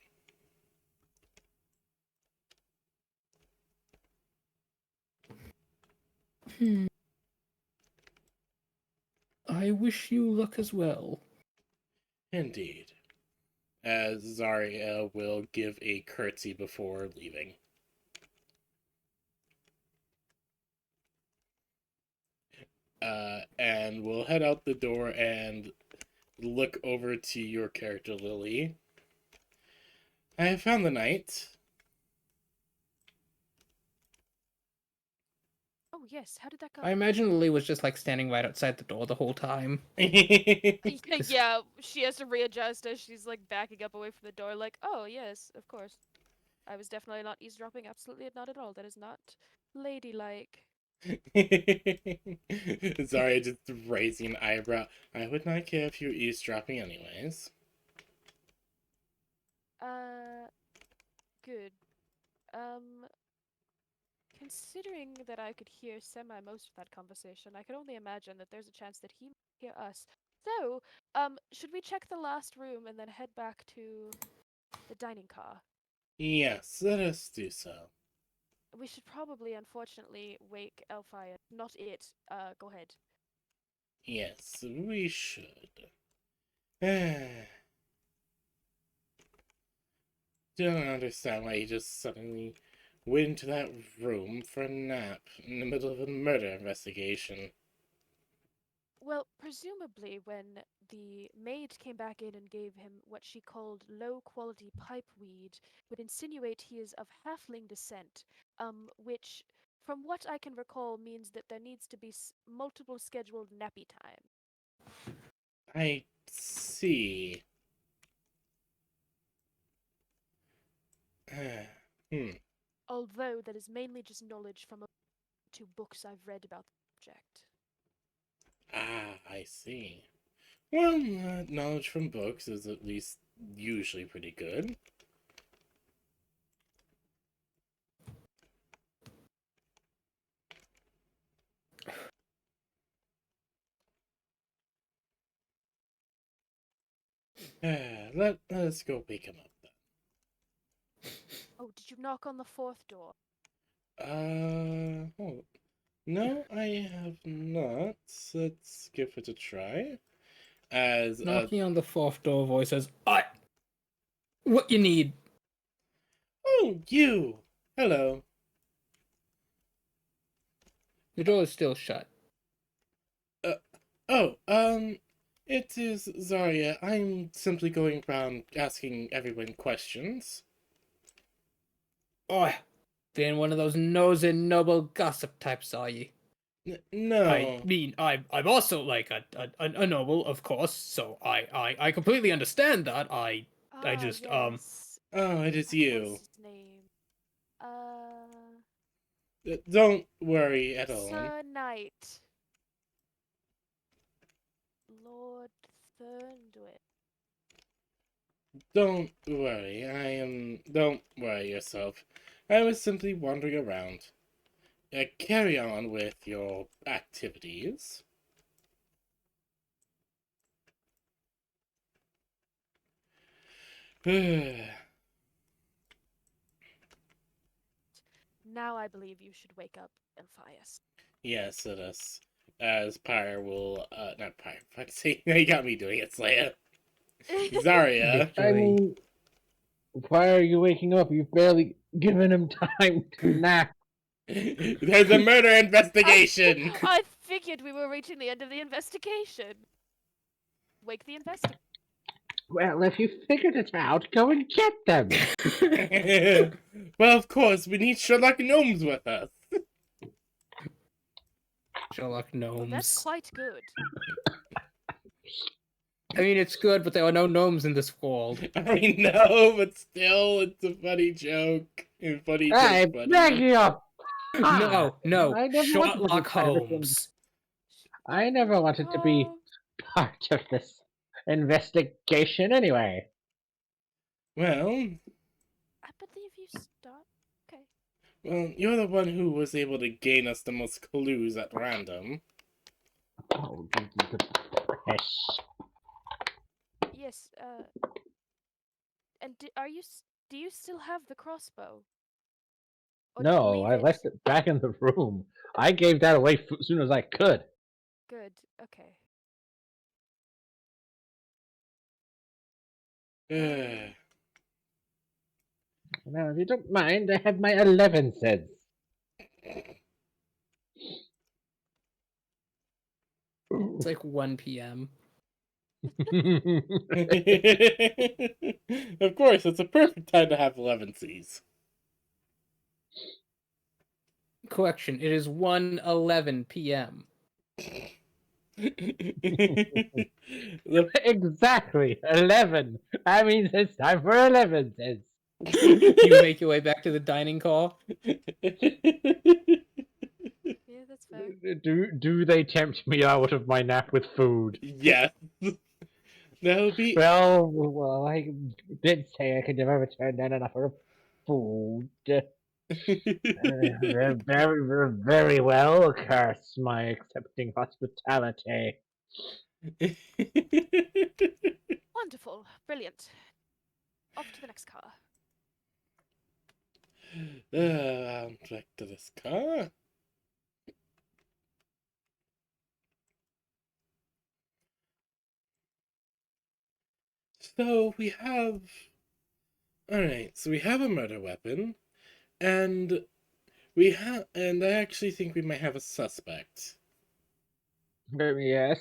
I wish you luck as well. Indeed. As Zarya will give a curtsy before leaving. And we'll head out the door and look over to your character, Lily. I have found the knight. Oh yes, how did that go? I imagine Lily was just like standing right outside the door the whole time. Yeah, she has to readjust as she's like backing up away from the door, like, oh yes, of course. I was definitely not eavesdropping, absolutely not at all. That is not ladylike. Sorry, just raising an eyebrow. I would not care if you were eavesdropping anyways. Good. Considering that I could hear most of that conversation, I could only imagine that there's a chance that he might hear us. So, should we check the last room and then head back to the dining car? Yes, let us do so. We should probably, unfortunately, wake Elfire. Not it. Go ahead. Yes, we should. Don't understand why you just suddenly went into that room for a nap in the middle of a murder investigation. Well, presumably when the maid came back in and gave him what she called low-quality pipe weed, would insinuate he is of halfling descent, which, from what I can recall, means that there needs to be multiple scheduled nappy time. I see. Hmm. Although that is mainly just knowledge from 2 books I've read about the subject. Ah, I see. Well, knowledge from books is at least usually pretty good. Let's go wake him up Oh, did you knock on the 4th door? then. Oh, no, I have not. Let's give it a try. As Knocking on the fourth door voice says, what you need? oh, you. Hello. The door is still shut. Oh, it is Zarya. I'm simply going around asking everyone questions. Oh, being one of those nosy noble gossip types, are you? No. I mean, I'm also like a noble, of course. So I completely understand that. I just Yes. Oh, it is you. What's his name? Don't worry at all. Sir Knight. Lord Thornduit. Don't worry. Don't worry yourself. I was simply wandering around. Carry on with your activities. Now I believe you should wake up, Elphias. Yes, it is. As Pyre will, not Pyre, fuck, see, you got me doing it, Slayer. Zarya. I mean, why are you waking up? You've barely given him time to nap. There's a murder investigation! I figured we were reaching the end of the investigation. Wake the investigator. Well, if you figured it out, go and get them. Well, of course, we need Sherlock Gnomes with us. Sherlock Well, that's gnomes. quite good. I mean, it's good, but there are no gnomes in this world. I know, but still, it's a funny joke. And funny I joke, beg you. No, I never wanted to be Sherlock part of it. Holmes. I never wanted to be Oh, part of this investigation anyway. Well, I believe you start. Okay. well, you're the one who was able to gain us the most clues at random. Oh, yes. Yes. And do you still have the crossbow? Or did you No, leave I left it back in the room. I gave that away as soon as I could. Good. Okay. Now, if you don't mind, I have my 11 cents. It's like 1 p.m. Of course, it's a perfect time to have 11 Cs. Correction, it is 1:11 p.m. Exactly, 11. That means it's time for 11 cents. You make your way back to the dining car. Yeah, that's fair. Do they tempt me out of my nap with food? Yes. That'll be. Well, I did say I could never return down an offer of food. Very well, curse my accepting hospitality. Wonderful. Brilliant. Off to the next car. Back to this car. So we have. Alright, so we have a murder weapon, and I actually think we might have a suspect. Yes.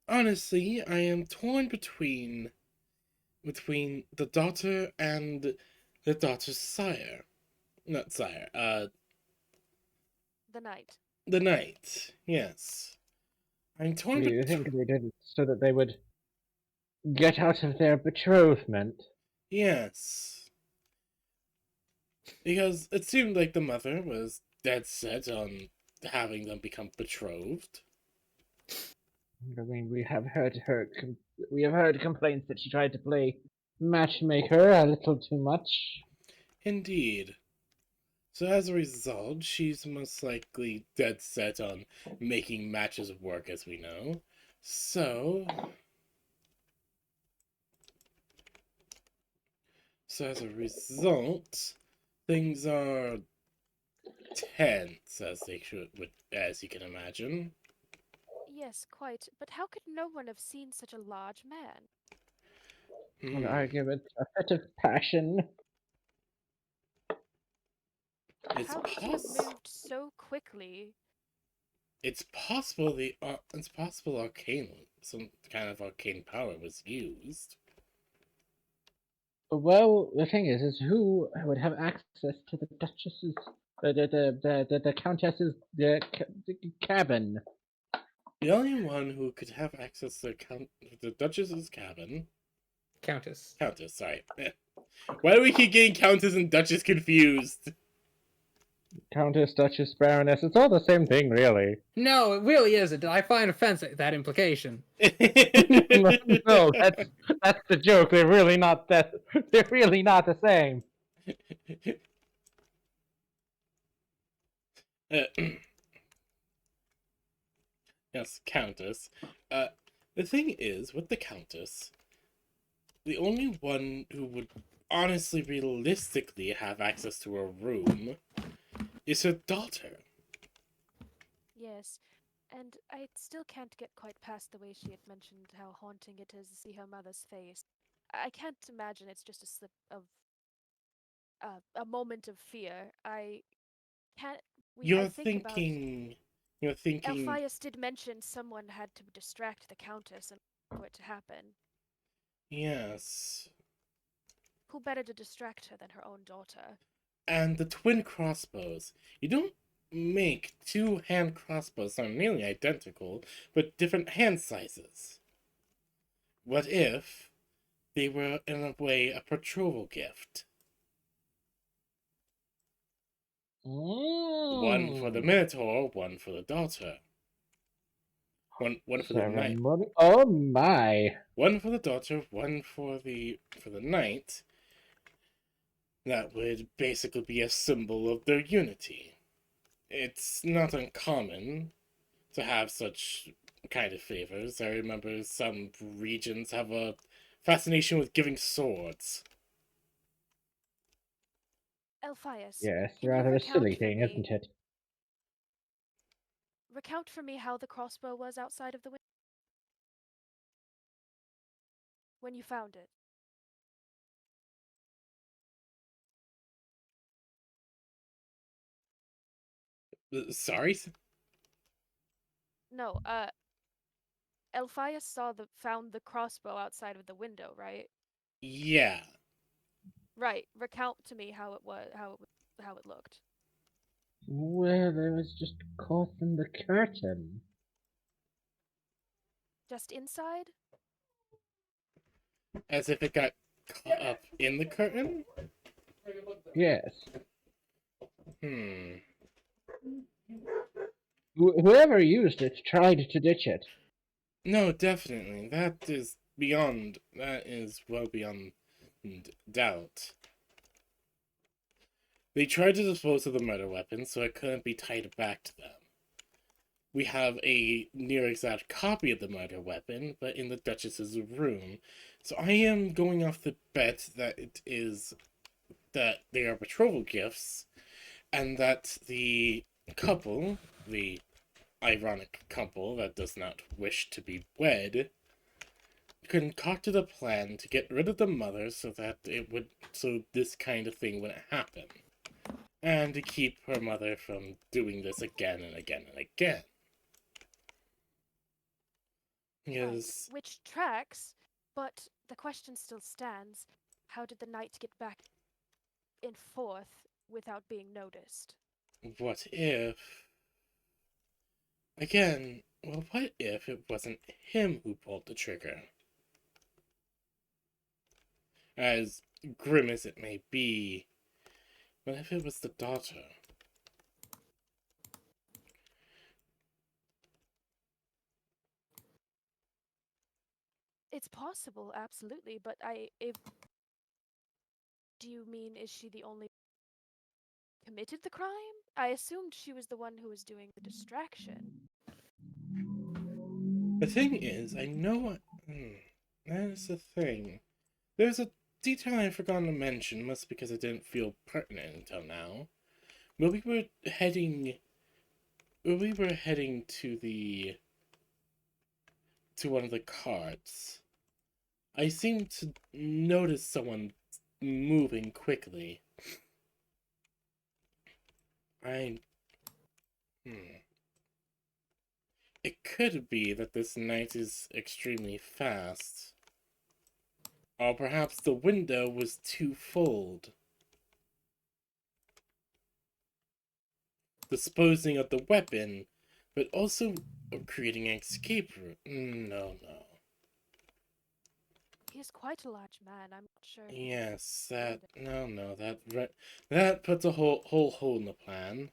Honestly, I am torn between the daughter and the daughter's sire. Not sire, The knight. the knight. Yes. I'm torn Do you think they did it so that they would get out of their betrothment? Yes. Because it seemed like the mother was dead set on having them become betrothed. I mean, we have heard complaints that she tried to play matchmaker a little too much. Indeed. So as a result, she's most likely dead set on making matches work, as we know. So as a result, things are tense, as they should, as you can imagine. Yes, quite. But how could no one have seen such a large man? An Hmm. argument, a fit of passion. It's How could he have poss- moved so quickly? It's possible it's possible some kind of arcane power was used. Well, the thing is who would have access to the Duchess's, the Countess's, the cabin? The only one who could have access to the Duchess's cabin. Countess. Countess, sorry. Why do we keep getting Countess and Duchess confused? Countess, Duchess, Baroness, it's all the same thing, really. No, it really isn't. I find offense at that implication. No, that's the joke. They're really not the same. Yes, Countess. The thing is, with the Countess, the only one who would honestly, realistically have access to her room is her daughter. Yes, and I still can't get quite past the way she had mentioned how haunting it is to see her mother's face. I can't imagine it's just a slip of a moment of fear. I can't. I You're think about thinking. You're thinking. Alphias did mention someone had to distract the Countess and for it to happen. Yes. Who better to distract her than her own daughter? And the twin crossbows. You don't make two hand crossbows that are nearly identical, but different hand sizes. What if they were, in a way, a betrothal gift? One for the Minotaur, one for the daughter. One for the knight. Ceremony. Oh my! One for the daughter, one for the knight. That would basically be a symbol of their unity. It's not uncommon to have such kind of favors. I remember some regions have a fascination with giving swords. Alphias, Yes, can you rather a recount silly for thing, me- isn't it? Recount for me how the crossbow was outside of the window when you found it. Sorry? No, Alphias found the crossbow outside of the window, right? Yeah. Right. Recount to me how it was, how it looked. Well, it was just caught in the curtain. Just inside? As if it got caught up in the curtain? Yes. Hmm. Whoever used it tried to ditch it. No, definitely. That is beyond. That is well beyond doubt. They tried to dispose of the murder weapon, so it couldn't be tied back to them. We have a near exact copy of the murder weapon, but in the Duchess's room. So I am going off the bet that that they are betrothal gifts, and that the couple, the ironic couple that does not wish to be wed, concocted a plan to get rid of the mother so this kind of thing wouldn't happen. And to keep her mother from doing this again and again and again. Yes. Right. Which tracks, but the question still stands. How did the knight get back in forth without being noticed? What if... Again, well, what if it wasn't him who pulled the trigger? as grim as it may be. What if it was the daughter? It's possible, absolutely, but do you mean is she the only committed the crime? I assumed she was the one who was doing the distraction. The thing is, I know what. That is the thing. There's a detail I've forgotten to mention, mostly because it didn't feel pertinent until now. When we were heading to one of the carts, I seemed to notice someone moving quickly. It could be that this knight is extremely fast. Or perhaps the window was twofold, disposing of the weapon, but also creating an escape route. No. He's quite a large man. I'm not sure. Yes, that puts a whole hole in the plan.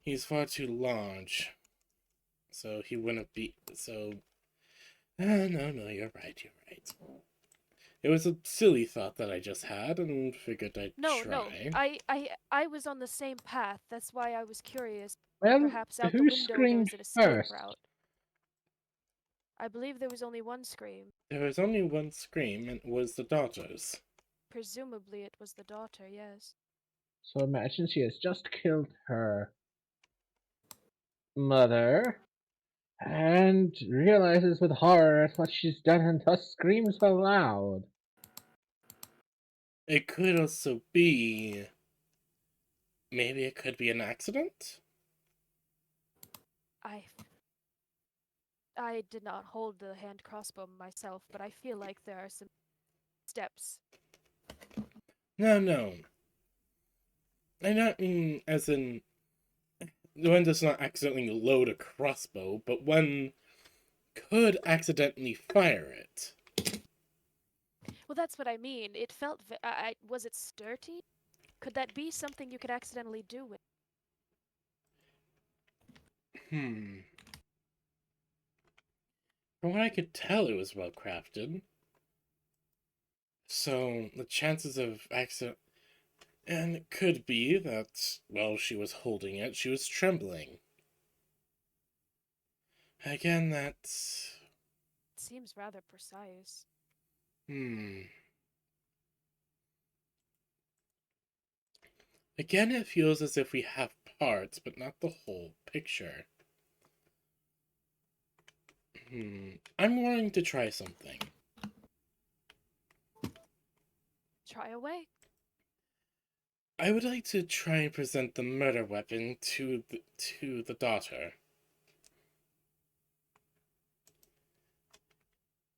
He's far too large, so he wouldn't be. So, no, you're right. It was a silly thought that I just had, and figured I'd No, try. I was on the same path. That's why I was curious. Well, Perhaps out the who window there screamed is an escape first? route. I believe there was only one scream. There was only one scream, and it was the daughter's. Presumably it was the daughter, yes. So imagine she has just killed her mother and realizes with horror at what she's done and thus screams aloud. It could also be. Maybe it could be an accident? I did not hold the hand crossbow myself, but I feel like there are some steps. No. I not mean as in. One does not accidentally load a crossbow, but one could accidentally fire it. Well, that's what I mean. It felt. Was it sturdy? Could that be something you could accidentally do with? From what I could tell, it was well crafted. So the chances of accident. And it could be that while she was holding it, she was trembling. Again, that's. It seems rather precise. Again, it feels as if we have parts, but not the whole picture. I'm willing to try something. Try away. I would like to try and present the murder weapon to the daughter.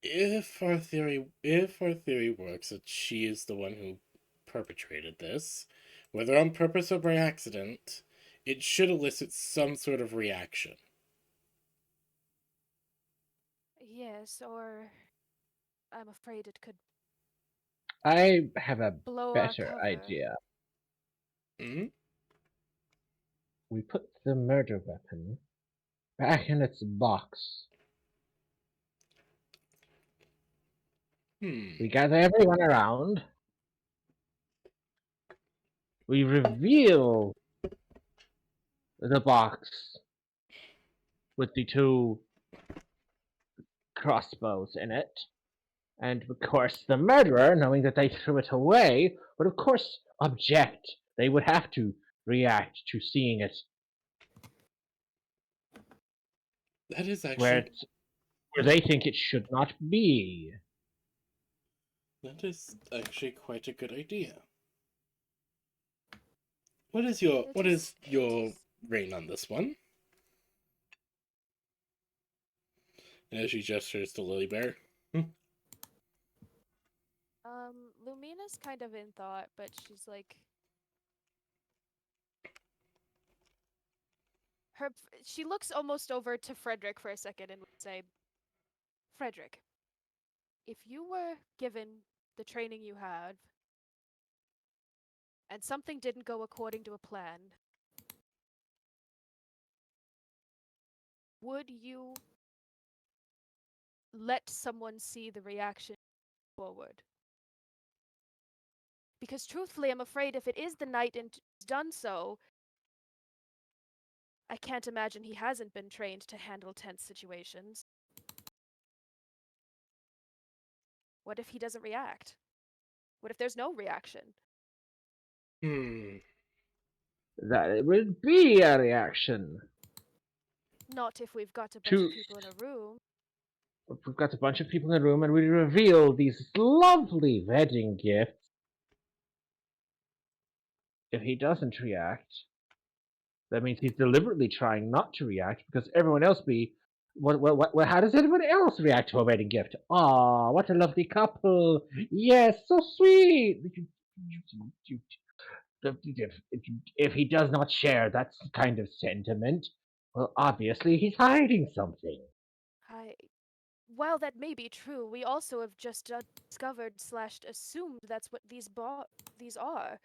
If our theory works that she is the one who perpetrated this, whether on purpose or by accident, it should elicit some sort of reaction. Yes, or I'm afraid it could I have a blow better our cover. idea. Hmm? We put the murder weapon back in its box. We gather everyone around. We reveal the box with the two crossbows in it. And of course, the murderer, knowing that they threw it away, would of course object. They would have to react to seeing it That is where actually. where they think it should not be. That is actually quite a good idea. What is your reign on this one? As she gestures to Lily Bear. Lumina's kind of in thought, but she's like she looks almost over to Frederick for a second and would say, Frederick, if you were given the training you had, and something didn't go according to a plan, would you let someone see the reaction forward? Because truthfully, I'm afraid if it is the knight and he's done so, I can't imagine he hasn't been trained to handle tense situations. What if he doesn't react? What if there's no reaction? That it would be a reaction. Not if we've got a bunch To of people in a room. we've got a bunch of people in the room, and we reveal these lovely wedding gifts. If he doesn't react, that means he's deliberately trying not to react because everyone else be. What, how does anyone else react to a wedding gift? Aw, what a lovely couple! Yes, so sweet! If he does not share that kind of sentiment, well, obviously he's hiding something. While that may be true, we also have just discovered / assumed that's what these are.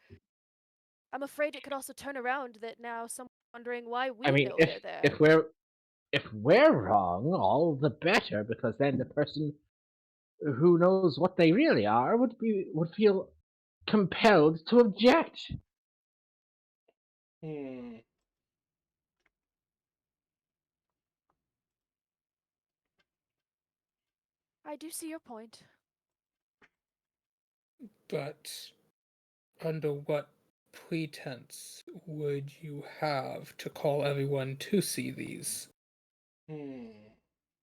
I'm afraid it could also turn around that now someone's wondering why we I mean, know they're there. if we're wrong, all the better, because then the person who knows what they really are would feel compelled to object. I do see your point. But under what pretense would you have to call everyone to see these?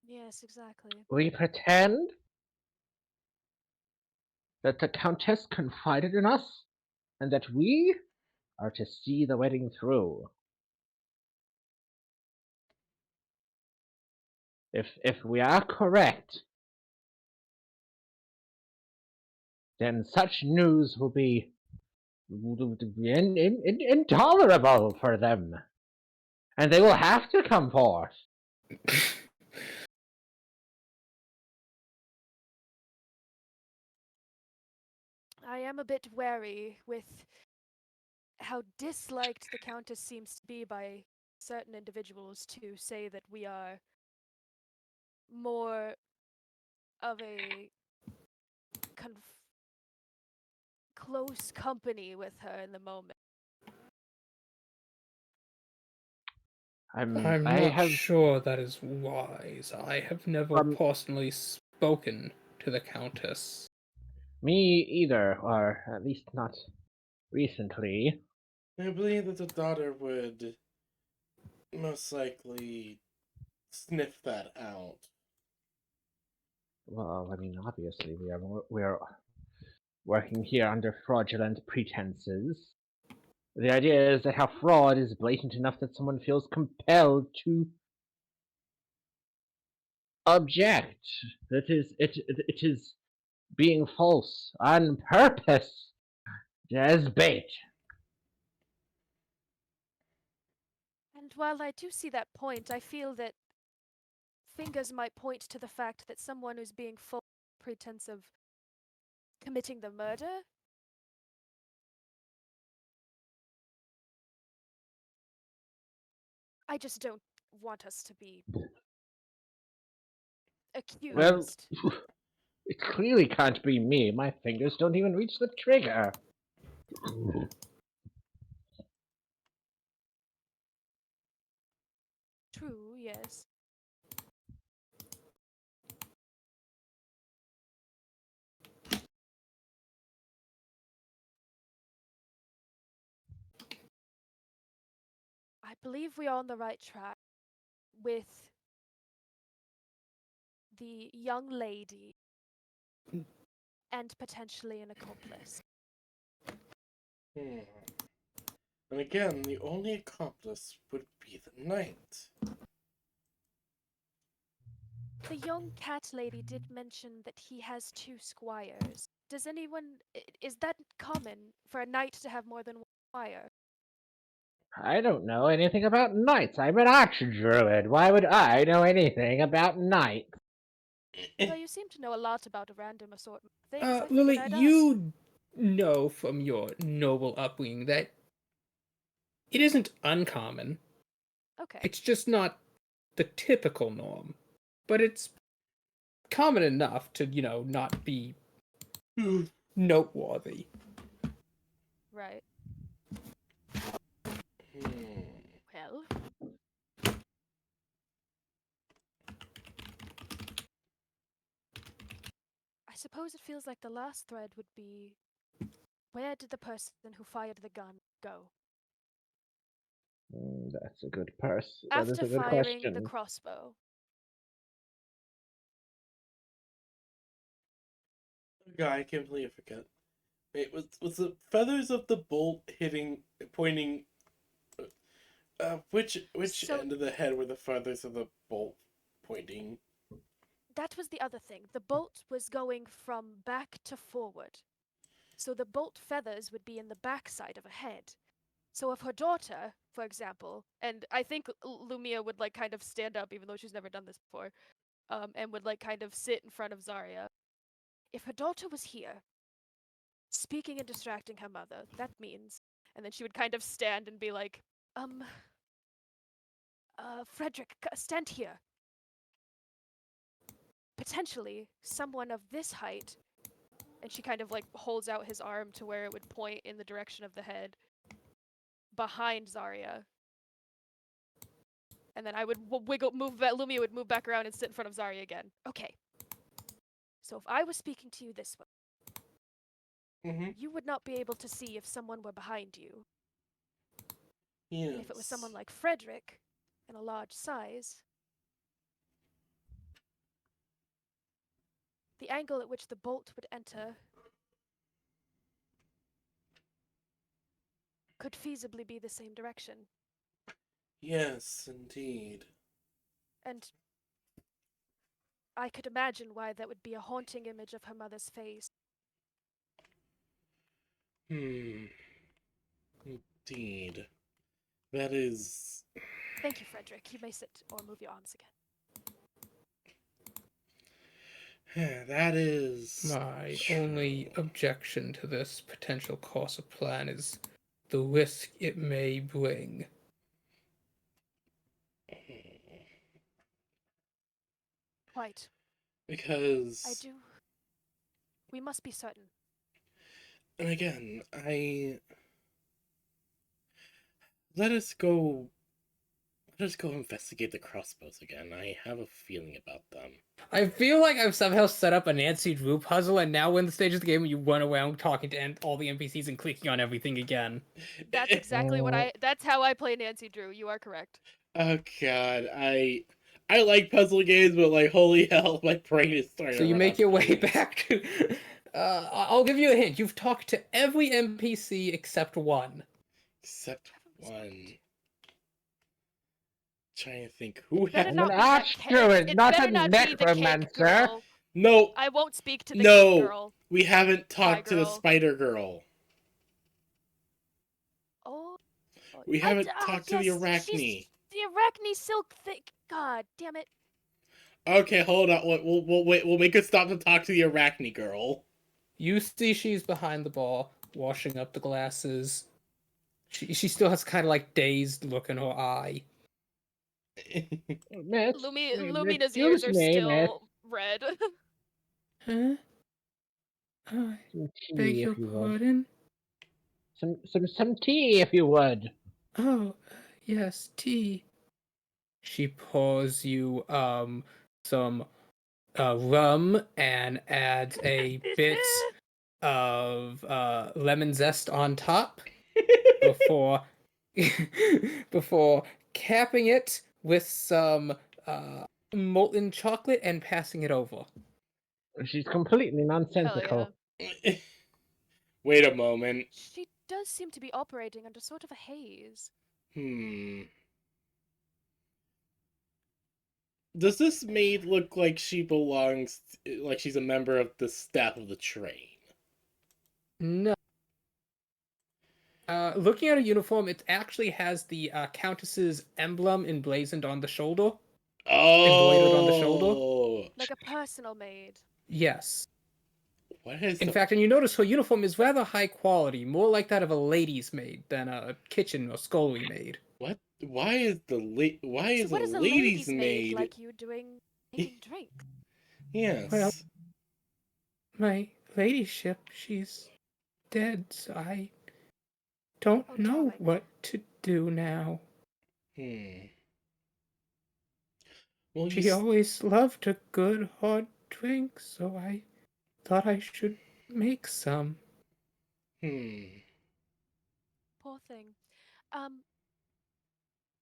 Yes, exactly. We pretend that the Countess confided in us, and that we are to see the wedding through. If we are correct, then such news will be intolerable for them, and they will have to come forth. I am a bit wary with how disliked the Countess seems to be by certain individuals to say that we are more of a close company with her in the moment. I'm not sure that is wise. I have never personally spoken to the Countess. Me either, or at least not recently. I believe that the daughter would most likely sniff that out. Well, I mean, obviously we're working here under fraudulent pretenses. The idea is that how fraud is blatant enough that someone feels compelled to object. It is being false on purpose as bait. And while I do see that point, I feel that fingers might point to the fact that someone who's being false pretense of committing the murder. I just don't want us to be accused. Well, it clearly can't be me. My fingers don't even reach the trigger. True, yes. I believe we are on the right track with the young lady and potentially an accomplice. And again, the only accomplice would be the knight. The young cat lady did mention that he has 2 squires. Is that common for a knight to have more than 1 squire? I don't know anything about knights. I'm an archdruid. Why would I know anything about knights? Well, you seem to know a lot about a random assortment of things. I figured Lily, I'd ask. you know from your noble upbringing that it isn't uncommon. Okay. It's just not the typical norm. But it's common enough to, not be noteworthy. Right. Well, I suppose it feels like the last thread would be, where did the person who fired the gun go? That's a good purse. That is After a good firing question. the crossbow. God, I completely forgot. Wait, was the feathers of the bolt pointing? Which So- end of the head were the feathers of the bolt pointing? That was the other thing. The bolt was going from back to forward. So the bolt feathers would be in the backside of a head. So if her daughter, for example, and I think Lumia would like kind of stand up, even though she's never done this before, and would like kind of sit in front of Zarya. If her daughter was here, speaking and distracting her mother, that means, and then she would kind of stand and be like, Frederick, stand here. Potentially, someone of this height, and she kind of like holds out his arm to where it would point in the direction of the head, behind Zarya. And then I would Lumia would move back around and sit in front of Zarya again. Okay. So if I was speaking to you this way, Mm-hmm. you would not be able to see if someone were behind you. Yes. And if it was someone like Frederick, in a large size, the angle at which the bolt would enter could feasibly be the same direction. Yes, indeed. And I could imagine why that would be a haunting image of her mother's face. Indeed. That is. Thank you, Frederick. You may sit or move your arms again. That is. My true. only objection to this potential course of plan is the risk it may bring. Quite. Because. I do. We must be certain. And again, let us go investigate the crossbows again. I have a feeling about them. I feel like I've somehow set up a Nancy Drew puzzle, and now we're in the stage of the game where you run around talking to all the NPCs and clicking on everything again. That's exactly that's how I play Nancy Drew. You are correct. Oh god, I like puzzle games, but like holy hell, my brain is starting. So you make your way back to. I'll give you a hint. You've talked to every NPC except one. Except one. Trying to think who Better has. I'm not an be that archdruid, it not better a not be the cake necromancer. girl. No, I won't speak to the No. cake girl. we haven't talked to the girl. spider girl. Oh. We haven't I talked to the yes, Arachne. she's the Arachne silk thick. God damn it. Okay, hold on. We'll wait. We'll make a stop to talk to the Arachne girl. You see she's behind the bar, washing up the glasses. She still has kind of like dazed look in her eye. Miss, Lumina's excuse ears are me, miss. still red. Huh? I Some tea, beg your if you would. pardon? Some tea, if you would. Oh, yes, tea. She pours you some rum and adds a bit of lemon zest on top before before capping it with some molten chocolate and passing it over. She's completely Hell nonsensical. yeah. Wait a moment. She does seem to be operating under sort of a haze. Does this maid look like she belongs, like she's a member of the staff of the train? No. Looking at her uniform, it actually has the Countess's emblem emblazoned on the shoulder. Embroidered on the shoulder? Like Like a personal maid. Yes. What is In the... fact, and you notice her uniform is rather high quality, more like that of a lady's maid than a kitchen or scullery maid. What? Why is why So is what a is a lady's lady's maid maid? like you doing making drinks? Well, Yes. my ladyship, she's dead, so I don't Oh, know darling. what to do now. Hmm. Well, She always loved a good hot drink, so I thought I should make some. Hmm. Poor thing. Um,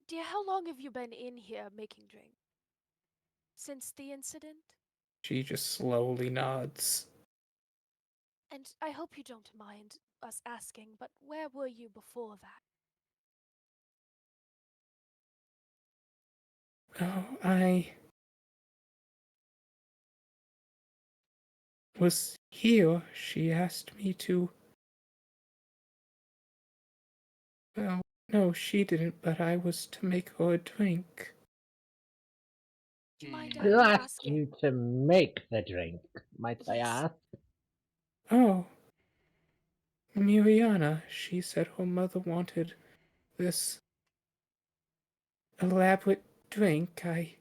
dear, how long have you been in here making drink? Since the incident? She just slowly nods. And I hope you don't mind us asking, but where were you before that? Oh, I was here. She asked me to. Well, no, she didn't, but I was to make her a drink. Do you mind Who asked asking? you to make the drink, might I Yes. ask? Oh, Miriana. She said her mother wanted this elaborate drink. I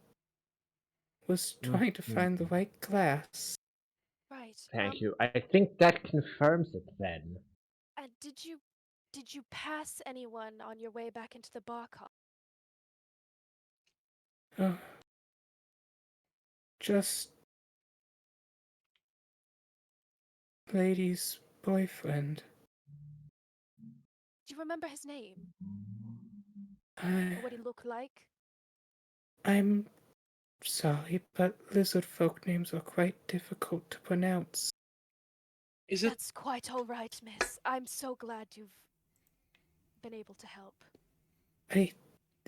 was trying to find the Mhm. right glass. Right. Thank you. I think that confirms it then. And did you pass anyone on your way back into the bar car? Oh, just lady's boyfriend. Do you remember his name? I, Or what he looked like? I'm sorry, but lizard folk names are quite difficult to pronounce. Is it? That's quite all right, miss. I'm so glad you've been able to help.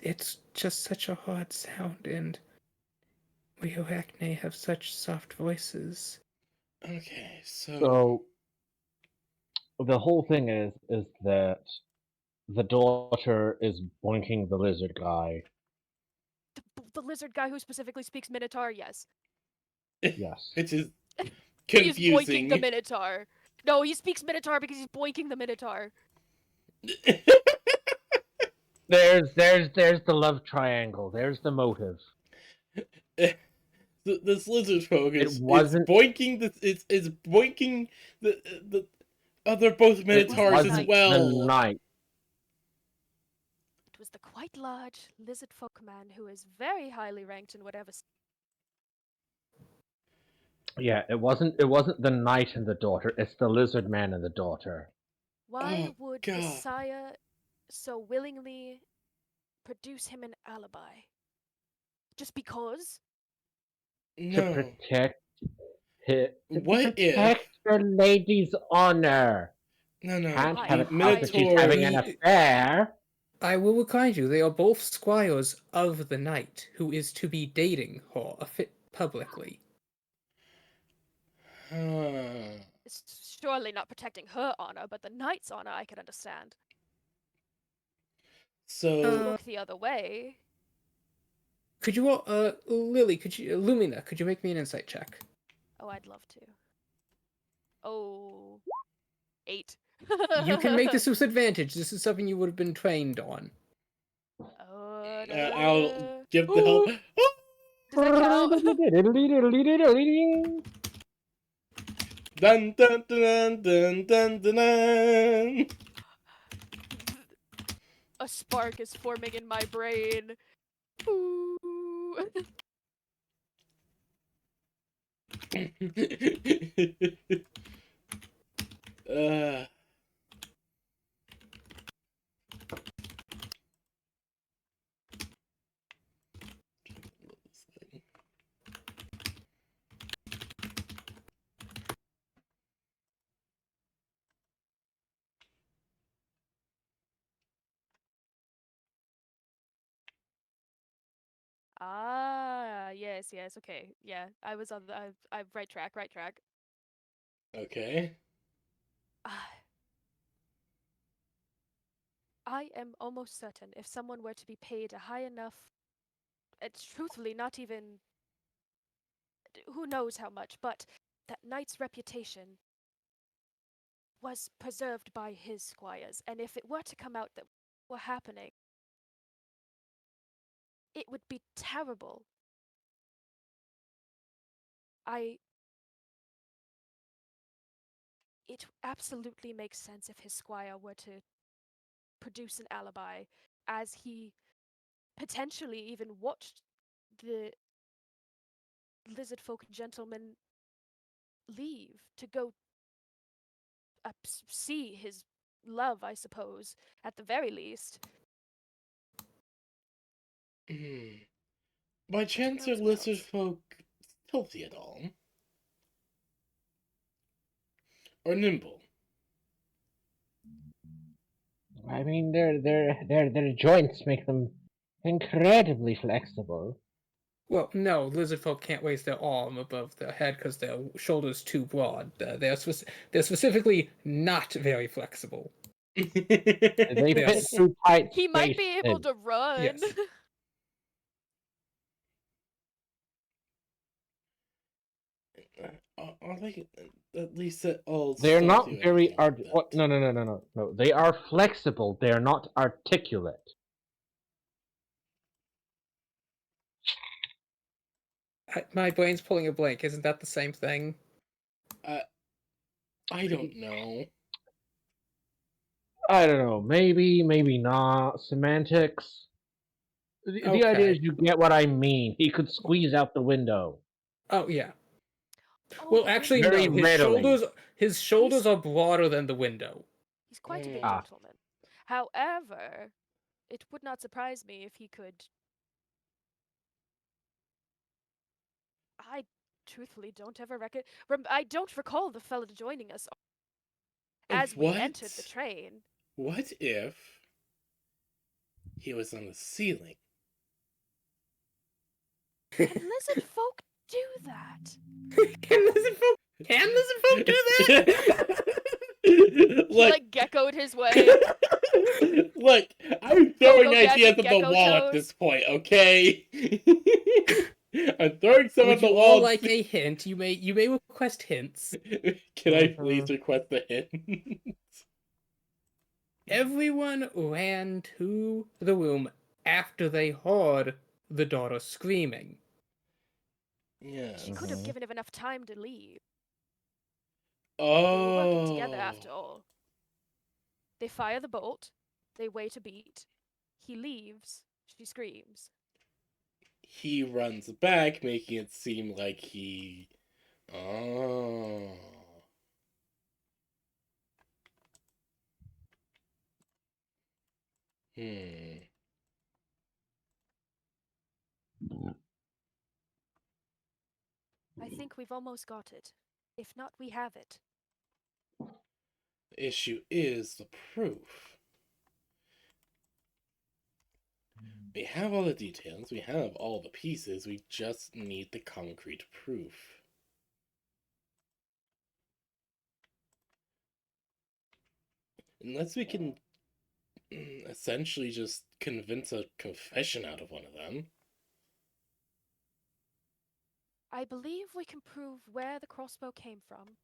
It's just such a hard sound, and we Arachne have such soft voices. Okay, so... So the whole thing is that the daughter is boinking the lizard guy. The lizard guy who specifically speaks Minotaur, yes. Yes. Which is He is boinking the confusing. Minotaur. No, he speaks Minotaur because he's boinking the Minotaur. There's the love triangle. There's the motive. This lizard folk It is wasn't. boinking it's boinking the other both It minotaurs as wasn't well. the night. It was the quite large lizard folk man who is very highly ranked in whatever. Yeah, it wasn't. It wasn't the knight and the daughter. It's the lizard man and the daughter. Why Oh, would the God. sire so willingly produce him an alibi? Just because? To No. protect to What if? protect her lady's honor. No, no. Can't Why? have it Minotaur. out that she's having an affair. I will remind you, they are both squires of the knight who is to be dating her publicly. It's surely not protecting her honor, but the knight's honor I could understand. So Look the other way. Could you, Lily, Lumina, could you make me an insight check? Oh, I'd love to. Oh, 8. You can make this with advantage. This is something you would have been trained on. Oh, I'll give the help. Does that count? Dun dun dun dun dun dun dun. A spark is forming in my brain. Ooh. uh, Ah, yes, okay. Yeah, I was on the I right track. okay. Ah, I am almost certain if someone were to be paid a high enough, it's truthfully not even who knows how much, but that knight's reputation was preserved by his squires, and if it were to come out that were happening, it would be terrible. It absolutely makes sense if his squire were to produce an alibi, as he potentially even watched the lizard folk gentleman leave to go see his love, I suppose, at the very least. By chance are knows what lizard else? folk stealthy at all? Or nimble? I mean, their joints make them incredibly flexible. Well, no, lizard folk can't raise their arm above their head because their shoulder's too broad. They're specifically not very flexible. They Yes. fit through tight He might be able spaces. to run. Yes. Are they at least at all? They're not stealthy or very anything like that? what? No. They are flexible. They are not articulate. My brain's pulling a blank. Isn't that the same thing? I don't know. I don't know. Maybe, maybe not. Semantics. The idea Okay. is you get what I mean. He could squeeze out the window. Oh yeah. Oh, Well, the actually, Very no. readily. His shoulders are broader than the window. He's quite a big Ah. gentleman. However, it would not surprise me if he could. I truthfully don't ever I don't recall the fellow joining us as we entered the What? train. What if he was on the ceiling? Can lizard folk do that? Can lizard folk do that? He Like, geckoed his way. look, I'm throwing Go-Go ideas Gadget at the Gecko wall at Toes. this point, okay? I'm throwing some Would at the you wall. all like a hint? You may request hints. Can I please request a hint? Everyone ran to the room after they heard the daughter screaming. Yeah. She could have given him enough time to leave. They Oh. were working together after all. They fire the bolt. They wait a beat. He leaves. She screams. He runs back, making it seem like he. Oh. I think we've almost got it. If not, we have it. The issue is the proof. We have all the details, we have all the pieces, we just need the concrete proof. Unless we can essentially just convince a confession out of one of them. I believe we can prove where the crossbow came from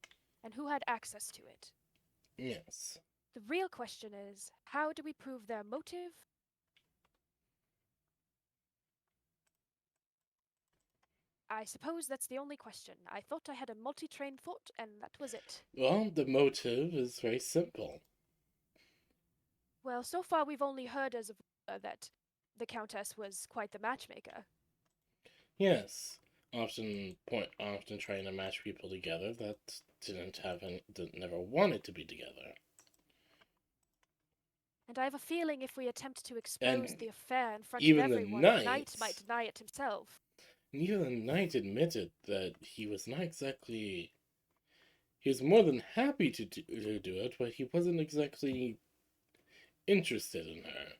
and who had access to it. Yes. The real question is, how do we prove their motive? I suppose that's the only question. I thought I had a multi-train thought, and that was it. Well, the motive is very simple. Well, so far we've only heard as of that the Countess was quite the matchmaker. Yes. Often trying to match people together that never wanted to be together. And I have a feeling if we attempt to expose And the affair in front of even the everyone, the knight knights- might deny it himself. And even the knight admitted that he was not exactly. He was more than happy to do it, but he wasn't exactly interested in her.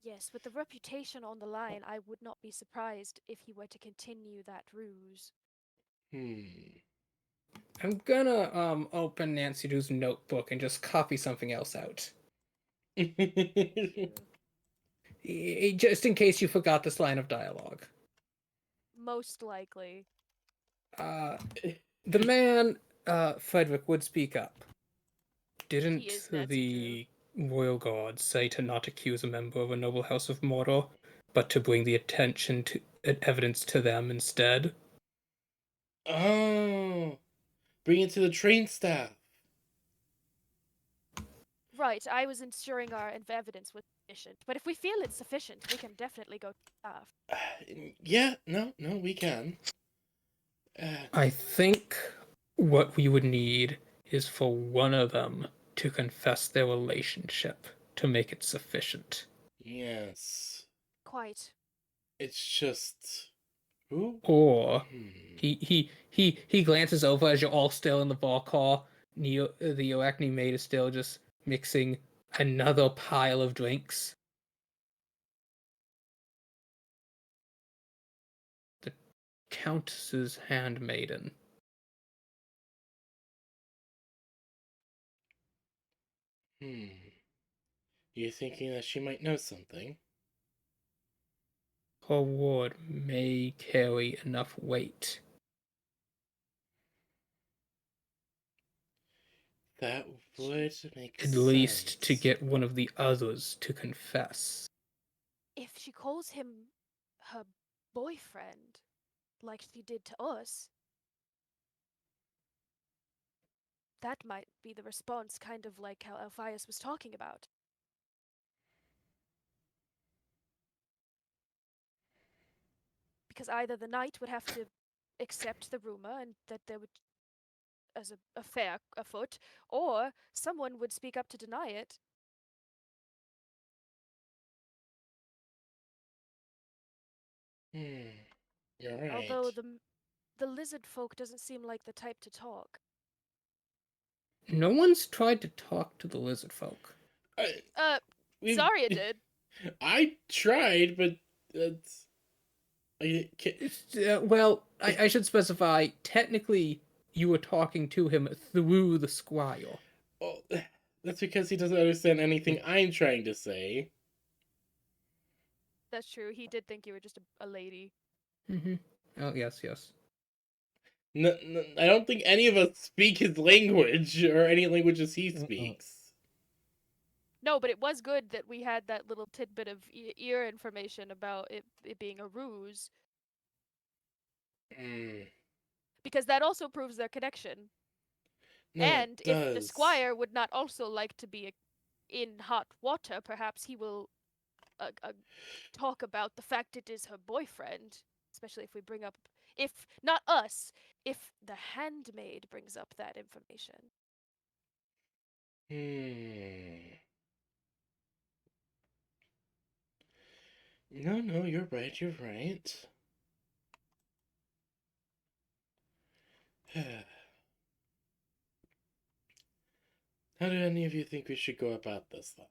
Yes, with the reputation on the line, I would not be surprised if he were to continue that ruse. I'm gonna open Nancy Drew's notebook and just copy something else out. Just in case you forgot this line of dialogue. most likely. The man, Frederick, would speak up. Didn't is Natsu the royal guard say to not accuse a member of a noble house of Mordor, but to bring the attention to evidence to them instead? Oh, bring it to the train staff. Right, I was ensuring our evidence was sufficient. But if we feel it's sufficient, we can definitely go to staff. Yeah, no, we can. I think what we would need is for one of them to confess their relationship to make it sufficient. Yes. Quite. It's just who? Or he glances over as you're all still in the bar car. The Arachne maid is still just mixing another pile of drinks. The Countess's handmaiden. You're thinking that she might know something? Her word may carry enough weight. That would make At sense. least to get one of the others to confess. If she calls him her boyfriend, like she did to us, that might be the response, kind of like how Alphias was talking about. Because either the knight would have to accept the rumor and that there would, as a affair afoot, or someone would speak up to deny it. You're right. Although the lizard folk doesn't seem like the type to talk. No one's tried to talk to the lizard folk. Zarya did. I tried, but that's. Well, I should specify, technically, you were talking to him through the squire. Oh, that's because he doesn't understand anything I'm trying to say. That's true. He did think you were just a lady. Mm-hmm. Oh, yes. No, I don't think any of us speak his language or any languages he speaks. No, but it was good that we had that little tidbit of ear information about it being a ruse. Because that also proves their connection. No, and if the squire would not also like to be in hot water, perhaps he will talk about the fact it is her boyfriend, especially if we bring up, if not us, if the handmaid brings up that information. No, you're right. How do any of you think we should go about this then?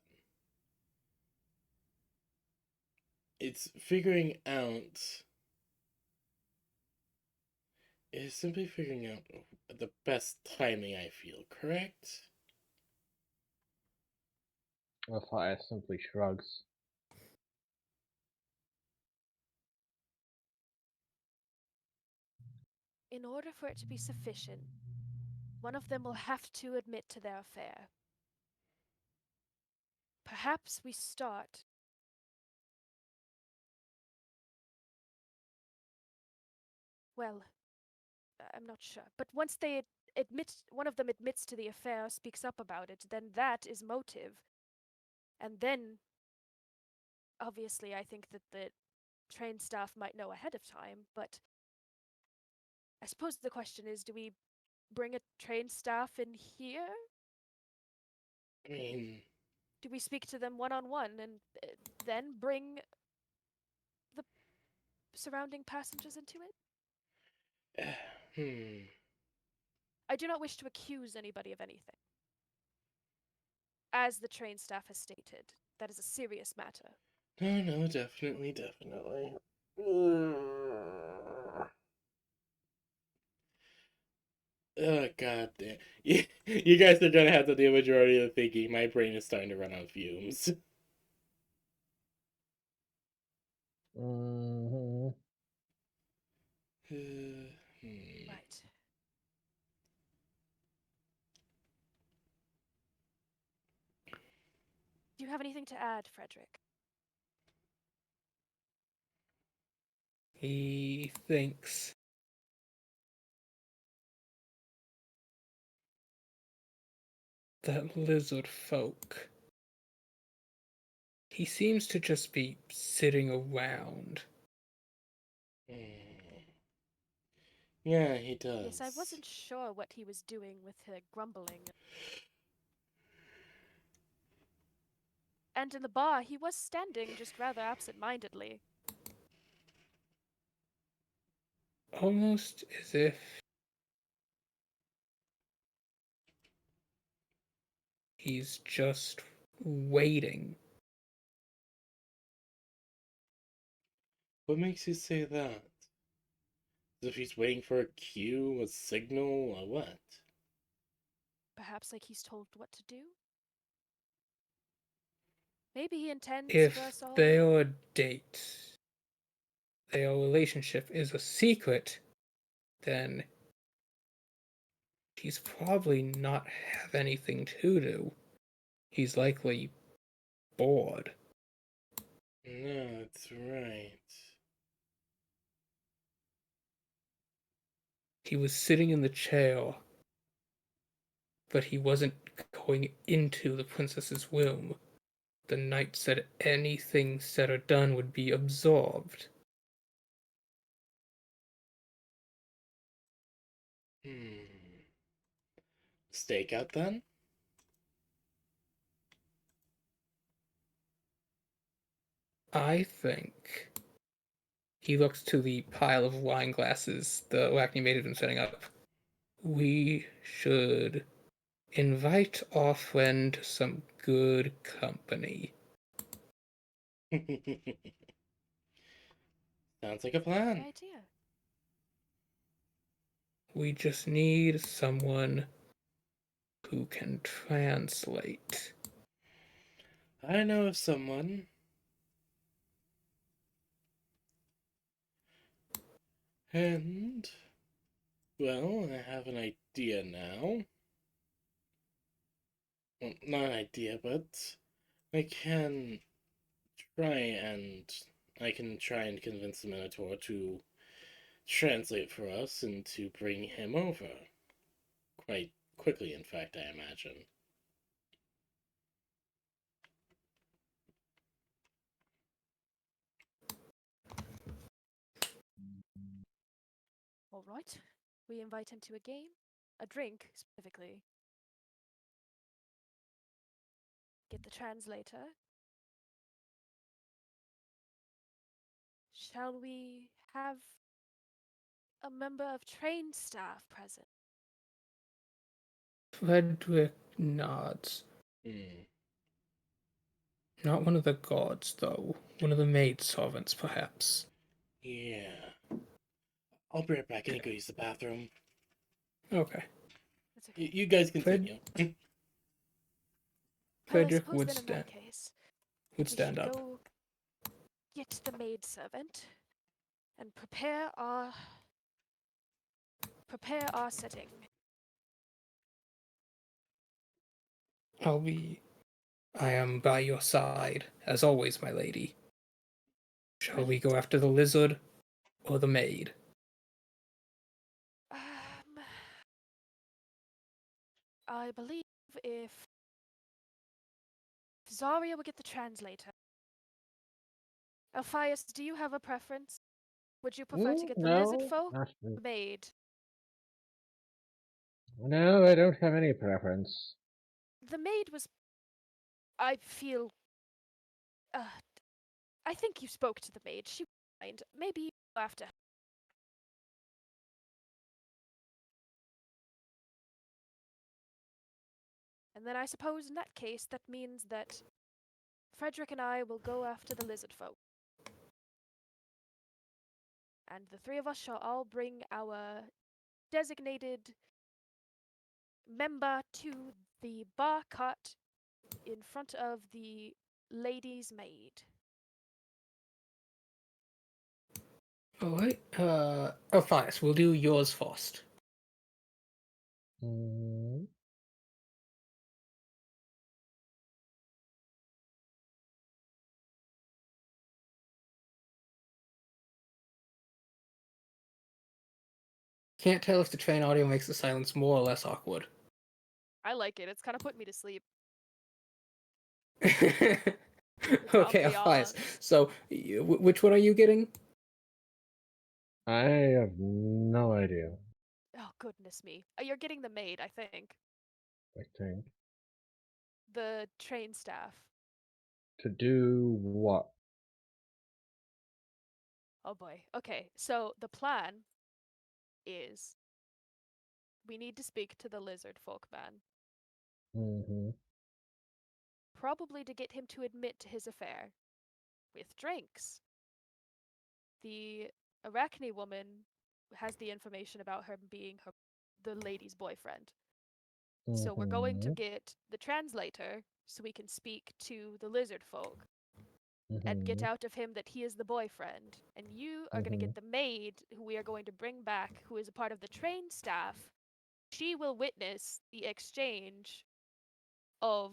It's figuring out. It's simply figuring out the best timing, I feel, correct? Alphias simply shrugs. In order for it to be sufficient, one of them will have to admit to their affair. Perhaps we start. Well, I'm not sure. But once they one of them admits to the affair, speaks up about it, then that is motive. And then, obviously, I think that the train staff might know ahead of time, but I suppose the question is, do we bring a train staff in here? I mean, do we speak to them one-on-one and then bring the surrounding passengers into it? I do not wish to accuse anybody of anything. As the train staff has stated, that is a serious matter. No, definitely. Oh, god damn. You guys are gonna have to do a majority of the thinking. My brain is starting to run on fumes. Right. Do you have anything to add, Frederick? He thinks. That lizard folk. He seems to just be sitting around. Yeah, he does. Yes, I wasn't sure what he was doing with her grumbling. And in the bar, he was standing just rather absent-mindedly. Almost as if he's just waiting. What makes you say that? As if he's waiting for a cue, a signal, or what? Perhaps like he's told what to do? Maybe he intends for If us all... their date, their relationship is a secret, then he's probably not have anything to do. He's likely bored. No, that's right. He was sitting in the chair, but he wasn't going into the princess's room. The knight said anything said or done would be absorbed. Stakeout then? I think he looks to the pile of wine glasses the Arachne maid had been setting up. We should invite our friend to some good company. Sounds like a Good plan. idea. We just need someone who can translate. I know of someone. And, well, I have an idea now. Well, not an idea, but I can I can try and convince the Minotaur to translate for us and to bring him over. Quite quickly, in fact, I imagine. All right. We invite him to a game, a drink specifically. Get the translator. Shall we have a member of trained staff present? Frederick nods. Not one of the gods, though. One of the maidservants, perhaps. Yeah. I'll be right back. I need to go use the bathroom. Okay. That's okay. You guys continue. Well, I Frederick suppose would then in that case, would we stand should up. go get the maidservant and prepare our setting. I am by your side, as always, my lady. Shall we go Brilliant. after the lizard or the maid? I believe if Zarya will get the translator. Alphias, do you have a preference? Would you prefer to get the lizard folk or the maid? No, I don't have any preference. The maid was... I feel... I think you spoke to the maid. She won't mind. Maybe you go after her. And then I suppose in that case, that means that Frederick and I will go after the lizard folk. And the three of us shall all bring our designated member to the bar cart in front of the lady's maid. Alright, Alphias, we'll do yours first. Mm, Can't tell if the train audio makes the silence more or less awkward. I like it. It's kind of put me to sleep. Okay, Alphias. ambiance. So, which one are you getting? I have no idea. Oh goodness me! You're getting the maid, I think. I think The train staff. to do what? Oh boy. Okay, so the plan is we need to speak to the lizard folk man, Mm-hmm. probably to get him to admit to his affair with drinks. The Arachne woman has the information about her being the lady's boyfriend. So we're going to get the translator so we can speak to the lizard folk and get out of him that he is the boyfriend. And you are going to get the maid who we are going to bring back, who is a part of the train staff. She will witness the exchange of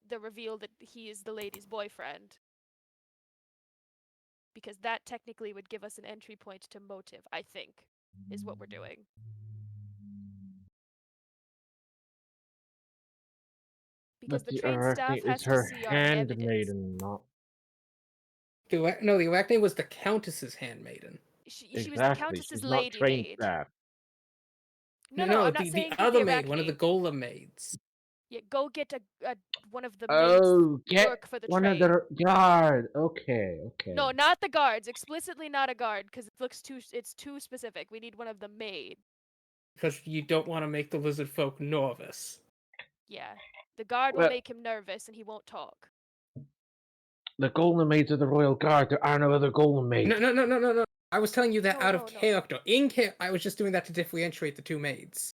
the reveal that he is the lady's boyfriend. Because that technically would give us an entry point to motive, I think, is what we're doing. Because But the the train staff Arachne has is to her see our evidence. handmaiden, not No, the Arachne was the Countess's handmaiden. She was the exactly. Countess's She's not lady trained maid. staff. No, I'm not the saying other the maid, one of the Arachne. Golem maids. Yeah, go get one of the maids Oh, get work for the one train. of the guard. Okay. No, not the guards. Explicitly not a guard, because it's too specific. We need one of the maid. Because you don't want to make the lizard folk nervous. Yeah. The guard will Well- make him nervous and he won't talk. The Golem Maids are the Royal Guard. There are no other Golem Maids. No. I was telling you that No, out of no. character. I was just doing that to differentiate the two maids.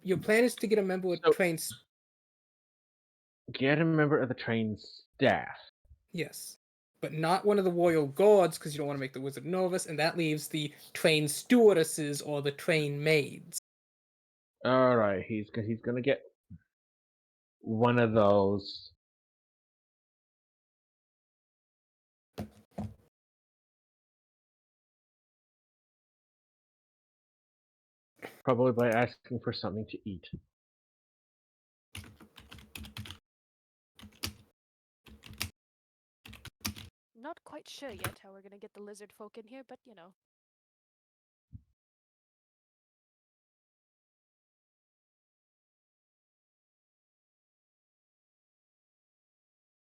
Your plan is to get a member of So- trains. Get a member of the train staff. Yes. But not one of the royal guards, because you don't want to make the wizard nervous, and that leaves the train stewardesses or the train maids. All right, he's gonna get one of those. Probably by asking for something to eat. Not quite sure yet how we're gonna get the lizard folk in here, but you know.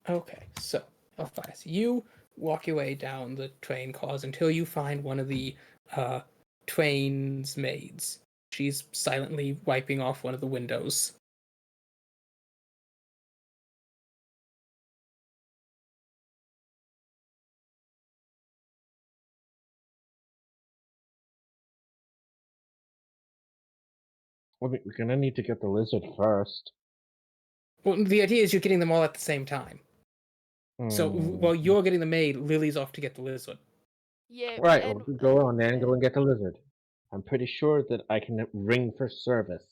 Okay, so, Alphias, you walk your way down the train cars until you find one of the train's maids. She's silently wiping off one of the windows. We're gonna need to get the lizard first. Well, the idea is you're getting them all at the same time. So while you're getting the maid, Lily's off to get the lizard. Yeah. Right, and, well, go on then, go and get the lizard. I'm pretty sure that I can ring for service.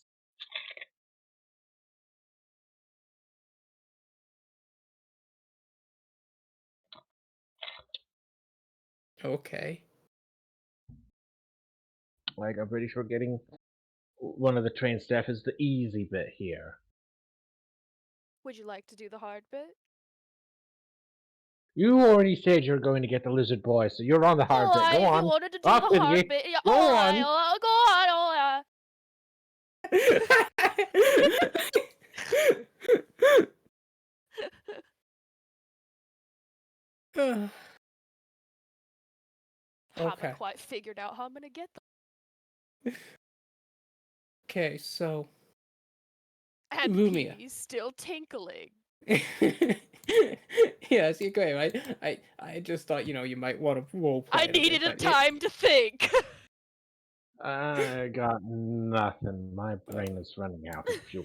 Okay. Like, I'm pretty sure getting one of the train staff is the easy bit here. Would you like to do the hard bit? You already said you're going to get the lizard boy, so you're on the hard bit. Alright, Go if on. you wanted to do Off the with hard you. bit, yeah, Go alright, on. alright, go on, Okay. Haven't quite figured out how I'm gonna get them. Okay, so And Lumia. he's still tinkling. yes, you're great, right? I just thought, you might want to role play. I it a bit, needed a but yeah. time to think. I got nothing. My brain is running out of fuel.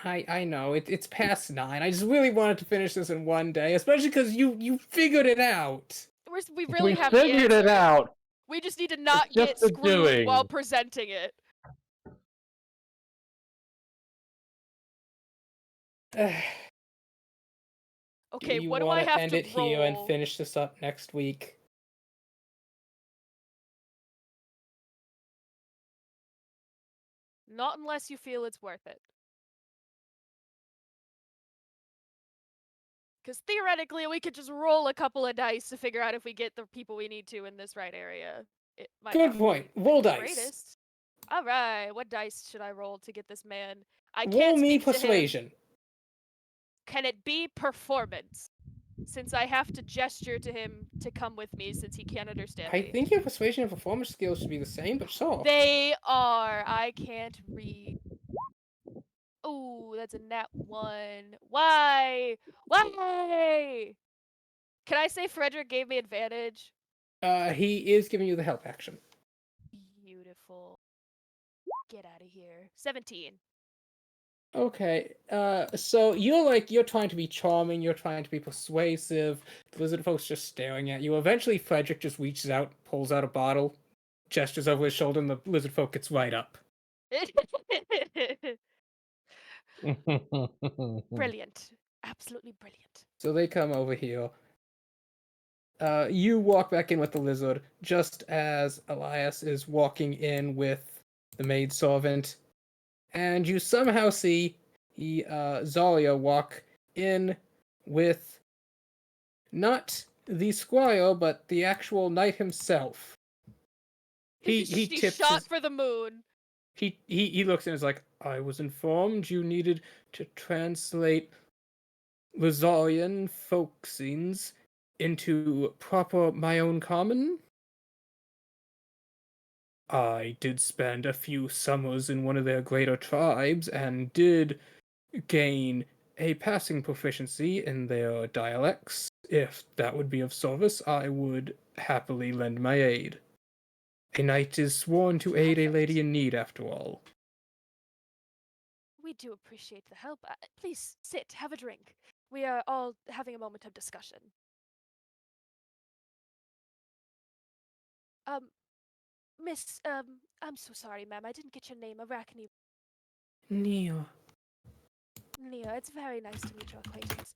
I know it's past 9. I just really wanted to finish this in one day, especially because you figured it out. We really We have the figured it answer. out. We just need to not just get the screwed while doing. presenting it. Okay, you what do I want to have end to it here and roll? finish this up next week? Not unless you feel it's worth it. Because theoretically, we could just roll a couple of dice to figure out if we get the people we need to in this right area. It might Good not point. be Roll the dice. greatest. All right, what dice should I roll to get this man? I Roll can't me speak to him. persuasion. Can it be performance? Since I have to gesture to him to come with me since he can't understand I me. think your persuasion and performance skills should be the same, but sure. They are. I can't read. Oh, that's a nat 1. Why? Why? Can I say Frederick gave me advantage? He is giving you the help action. Beautiful. Get out of here. 17. Okay, so you're trying to be charming, you're trying to be persuasive, the lizard folk's just staring at you. Eventually, Frederick just reaches out, pulls out a bottle, gestures over his shoulder, and the lizard folk gets right up. Brilliant. Absolutely brilliant. So they come over here. You walk back in with the lizard, just as Elias is walking in with the maidservant, and you somehow see Zalia walk in with not the squire, but the actual knight himself. He She tips shot his, for the moon. he looks and is like, I was informed you needed to translate Lazarian folk scenes into proper my own common. I did spend a few summers in one of their greater tribes and did gain a passing proficiency in their dialects. If that would be of service, I would happily lend my aid. A knight is sworn to aid a lady in need, after all. We do appreciate the help. Please sit, have a drink. We are all having a moment of discussion. Miss, I'm so sorry, ma'am. I didn't get your name. Arachne. Nia. Nia, it's very nice to meet your acquaintance.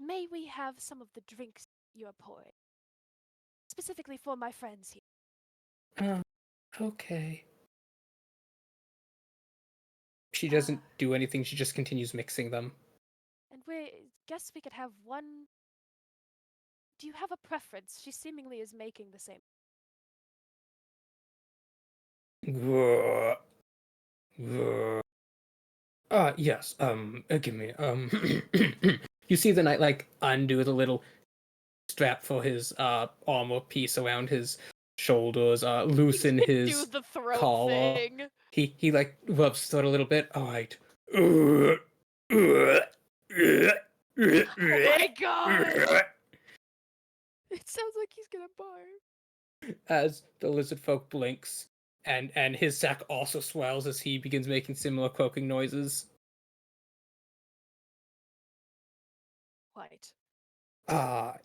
May we have some of the drinks you're pouring? Specifically for my friends here. Okay. She doesn't do anything, she just continues mixing them. And we guess we could have one. Do you have a preference? She seemingly is making the same. Yes, give me, you see the knight, like, undo the little strap for his, armor piece around his shoulders, loosen his Do the throat collar. thing. He, like, rubs his throat a little bit. Alright. Oh my god! It sounds like he's gonna barf. As the lizard folk blinks, and his sack also swells as he begins making similar croaking noises. Quite.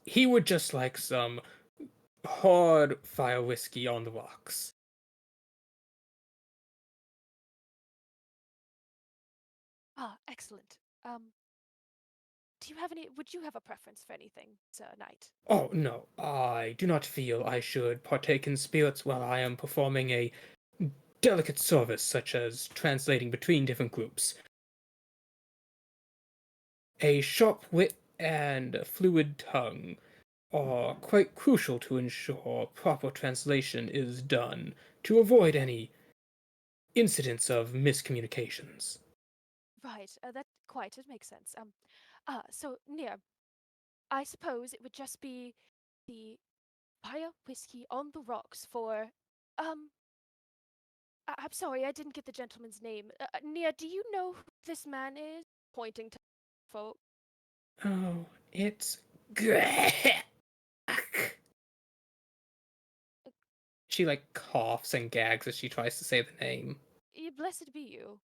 He would just like some hard fire whiskey on the rocks. Excellent. Do you have any? Would you have a preference for anything, Sir Knight? Oh, no, I do not feel I should partake in spirits while I am performing a delicate service such as translating between different groups. A sharp wit and a fluid tongue are quite crucial to ensure proper translation is done to avoid any incidents of miscommunications. Right. It makes sense. So Nia, I suppose it would just be the fire whiskey on the rocks for I'm sorry, I didn't get the gentleman's name. Nia, do you know who this man is? Pointing to folk. Oh, it's Greg. She like coughs and gags as she tries to say the name. Blessed be you.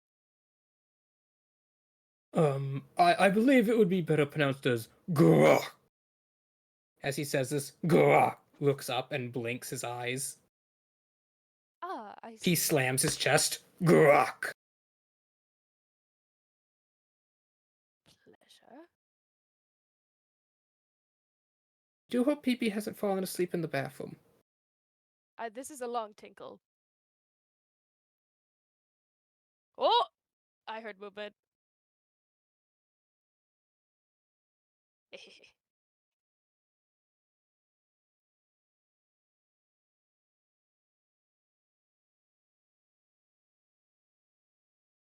I believe it would be better pronounced as grok. As he says this, grok looks up and blinks his eyes. Ah, I see. He slams his chest. Grok. Pleasure. Do hope Pee-Pee hasn't fallen asleep in the bathroom. This is a long tinkle. Oh! I heard movement.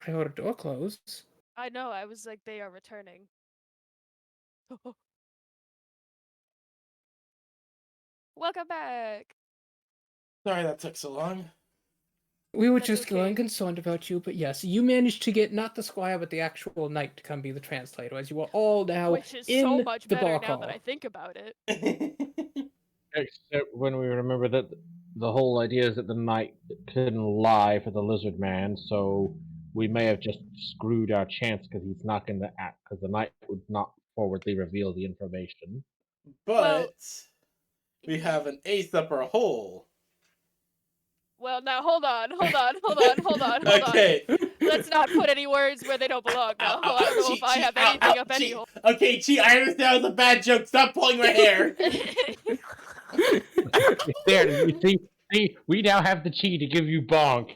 I heard a door close. I know, I was like, they are returning. Welcome back! Sorry that took so long. We were That's just okay. growing concerned about you, but yes, you managed to get not the squire but the actual knight to come be the translator, as you are all now Which is in so much the better bar now hall. that I think about it. Except when we remember that the whole idea is that the knight couldn't lie for the lizard man, so we may have just screwed our chance because he's not going to act, because the knight would not forwardly reveal the information. But Well, we have an ace up our hole. Well, now hold on. Okay. Let's not put any words where they don't belong. Now, I don't know if I have anything up any hole. Okay, Chi, I understand it was a bad joke. Stop pulling my hair. There, you see, we now have the chi to give you bonk.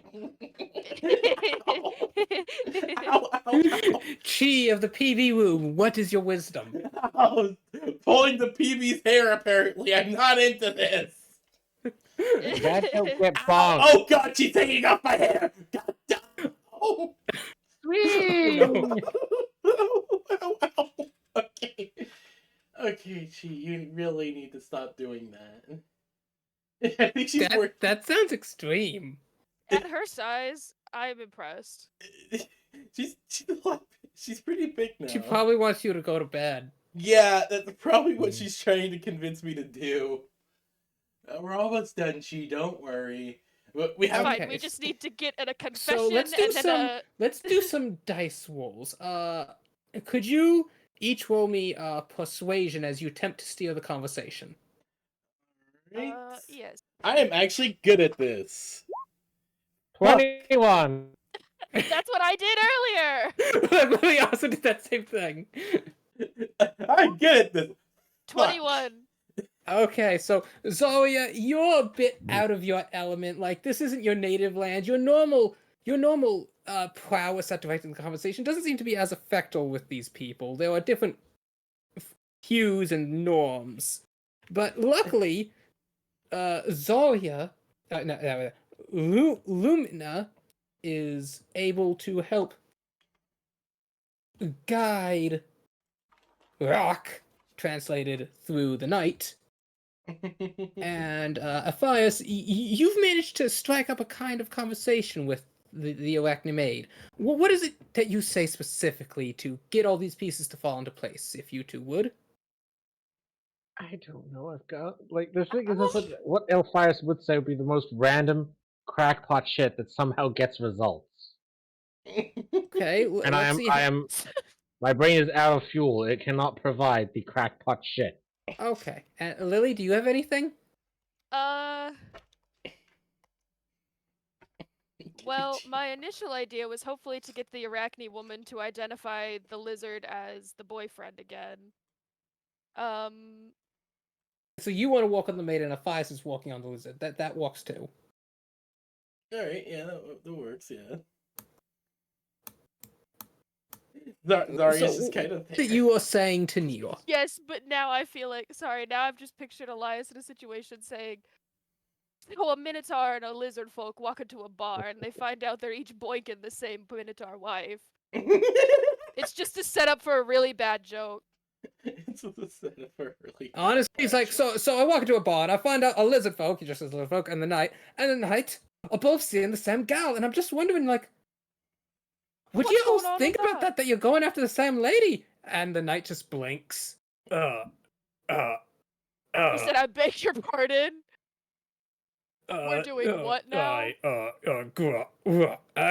Ow, ow, ow. Chi of the PV room, what is your wisdom? Ow. Pulling the PB's hair, apparently. I'm not into this. That don't get Ow. bonk. Oh, God, she's taking off my hair. God damn. Oh. Swing! Ow, ow. Okay. Okay, Chi, you really need to stop doing that. I think she's working. That sounds extreme. At her size, I'm impressed. She's pretty big now. She probably wants you to go to bed. Yeah, that's probably what she's trying to convince me to do. We're almost done, Chi. Don't worry. We have. Okay. Fine, we just need to get a confession So let's do and then let's do some dice rolls. Could you each roll me persuasion as you attempt to steer the conversation? yes. I am actually good at this. 21. That's what I did earlier. I literally also did that same thing. I'm good at this. 21. Okay, so Zarya, you're a bit out of your element. Like, this isn't your native land. Your normal prowess at directing the conversation doesn't seem to be as effective with these people. There are different hues and norms. But luckily, Zarya, Lumina is able to help guide Rock, translated through the night. And Aphias, you've managed to strike up a kind of conversation with the Arachne maid. What is it that you say specifically to get all these pieces to fall into place, if you two would? I don't know. I've got like the thing is what Elphias would say would be the most random crackpot shit that somehow gets results. Okay, And let's see. My brain is out of fuel. It cannot provide the crackpot shit. Okay, and Lily, do you have anything? Well, my initial idea was hopefully to get the Arachne woman to identify the lizard as the boyfriend again. So you want to walk on the maid, and Aphias is walking on the lizard. That walks too. Alright, yeah, that works, yeah. Zarya's just kind of that you are saying to Neo. Yes, but now I feel like, sorry, now I've just pictured Elias in a situation saying, so a Minotaur and a lizard folk walk into a bar and they find out they're each boinking the same Minotaur wife. It's just a setup for a really bad joke. It's a setup for a really Honestly, he's like, so I walk into a bar and I find out a lizard folk, he just says lizard folk, and the knight are both seeing the same gal, and I'm just wondering, like, would What's you going all on think with about that? that you're going after the same lady? And the knight just blinks. He said, I beg your pardon. We're doing what now?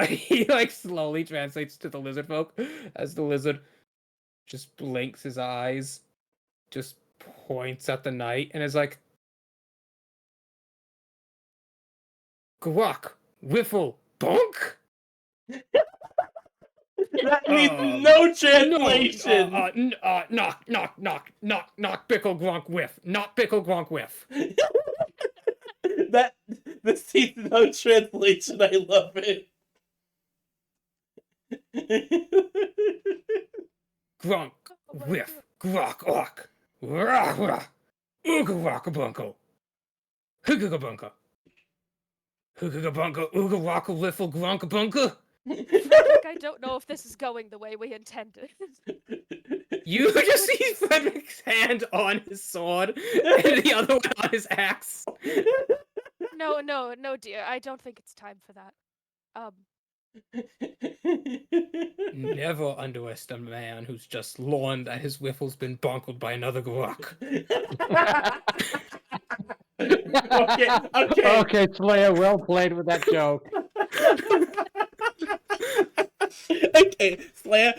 He like slowly translates to the lizard folk as the lizard just blinks his eyes, just points at the night, and is like, Guac, Wiffle, Bonk? That means no translation. Knock, pickle, gronk, whiff. Not pickle, gronk, whiff. That this needs no translation. I love it. Gronk, Oh my whiff, grok, ok. Rah, rah. Ooga, waka, bunko. Hooga, bunka. Hooga, bunka, ooga, waka, wiffle, gronk, bunka. Frederick, I don't know if this is going the way we intended. You just see Frederick's hand on his sword and the other one on his axe. No, dear. I don't think it's time for that. Never underestimate a man who's just learned that his wiffle's been bonkled by another grok. Okay. Okay, Slayer, well played with that joke. Okay, Slayer.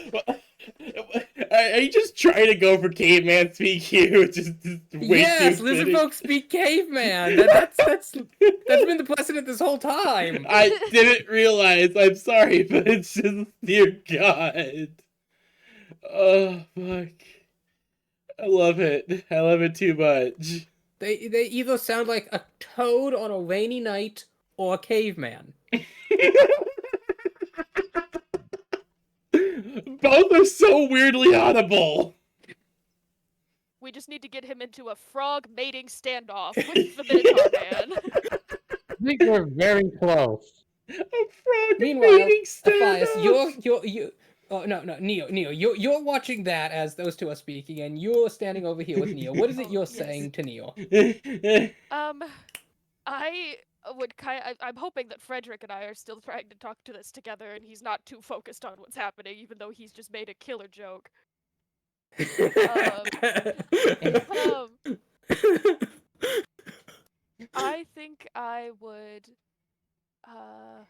Are you just trying to go for caveman speak here? Just way Yes, too lizard fitting? folk speak caveman. That's been the precedent this whole time. I didn't realize. I'm sorry, but it's just, dear God. Oh, fuck. I love it. I love it too much. They either sound like a toad on a rainy night or a caveman. Both are so weirdly audible. We just need to get him into a frog mating standoff with the Minotaur Man. I think we're very close. A frog Meanwhile, mating Aphias, standoff. you. Oh no, Neo, you're watching that as those two are speaking, and you're standing over here with Neo. What is it you're Yes. saying to Neo? I'm hoping that Frederick and I are still trying to talk to this together, and he's not too focused on what's happening, even though he's just made a killer joke. I think I would. Oh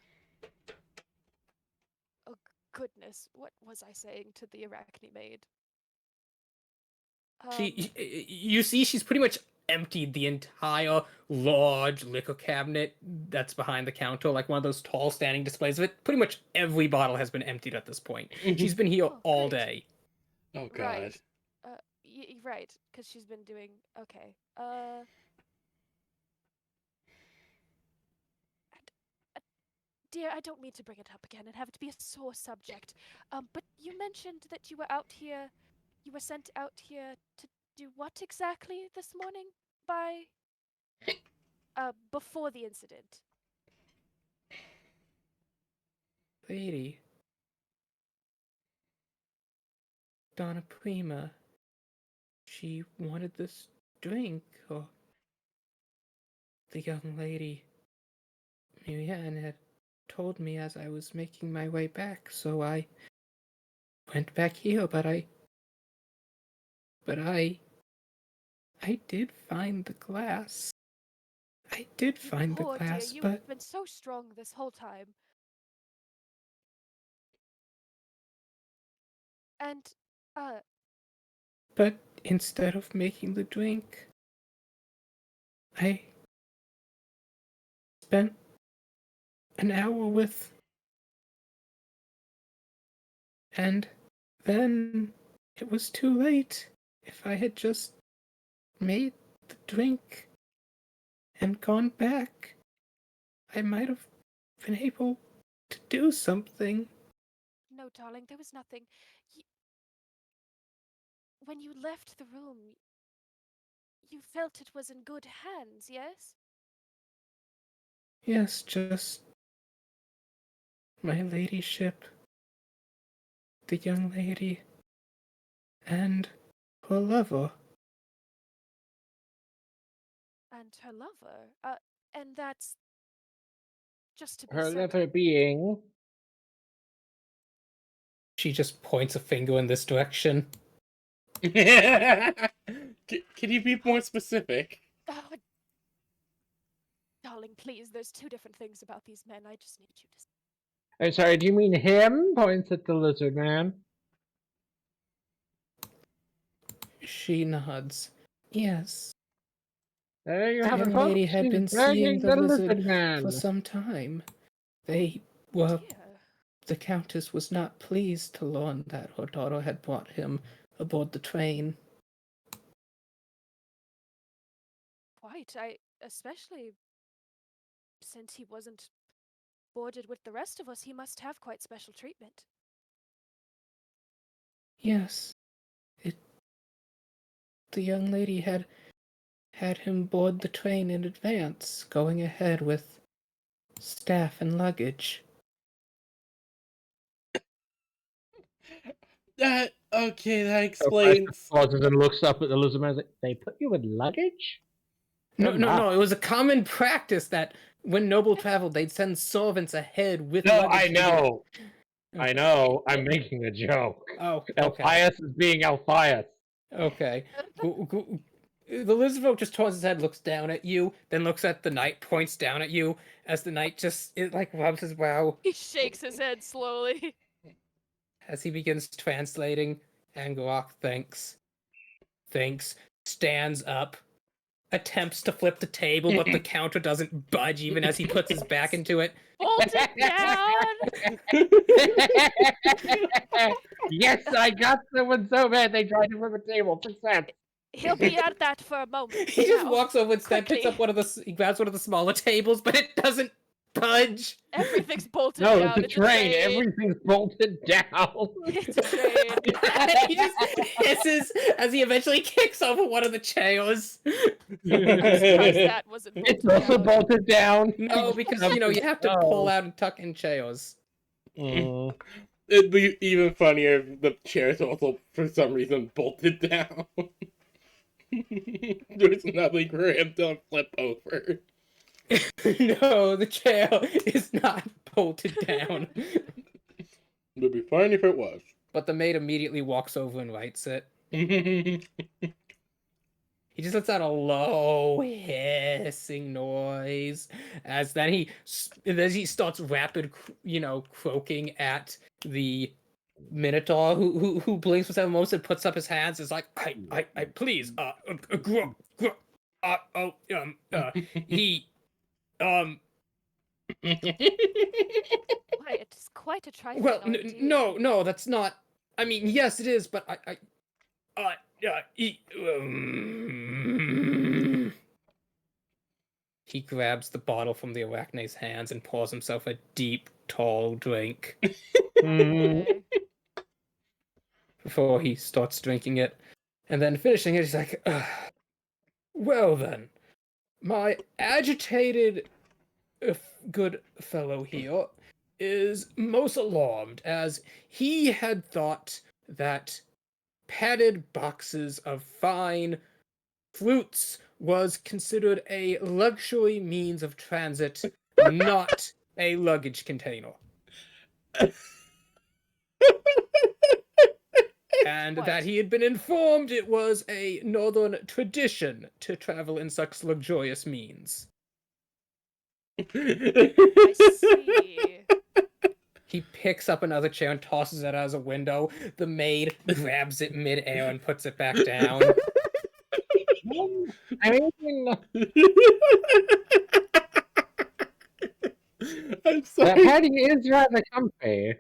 goodness, what was I saying to the Arachne maid? You see, she's pretty much emptied the entire large liquor cabinet that's behind the counter, like one of those tall standing displays of it. Pretty much every bottle has been emptied at this point. She's been here Oh, all great. day. Oh, God. Right. Right, because she's been doing okay. Dear, I don't mean to bring it up again and have it be a sore subject. But you mentioned that you were out here. You were sent out here to do what exactly this morning? Before the incident. Lady. Donna Prima. She wanted this drink, or the young lady, Marianne, had told me as I was making my way back, so I went back here, but I did find the glass. I did find the Poor glass, dear, but you've been so strong this whole time. And, But instead of making the drink, I spent an hour with. And then it was too late. If I had just made the drink and gone back, I might have been able to do something. no, darling, there was nothing. When you left the room, you felt it was in good hands, yes? Yes, just my ladyship, the young lady, and her lover. And her lover? And that's just to be Her certain. lover being. She just points a finger in this direction. Can you be more specific? Darling, darling, please. There's two different things about these men. I just need you to. I'm sorry, do you mean him? Points at the lizard man. She nods. Yes. There you The have it, young folks. lady had She's been dragging seeing the lizard lizard man. for some time. They were. Dear. The Countess was not pleased to learn that her daughter had brought him aboard the train. Quite. Especially since he wasn't boarded with the rest of us, he must have quite special treatment. Yes. The young lady had him board the train in advance, going ahead with staff and luggage. Okay, that explains. Pauses and looks up at the lizard man. Like, they put you in luggage? No. It was a common practice that when Noble traveled, they'd send servants ahead with No, luggage. I know. Okay. I know. I'm making a joke. Oh, okay. Alphias is being Alphias. Okay. The lizard folk just turns his head, looks down at you, then looks at the knight, points down at you, as the knight just, rubs his brow He shakes his head slowly. as he begins translating. Angarok thinks, stands up, attempts to flip the table, but the counter doesn't budge even as he puts his back into it. Hold it down! Yes, I got someone so bad they tried to flip a table. Success. He'll be at that for a moment. He just now. walks over instead, picks Quickly. up he grabs one of the smaller tables, but it doesn't budge. Everything's bolted No, down. it's a train. Everything's bolted down. It's a train. He just hisses as he eventually kicks over one of the chairs. Surprised that wasn't It's bolted also down. bolted down. No, because you have to pull out and tuck in chairs. It'd be even funnier if the chairs also, for some reason, bolted down. There's nothing for him to flip over. No, the chair is not bolted down. It'd be fine if it was. But the maid immediately walks over and writes it. He just lets out a low hissing noise as then he starts rapid, croaking at the Minotaur who blinks with seven moments and puts up his hands. Is like, I please, he, It's quite a trifling well, ordeal. no, that's not. I mean, yes, it is, but He grabs the bottle from the Arachne's hands and pours himself a deep, tall drink Okay. before he starts drinking it. And then finishing it, he's like, well then, my agitated good fellow here is most alarmed, as he had thought that padded boxes of fine fruits was considered a luxury means of transit, not a luggage container. And What? that he had been informed it was a northern tradition to travel in such luxurious means. I see. He picks up another chair and tosses it out a window. The maid grabs it mid-air and puts it back down. I mean, I'm the sorry. padding is rather comfy.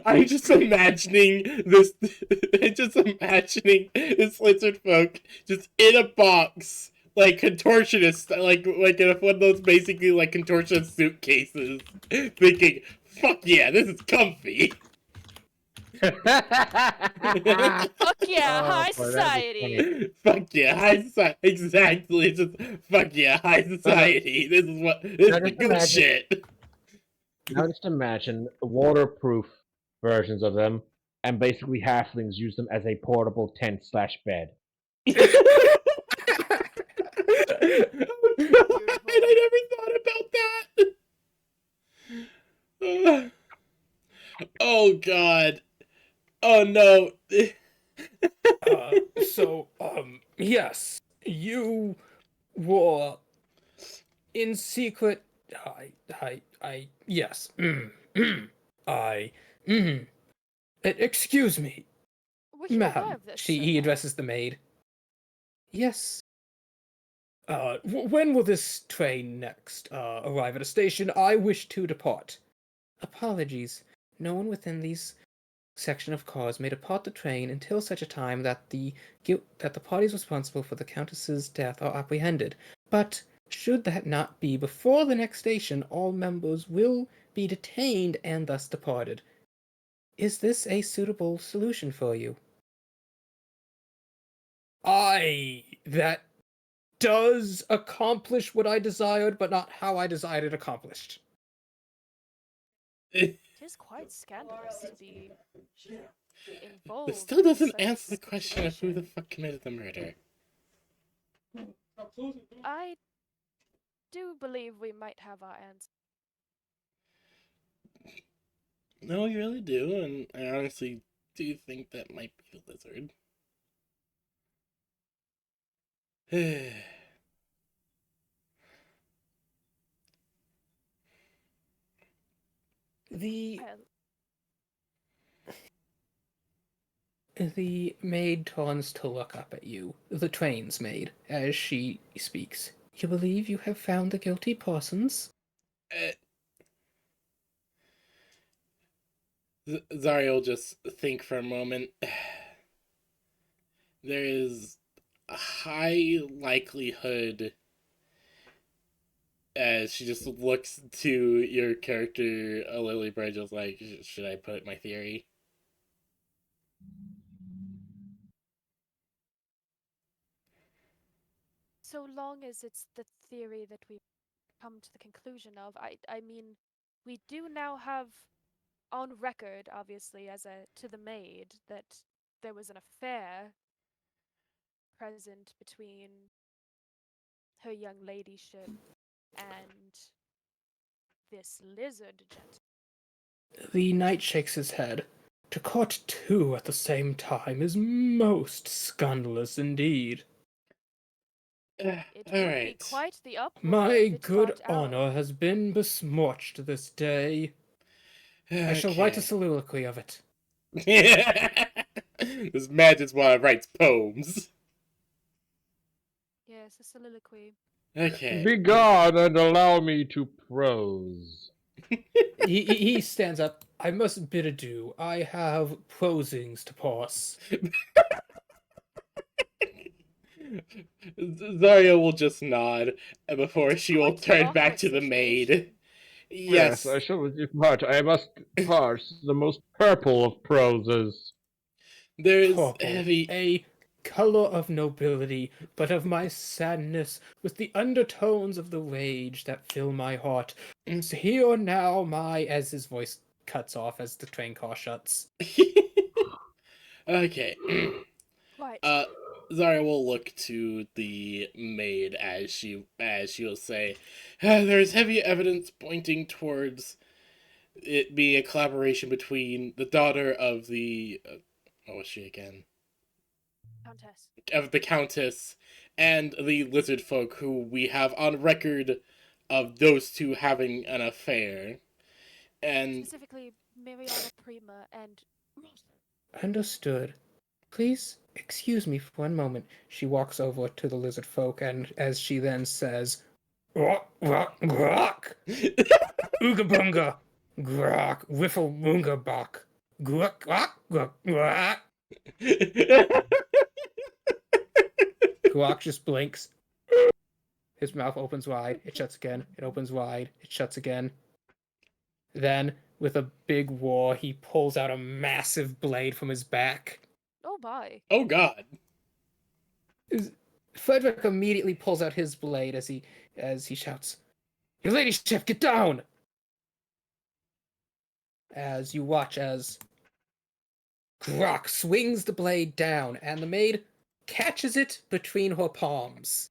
I'm just imagining this. I'm just imagining this lizard folk just in a box, like contortionist, like in one of those basically like contortionist suitcases, thinking, "Fuck yeah, this is comfy." Fuck yeah, Oh, high boy, that'd be society. Fuck yeah, high society. Exactly, it's just fuck yeah, high society. This is Now the just good imagine- shit. Now just imagine waterproof versions of them, and basically halflings use them as a portable tent/bed. Oh, God, I never thought about that. Oh God. Oh no. So, yes, you were in secret. Yes. I. Mm. Excuse me, Were you aware ma'am. of this? He Sir? addresses the maid. Yes. When will this train next arrive at a station? I wish to depart. Apologies. No one within these section of cars may depart the train until such a time that the parties responsible for the Countess's death are apprehended. But should that not be before the next station, all members will be detained and thus departed. Is this a suitable solution for you? That does accomplish what I desired, but not how I desired it accomplished. It is quite scandalous to be involved. This still doesn't in such a answer the question of who the situation. fuck committed the murder. I do believe we might have our answer. No, you really do, and I honestly do think that might be the lizard. The Well, maid turns to look up at you, the train's maid, as she speaks. You believe you have found the guilty persons? Zario will just think for a moment. There is a high likelihood, as she just looks to your character, Lilybird, just like, should I put my theory? so long as it's the theory that we come to the conclusion of, I mean, we do now have on record, obviously, as a to the maid, that there was an affair present between her young ladyship and this lizard gentleman. The knight shakes his head. To court two at the same time is most scandalous indeed. It would be Alright. quite the uproar My if it good got out. honor has been besmirched this day. I shall write a soliloquy of it. This man just writes poems. Yes, a soliloquy. Okay. Begone and allow me to prose. He stands up. I must bid adieu. I have prosings to pass. Zarya will just nod before she will Quite the turn back awkward to the maid. situation. Yes. I shall depart. I must parse the most purple of proses. There is Purple, heavy. a color of nobility, but of my sadness, with the undertones of the rage that fill my heart. So hear now as his voice cuts off as the train car shuts. Okay. Right. Zarya will look to the maid as she will say, "There is heavy evidence pointing towards it being a collaboration between the daughter of the what was she again? Countess. Of the Countess and the lizard folk, who we have on record of those two having an affair, and Specifically, Mariana Prima and Understood. Please excuse me for one moment. She walks over to the lizard folk, and as she then says, "Rock, rock, rock, ooga boonga, grok, wiffle moonga bok, grok, grok, grok, grok." Grok just blinks. His mouth opens wide, it shuts again, it opens wide, it shuts again. Then, with a big roar, he pulls out a massive blade from his back. oh my. Oh God. Frederick immediately pulls out his blade as he shouts, "Your ladyship, get down!" As you watch as Grok swings the blade down, and the maid catches it between her palms.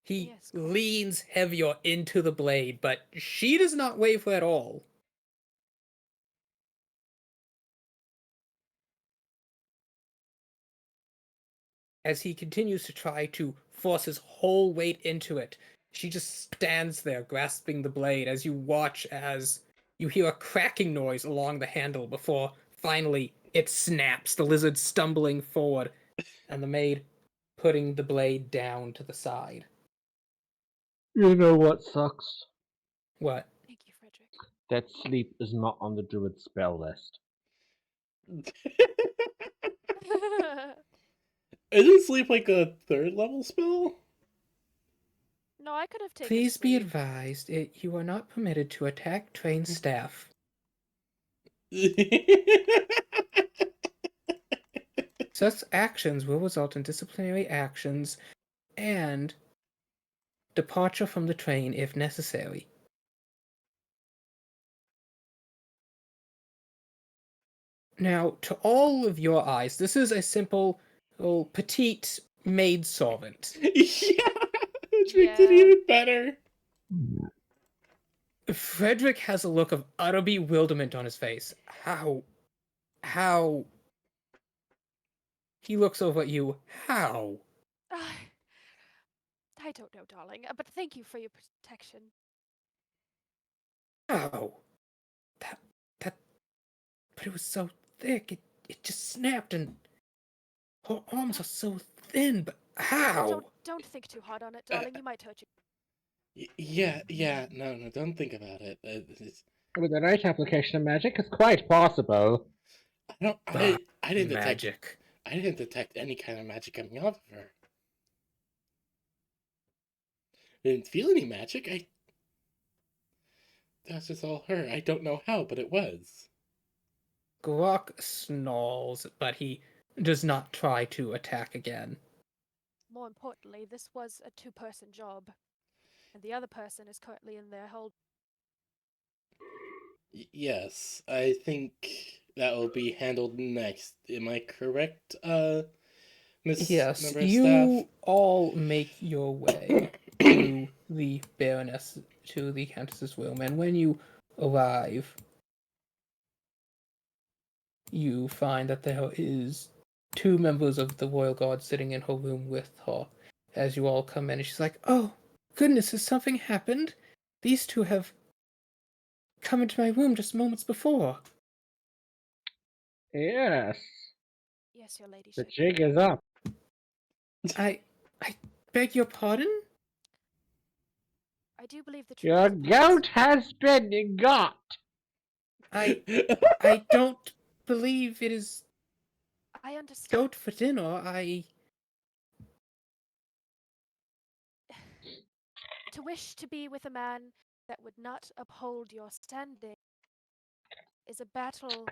He Yes, Grok. leans heavier into the blade, but she does not waver at all. As he continues to try to force his whole weight into it. She just stands there grasping the blade as you watch as you hear a cracking noise along the handle before finally it snaps, the lizard stumbling forward, and the maid putting the blade down to the side. You know what sucks? What? Thank you, Frederick. That sleep is not on the druid spell list. Isn't sleep like a 3rd level spell? No, I could have taken Please be sleep. advised, you are not permitted to attack trained staff. Such actions will result in disciplinary actions and departure from the train if necessary. Now, to all of your eyes, this is a simple, little, petite maidservant. Yeah, which makes it Yeah. even better. Frederick has a look of utter bewilderment on his face. How? He looks over at you. How? I don't know, darling, but thank you for your protection. How? That, but it was so thick, it just snapped and her arms are so thin, but how? Don't think too hard on it, darling. You might hurt you. Yeah, no, don't think about it. With the right application of magic, it's quite possible. I didn't detect Magic. I didn't detect any kind of magic coming off of her. I didn't feel any magic. That's just all her. I don't know how, but it was. Grok snarls, but he does not try to attack again. More importantly, this was a two-person job, and the other person is currently in their hold. Yes, I think that will be handled next. Am I correct, Miss Yes, Member of you Staff? all make your way to the Baroness, to the Countess's room, and when you arrive, you find that there is 2 members of the Royal Guard sitting in her room with her. As you all come in, and she's like, "Oh, goodness, has something happened? These 2 have come into my room just moments before." Yes, Yes, your the ladyship. jig is up. I beg your pardon? I do believe the Your truth. goat has been got. I don't believe it is I understand. goat for dinner. To wish to be with a man that would not uphold your standing is a battle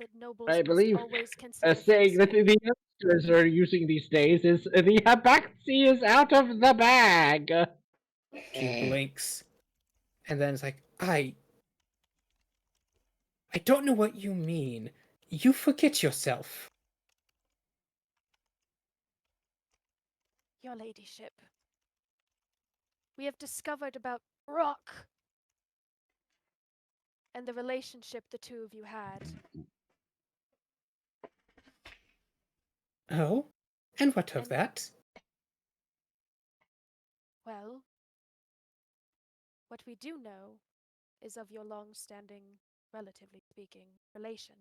that nobles I must blueve always A consider saying that facing. the youngsters are using these days is the abaxi is out of the bag. She blinks, and then it's like, I don't know what you mean. You forget yourself. Your ladyship. We have discovered about Rock and the relationship the two of you had. Oh? And what of And- that? Well, what we do know is of your long-standing, relatively speaking, relation.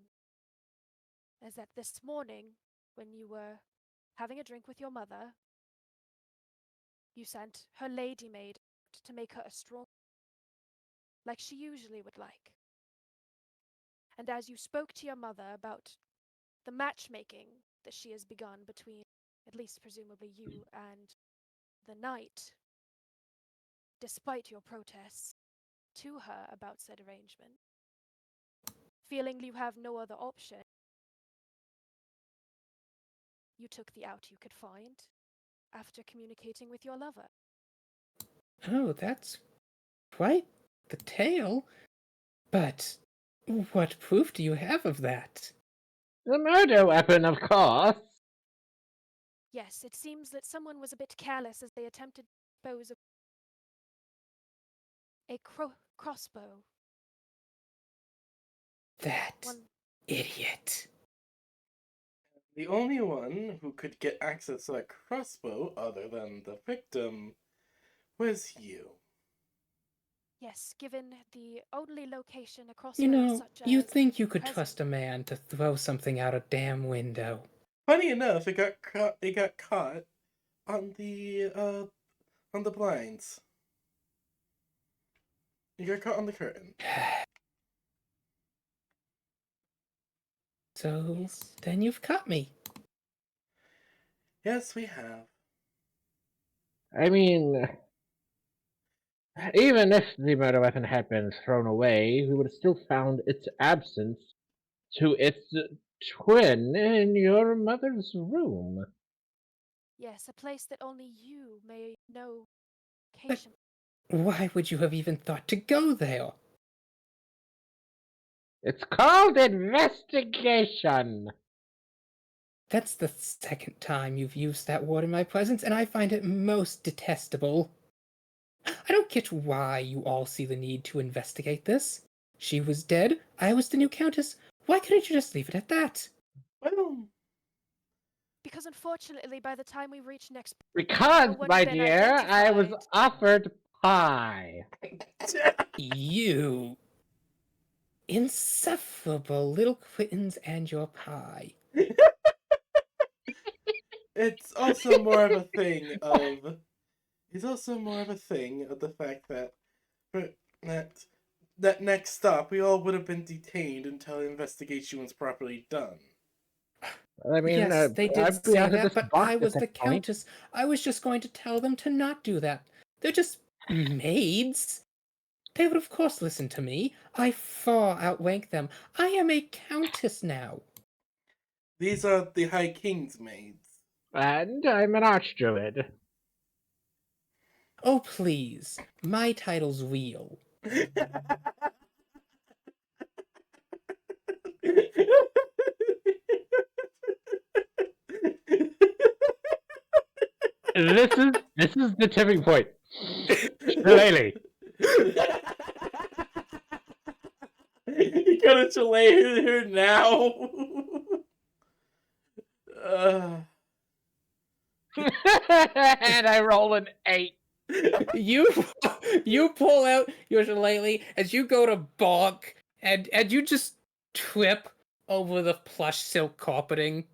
Is that this morning, when you were having a drink with your mother, you sent her lady maid to make her a straw, like she usually would like. And as you spoke to your mother about the matchmaking that she has begun between, at least presumably you and the knight, despite your protests to her about said arrangement, feeling you have no other option, you took the out you could find after communicating with your lover. Oh, that's quite the tale. But what proof do you have of that? The murder weapon, of course. Yes, it seems that someone was a bit careless as they attempted to dispose of a crossbow. That One idiot. The only one who could get access to that crossbow other than the victim was you. Yes, given the only location a You crossbow know, such you as think you could present. trust a man to throw something out a damn window. Funny enough, it got caught on the blinds. It got caught on the curtain. So, Yes. then you've caught me. Yes, we have. I mean, even if the murder weapon had been thrown away, we would have still found its absence to its twin in your mother's room. Yes, a place that only you may know But location. why would you have even thought to go there? It's called investigation. That's the second time you've used that word in my presence, and I find it most detestable. I don't get why you all see the need to investigate this. She was dead, I was the new countess. Why couldn't you just leave it at that? Well, Because unfortunately, by the time we reach next, Because, one my been dear, I was identified. offered pie. You insufferable little quittens and your pie. it's also more of a thing of. It's also more of a thing of the fact that that next stop we all would have been detained until the investigation was properly done. I mean, Yes, they did I'd be say out of that, this but box I at was that the point. countess. I was just going to tell them to not do that. They're just maids. They would of course listen to me. I far outrank them. I am a countess now. These are the High King's maids. And I'm an archdruid. Oh, please. My title's real. This is the tipping point. Shillelagh. You gotta delay her now. And I roll an 8. You pull out your shillelagh as you go to bonk, and you just trip over the plush silk carpeting.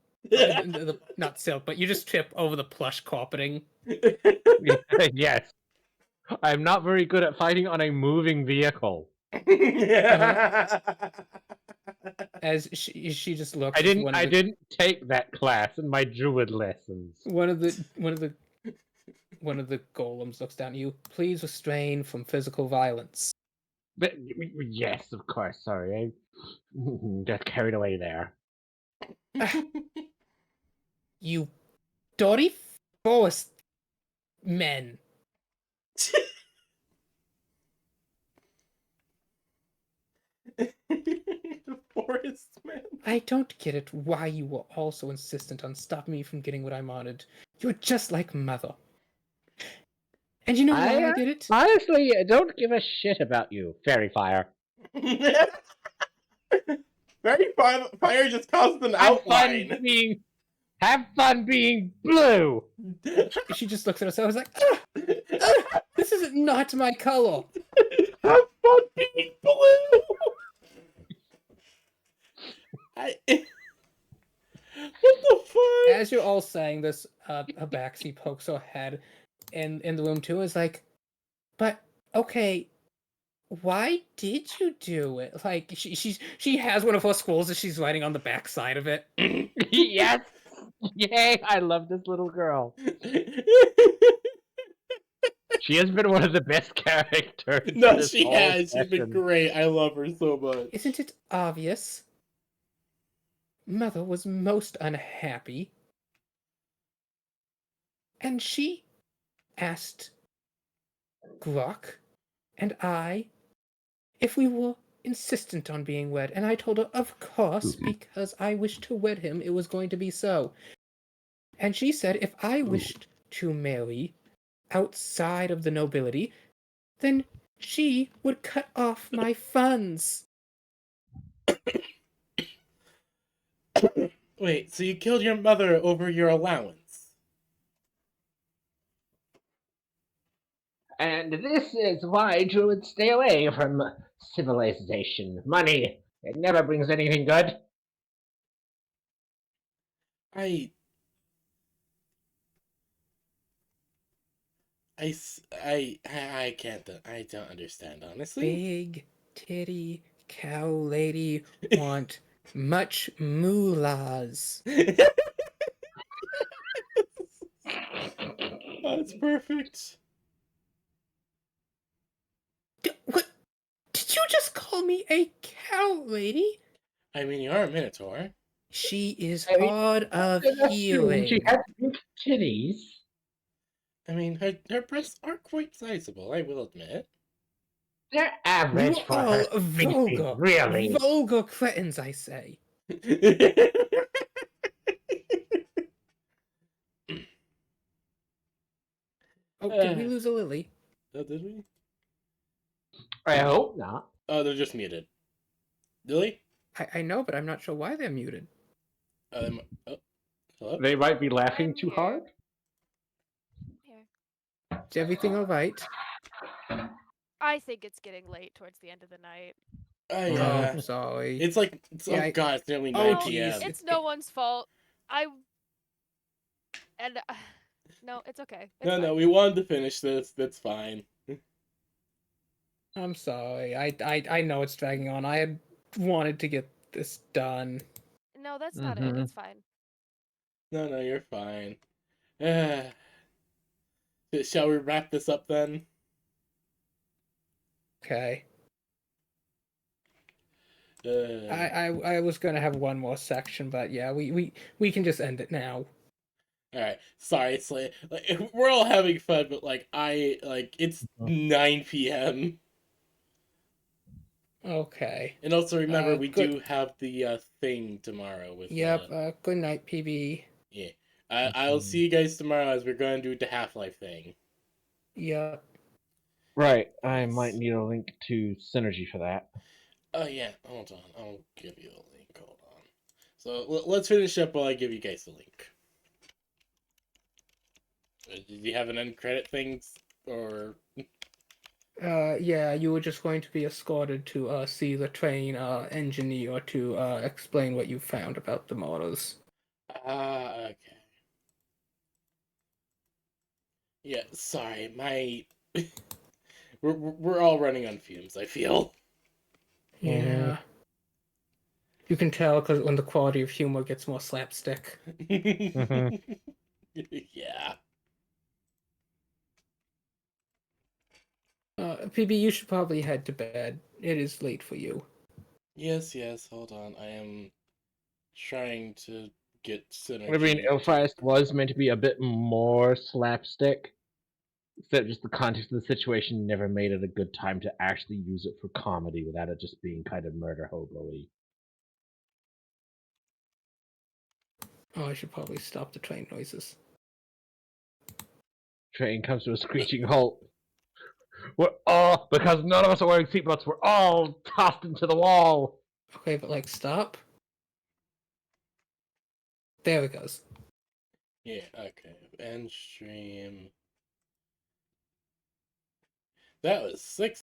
Not silk, but you just trip over the plush carpeting. Yes. I'm not very good at fighting on a moving vehicle. As she just looks. I as one of the, didn't take that class in my druid lessons. one of the golems looks down at you. Please restrain from physical violence. But yes, of course. Sorry, I got carried away there. You dirty forest men. Forest man. I don't get it why you were all so insistent on stopping me from getting what I wanted. You're just like Mother. And you know why I did it? Honestly, I don't give a shit about you, Fairy Fire. Very fire just caused an outline. Have fun being blue. She just looks at herself and is like, this is not my color. Have fun being blue. What the fuck? As you're all saying this, Abaxi pokes her head in the room too. Is like, but okay, why did you do it? Like she has one of her scrolls that she's writing on the back side of it. Yes. Yay! I love this little girl. She has been one of the best characters. No, she has. She's been great. I love her so much. Isn't it obvious? Mother was most unhappy. And she asked Grok and I if we were insistent on being wed. And I told her, of course, because I wished to wed him, it was going to be so. And she said if I wished to marry outside of the nobility, then she would cut off my funds. Wait, so you killed your mother over your allowance? And this is why druids stay away from civilization. Money. It never brings anything good. I can't. I don't understand, honestly. Big titty cow lady want much moolahs. That's perfect. What? Did you just call me a cow lady? I mean, you are a minotaur. She is I mean, hard of That's true. She healing. has big titties. I mean, her breasts are quite sizable, I will admit. They're average You for all her. vulgar, Really. vulgar cretins, I say. Oh, did we lose a Lily? Oh, did we? I hope not. Oh, they're just muted. Lily? I know, but I'm not sure why they're muted. Oh, hello? They might be laughing I'm too here. hard. Here. Is everything alright? I think it's getting late towards the end of the night. Yeah. Oh, sorry. It's like, Yeah, oh god, it's nearly Oh, 9 No, p.m. geez. it's no one's fault. No, it's okay. It's No, fine. we wanted to finish this. That's fine. I'm sorry. I know it's dragging on. I had wanted to get this done. No, that's not it. Mhm. It's fine. No, you're fine. Shall we wrap this up then? Okay. Uh, I was gonna have one more section, but yeah, we can just end it now. Alright, sorry, it's like we're all having fun, but it's 9 p.m. Okay. And also remember, we good. do have the thing tomorrow with. Yep. Good night, PB. Yeah. I'll see you guys tomorrow as we're going to do the Half-Life thing. Yep. Right. I might need a link to Synergy for that. Oh yeah, hold on. I'll give you the link. Hold on. So let's finish up while I give you guys the link. Did you have an end credit things or? Yeah, you were just going to be escorted to see the train engineer to explain what you found about the motors. Okay. Yeah, sorry, my we're all running on fumes, I feel. Yeah. You can tell because when the quality of humor gets more slapstick. Yeah. PB, you should probably head to bed. It is late for you. Yes, hold on. I am trying to get Synergy. I mean, Ilfrist was meant to be a bit more slapstick. Except just the context of the situation never made it a good time to actually use it for comedy without it just being kind of murder hobo-y. Oh, I should probably stop the train noises. Train comes to a screeching halt. We're all, because none of us are wearing seatbelts, we're all tossed into the wall. Okay, but like stop. There it goes. Yeah, okay. End stream. That was 6